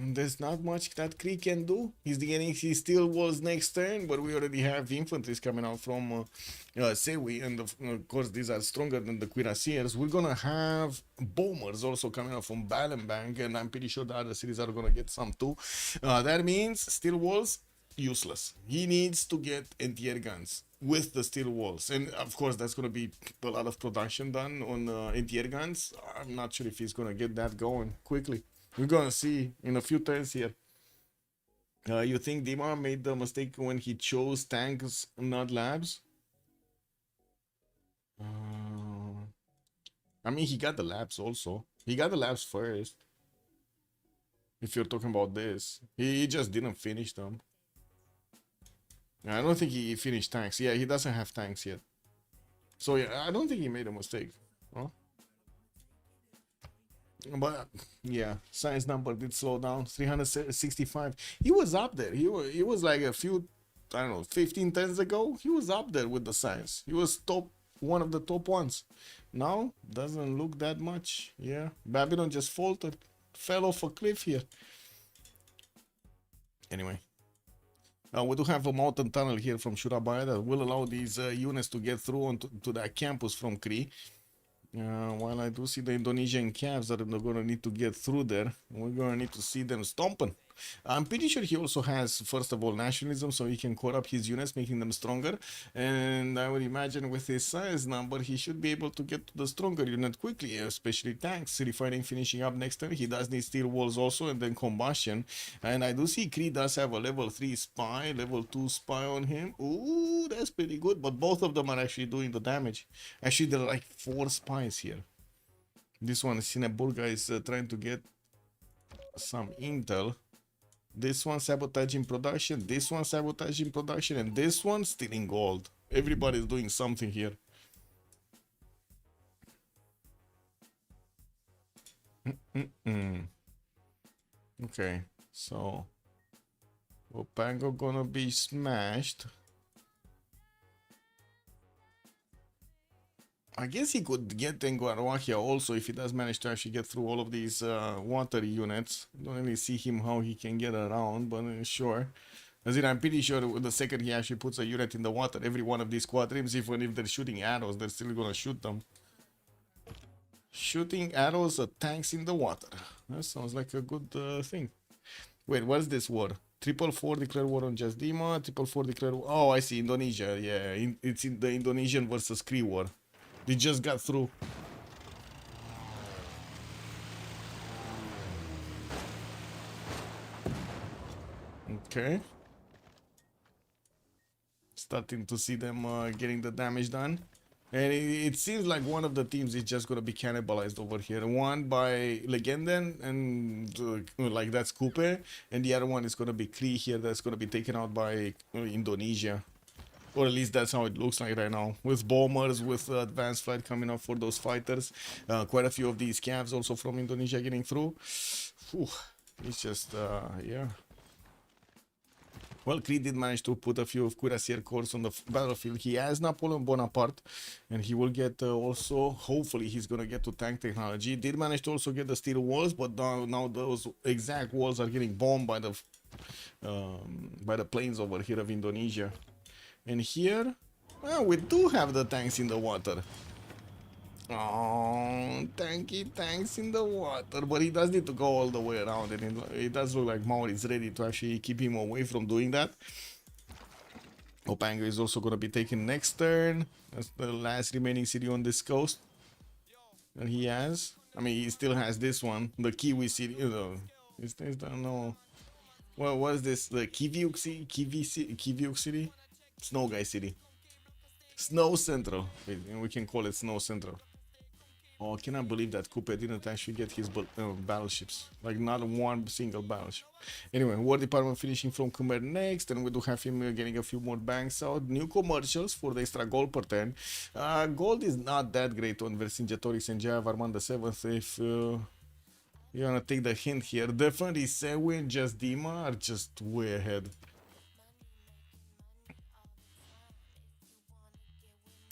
There's not much that Kree can do. He's getting his steel walls next turn, but we already have infantries coming out from Sewi, and of course these are stronger than the cuirassiers. We're gonna have bombers also coming out from Balenbank, and I'm pretty sure the other cities are gonna get some too. That means steel walls useless. He needs to get anti-air guns with the steel walls, and of course that's going to be a lot of production done on anti-air guns. I'm not sure if he's going to get that going quickly. We're going to see in a few turns here. You think Dima made the mistake when he chose tanks, not labs? I mean, he got the labs also. He got the labs first. If you're talking about this, he just didn't finish them. I don't think he finished tanks. Yeah, he doesn't have tanks yet. So yeah, I don't think he made a mistake. Huh? But yeah, science number did slow down. 365. He was up there. He was like a few, I don't know, 15 turns ago. He was up there with the science. He was one of the top ones. Now doesn't look that much. Yeah, Babylon just faltered, fell off a cliff here. Anyway. We do have a mountain tunnel here from Surabaya that will allow these units to get through onto that campus from Kree. While I do see the Indonesian calves that are going to need to get through there, we're going to need to see them stomping. I'm pretty sure he also has, first of all, nationalism, so he can core up his units, making them stronger. And I would imagine with his size number, he should be able to get to the stronger unit quickly, especially tanks. Refining finishing up next turn. He does need steel walls also, and then combustion. And I do see Kree does have a level 3 spy, level 2 spy on him. Ooh, that's pretty good, but both of them are actually doing the damage. Actually, there are like 4 spies here. This one, Cineburga, is trying to get some intel. This one sabotaging production, this one sabotaging production, and this one stealing gold. Everybody's doing something here. Okay, so Opango gonna be smashed. I guess he could get Tenguarwahia also if he does manage to actually get through all of these water units. Don't really see him how he can get around, but sure. As in, I'm pretty sure the second he actually puts a unit in the water, every one of these quadrims, even if they're shooting arrows, they're still gonna shoot them. Shooting arrows at tanks in the water. That sounds like a good thing. Wait, what's this war? 444 declare war on Jasdima. 444 declare war. Oh, I see. Indonesia. Yeah, it's in the Indonesian versus Kree war. They just got through. Okay. Starting to see them getting the damage done. And it seems like one of the teams is just going to be cannibalized over here. One by Legenden, and like that's Coupe. And the other one is going to be Kree here. That's going to be taken out by Indonesia. Or at least that's how it looks like right now. With bombers, with advanced flight coming up for those fighters. Quite a few of these calves also from Indonesia getting through. Whew. It's just, yeah. Well, Kree did manage to put a few of Cuirassier corps on the battlefield. He has Napoleon Bonaparte, and he will get also, hopefully he's going to get to tank technology. Did manage to also get the steel walls, but now those exact walls are getting bombed by the planes over here of Indonesia. And here, well, we do have the tanks in the water. Oh, tanky tanks in the water. But he does need to go all the way around, and it does look like Maori is ready to actually keep him away from doing that. Opanga is also going to be taken next turn. That's the last remaining city on this coast that he has. I mean, he still has this one, the Kiwi city. Is this, I don't know. What was this? The Kiviuk city? Kiviuk city? Snow Guy city. Snow Central. We can call it Snow Central. Oh, I cannot believe that Coupe didn't actually get his battleships. Like, not one single battleship. Anyway, War Department finishing from Khmer next, and we do have him getting a few more banks out. New commercials for the extra gold per turn. Gold is not that great on Vercingetorix and Jaya Varman the 7th. If you wanna take the hint here, definitely Sewe and just Dima are just way ahead.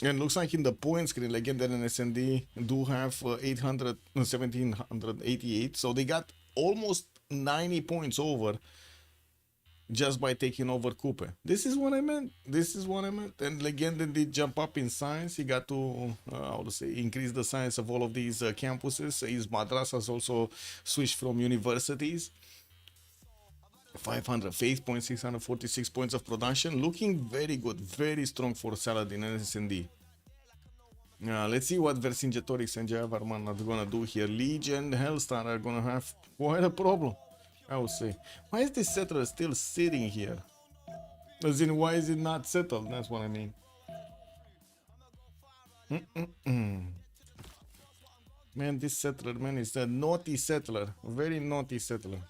And looks like in the point screen, Legendary and SND do have 1788, so they got almost 90 points over just by taking over Coupe. This is what I meant. This is what I meant. And Legendary did jump up in science. He got to, how to say, increase the science of all of these campuses. His madrasas also switched from universities. 500 faith points, 646 points of production, looking very good, very strong for Saladin and SND. Let's see what Vercingetorix and Jaya Varman are gonna do here. Legion, Hellstar are gonna have quite a problem, I would say. Why is this settler still sitting here? As in, why is it not settled? That's what I mean. Man, this settler, man, is a naughty settler. Very naughty settler.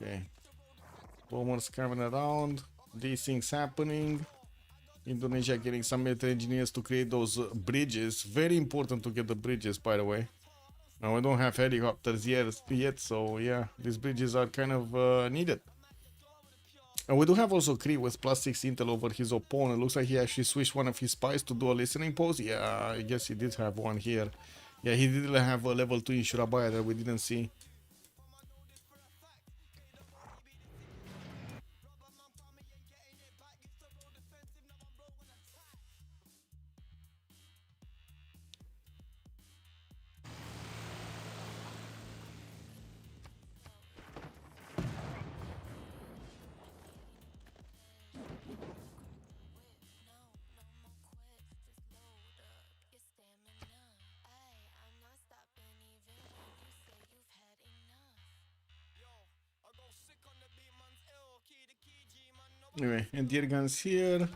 Okay, bombers coming around, these things happening. Indonesia getting some military engineers to create those bridges. Very important to get the bridges, by the way. Now we don't have helicopters yet, so yeah, these bridges are kind of needed. And we do have also Kree with +6 intel over his opponent. Looks like he actually switched one of his spies to do a listening post. Yeah, I guess he did have one here. Yeah, he did have a level 2 in Surabaya that we didn't see. Anyway, and the air guns here.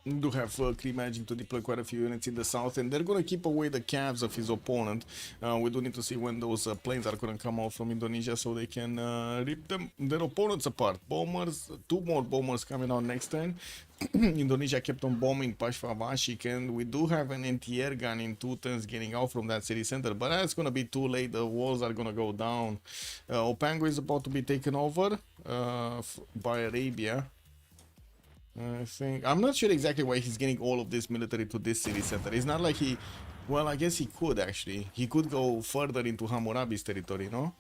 We do have Kree managing to deploy quite a few units in the south, and they're going to keep away the cabs of his opponent. We do need to see when those planes are going to come out from Indonesia so they can rip their opponents apart. Bombers, 2 more bombers coming out next turn. Indonesia kept on bombing Pashvavashik, and we do have an anti-air gun in 2 turns getting out from that city center, but that's going to be too late. The walls are going to go down. Opango is about to be taken over by Arabia. I think I'm not sure exactly why he's getting all of this military to this city center. It's not like he, well, I guess he could actually. He could go further into Hammurabi's territory, no?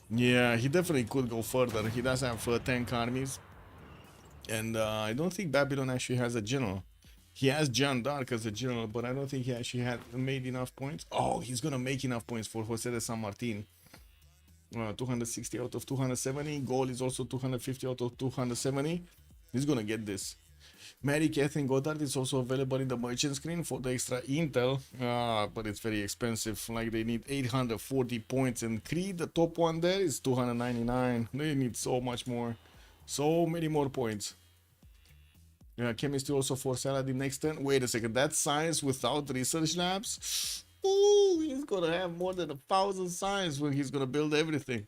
Yeah, he definitely could go further. He does have tank armies, and I don't think Babylon actually has a general. He has Jeanne d'Arc as a general, but I don't think he actually had made enough points. Oh, he's gonna make enough points for Jose de San Martin. 260 out of 270. Goal is also 250 out of 270. He's gonna get this. Mary Catherine Goddard is also available in the merchant screen for the extra intel, but it's very expensive. Like, they need 840 points, and Creed, the top one there, is 299. They need so much more, so many more points. Chemistry also for Saladin next turn. Wait a second, that's science without research labs? Ooh, he's gonna have more than 1,000 science when he's gonna build everything.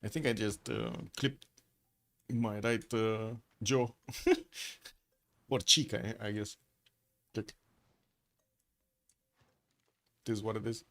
I think I just clipped my right jaw. Or cheek, I guess. Click. This is what it is.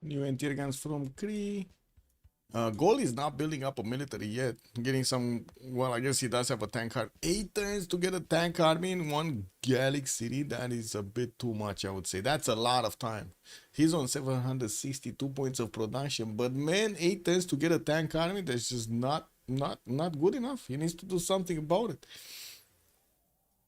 New anti-air guns from Kree. Goal is not building up a military yet. Getting some, well, I guess he does have a tank army. 8 turns to get a tank army in one Gallic city. That is a bit too much, I would say. That's a lot of time. He's on 762 points of production. But man, 8 turns to get a tank army, that's just not good enough. He needs to do something about it.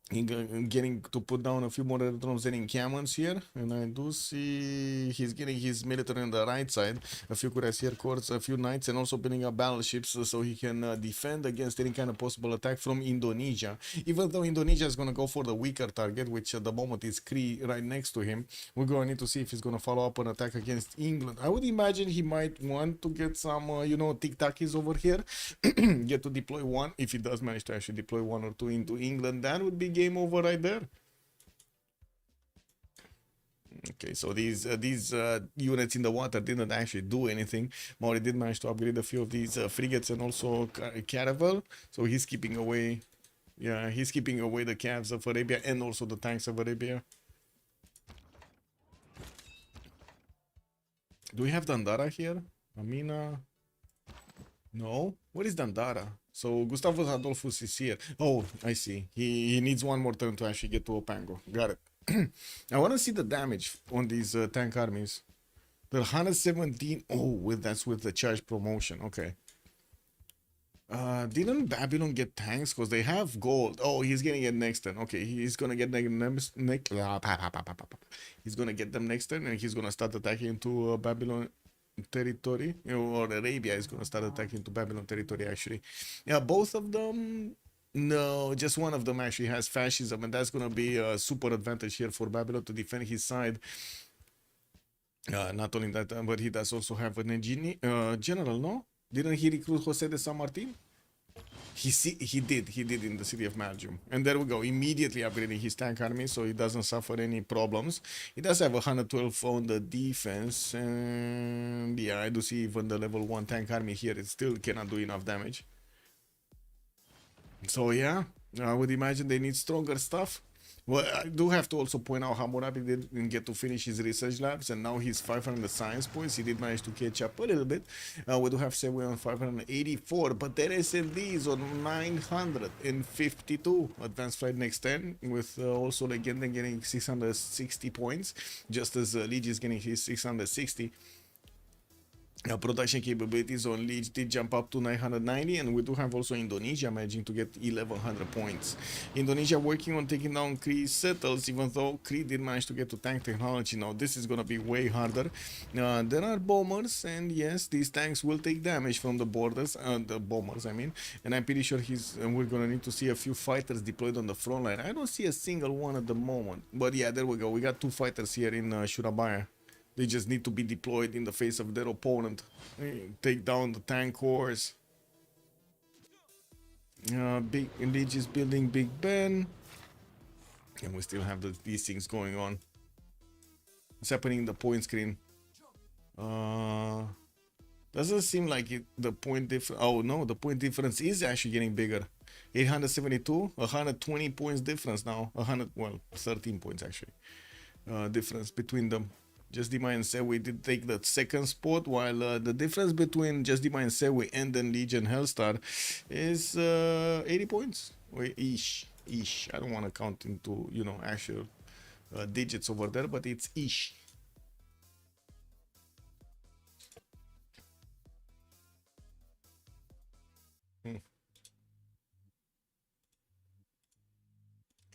Getting to put down a few more aerodromes and encampments here, and I do see he's getting his military on the right side, a few cuirassier corps, a few knights, and also building up battleships so he can defend against any kind of possible attack from Indonesia. Even though Indonesia is going to go for the weaker target, which at the moment is Kree right next to him, we're going to need to see if he's going to follow up an attack against England. I would imagine he might want to get some tic-tackies over here, get to deploy one. If he does manage to actually deploy 1 or 2 into England, that would be game over right there. Okay, so these units in the water didn't actually do anything. Maori did manage to upgrade a few of these frigates and also caravel, so he's keeping away, yeah, he's keeping away the Cavs of Arabia and also the tanks of Arabia. Do we have Dandara here? Amina? No? What is Dandara? So Gustavus Adolphus is here. Oh, I see. He needs one more turn to actually get to Opango. Got it. I want to see the damage on these tank armies. They're 117. Oh, that's with the charge promotion. Okay. Didn't Babylon get tanks? Because they have gold. Oh, he's getting it next turn. Okay, he's gonna get he's gonna get them next turn, and he's gonna start attacking into Babylon territory, or Arabia is going to start attacking to Babylon territory actually. Yeah, both of them, no, just one of them actually has fascism, and that's going to be a super advantage here for Babylon to defend his side. Not only that, but he does also have an general, no? Didn't he recruit Jose de San Martin? He did in the city of Belgium. And there we go, immediately upgrading his tank army so he doesn't suffer any problems. He does have 112 on the defense, and yeah, I do see even the level 1 tank army here, it still cannot do enough damage. So yeah, I would imagine they need stronger stuff. Well, I do have to also point out Hammurabi didn't get to finish his research labs, and now he's 500 science points. He did manage to catch up a little bit. We do have Sewe on 584, but there is SMDs on 952. Advanced Flight Next 10, with also Legende getting 660 points, just as Liege is getting his 660. Production capabilities on Liege did jump up to 990, and we do have also Indonesia managing to get 1100 points. Indonesia working on taking down Kree settles, even though Kree did manage to get to tank technology. Now this is gonna be way harder. There are bombers, and yes, these tanks will take damage from the borders, the bombers I mean, and I'm pretty sure we're gonna need to see a few fighters deployed on the front line. I don't see a single one at the moment, but yeah, there we go. We got 2 fighters here in Surabaya. They just need to be deployed in the face of their opponent. Take down the tank cores. Big Liege is building Big Ben. And we still have these things going on. What's happening in the point screen? Doesn't seem like the point difference. Oh no, the point difference is actually getting bigger. 872, 120 points difference now. 13 points actually. Difference between them. Just Dima and Sewe did take the second spot, while the difference between Just Dima and Sewe and then Legion Hellstar is 80 points. Ish. I don't want to count into, actual digits over there, but it's ish.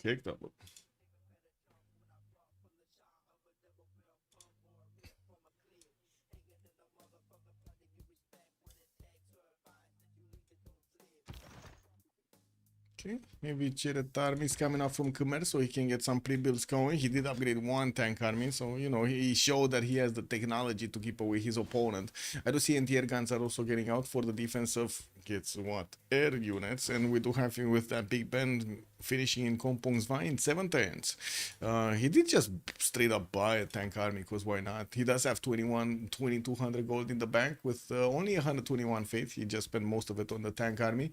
Kicked up. Okay, maybe Chiret army is coming up from Khmer so he can get some pre-builds going. He did upgrade 1 tank army, so he showed that he has the technology to keep away his opponent. I do see anti-air guns are also getting out for the defense of air units, and we do have him with that Big Ben finishing in Kompong's Vine 7 turns. He did just straight up buy a tank army, because why not? He does have 2200 gold in the bank with only 121 faith. He just spent most of it on the tank army.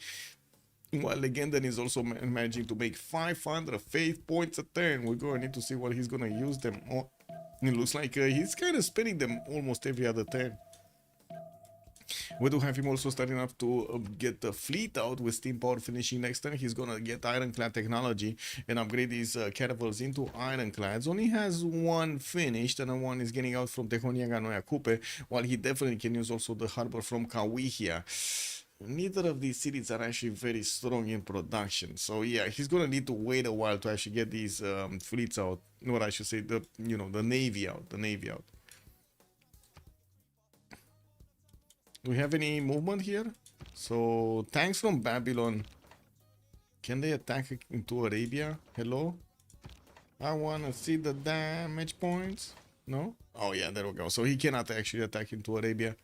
While Legenden is also managing to make 500 faith points a turn. We're going to need to see what he's going to use them on. It looks like he's kind of spinning them almost every other turn. We do have him also starting up to get the fleet out with steam power finishing next turn. He's gonna get ironclad technology and upgrade these caravels into ironclads. Only has one finished and one is getting out from Tehoniaga Noia Coupe, while he definitely can use also the harbor from Kawihia. Neither of these cities are actually very strong in production, so yeah, he's gonna need to wait a while to actually get these fleets out, or I should say the navy out. Do we have any movement here? So tanks from Babylon, can they attack into Arabia? Hello, I wanna see the damage points. No? Oh yeah, there we go. So he cannot actually attack into Arabia.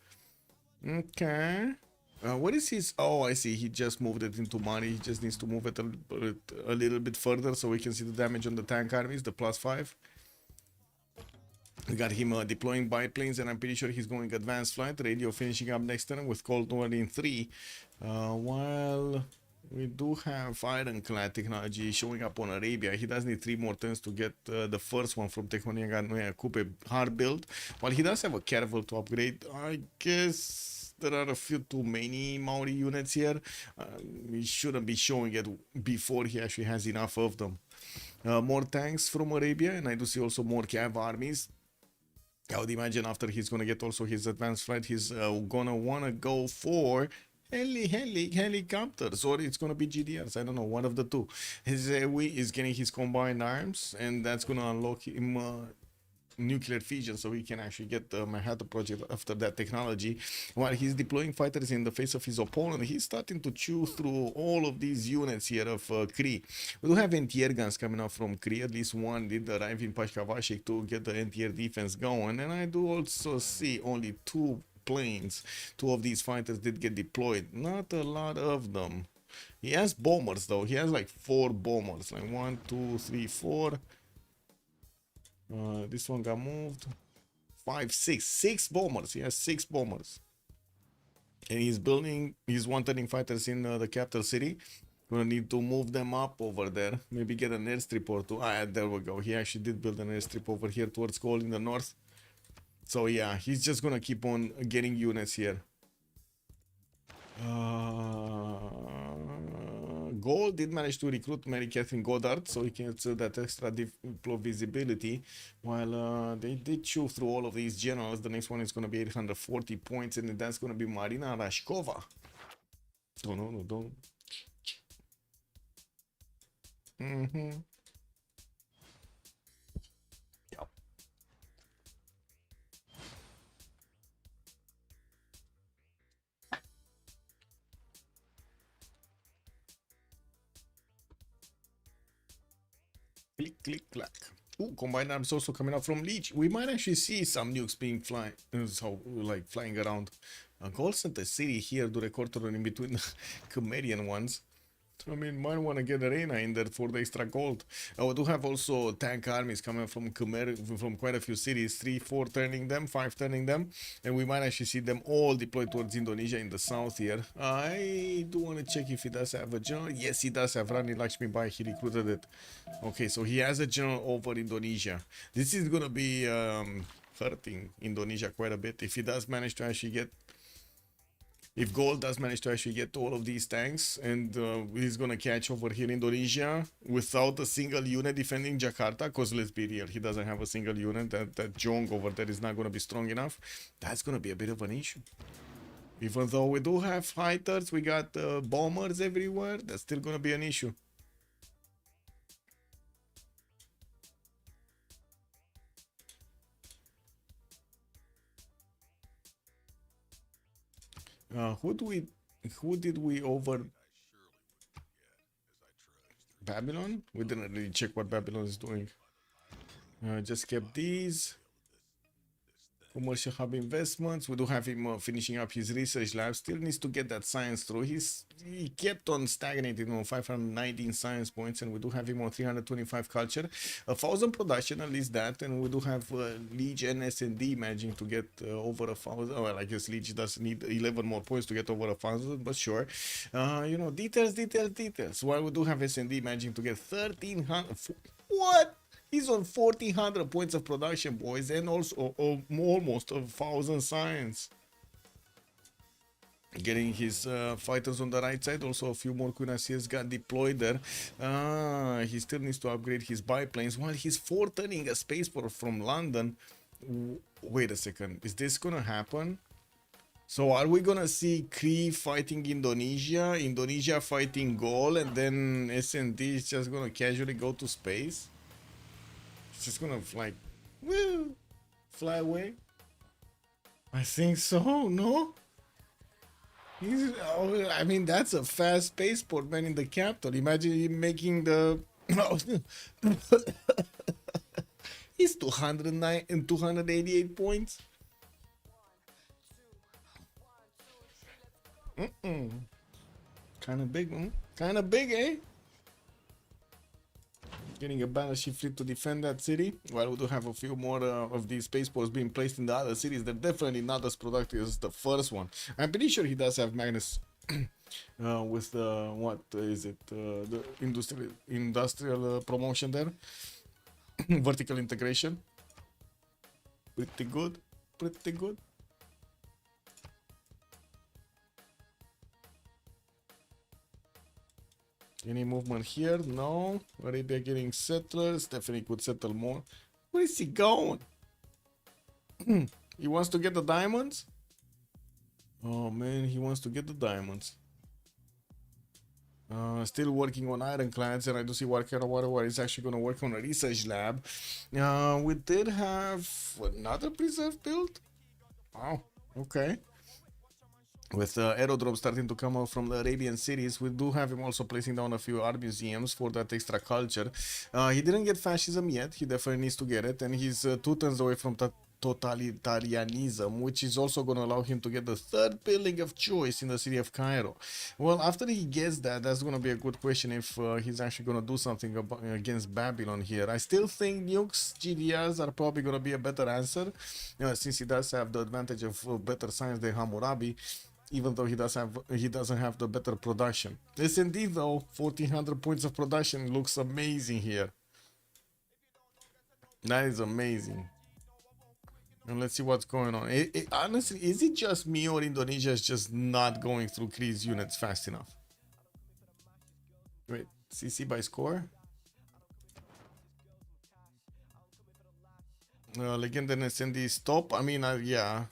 Okay. What is his? Oh, I see. He just moved it into money. He just needs to move it a little bit further so we can see the damage on the tank armies, the +5. We got him deploying biplanes, and I'm pretty sure he's going advanced flight. Radio finishing up next turn with Cold War in 3. While we do have ironclad technology showing up on Arabia, he does need 3 more turns to get the first one from Tehoniaga Noia Coupe hard built. While he does have a caravel to upgrade, I guess there are a few too many Maori units here. He shouldn't be showing it before he actually has enough of them. More tanks from Arabia, and I do see also more cav armies. I would imagine after he's gonna get also his advanced flight, he's gonna wanna go for helicopters, or it's gonna be GDRs. I don't know, one of the two. His is getting his combined arms, and that's gonna unlock him nuclear fission, so he can actually get the Manhattan Project after that technology. While he's deploying fighters in the face of his opponent, he's starting to chew through all of these units here of Kree. We do have anti-air guns coming out from Kree. At least one did arrive in Pashkavashik to get the anti-air defense going, and I do also see only 2 planes. 2 of these fighters did get deployed. Not a lot of them. He has bombers though. He has like 4 bombers, like 1, 2, 3, 4. This one got moved. 5, 6 bombers. He has 6 bombers, and he's building his 130 fighters in the capital city. Gonna need to move them up over there. Maybe get an airstrip or 2. There we go. He actually did build an airstrip over here towards Gold in the north. So yeah, he's just gonna keep on getting units here. Gold did manage to recruit Mary Catherine Goddard, so he can get that extra diplo visibility. While they did chew through all of these generals, the next one is going to be 840 points, and that's going to be Marina Rashkova. Oh, no, don't. Yep. Click, click, clack. Ooh, combined arms also coming out from Leech. We might actually see some nukes being flying around. Gold Center City here do record in between the Khmerian ones. I mean, might want to get Arena in there for the extra gold. We do have also tank armies coming from Khmer, from quite a few cities, 3, 4 turning them, 5 turning them, and we might actually see them all deployed towards Indonesia in the south here. I do want to check if he does have a general. Yes, he does have Rani Lakshmi Bai. He recruited it. Okay, so he has a general over Indonesia. This is going to be hurting Indonesia quite a bit if he does manage to actually get. If Gold does manage to actually get all of these tanks, and he's gonna catch over here in Indonesia without a single unit defending Jakarta, because let's be real, he doesn't have a single unit. That Jong over there is not gonna be strong enough. That's gonna be a bit of an issue. Even though we do have fighters, we got bombers everywhere, that's still gonna be an issue. Who did we over? Babylon? We didn't really check what Babylon is doing. Just kept these. Commercial hub investments. We do have him finishing up his research lab. Still needs to get that science through. He kept on stagnating on 519 science points, and we do have him on 325 culture, 1,000 production, at least that, and we do have Leech and S&D managing to get over 1,000. Well, I guess Leech does need 11 more points to get over 1,000, but sure. You know, details. While we do have S&D managing to get 1,300. What? He's on 1,400 points of production, boys, and also almost 1,000 science. Getting his fighters on the right side. Also, a few more cuirassiers got deployed there. He still needs to upgrade his biplanes while he's forwarding a spaceport from London. Wait a second, is this gonna happen? So are we gonna see Cree fighting Indonesia, Indonesia fighting Gaul, and then S&D is just gonna casually go to space? It's just gonna like, woo, fly away? I think so, no? I mean, that's a fast spaceport, man, in the capital. Imagine him making the... He's 209 and 288 points. Kind of big, man. Kind of big, eh? Getting a battleship fleet to defend that city. While we do have a few more of these spaceports being placed in the other cities, they're definitely not as productive as the first one. I'm pretty sure he does have Magnus with the, what is it, the industrial promotion there. Vertical integration. Pretty good. Pretty good. Any movement here? No. Arabia getting settlers. Definitely could settle more. Where is he going? He wants to get the diamonds? Oh man, he wants to get the diamonds. Still working on ironclads, and I do see Warrior is actually going to work on a research lab. We did have another preserve build. Wow, okay. With aerodromes starting to come out from the Arabian cities, we do have him also placing down a few art museums for that extra culture. He didn't get fascism yet. He definitely needs to get it, and he's 2 turns away from totalitarianism, which is also going to allow him to get the 3rd building of choice in the city of Cairo. Well, after he gets that, that's going to be a good question if he's actually going to do something against Babylon here. I still think nukes, GDRs are probably going to be a better answer, since he does have the advantage of better science than Hammurabi, even though he doesn't have the better production. Yes, indeed, though, 1,400 points of production looks amazing here. That is amazing. And let's see what's going on. Honestly, is it just me or Indonesia is just not going through Kree's units fast enough? Wait, CC by score? Legend and SND stop. I mean, yeah.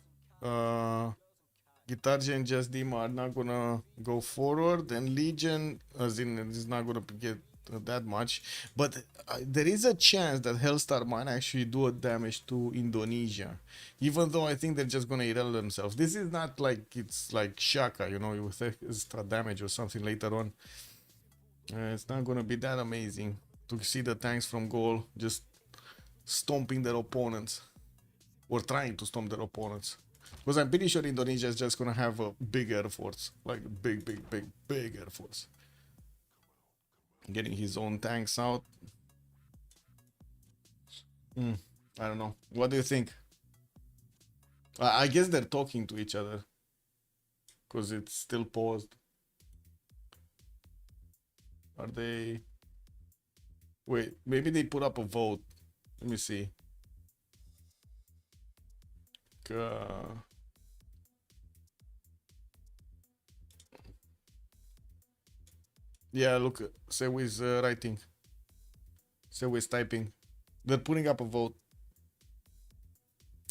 Gitarja and Just Dima are not gonna go forward, and Legion, as in, is not gonna get that much, but there is a chance that Hellstar might actually do a damage to Indonesia, even though I think they're just gonna erase themselves. This is not like it's like Shaka, you know, with extra damage or something later on. It's not gonna be that amazing to see the tanks from goal just stomping their opponents, or trying to stomp their opponents. Because I'm pretty sure Indonesia is just gonna have a big air force, like big air force. Getting his own tanks out. I don't know. What do you think? I guess they're talking to each other, because it's still paused. Are they? Wait, maybe they put up a vote. Let me see. Yeah, look, Sewi is writing. Sewi is typing. They're putting up a vote.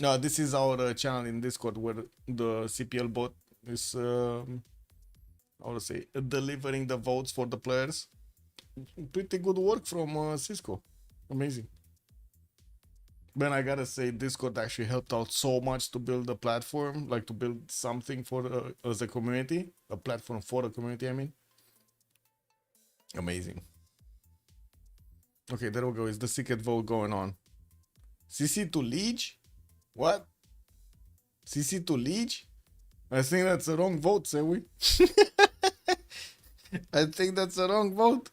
No, this is our channel in Discord where the CPL bot is, how to say, delivering the votes for the players. Pretty good work from Cisco. Amazing. But I gotta say, Discord actually helped out so much to build a platform, like to build something for as a community, a platform for the community, I mean. Amazing. Okay, there we go. Is the secret vote going on? CC to Liege? What? CC to Liege? I think that's the wrong vote, say we. I think that's the wrong vote.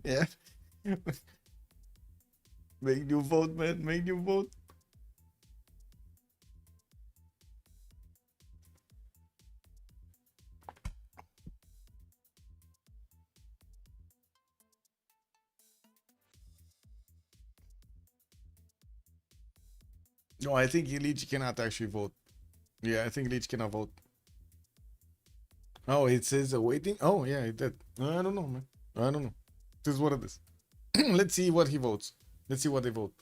Yeah. Make new vote, man. Make new vote. No, I think Leech cannot actually vote. Yeah, I think Leech cannot vote. Oh, it says awaiting. Oh, yeah, it did. I don't know, man. I don't know. This is what it is. Let's see what he votes. Let's see what they vote.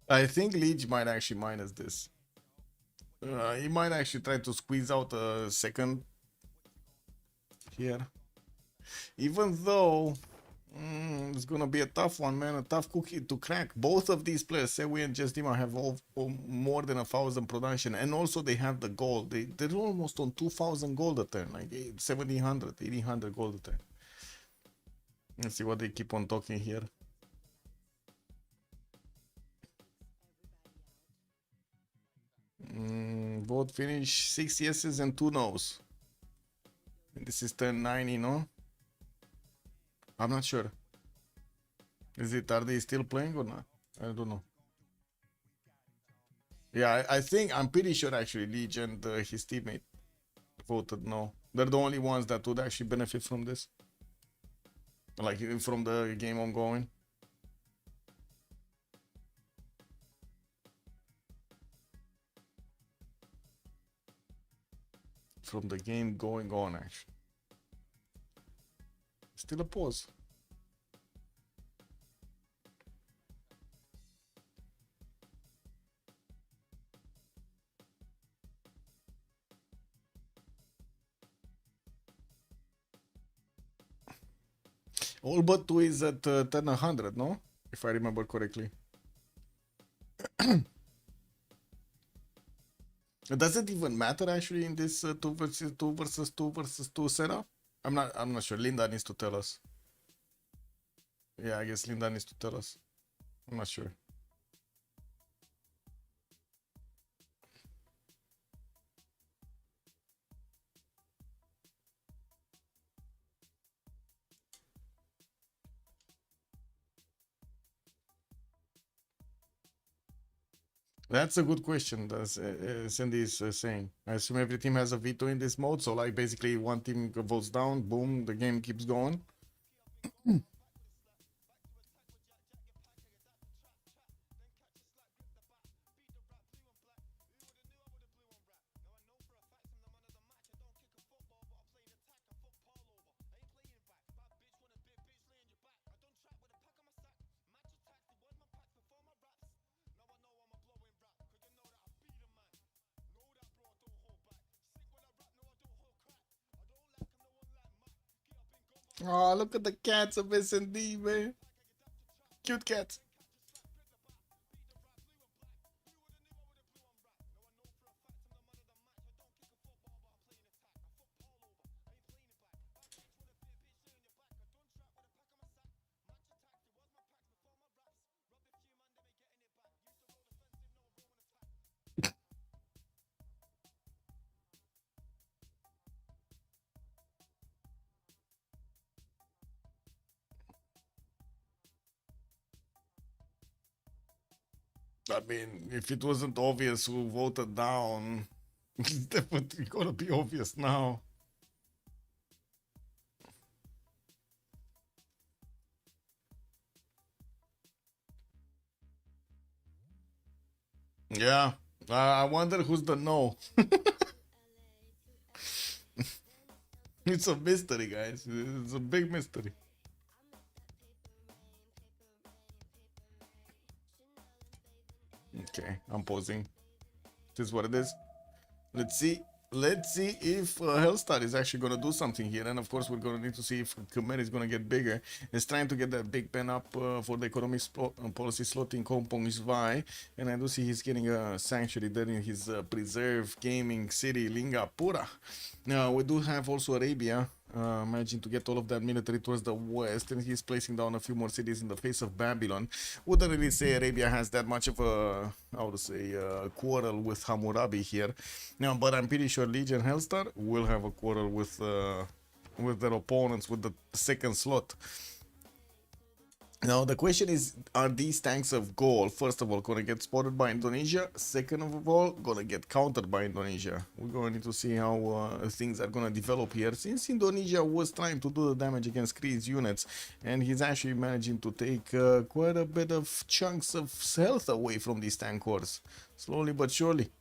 I think Leech might actually minus this. He might actually try to squeeze out a second here. Even though it's gonna be a tough one, man. A tough cookie to crack. Both of these players, Sewi and Justima, have all more than 1,000 production, and also they have the gold. They're almost on 2,000 gold a turn, like 1,700, 1,800 gold a turn. Let's see what they keep on talking here. Vote finish 6 yeses and 2 nos. And this is turn 90, no? I'm not sure. Are they still playing or not? I don't know. Yeah, I'm pretty sure actually Leech and his teammate voted no. They're the only ones that would actually benefit from this. Like from the game ongoing. From the game going on, actually. Still a pause. All but 2 is at turn 100, no? If I remember correctly. Does it even matter actually in this 2 versus 2 versus 2 versus 2 setup? I'm not sure. Linda needs to tell us. Yeah, I guess Linda needs to tell us. I'm not sure. That's a good question. That's Cindy is saying. I assume every team has a veto in this mode, so like basically one team votes down, boom, the game keeps going. Oh, look at the cats of S&D, man. Cute cats. I mean, if it wasn't obvious who voted down, it's definitely gonna be obvious now. Yeah, I wonder who's the no. It's a mystery, guys. It's a big mystery. Okay, I'm pausing. This is what it is. Let's see let's see if Hellstar is actually going to do something here. And of course, we're going to need to see if Khmer is going to get bigger. He's trying to get that big pen up for the economic policy slot in Kompong Svai. And I do see he's getting a sanctuary there in his preserve gaming city, Lingapura. Now, we do have also Arabia. Managing to get all of that military towards the west, and he's placing down a few more cities in the face of Babylon. Wouldn't really say Arabia has that much of a, how to say, quarrel with Hammurabi here. Now, but I'm pretty sure Legion Hellstar will have a quarrel with their opponents with the second slot. Now, the question is, are these tanks of gold, first of all, going to get spotted by Indonesia? Second of all, going to get countered by Indonesia? We're going to need to see how things are going to develop here, since Indonesia was trying to do the damage against Kree's units, and he's actually managing to take quite a bit of chunks of health away from these tank cores, slowly but surely.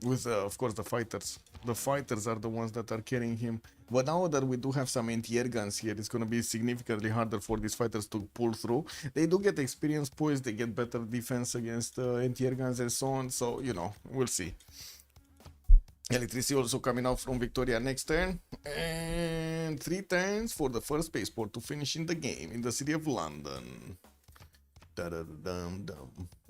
With, of course, the fighters. The fighters are the ones that are carrying him. But now that we do have some anti-air guns here, it's going to be significantly harder for these fighters to pull through. They do get experience points, they get better defense against anti-air guns and so on. So, you know, we'll see. Electricity also coming out from Victoria next turn. And 3 turns for the first spaceport to finish in the game in the city of London.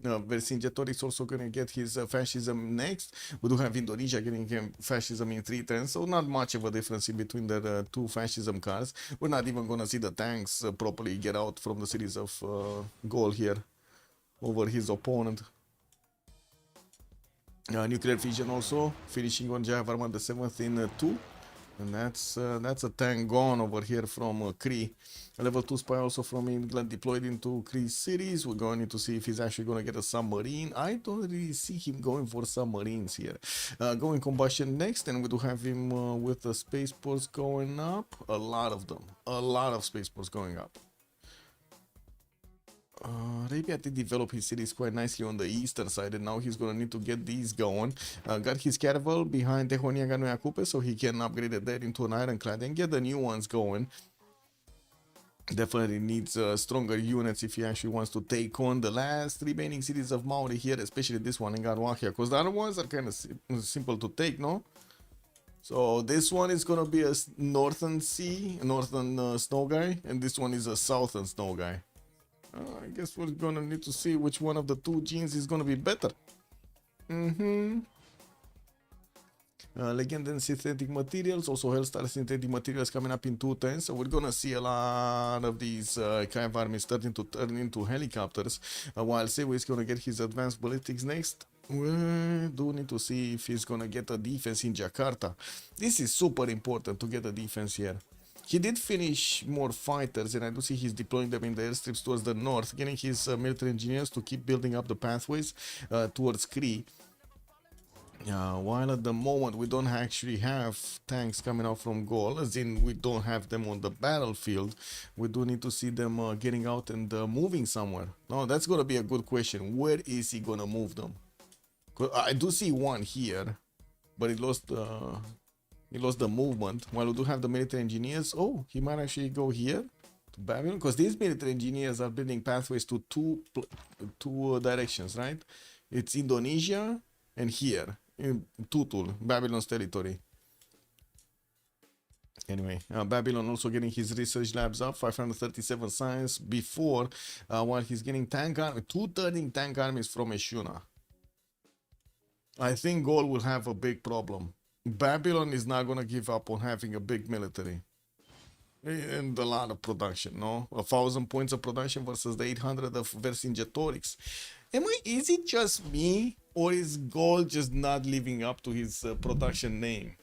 Vercingetorix also going to get his fascism next. We do have Indonesia getting him fascism in 3 turns, so not much of a difference in between the 2 fascism cards. We're not even going to see the tanks properly get out from the series of goal here over his opponent. Nuclear fission also finishing on Jayavarman the 7th in 2. And that's a tank gone over here from Kree. A level 2 spy also from England deployed into Kree cities. We're going to see if he's actually going to get a submarine. I don't really see him going for submarines here. Going combustion next, and we do have him with the spaceports going up. A lot of them. A lot of spaceports going up. Arabia did develop his cities quite nicely on the eastern side, and now he's going to need to get these going. Got his caravel behind Tehoniaga no Yakupe, so he can upgrade it there into an ironclad and get the new ones going. Definitely needs stronger units if he actually wants to take on the last remaining cities of Maori here, especially this one in Garwahia, because the other ones are kind of simple to take, no? So this one is going to be a northern snow guy, and this one is a southern snow guy. I guess we're gonna need to see which one of the 2 genes is gonna be better. Legend and synthetic materials, also Hellstar synthetic materials coming up in 2 turns, so we're gonna see a lot of these Kiev armies starting to turn into helicopters, while Sewu is gonna get his advanced ballistics next. We do need to see if he's gonna get a defense in Jakarta. This is super important to get a defense here. He did finish more fighters, and I do see he's deploying them in the airstrips towards the north, getting his military engineers to keep building up the pathways towards Kree. While at the moment we don't actually have tanks coming out from Gaul, as in we don't have them on the battlefield, we do need to see them getting out and moving somewhere. Now that's going to be a good question. Where is he going to move them? I do see one here, but he lost the movement. While we do have the military engineers, oh, he might actually go here to Babylon, because these military engineers are building pathways to two directions, right? It's Indonesia and here in Tutul, Babylon's territory. Anyway, Babylon also getting his research labs up, 537 science before, while he's getting tank army, 230 tank armies from Eshuna. I think Gaul will have a big problem. Babylon is not going to give up on having a big military and a lot of production, no? 1,000 points of production versus the 800 of Vercingetorix. Is it just me, or is Gaul just not living up to his production name?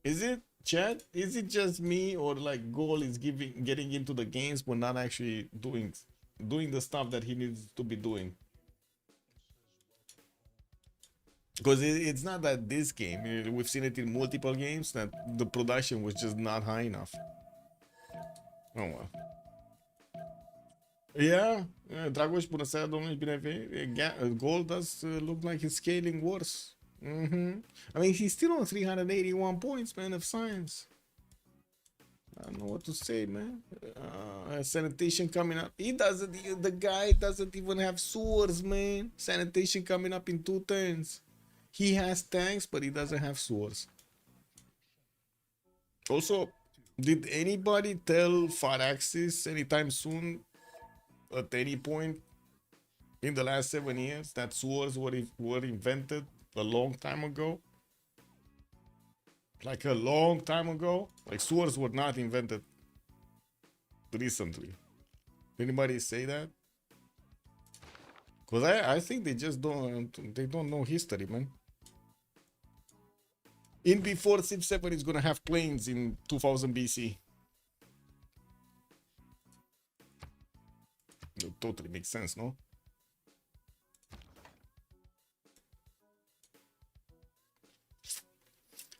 Is it, Chad? Is it just me, or like Gaul is getting into the games but not actually doing the stuff that he needs to be doing? Because it's not that this game, we've seen it in multiple games, that the production was just not high enough. Oh well. Yeah, Dragoș, bună seara, domnule, bine venit. Gold does look like it's scaling worse. I mean, he's still on 381 points, man, of science. I don't know what to say, man. Sanitation coming up. The guy doesn't even have sewers, man. Sanitation coming up in 2 turns. He has tanks, but he doesn't have swords. Also, did anybody tell Faraxis anytime soon, at any point in the last 7 years, that swords were invented a long time ago? Like a long time ago? Like swords were not invented recently. Anybody say that? Because I think they just don't know history, man. In before Civ7 is gonna have planes in 2000 BC. It totally makes sense, no?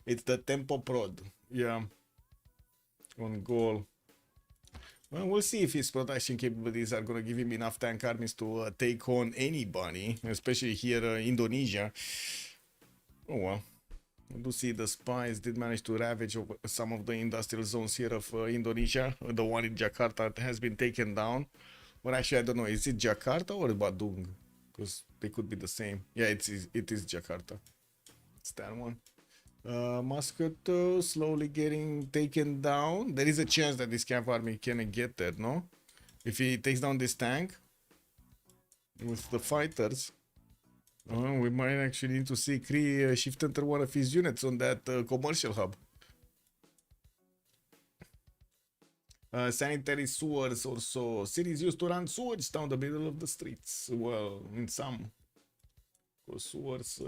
It's the tempo prod. Yeah. On goal. Well, we'll see if his production capabilities are going to give him enough tank armies to take on anybody, especially here Indonesia. Oh well. I do see the spies did manage to ravage some of the industrial zones here of Indonesia. The one in Jakarta has been taken down. Well, actually, I don't know. Is it Jakarta or Badung? Because they could be the same. Yeah, it is Jakarta. It's that one. Moscow slowly getting taken down. There is a chance that this camp army can get there, no? If he takes down this tank with the fighters, we might actually need to see Kree shift enter one of his units on that commercial hub. Sanitary sewers also. Cities used to run sewage down the middle of the streets. Well, in some sewers.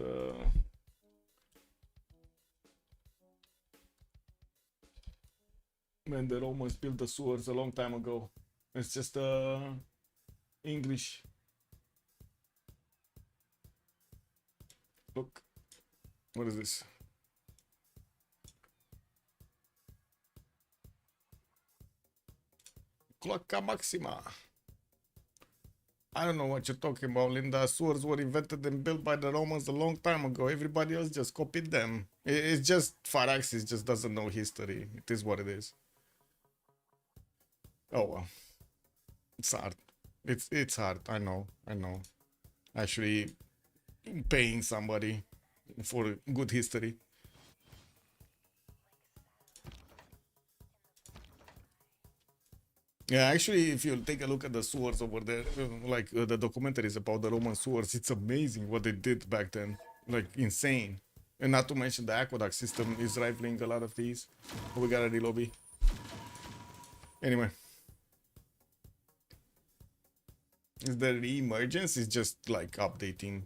When the Romans built the sewers a long time ago. It's just English. Look. What is this? Cloaca Maxima. I don't know what you're talking about, Linda. Swords were invented and built by the Romans a long time ago. Everybody else just copied them. It's just Faraxis just doesn't know history. It is what it is. Oh well. It's hard. It's hard. I know. Actually paying somebody for good history. Yeah, actually, if you take a look at the swords over there, like the documentaries about the Roman swords, it's amazing what they did back then. Like, insane. And not to mention the aqueduct system is rivaling a lot of these. We got a relobby. Anyway. Is the re-emergence is just like updating.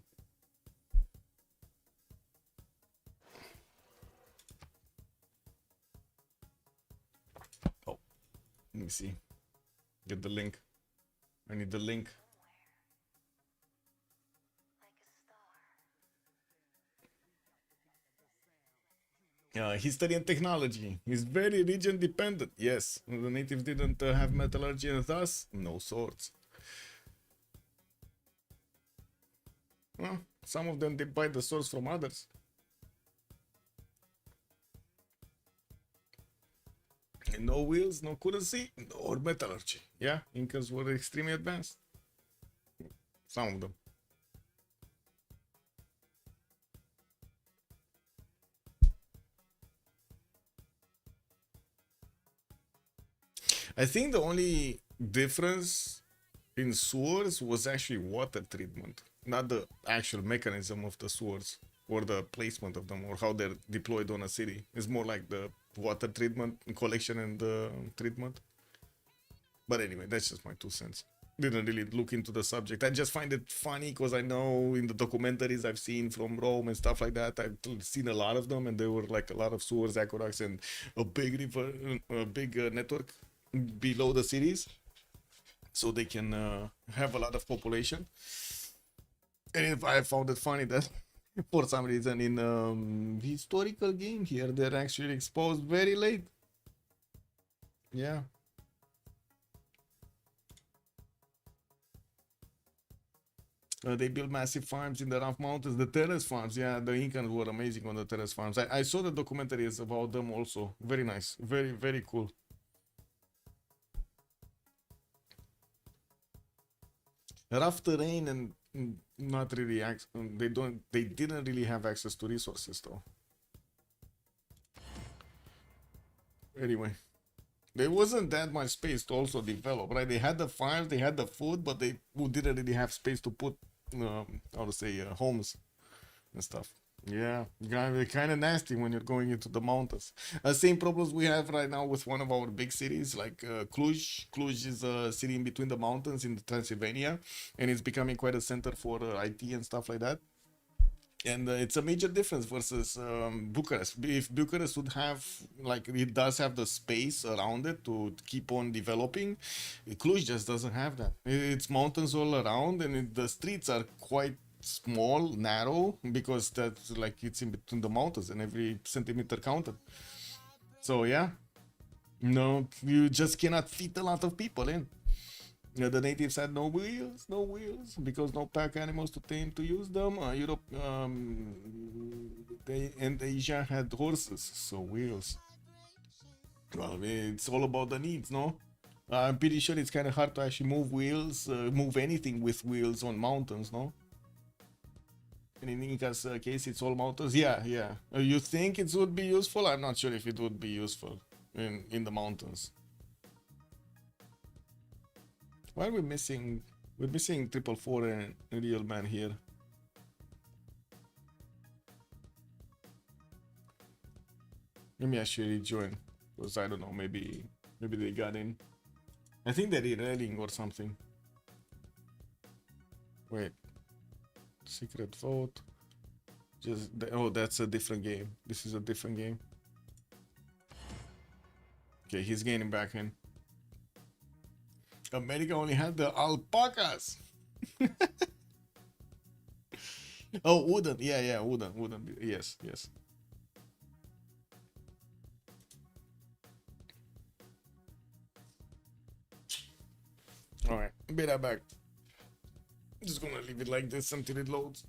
Oh, let me see. Get the link. I need the link. History and technology is very region dependent. Yes, the natives didn't have metallurgy and thus no swords. Well, some of them they buy the swords from others. And no wheels, no currency, or metallurgy. Yeah, Incas were extremely advanced. Some of them. I think the only difference in swords was actually water treatment, not the actual mechanism of the swords or the placement of them or how they're deployed on a city. It's more like the water treatment, collection and treatment. But anyway, that's just my 2 cents. Didn't really look into the subject. I just find it funny because I know in the documentaries I've seen from Rome and stuff like that, I've seen a lot of them, and there were like a lot of sewers, aqueducts, and a big river, a big network below the cities, so they can have a lot of population. And I found it funny that for some reason in historical game here they're actually exposed very late. Yeah. They built massive farms in the rough mountains, the terrace farms. Yeah, the Incans were amazing on the terrace farms. I saw the documentaries about them also. Very nice. Very, very cool. Rough terrain and not really they didn't really have access to resources though. Anyway, there wasn't that much space to also develop, right? They had the farms, they had the food, but they didn't really have space to put how to say homes and stuff. Yeah, kind of nasty when you're going into the mountains. Same problems we have right now with one of our big cities, like Cluj. Cluj is a city in between the mountains in Transylvania, and it's becoming quite a center for IT and stuff like that. And it's a major difference versus Bucharest. If Bucharest would have, like, it does have the space around it to keep on developing, Cluj just doesn't have that. It's mountains all around, and the streets are quite small, narrow, because that's like it's in between the mountains and every centimeter counted. So yeah, no, you just cannot fit a lot of people in. The natives had no wheels, because no pack animals to tame to use them. Europe, and Asia had horses, so wheels. Well, it's all about the needs, no? I'm pretty sure it's kind of hard to actually move anything with wheels on mountains, no? And in Inca's case, it's all mountains. Yeah. You think it would be useful? I'm not sure if it would be useful in the mountains. Why are we missing? We're missing 444 and Real Man here. Let me actually rejoin, because I don't know. Maybe they got in. I think they're railing or something. Wait. Secret vote. Oh, that's a different game. This is a different game. Okay, he's getting back in. America only had the alpacas. Oh, wooden. Yeah, wooden. Yes. All right, be right back. Just gonna leave it like this until it loads.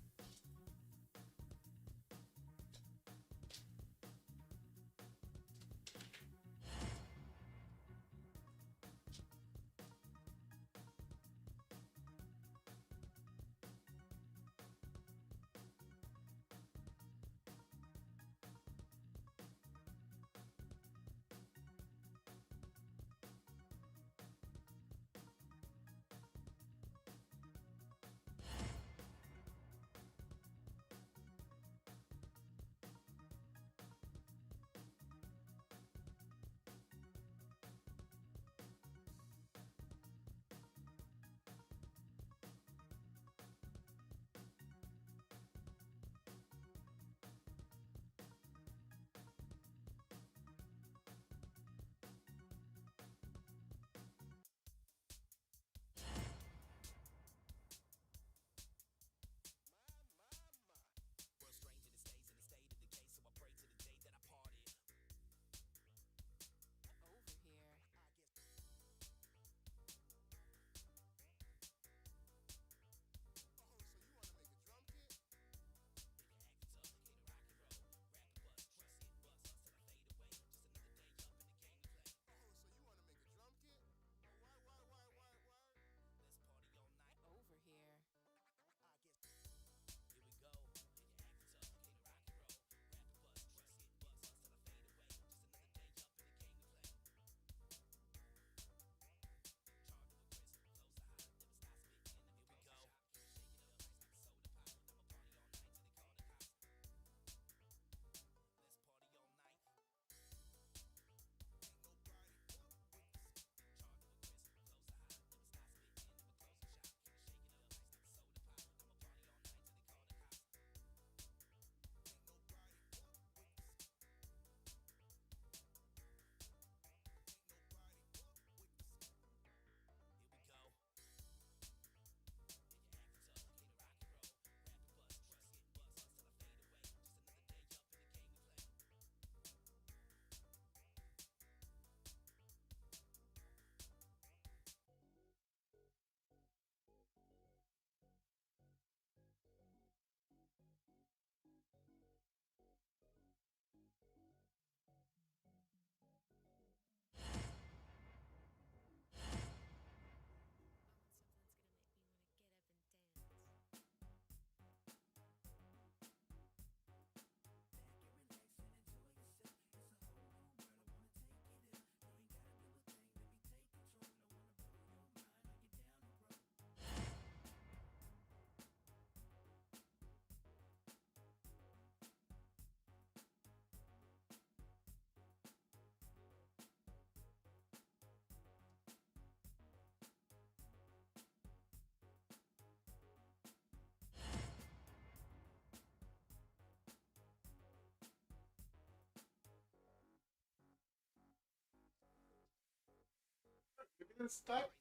Stop.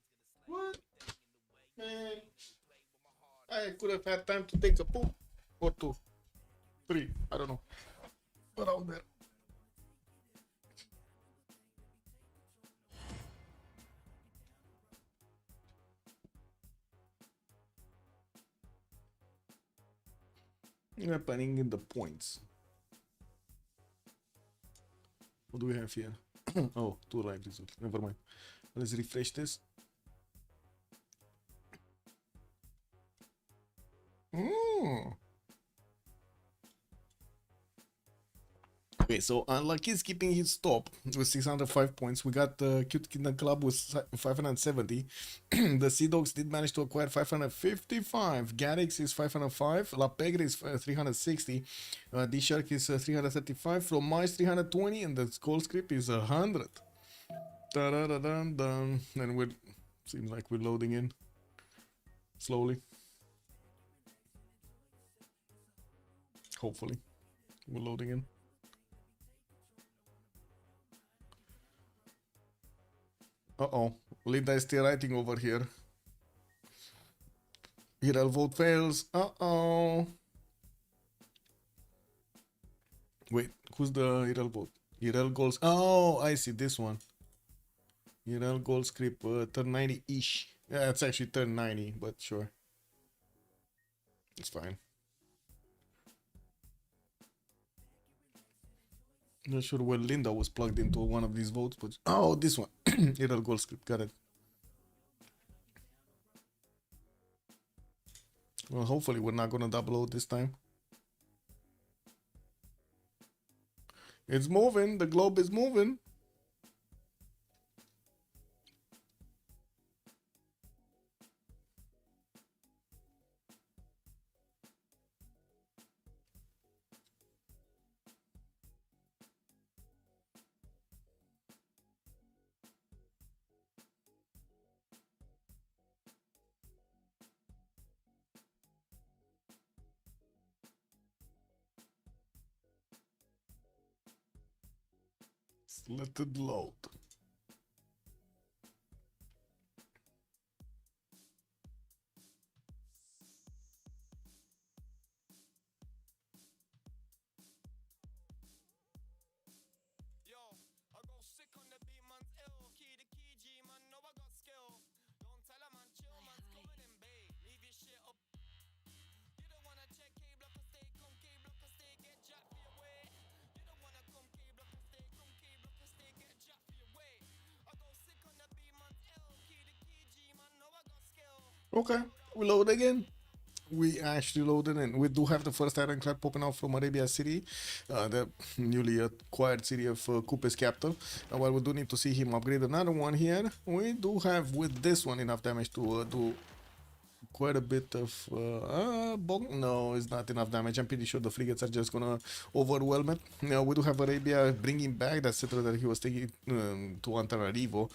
What? Man. I could have had time to take a poop. Or two. Three. I don't know. Around there. Happening in the points. What do we have here? Oh, two live results. Never mind. Let's refresh this. Okay, so Unlucky is keeping his top with 605 points. We got Cute Kingdom Club with 570. The Sea Dogs did manage to acquire 555. Garrix is 505. La Pegre is 360. D-Shark is 335. From Mars 320. And the Skull Script is 100. Da-da-da-dum-dum. And we're... Seems like we're loading in. Slowly. Hopefully. We're loading in. Uh-oh. Linda is still writing over here. Irel vote fails. Uh-oh. Wait, who's the Irel vote? Irel goals. Oh, I see this one. Irel goal script, turn 90-ish. Yeah, it's actually turn 90, but sure. It's fine. Not sure where Linda was plugged into one of these votes, but oh, this one. Irel goal script, got it. Well, hopefully we're not gonna double load this time. It's moving, the globe is moving. Let it load. Yo, I go sick on the beat, man's ill. Key to key, G, man, know I got skill. Don't tell a man, chill, man's coming in, babe. Leave your shit up. You don't wanna check K-block or stay, come K-block or stay, get jacked for your way. You don't wanna come K-block or stay, come K-block or stay, get jacked for your way. I go sick on the beat, man's ill. Key to key, G, man, know I got skill. Okay, we load again. We actually loaded in. We do have the first ironclad popping out from Arabia City, the newly acquired city of Coupe's capital. While we do need to see him upgrade another one here, we do have with this one enough damage to do quite a bit of... no, it's not enough damage. I'm pretty sure the frigates are just gonna overwhelm it. Now we do have Arabia bringing back that citadel that he was taking to Antananarivo.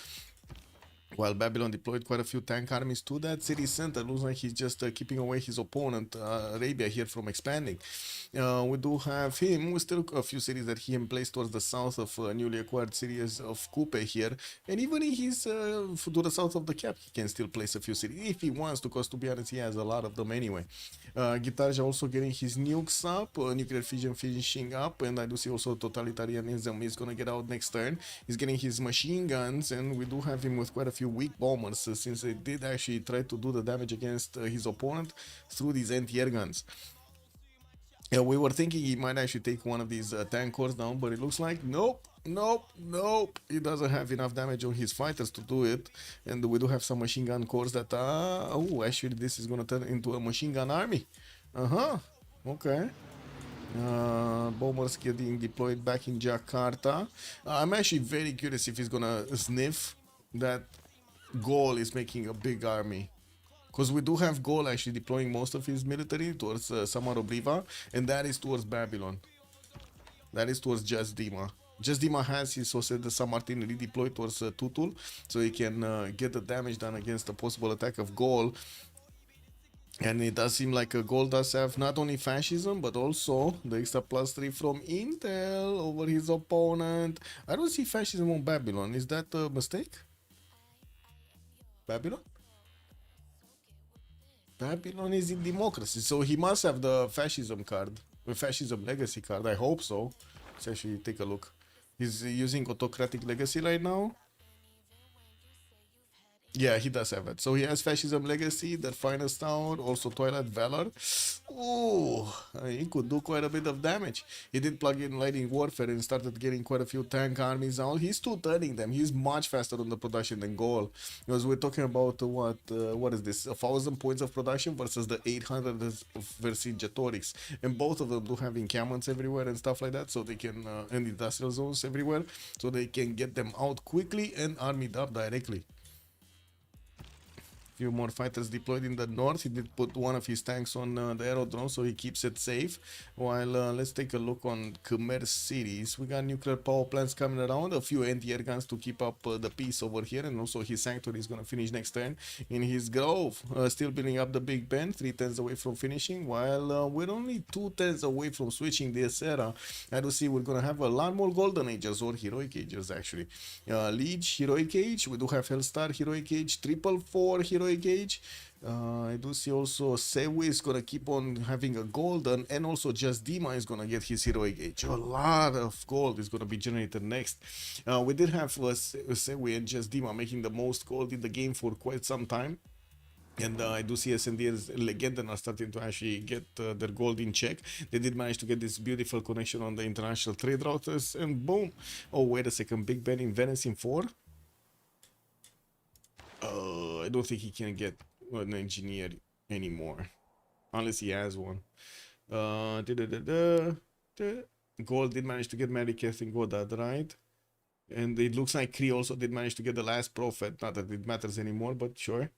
While Babylon deployed quite a few tank armies to that city center, looks like he's just keeping away his opponent, Arabia, here from expanding. We do have him with still a few cities that he emplaced towards the south of newly acquired cities of Coupe here. And even if he's to the south of the cap, he can still place a few cities if he wants to, because to be honest, he has a lot of them anyway. Gitarja also getting his nukes up, nuclear fission finishing up, and I do see also totalitarianism is gonna get out next turn. He's getting his machine guns, and we do have him with quite a few weak bombers, since they did actually try to do the damage against his opponent through these anti-air guns. Yeah, we were thinking he might actually take one of these tank cores down, but it looks like nope. He doesn't have enough damage on his fighters to do it. And we do have some machine gun cores that oh, actually this is gonna turn into a machine gun army. Okay. Bombers getting deployed back in Jakarta. I'm actually very curious if he's gonna sniff that Gaul is making a big army. Because we do have Gaul actually deploying most of his military towards Samarobriva, and that is towards Babylon. That is towards Jasdima. Jasdima has his Jose de San Martin redeployed towards Tutul, so he can get the damage done against a possible attack of Gaul. And it does seem like Gaul does have not only fascism, but also the extra +3 from Intel over his opponent. I don't see fascism on Babylon. Is that a mistake? Babylon? Babylon is in democracy, so he must have the fascism card, the fascism legacy card. I hope so. Let's actually take a look. He's using autocratic legacy right now. Yeah, he does have it. So he has Fascism Legacy, The Finest Town, also Twilight Valor. Ooh, he could do quite a bit of damage. He did plug in Lightning Warfare and started getting quite a few tank armies out. He's still turning them. He's much faster on the production than Gaul. Because we're talking about what is this? 1,000 points of production versus the 800 of Vercingetorix. And both of them do have encampments everywhere and stuff like that. So they can, and industrial zones everywhere. So they can get them out quickly and armied up directly. Few more fighters deployed in the north. He did put one of his tanks on the aerodrome, so he keeps it safe. While let's take a look on Khmer cities. We got nuclear power plants coming around, a few anti-air guns to keep up the peace over here, and also his sanctuary is gonna finish next turn in his grove. Still building up the Big Ben, 3 turns away from finishing. While we're only 2 turns away from switching this era, I do see we're gonna have a lot more Golden Ages or Heroic Ages actually. Liege Heroic Age. We do have Hellstar Heroic Age, 444 Heroic Age. I do see also Sewe is gonna keep on having a golden, and also Just Dima is gonna get his Heroic Age. A lot of gold is gonna be generated next. We did have Sewe and Just Dima making the most gold in the game for quite some time. And I do see SND as Legenden are starting to actually get their gold in check. They did manage to get this beautiful connection on the international trade routers, and boom. Oh, wait a second. Big Ben in Venice in 4. I don't think he can get an engineer anymore unless he has one. Gold did manage to get Mary Catherine Goddard, right? And it looks like Cree also did manage to get the last prophet. Not that it matters anymore, but sure.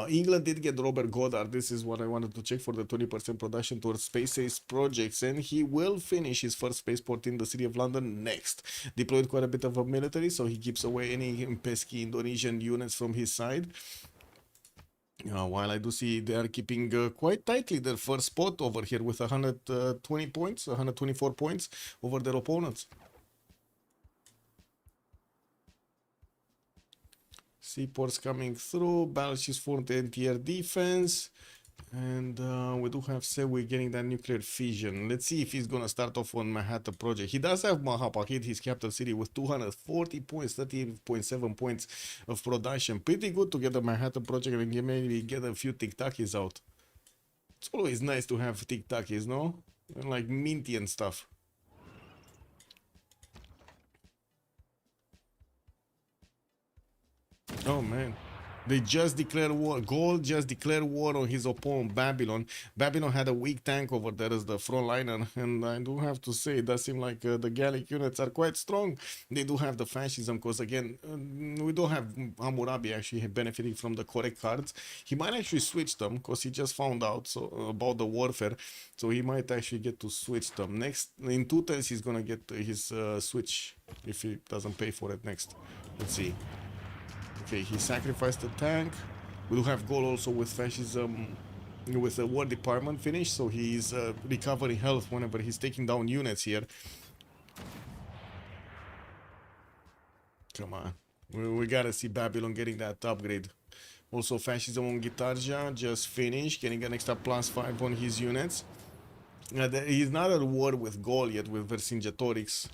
England did get Robert Goddard. This is what I wanted to check for the 20% production towards space-age projects, and he will finish his first spaceport in the city of London next. Deployed quite a bit of a military, so he keeps away any pesky Indonesian units from his side. While I do see they are keeping quite tightly their first spot over here with 120 points, 124 points over their opponents. Seaports coming through, battleships for the anti-air defense, and we do have Sewe getting that nuclear fission. Let's see if he's gonna start off on Manhattan project. He does have Mahapakit, his capital city, with 240 points, 38.7 points of production. Pretty good to get the Manhattan project and maybe get a few tic-tacis out. It's always nice to have tic-tacis, no? Like minty and stuff. Oh man, they just declared war. Gold just declared war on his opponent Babylon. Babylon had a weak tank over there as the frontliner, and I do have to say it does seem like the Gallic units are quite strong. They do have the fascism, because again, we don't have Hammurabi actually benefiting from the correct cards. He might actually switch them because he just found out about the warfare, so he might actually get to switch them. Next, in 2 turns, he's gonna get his switch if he doesn't pay for it next. Let's see. Okay, he sacrificed the tank. We do have goal also with fascism, with the war department finished, so he's recovering health whenever he's taking down units here. Come on, we gotta see Babylon getting that upgrade. Also, fascism on Gitarja just finished, getting an extra +5 on his units. He's not at war with Gaul yet, with Vercingetorix.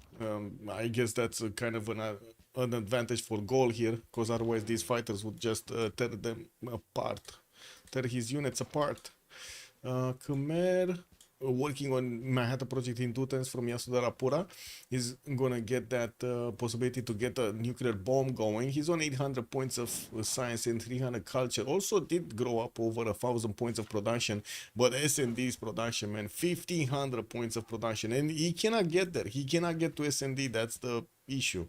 I guess that's kind of an advantage for Gaul here, because otherwise these fighters would just tear them apart, tear his units apart. Khmer, working on Manhattan project in 2 turns from Yasudarapura. He's gonna get that possibility to get a nuclear bomb going. He's on 800 points of science and 300 culture. Also did grow up over 1,000 points of production, but SND's production, man, 1,500 points of production, and he cannot get there. He cannot get to SND. That's the issue.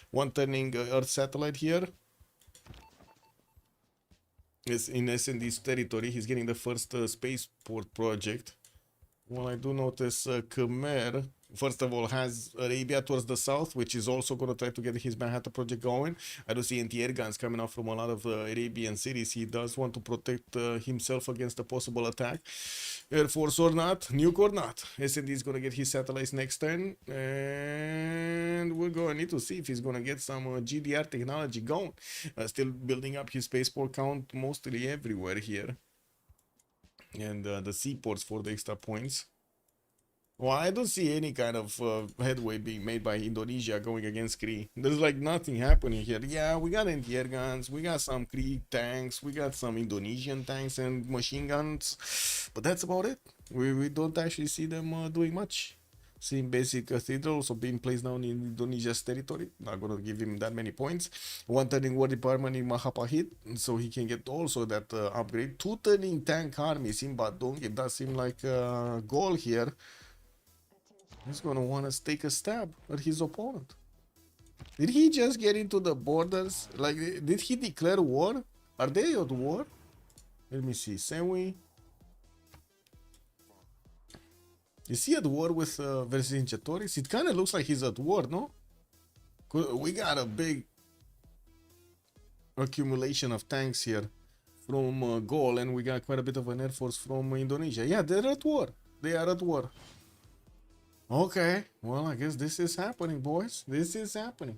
One turning Earth satellite here is in SND's territory. He's getting the first spaceport project. Well, I do notice Khmer first of all, has Arabia towards the south, which is also going to try to get his Manhattan project going. I do see anti-air guns coming out from a lot of Arabian cities. He does want to protect himself against a possible attack. Air Force or not, nuke or not. S&D is going to get his satellites next turn. And we're going to need to see if he's going to get some GDR technology going. Still building up his spaceport count mostly everywhere here. And the seaports for the extra points. Well, I don't see any kind of headway being made by Indonesia going against Kree. There's like nothing happening here. Yeah, we got anti-air guns, we got some Kree tanks, we got some Indonesian tanks and machine guns, but that's about it. We don't actually see them doing much. Seeing basic cathedral also being placed down in Indonesia's territory. Not gonna give him that many points. One turning war department in Mahapahit, so he can get also that upgrade. Two turning tank armies in Badung. It does seem like a goal here. He's gonna want to take a stab at his opponent. Did he just get into the borders? Like, did he declare war? Are they at war? Let me see. Senwi. Is he at war with Vercingetorix? It kind of looks like he's at war, no? We got a big accumulation of tanks here from Gaul, and we got quite a bit of an air force from Indonesia. Yeah, they're at war. They are at war. Okay, well, I guess this is happening, boys. This is happening.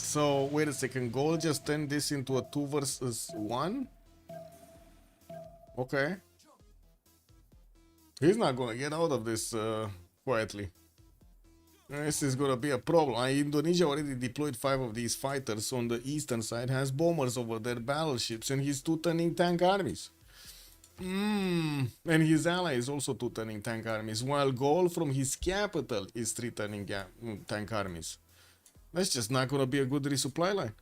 So, wait a second. Goal just turned this into a 2 versus 1? Okay. He's not gonna get out of this quietly. This is gonna be a problem. Indonesia already deployed 5 of these fighters on the eastern side, has bombers over their battleships, and he's 2 turning tank armies. And his ally is also 2 turning tank armies, while Gaul from his capital is 3 turning tank armies. That's just not gonna be a good resupply line.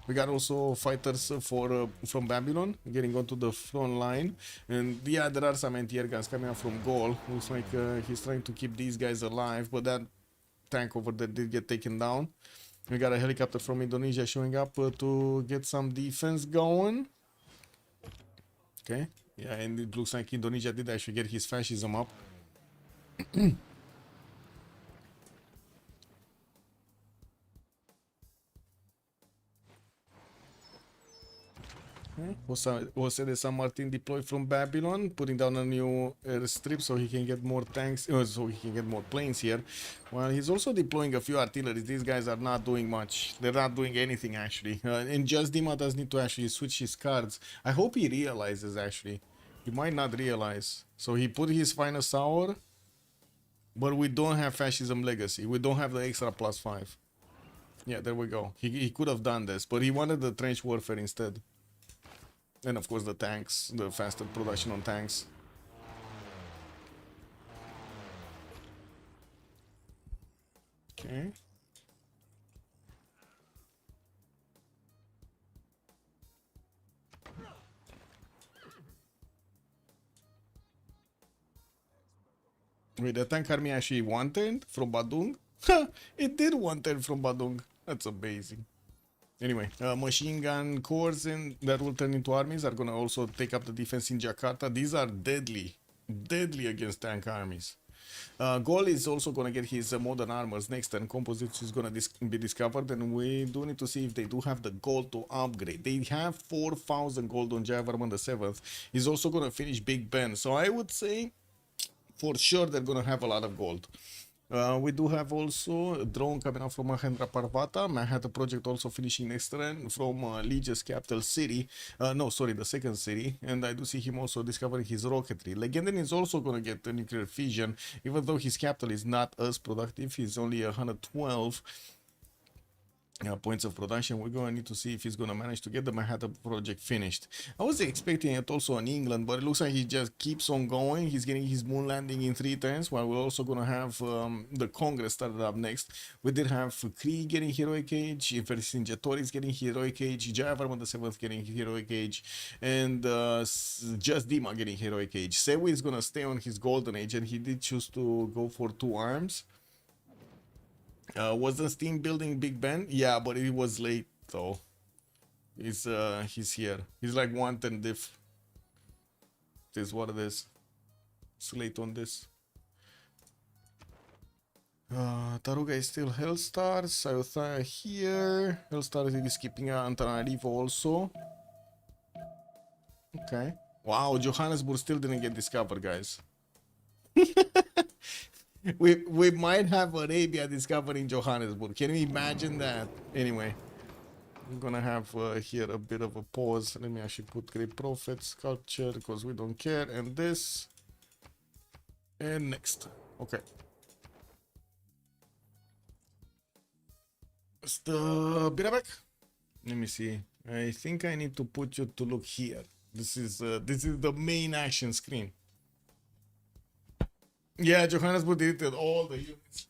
We got also fighters from Babylon getting onto the front line, and yeah, there are some anti-air guns coming out from Gaul. Looks like he's trying to keep these guys alive, but that tank over there did get taken down. We got a helicopter from Indonesia showing up to get some defense going. Okay, yeah, and it looks like Indonesia did actually get his fascism up. Jose San Martin deployed from Babylon, putting down a new airstrip so he can get more tanks, so he can get more planes here. Well, he's also deploying a few artilleries. These guys are not doing much. They're not doing anything, actually. And Just Dima does need to actually switch his cards. I hope he realizes, actually. He might not realize. So he put his finest hour, but we don't have Fascism Legacy. We don't have the extra +5. Yeah, there we go. He could have done this, but he wanted the trench warfare instead. And of course the tanks, the faster production on tanks. Okay. Wait, the tank army actually one-turned from Badung? It did one-turn from Badung. That's amazing. Anyway, machine gun corps that will turn into armies are going to also take up the defense in Jakarta. These are deadly against tank armies. Gaul is also going to get his modern armors next turn. Composites is going to be discovered, and we do need to see if they do have the gold to upgrade. They have 4,000 gold on Javarman the 7th. He's also going to finish Big Ben, so I would say for sure they're going to have a lot of gold. We do have also a drone coming out from Mahendra Parvata. Manhattan project also finishing next turn from Legion's capital city. No, sorry, the second city. And I do see him also discovering his rocketry. Legendary is also going to get the nuclear fission, even though his capital is not as productive. He's only 112 points of production. We're going to need to see if he's going to manage to get the Manhattan project finished. I was expecting it also in England, but it looks like he just keeps on going. He's getting his moon landing in 3 turns, while we're also going to have the Congress started up next. We did have Kree getting heroic age, Vercingetorix getting heroic age, Javarman the 7th getting heroic age, and Just Dima getting heroic age. Sewi is going to stay on his golden age, and he did choose to go for 2 arms. Was the Steam building Big Ben? Yeah, but it was late though. He's here. He's like 1 turn diff. This is what it is. It's late on this. Taruga is still Hellstar. Sayotha here. Hellstar is keeping Antanarivo also. Okay. Wow, Johannesburg still didn't get discovered, guys. we might have Arabia discovering Johannesburg. Can you imagine that? Anyway, I'm gonna have here a bit of a pause. Let me actually put Great Prophet sculpture because we don't care. And this. And next. Okay. Is the back? Let me see. I think I need to put you to look here. This is the main action screen. Yeah, Johannesburg deleted all the units.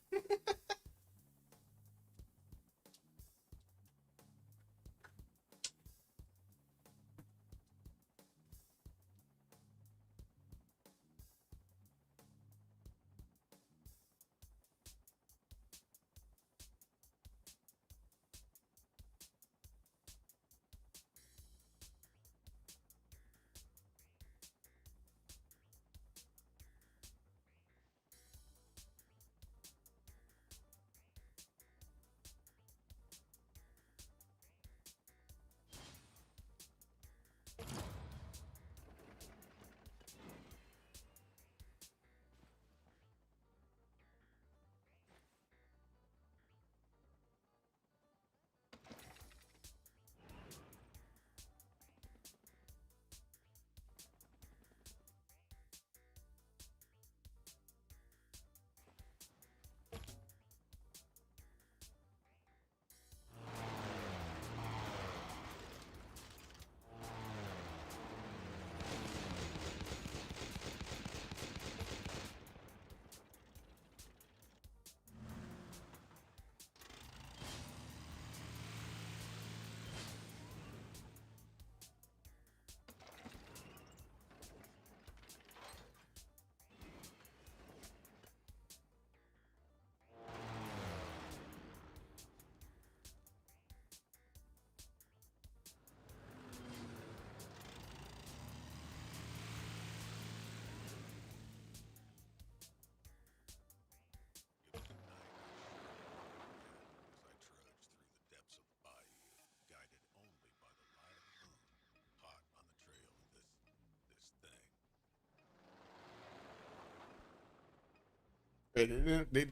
Did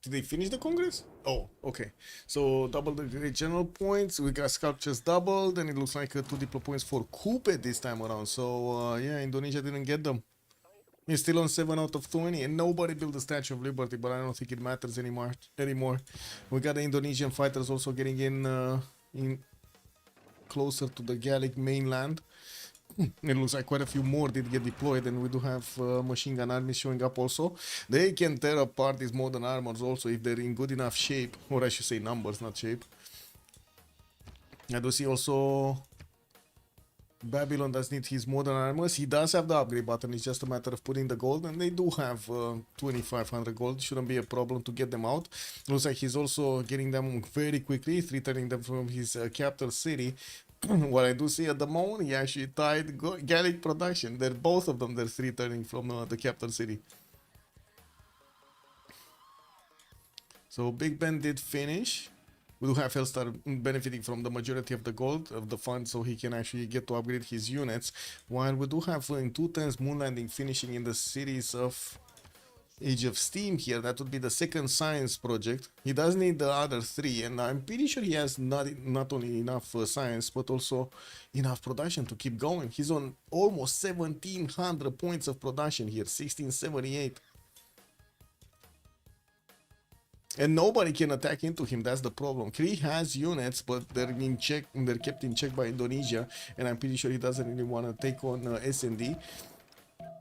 they finish the Congress? Oh, okay. So double the great general points. We got sculptures doubled, and it looks like 2 diplo points for Kupe this time around. So yeah, Indonesia didn't get them. He's still on 7 out of 20, and nobody built the Statue of Liberty, but I don't think it matters anymore. We got the Indonesian fighters also getting in closer to the Gallic mainland. It looks like quite a few more did get deployed, and we do have machine gun armies showing up also. They can tear apart these modern armors also if they're in good enough shape, or I should say numbers, not shape. I do see also Babylon does need his modern armors. He does have the upgrade button. It's just a matter of putting the gold, and they do have 2500 gold. Shouldn't be a problem to get them out. Looks like he's also getting them very quickly, returning them from his capital city. What I do see at the moment, he actually tied Gallic production. They're both of them. They're returning from the capital city. So Big Ben did finish. We do have Hellstar benefiting from the majority of the gold of the fund, so he can actually get to upgrade his units. While we do have in 2 turns Moon Landing finishing in the series of Age of Steam here. That would be the second science project. He does need the other 3, and I'm pretty sure he has not only enough science, but also enough production to keep going. He's on almost 1700 points of production here, 1678. And nobody can attack into him. That's the problem. Kree has units, but they're in check. They're kept in check by Indonesia, and I'm pretty sure he doesn't really want to take on SND.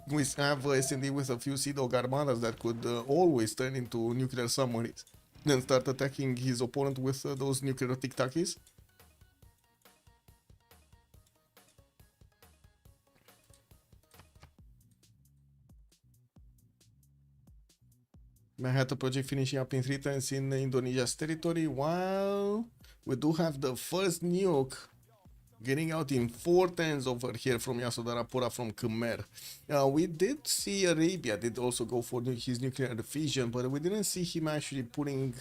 We have SND with a few Sea Dog armadas that could always turn into nuclear submarines, then start attacking his opponent with those nuclear tic-tacis. Manhattan project finishing up in 3 turns in Indonesia's territory, while we do have the first nuke Getting out in 410s over here from Yasodarapura from Khmer. We did see Arabia did also go for his nuclear fission, but we didn't see him actually putting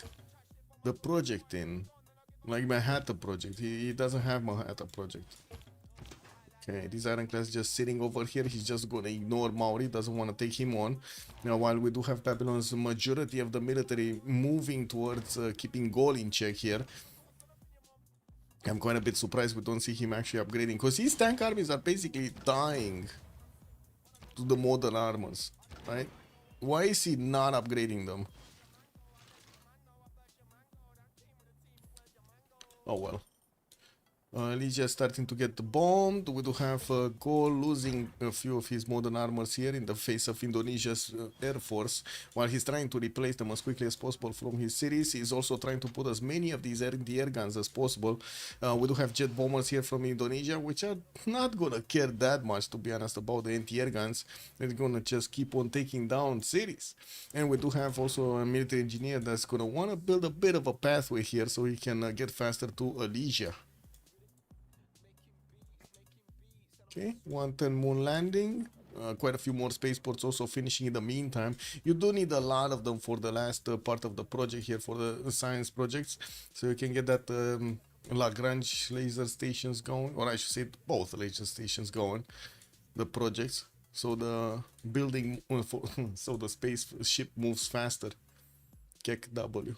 the project in. Like Manhattan project. He doesn't have Manhattan project. Okay, this ironclad just sitting over here. He's just gonna ignore Maori, doesn't want to take him on. Now, while we do have Babylon's majority of the military moving towards keeping Gaul in check here, I'm quite a bit surprised we don't see him actually upgrading, because his tank armies are basically dying to the modern armors, right? Why is he not upgrading them? Oh well. Lygia starting to get bombed. We do have Gaul losing a few of his modern armors here in the face of Indonesia's air force. While he's trying to replace them as quickly as possible from his cities, he's also trying to put as many of these anti-air guns as possible. We do have jet bombers here from Indonesia, which are not gonna care that much, to be honest, about the anti-air guns. They're gonna just keep on taking down cities. And we do have also a military engineer that's gonna want to build a bit of a pathway here so he can get faster to Lygia. Okay, 110 moon landing. Quite a few more spaceports also finishing in the meantime. You do need a lot of them for the last part of the project here, for the science projects, so you can get that Lagrange laser stations going, or I should say both laser stations going, the projects, so the building so the spaceship moves faster. Kek W.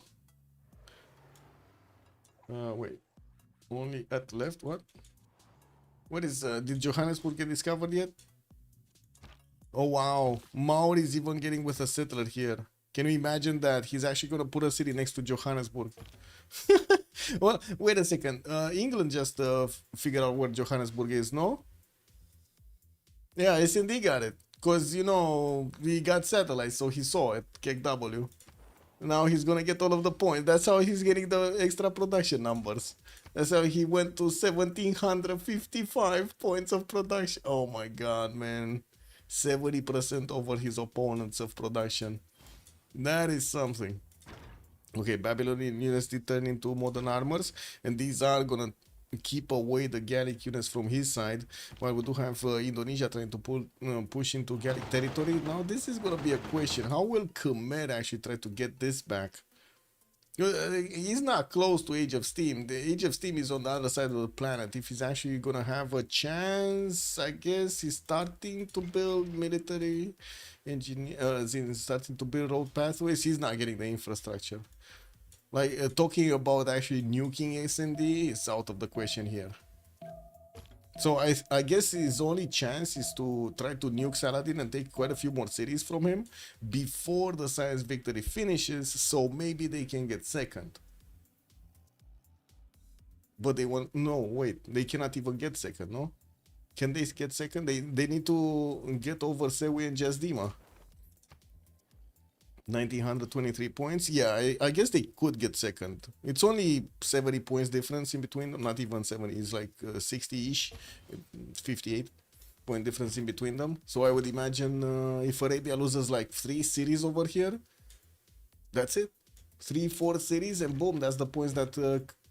Wait, only at left. What is, did Johannesburg get discovered yet? Oh wow, Maori is even getting with a settler here. Can you imagine that? He's actually gonna put a city next to Johannesburg. Well, wait a second. England just figured out where Johannesburg is, no? Yeah, SND got it. Because, you know, we got satellites, so he saw it, KW. Now he's gonna get all of the points. That's how he's getting the extra production numbers. That's how he went to 1755 points of production. Oh my god, man. 70% over his opponents of production. That is something. Okay, Babylonian units did turn into modern armors, and these are gonna keep away the Gallic units from his side, while we do have Indonesia trying to push into Gallic territory. Now this is gonna be a question. How will Khmer actually try to get this back? He's not close to Age of Steam. The Age of Steam is on the other side of the planet. If he's actually gonna have a chance, I guess he's starting to build military engineer, starting to build road pathways. He's not getting the infrastructure. Like talking about actually nuking SND is out of the question here. So I guess his only chance is to try to nuke Saladin and take quite a few more cities from him before the science victory finishes, so maybe they can get second. But they want, no, wait, they cannot even get second, no? Can they get second? They need to get over Sewi and Jasdima. 1923 points. Yeah, I guess they could get second. It's only 70 points difference in between them. Not even 70. It's like 60-ish, 58 point difference in between them. So I would imagine if Arabia loses like 3 cities over here, that's it. 3-4 cities, and boom, that's the points that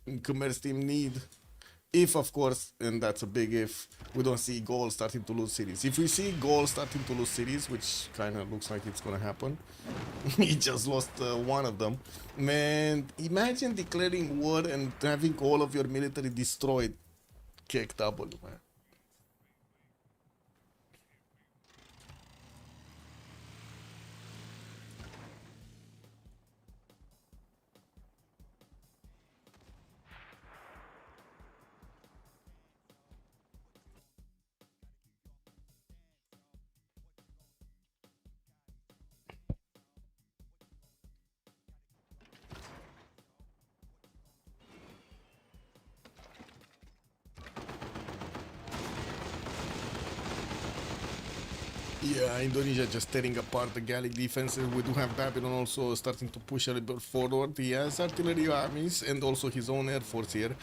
Khmer's team need. If, of course, and that's a big if, we don't see Gaul starting to lose cities. If we see Gaul starting to lose cities, which kind of looks like it's going to happen, he just lost one of them. Man, imagine declaring war and having all of your military destroyed. Kick double, man. Yeah, Indonesia just tearing apart the Gallic defenses. We do have Babylon also starting to push a little bit forward. He has artillery armies and also his own air force here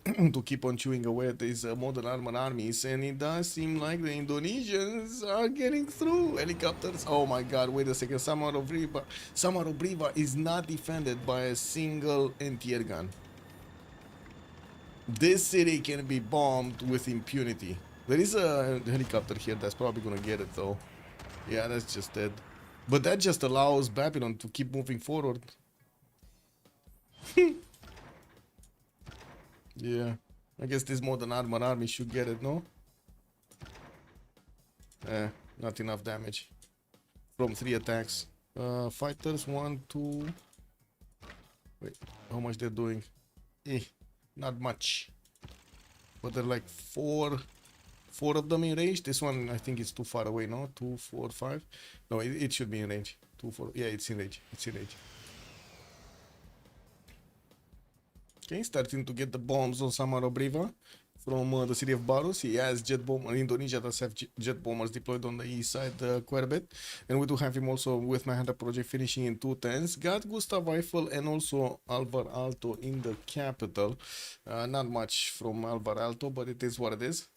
to keep on chewing away at these modern armored armies. And it does seem like the Indonesians are getting through. Helicopters. Oh my god, wait a second. Samaro Briva is not defended by a single anti-air gun. This city can be bombed with impunity. There is a helicopter here that's probably gonna get it though. Yeah, that's just dead. But that just allows Babylon to keep moving forward. Yeah. I guess this modern armor army should get it, no? Not enough damage. From 3 attacks. Fighters, 1, 2... Wait, how much they're doing? Not much. But they're like 4 of them in range. This one I think is too far away, no? 2, 4, 5. No, it should be in range. 2, 4. Yeah, it's in range. It's in range. Okay, starting to get the bombs on Samarobriva from the city of Barus. He has jet bomber. Indonesia does have jet bombers deployed on the east side quite a bit. And we do have him also with Manhattan Project finishing in 210s. Got Gustav Eiffel and also Alvar Alto in the capital. Not much from Alvar Alto, but it is what it is.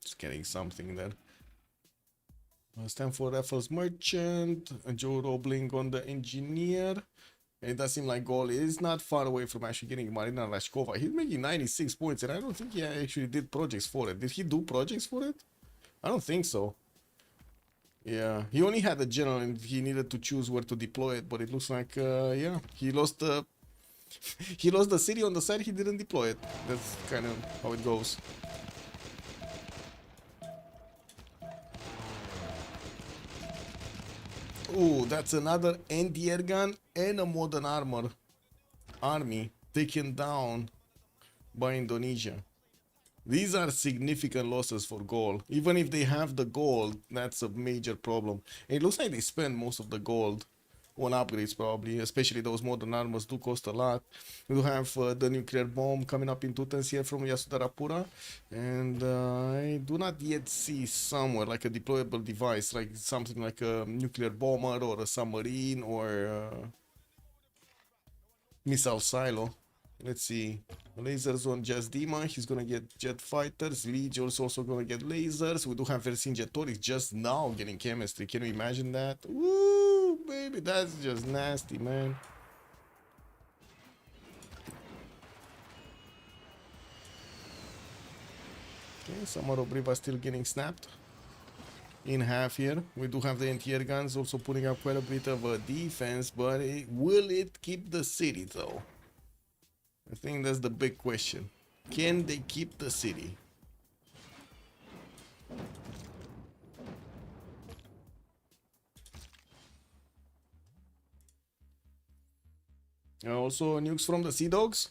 Just getting something there. Stanford Raffles Merchant. Joe Robling on the engineer. It does seem like Gol is not far away from actually getting Marina Rashkova. He's making 96 points, and I don't think he actually did projects for it. Did he do projects for it? I don't think so. Yeah, he only had a general, and he needed to choose where to deploy it. But it looks like, yeah, he lost the city on the side. He didn't deploy it. That's kind of how it goes. Oh, that's another anti-air gun and a modern armor army taken down by Indonesia. These are significant losses for gold. Even if they have the gold, that's a major problem. It looks like they spend most of the gold on upgrades probably, especially those modern armors do cost a lot. We do have the nuclear bomb coming up in 210s here from Yasudarapura, and I do not yet see somewhere like a deployable device, like something like a nuclear bomber or a submarine or missile silo. Let's see. Lasers on Jasdima. He's gonna get jet fighters. Legion's also gonna get lasers. We do have Vercingetorix just now getting chemistry. Can you imagine that? Woo, baby, that's just nasty, man. Okay, Samarobriva still getting snapped in half here. We do have the anti-air guns also putting up quite a bit of a defense, but will it keep the city though? I think that's the big question. Can they keep the city? Also nukes from the Sea Dogs.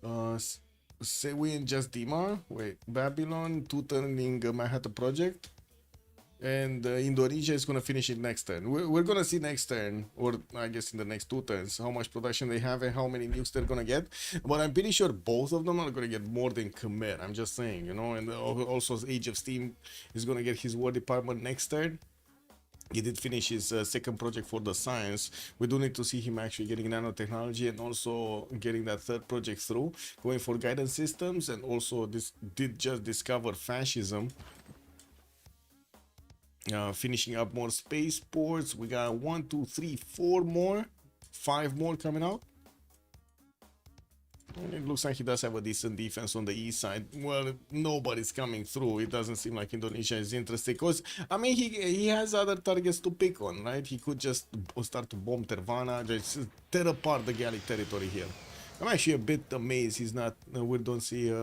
Sewi and Jasdima. Wait, Babylon, 2 turning Manhattan Project. And Indonesia is going to finish it next turn. We're going to see next turn, or I guess in the next 2 turns, how much production they have and how many nukes they're going to get. But I'm pretty sure both of them are going to get more than Khmer. I'm just saying, you know. And also Age of Steam is going to get his War Department next turn. He did finish his second project for the science. We do need to see him actually getting nanotechnology and also getting that third project through. Going for guidance systems, and also this did just discover fascism. Finishing up more spaceports. We got 1, 2, 3, 4 more, 5 more coming out. And it looks like he does have a decent defense on the east side. Well, nobody's coming through. It doesn't seem like Indonesia is interested, because I mean he has other targets to pick on, right? He could just start to bomb Tervana, just tear apart the Gallic territory here. I'm actually a bit amazed he's not. We don't see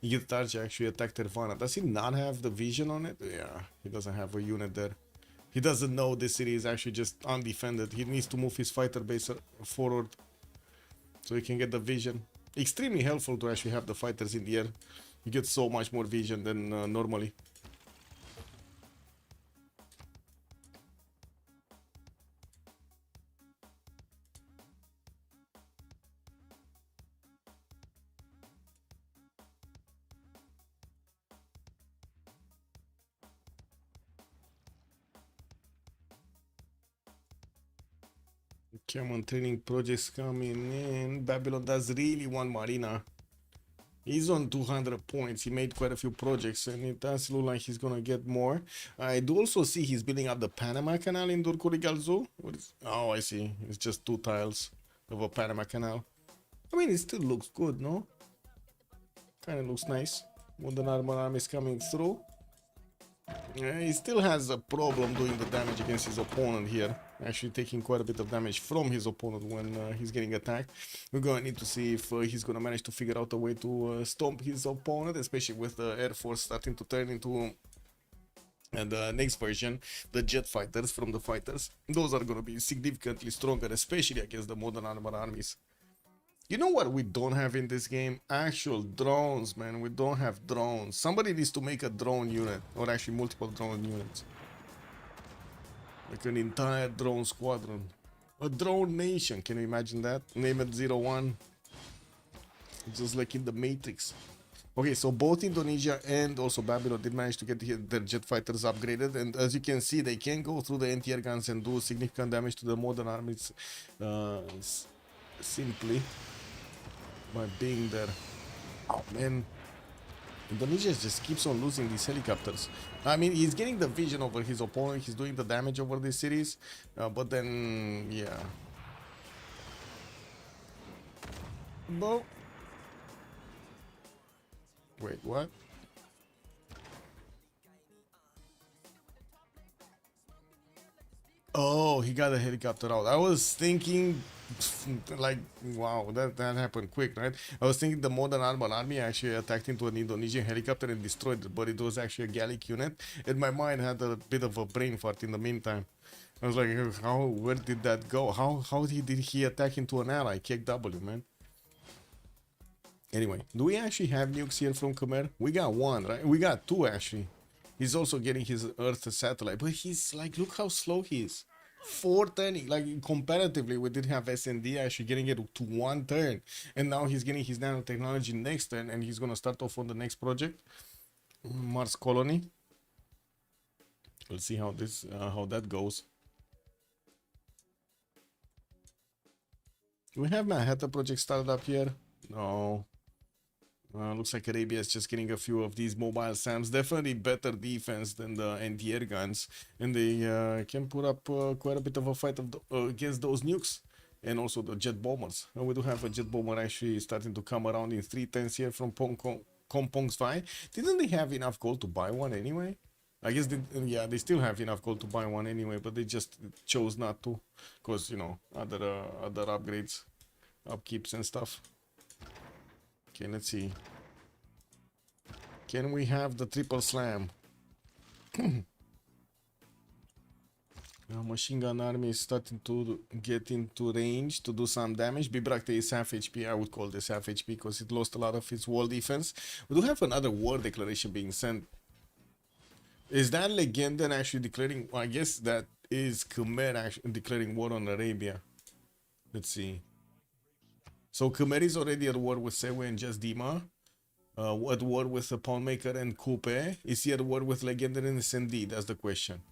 Yitarja actually attack Tervana. Does he not have the vision on it? Yeah, he doesn't have a unit there. He doesn't know this city is actually just undefended. He needs to move his fighter base forward so he can get the vision. Extremely helpful to actually have the fighters in the air. You get so much more vision than normally. Come on, training projects coming in. Babylon does really want Marina. He's on 200 points. He made quite a few projects, and it does look like he's gonna get more. I do also see he's building up the Panama Canal in Durkurigalzu. Oh, I see. It's just 2 tiles of a Panama Canal. I mean, it still looks good, no? Kind of looks nice. Modern Armor Army is coming through. Yeah, he still has a problem doing the damage against his opponent here. Actually taking quite a bit of damage from his opponent when he's getting attacked. We're going to need to see if he's going to manage to figure out a way to stomp his opponent, especially with the Air Force starting to turn into the next version, the jet fighters from the fighters. Those are going to be significantly stronger, especially against the modern armor armies. You know what we don't have in this game? Actual drones, man. We don't have drones. Somebody needs to make a drone unit, or actually multiple drone units. Like an entire drone squadron. A drone nation, can you imagine that? Name it 01. Just like in the Matrix. Okay, so both Indonesia and also Babylon did manage to get their jet fighters upgraded, and as you can see, they can go through the anti-air guns and do significant damage to the modern armies simply by being there. Oh man, Indonesia just keeps on losing these helicopters. I mean, he's getting the vision over his opponent, he's doing the damage over these cities, but then, yeah. Bo. Wait, what? Oh, he got a helicopter out. I was thinking, like, wow, that happened quick, right? I was thinking the modern armor army actually attacked into an Indonesian helicopter and destroyed it, but it was actually a Gallic unit. And my mind had a bit of a brain fart in the meantime. I was like, where did that go? How did he attack into an ally? Kick W, man. Anyway, do we actually have nukes here from Khmer? We got one, right? We got two, actually. He's also getting his Earth satellite, but he's like, look how slow he is. 4 turning, like comparatively, we did have SND actually getting it to 1 turn, and now he's getting his nanotechnology next turn, and he's gonna start off on the next project, Mars Colony. We'll see how this, how that goes. Do we have Manhattan project started up here? No. Looks like Arabia is just getting a few of these mobile SAMs. Definitely better defense than the anti-air guns. And they can put up quite a bit of a fight against those nukes. And also the jet bombers. We do have a jet bomber actually starting to come around in 3 turns here from Kompong's Fight. Didn't they have enough gold to buy one anyway? I guess, yeah, they still have enough gold to buy one anyway, but they just chose not to. Because, you know, other upgrades, upkeeps and stuff. Okay, let's see. Can we have the triple slam? Machine gun army is starting to get into range to do some damage. Bibrakte is half HP. I would call this half HP because it lost a lot of its wall defense. We do have another war declaration being sent. Is that Legenden actually declaring? Well, I guess that is Khmer actually declaring war on Arabia. Let's see. So Khmer is already at war with Sewe and just Dima. At war with the Pawnmaker and Coupe. Is he at war with Legender and SND? That's the question.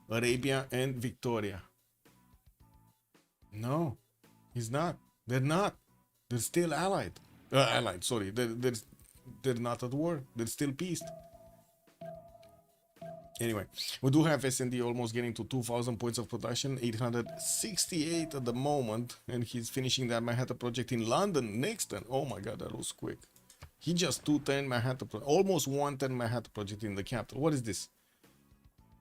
Arabia and Victoria. No, he's not. They're not. They're still allied. Allied, sorry. They're not at war. They're still peace. Anyway, we do have SND almost getting to 2,000 points of production, 868 at the moment, and he's finishing that Manhattan project in London next turn. Oh my god, that was quick. He just 2-10 Manhattan, almost 1-10 Manhattan project in the capital. What is this?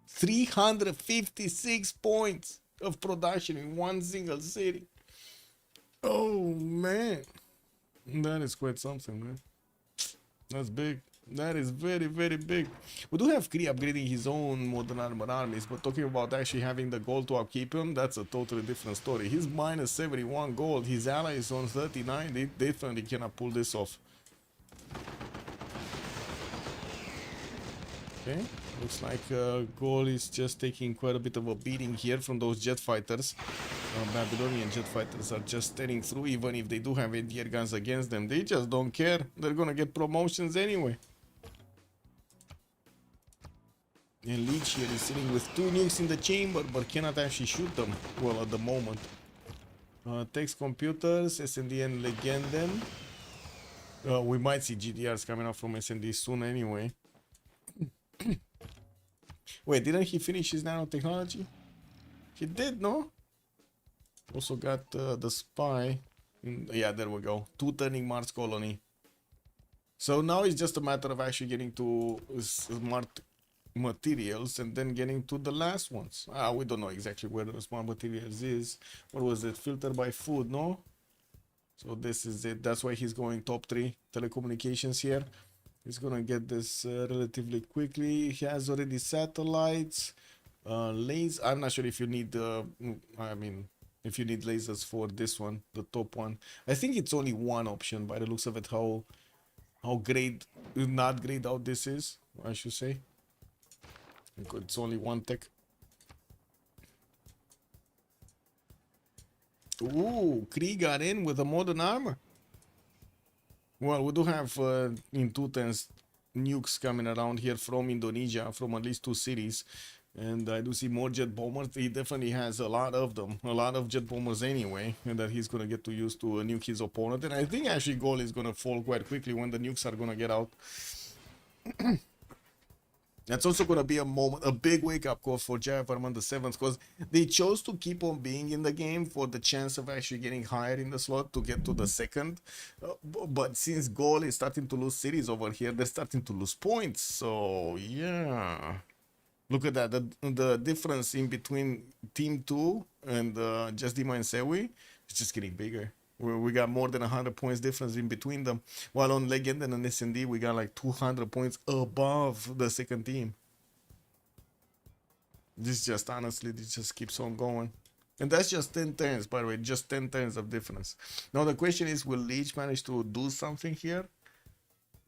356 points of production in one single city. Oh man, that is quite something, man. That's big. That is very, very big. We do have Kree upgrading his own modern armor armies, but talking about actually having the gold to upkeep him, that's a totally different story. He's minus 71 gold, his ally is on 39, they definitely cannot pull this off. Okay, looks like Gaul is just taking quite a bit of a beating here from those jet fighters. Babylonian jet fighters are just tearing through, even if they do have anti-air guns against them. They just don't care, they're gonna get promotions anyway. And Leech here is sitting with 2 nukes in the chamber, but cannot actually shoot them well at the moment. Text computers, SND and Legenden. We might see GDRs coming out from SND soon anyway. Wait, didn't he finish his nanotechnology? He did, no? Also got the spy. Yeah, there we go. 2 turning Mars colony. So now it's just a matter of actually getting to smart materials and then getting to the last ones. We don't know exactly where the smart materials is. What was it? Filter by food, no? So this is it. That's why he's going top 3 telecommunications here. He's gonna get this relatively quickly. He has already satellites, lasers. I'm not sure if you need if you need lasers for this one, the top one. I think it's only one option by the looks of it. How great, not grayed out this is, I should say. It's only one tech. Ooh, Kree got in with a modern armor. Well, we do have in 210s nukes coming around here from Indonesia, from at least 2 cities. And I do see more jet bombers. He definitely has a lot of them, a lot of jet bombers anyway, and that he's going to get to use to nuke his opponent. And I think actually goal is going to fall quite quickly when the nukes are going to get out. That's also going to be a big wake-up call for Jayavarman the 7th, because they chose to keep on being in the game for the chance of actually getting higher in the slot to get to the 2nd. But since Goal is starting to lose cities over here, they're starting to lose points. So, yeah. Look at that. The difference in between Team 2 and Just Dima and Sewi is just getting bigger. We got more than 100 points difference in between them. While on Legend and on SND, we got like 200 points above the 2nd team. This just, honestly, this just keeps on going. And that's just 10 turns, by the way, just 10 turns of difference. Now the question is, will Leech manage to do something here?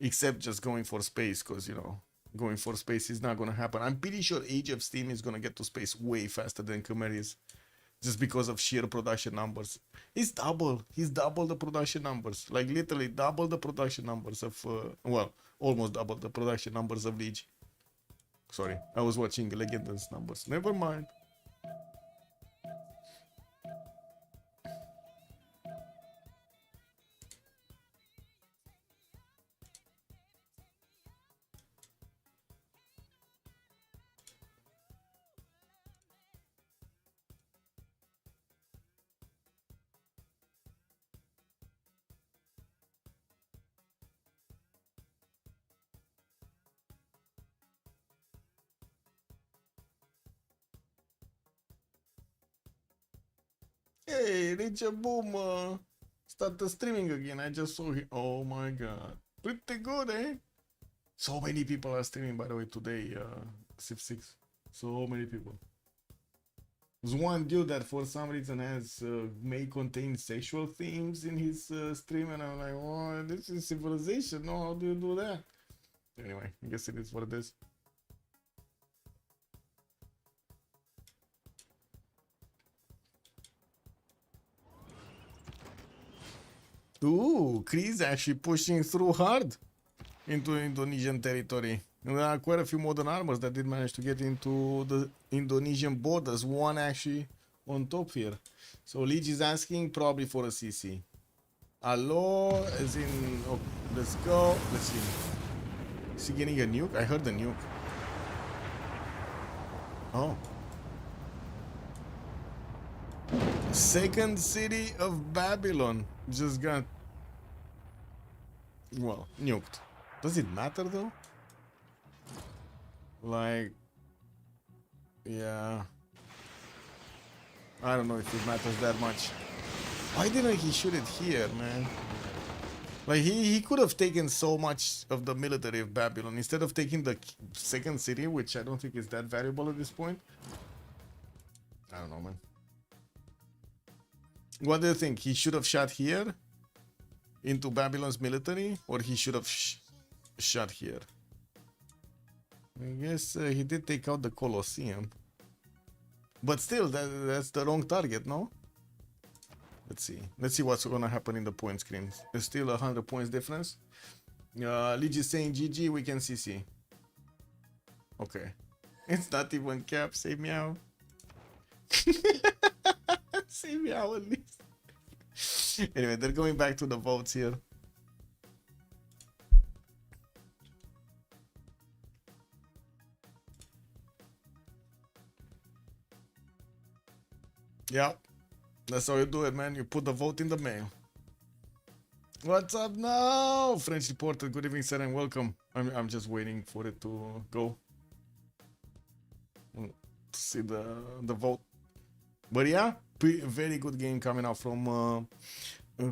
Except just going for space, because, you know, going for space is not going to happen. I'm pretty sure Age of Steam is going to get to space way faster than Khmer is. Just because of sheer production numbers. He's double the production numbers. Like literally double the production numbers of, well, almost double the production numbers of League. Sorry, I was watching Legend's numbers. Never mind. Hey, Richard Boom started streaming again. I just saw him. Oh my god. Pretty good, eh? So many people are streaming, by the way, today, Civ6. So many people. There's one dude that for some reason has may contain sexual themes in his stream, and I'm like, oh, this is Civilization. No, how do you do that? Anyway, I guess it is what it is. Ooh, Kree's actually pushing through hard into Indonesian territory. And there are quite a few modern armors that did manage to get into the Indonesian borders. One actually on top here. So Leech is asking probably for a CC. Hello, as in, oh, let's go. Let's see. Is he getting a nuke? I heard the nuke. Oh. Second city of Babylon just got, well, nuked. Does it matter though? Like, yeah, I don't know if it matters that much. Why didn't he shoot it here, man? Like, he could have taken so much of the military of Babylon instead of taking the second city, which I don't think is that valuable at this point. I don't know, man. What do you think? He should have shot here into Babylon's military, or he should have shot here? I guess he did take out the Colosseum, but still, that's the wrong target, no? Let's see what's gonna happen in the point screen. There's still 100 points difference. Leech is saying GG, we can CC. Okay, it's not even cap. Say meow. Say meow at least. Anyway, they're going back to the votes here. Yeah, that's how you do it, man. You put the vote in the mail. What's up now? French reporter, good evening, sir, and welcome. I'm just waiting for it to go. To see the vote. But yeah, very good game coming out from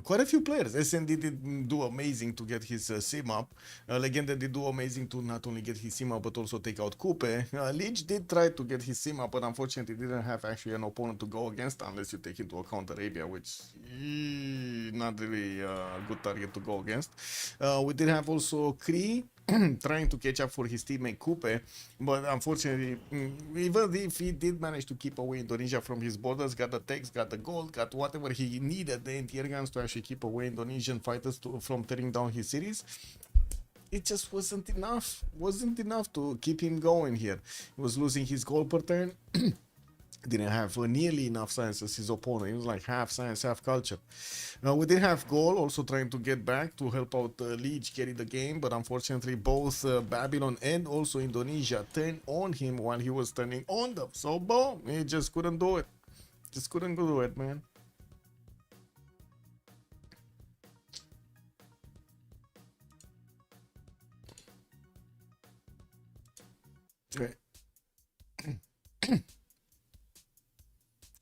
quite a few players. SND did do amazing to get his sim up. Legenda did do amazing to not only get his sim up but also take out Coupe. Leech did try to get his sim up, but unfortunately didn't have actually an opponent to go against unless you take into account Arabia, which not really a good target to go against. We did have also Kree trying to catch up for his teammate Coupe, but unfortunately, even if he did manage to keep away Indonesia from his borders, got the techs, got the gold, got whatever he needed, the anti-air guns to actually keep away Indonesian fighters from tearing down his cities, it just wasn't enough. Wasn't enough to keep him going here. He was losing his gold per turn. Didn't have nearly enough science as his opponent. He was like half science, half culture. We did have goal also trying to get back to help out Leech carry the game, but unfortunately both Babylon and also Indonesia turned on him while he was turning on them. So boom, he just couldn't do it. Just couldn't do it, man. Okay.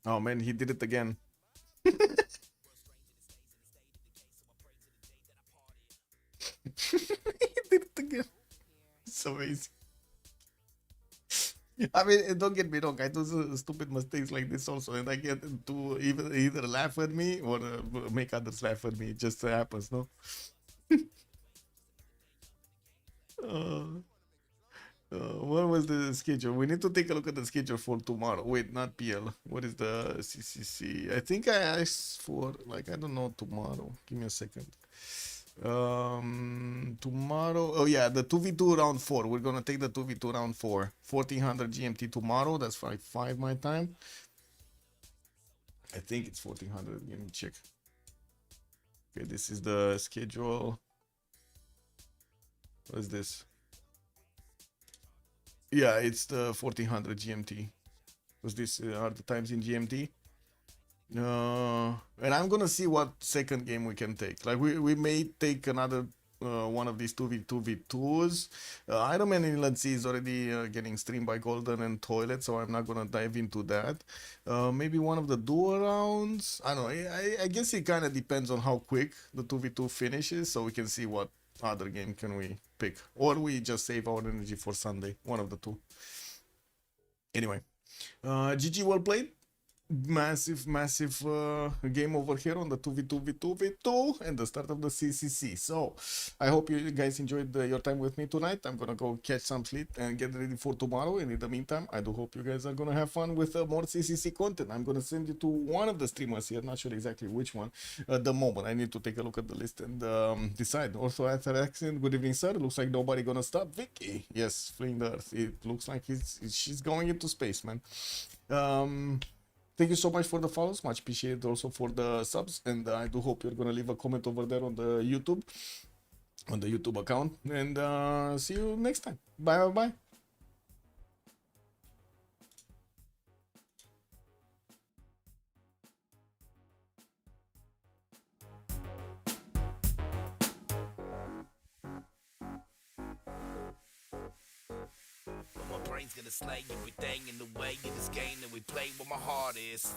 Oh man, he did it again. He did it again. It's amazing. I mean, don't get me wrong, I do stupid mistakes like this also, and I get to either laugh at me or make others laugh at me. It just happens, no? What was the schedule? We need to take a look at the schedule for tomorrow. Wait, not PL. What is the CCC? I think I asked for, like, I don't know, tomorrow. Give me a second. Tomorrow. Oh, yeah, the 2v2 round 4. We're going to take the 2v2 round 4. 1400 GMT tomorrow. That's 5 my time. I think it's 1400. Let me check. Okay, this is the schedule. What is this? Yeah, it's the 1400 GMT. Because these are the times in GMT. And I'm gonna see what second game we can take. Like we may take another one of these 2v2v2s. Iron Man Inland Sea is already getting streamed by Golden and Toilet, so I'm not gonna dive into that. Maybe one of the duo rounds. I don't know. I guess it kind of depends on how quick the 2v2 finishes, so we can see what other game can we pick, or we just save our energy for Sunday. One of the two. Anyway, GG, well played. Massive game over here on the 2v2v2v2 and the start of the CCC. So I hope you guys enjoyed your time with me tonight. I'm gonna go catch some sleep and get ready for tomorrow, and in the meantime I do hope you guys are gonna have fun with more CCC content. I'm gonna send you to one of the streamers here, not sure exactly which one at the moment. I need to take a look at the list and decide. Also, after accent, good evening, sir. Looks like nobody gonna stop Vicky. Yes, fleeing the earth. It looks like she's going into space, man. Thank you so much for the follows, much appreciated also for the subs, and I do hope you're gonna leave a comment over there on the YouTube account, and see you next time. Bye bye. My brain's gonna slay everything in the way in this game that we play where my heart is.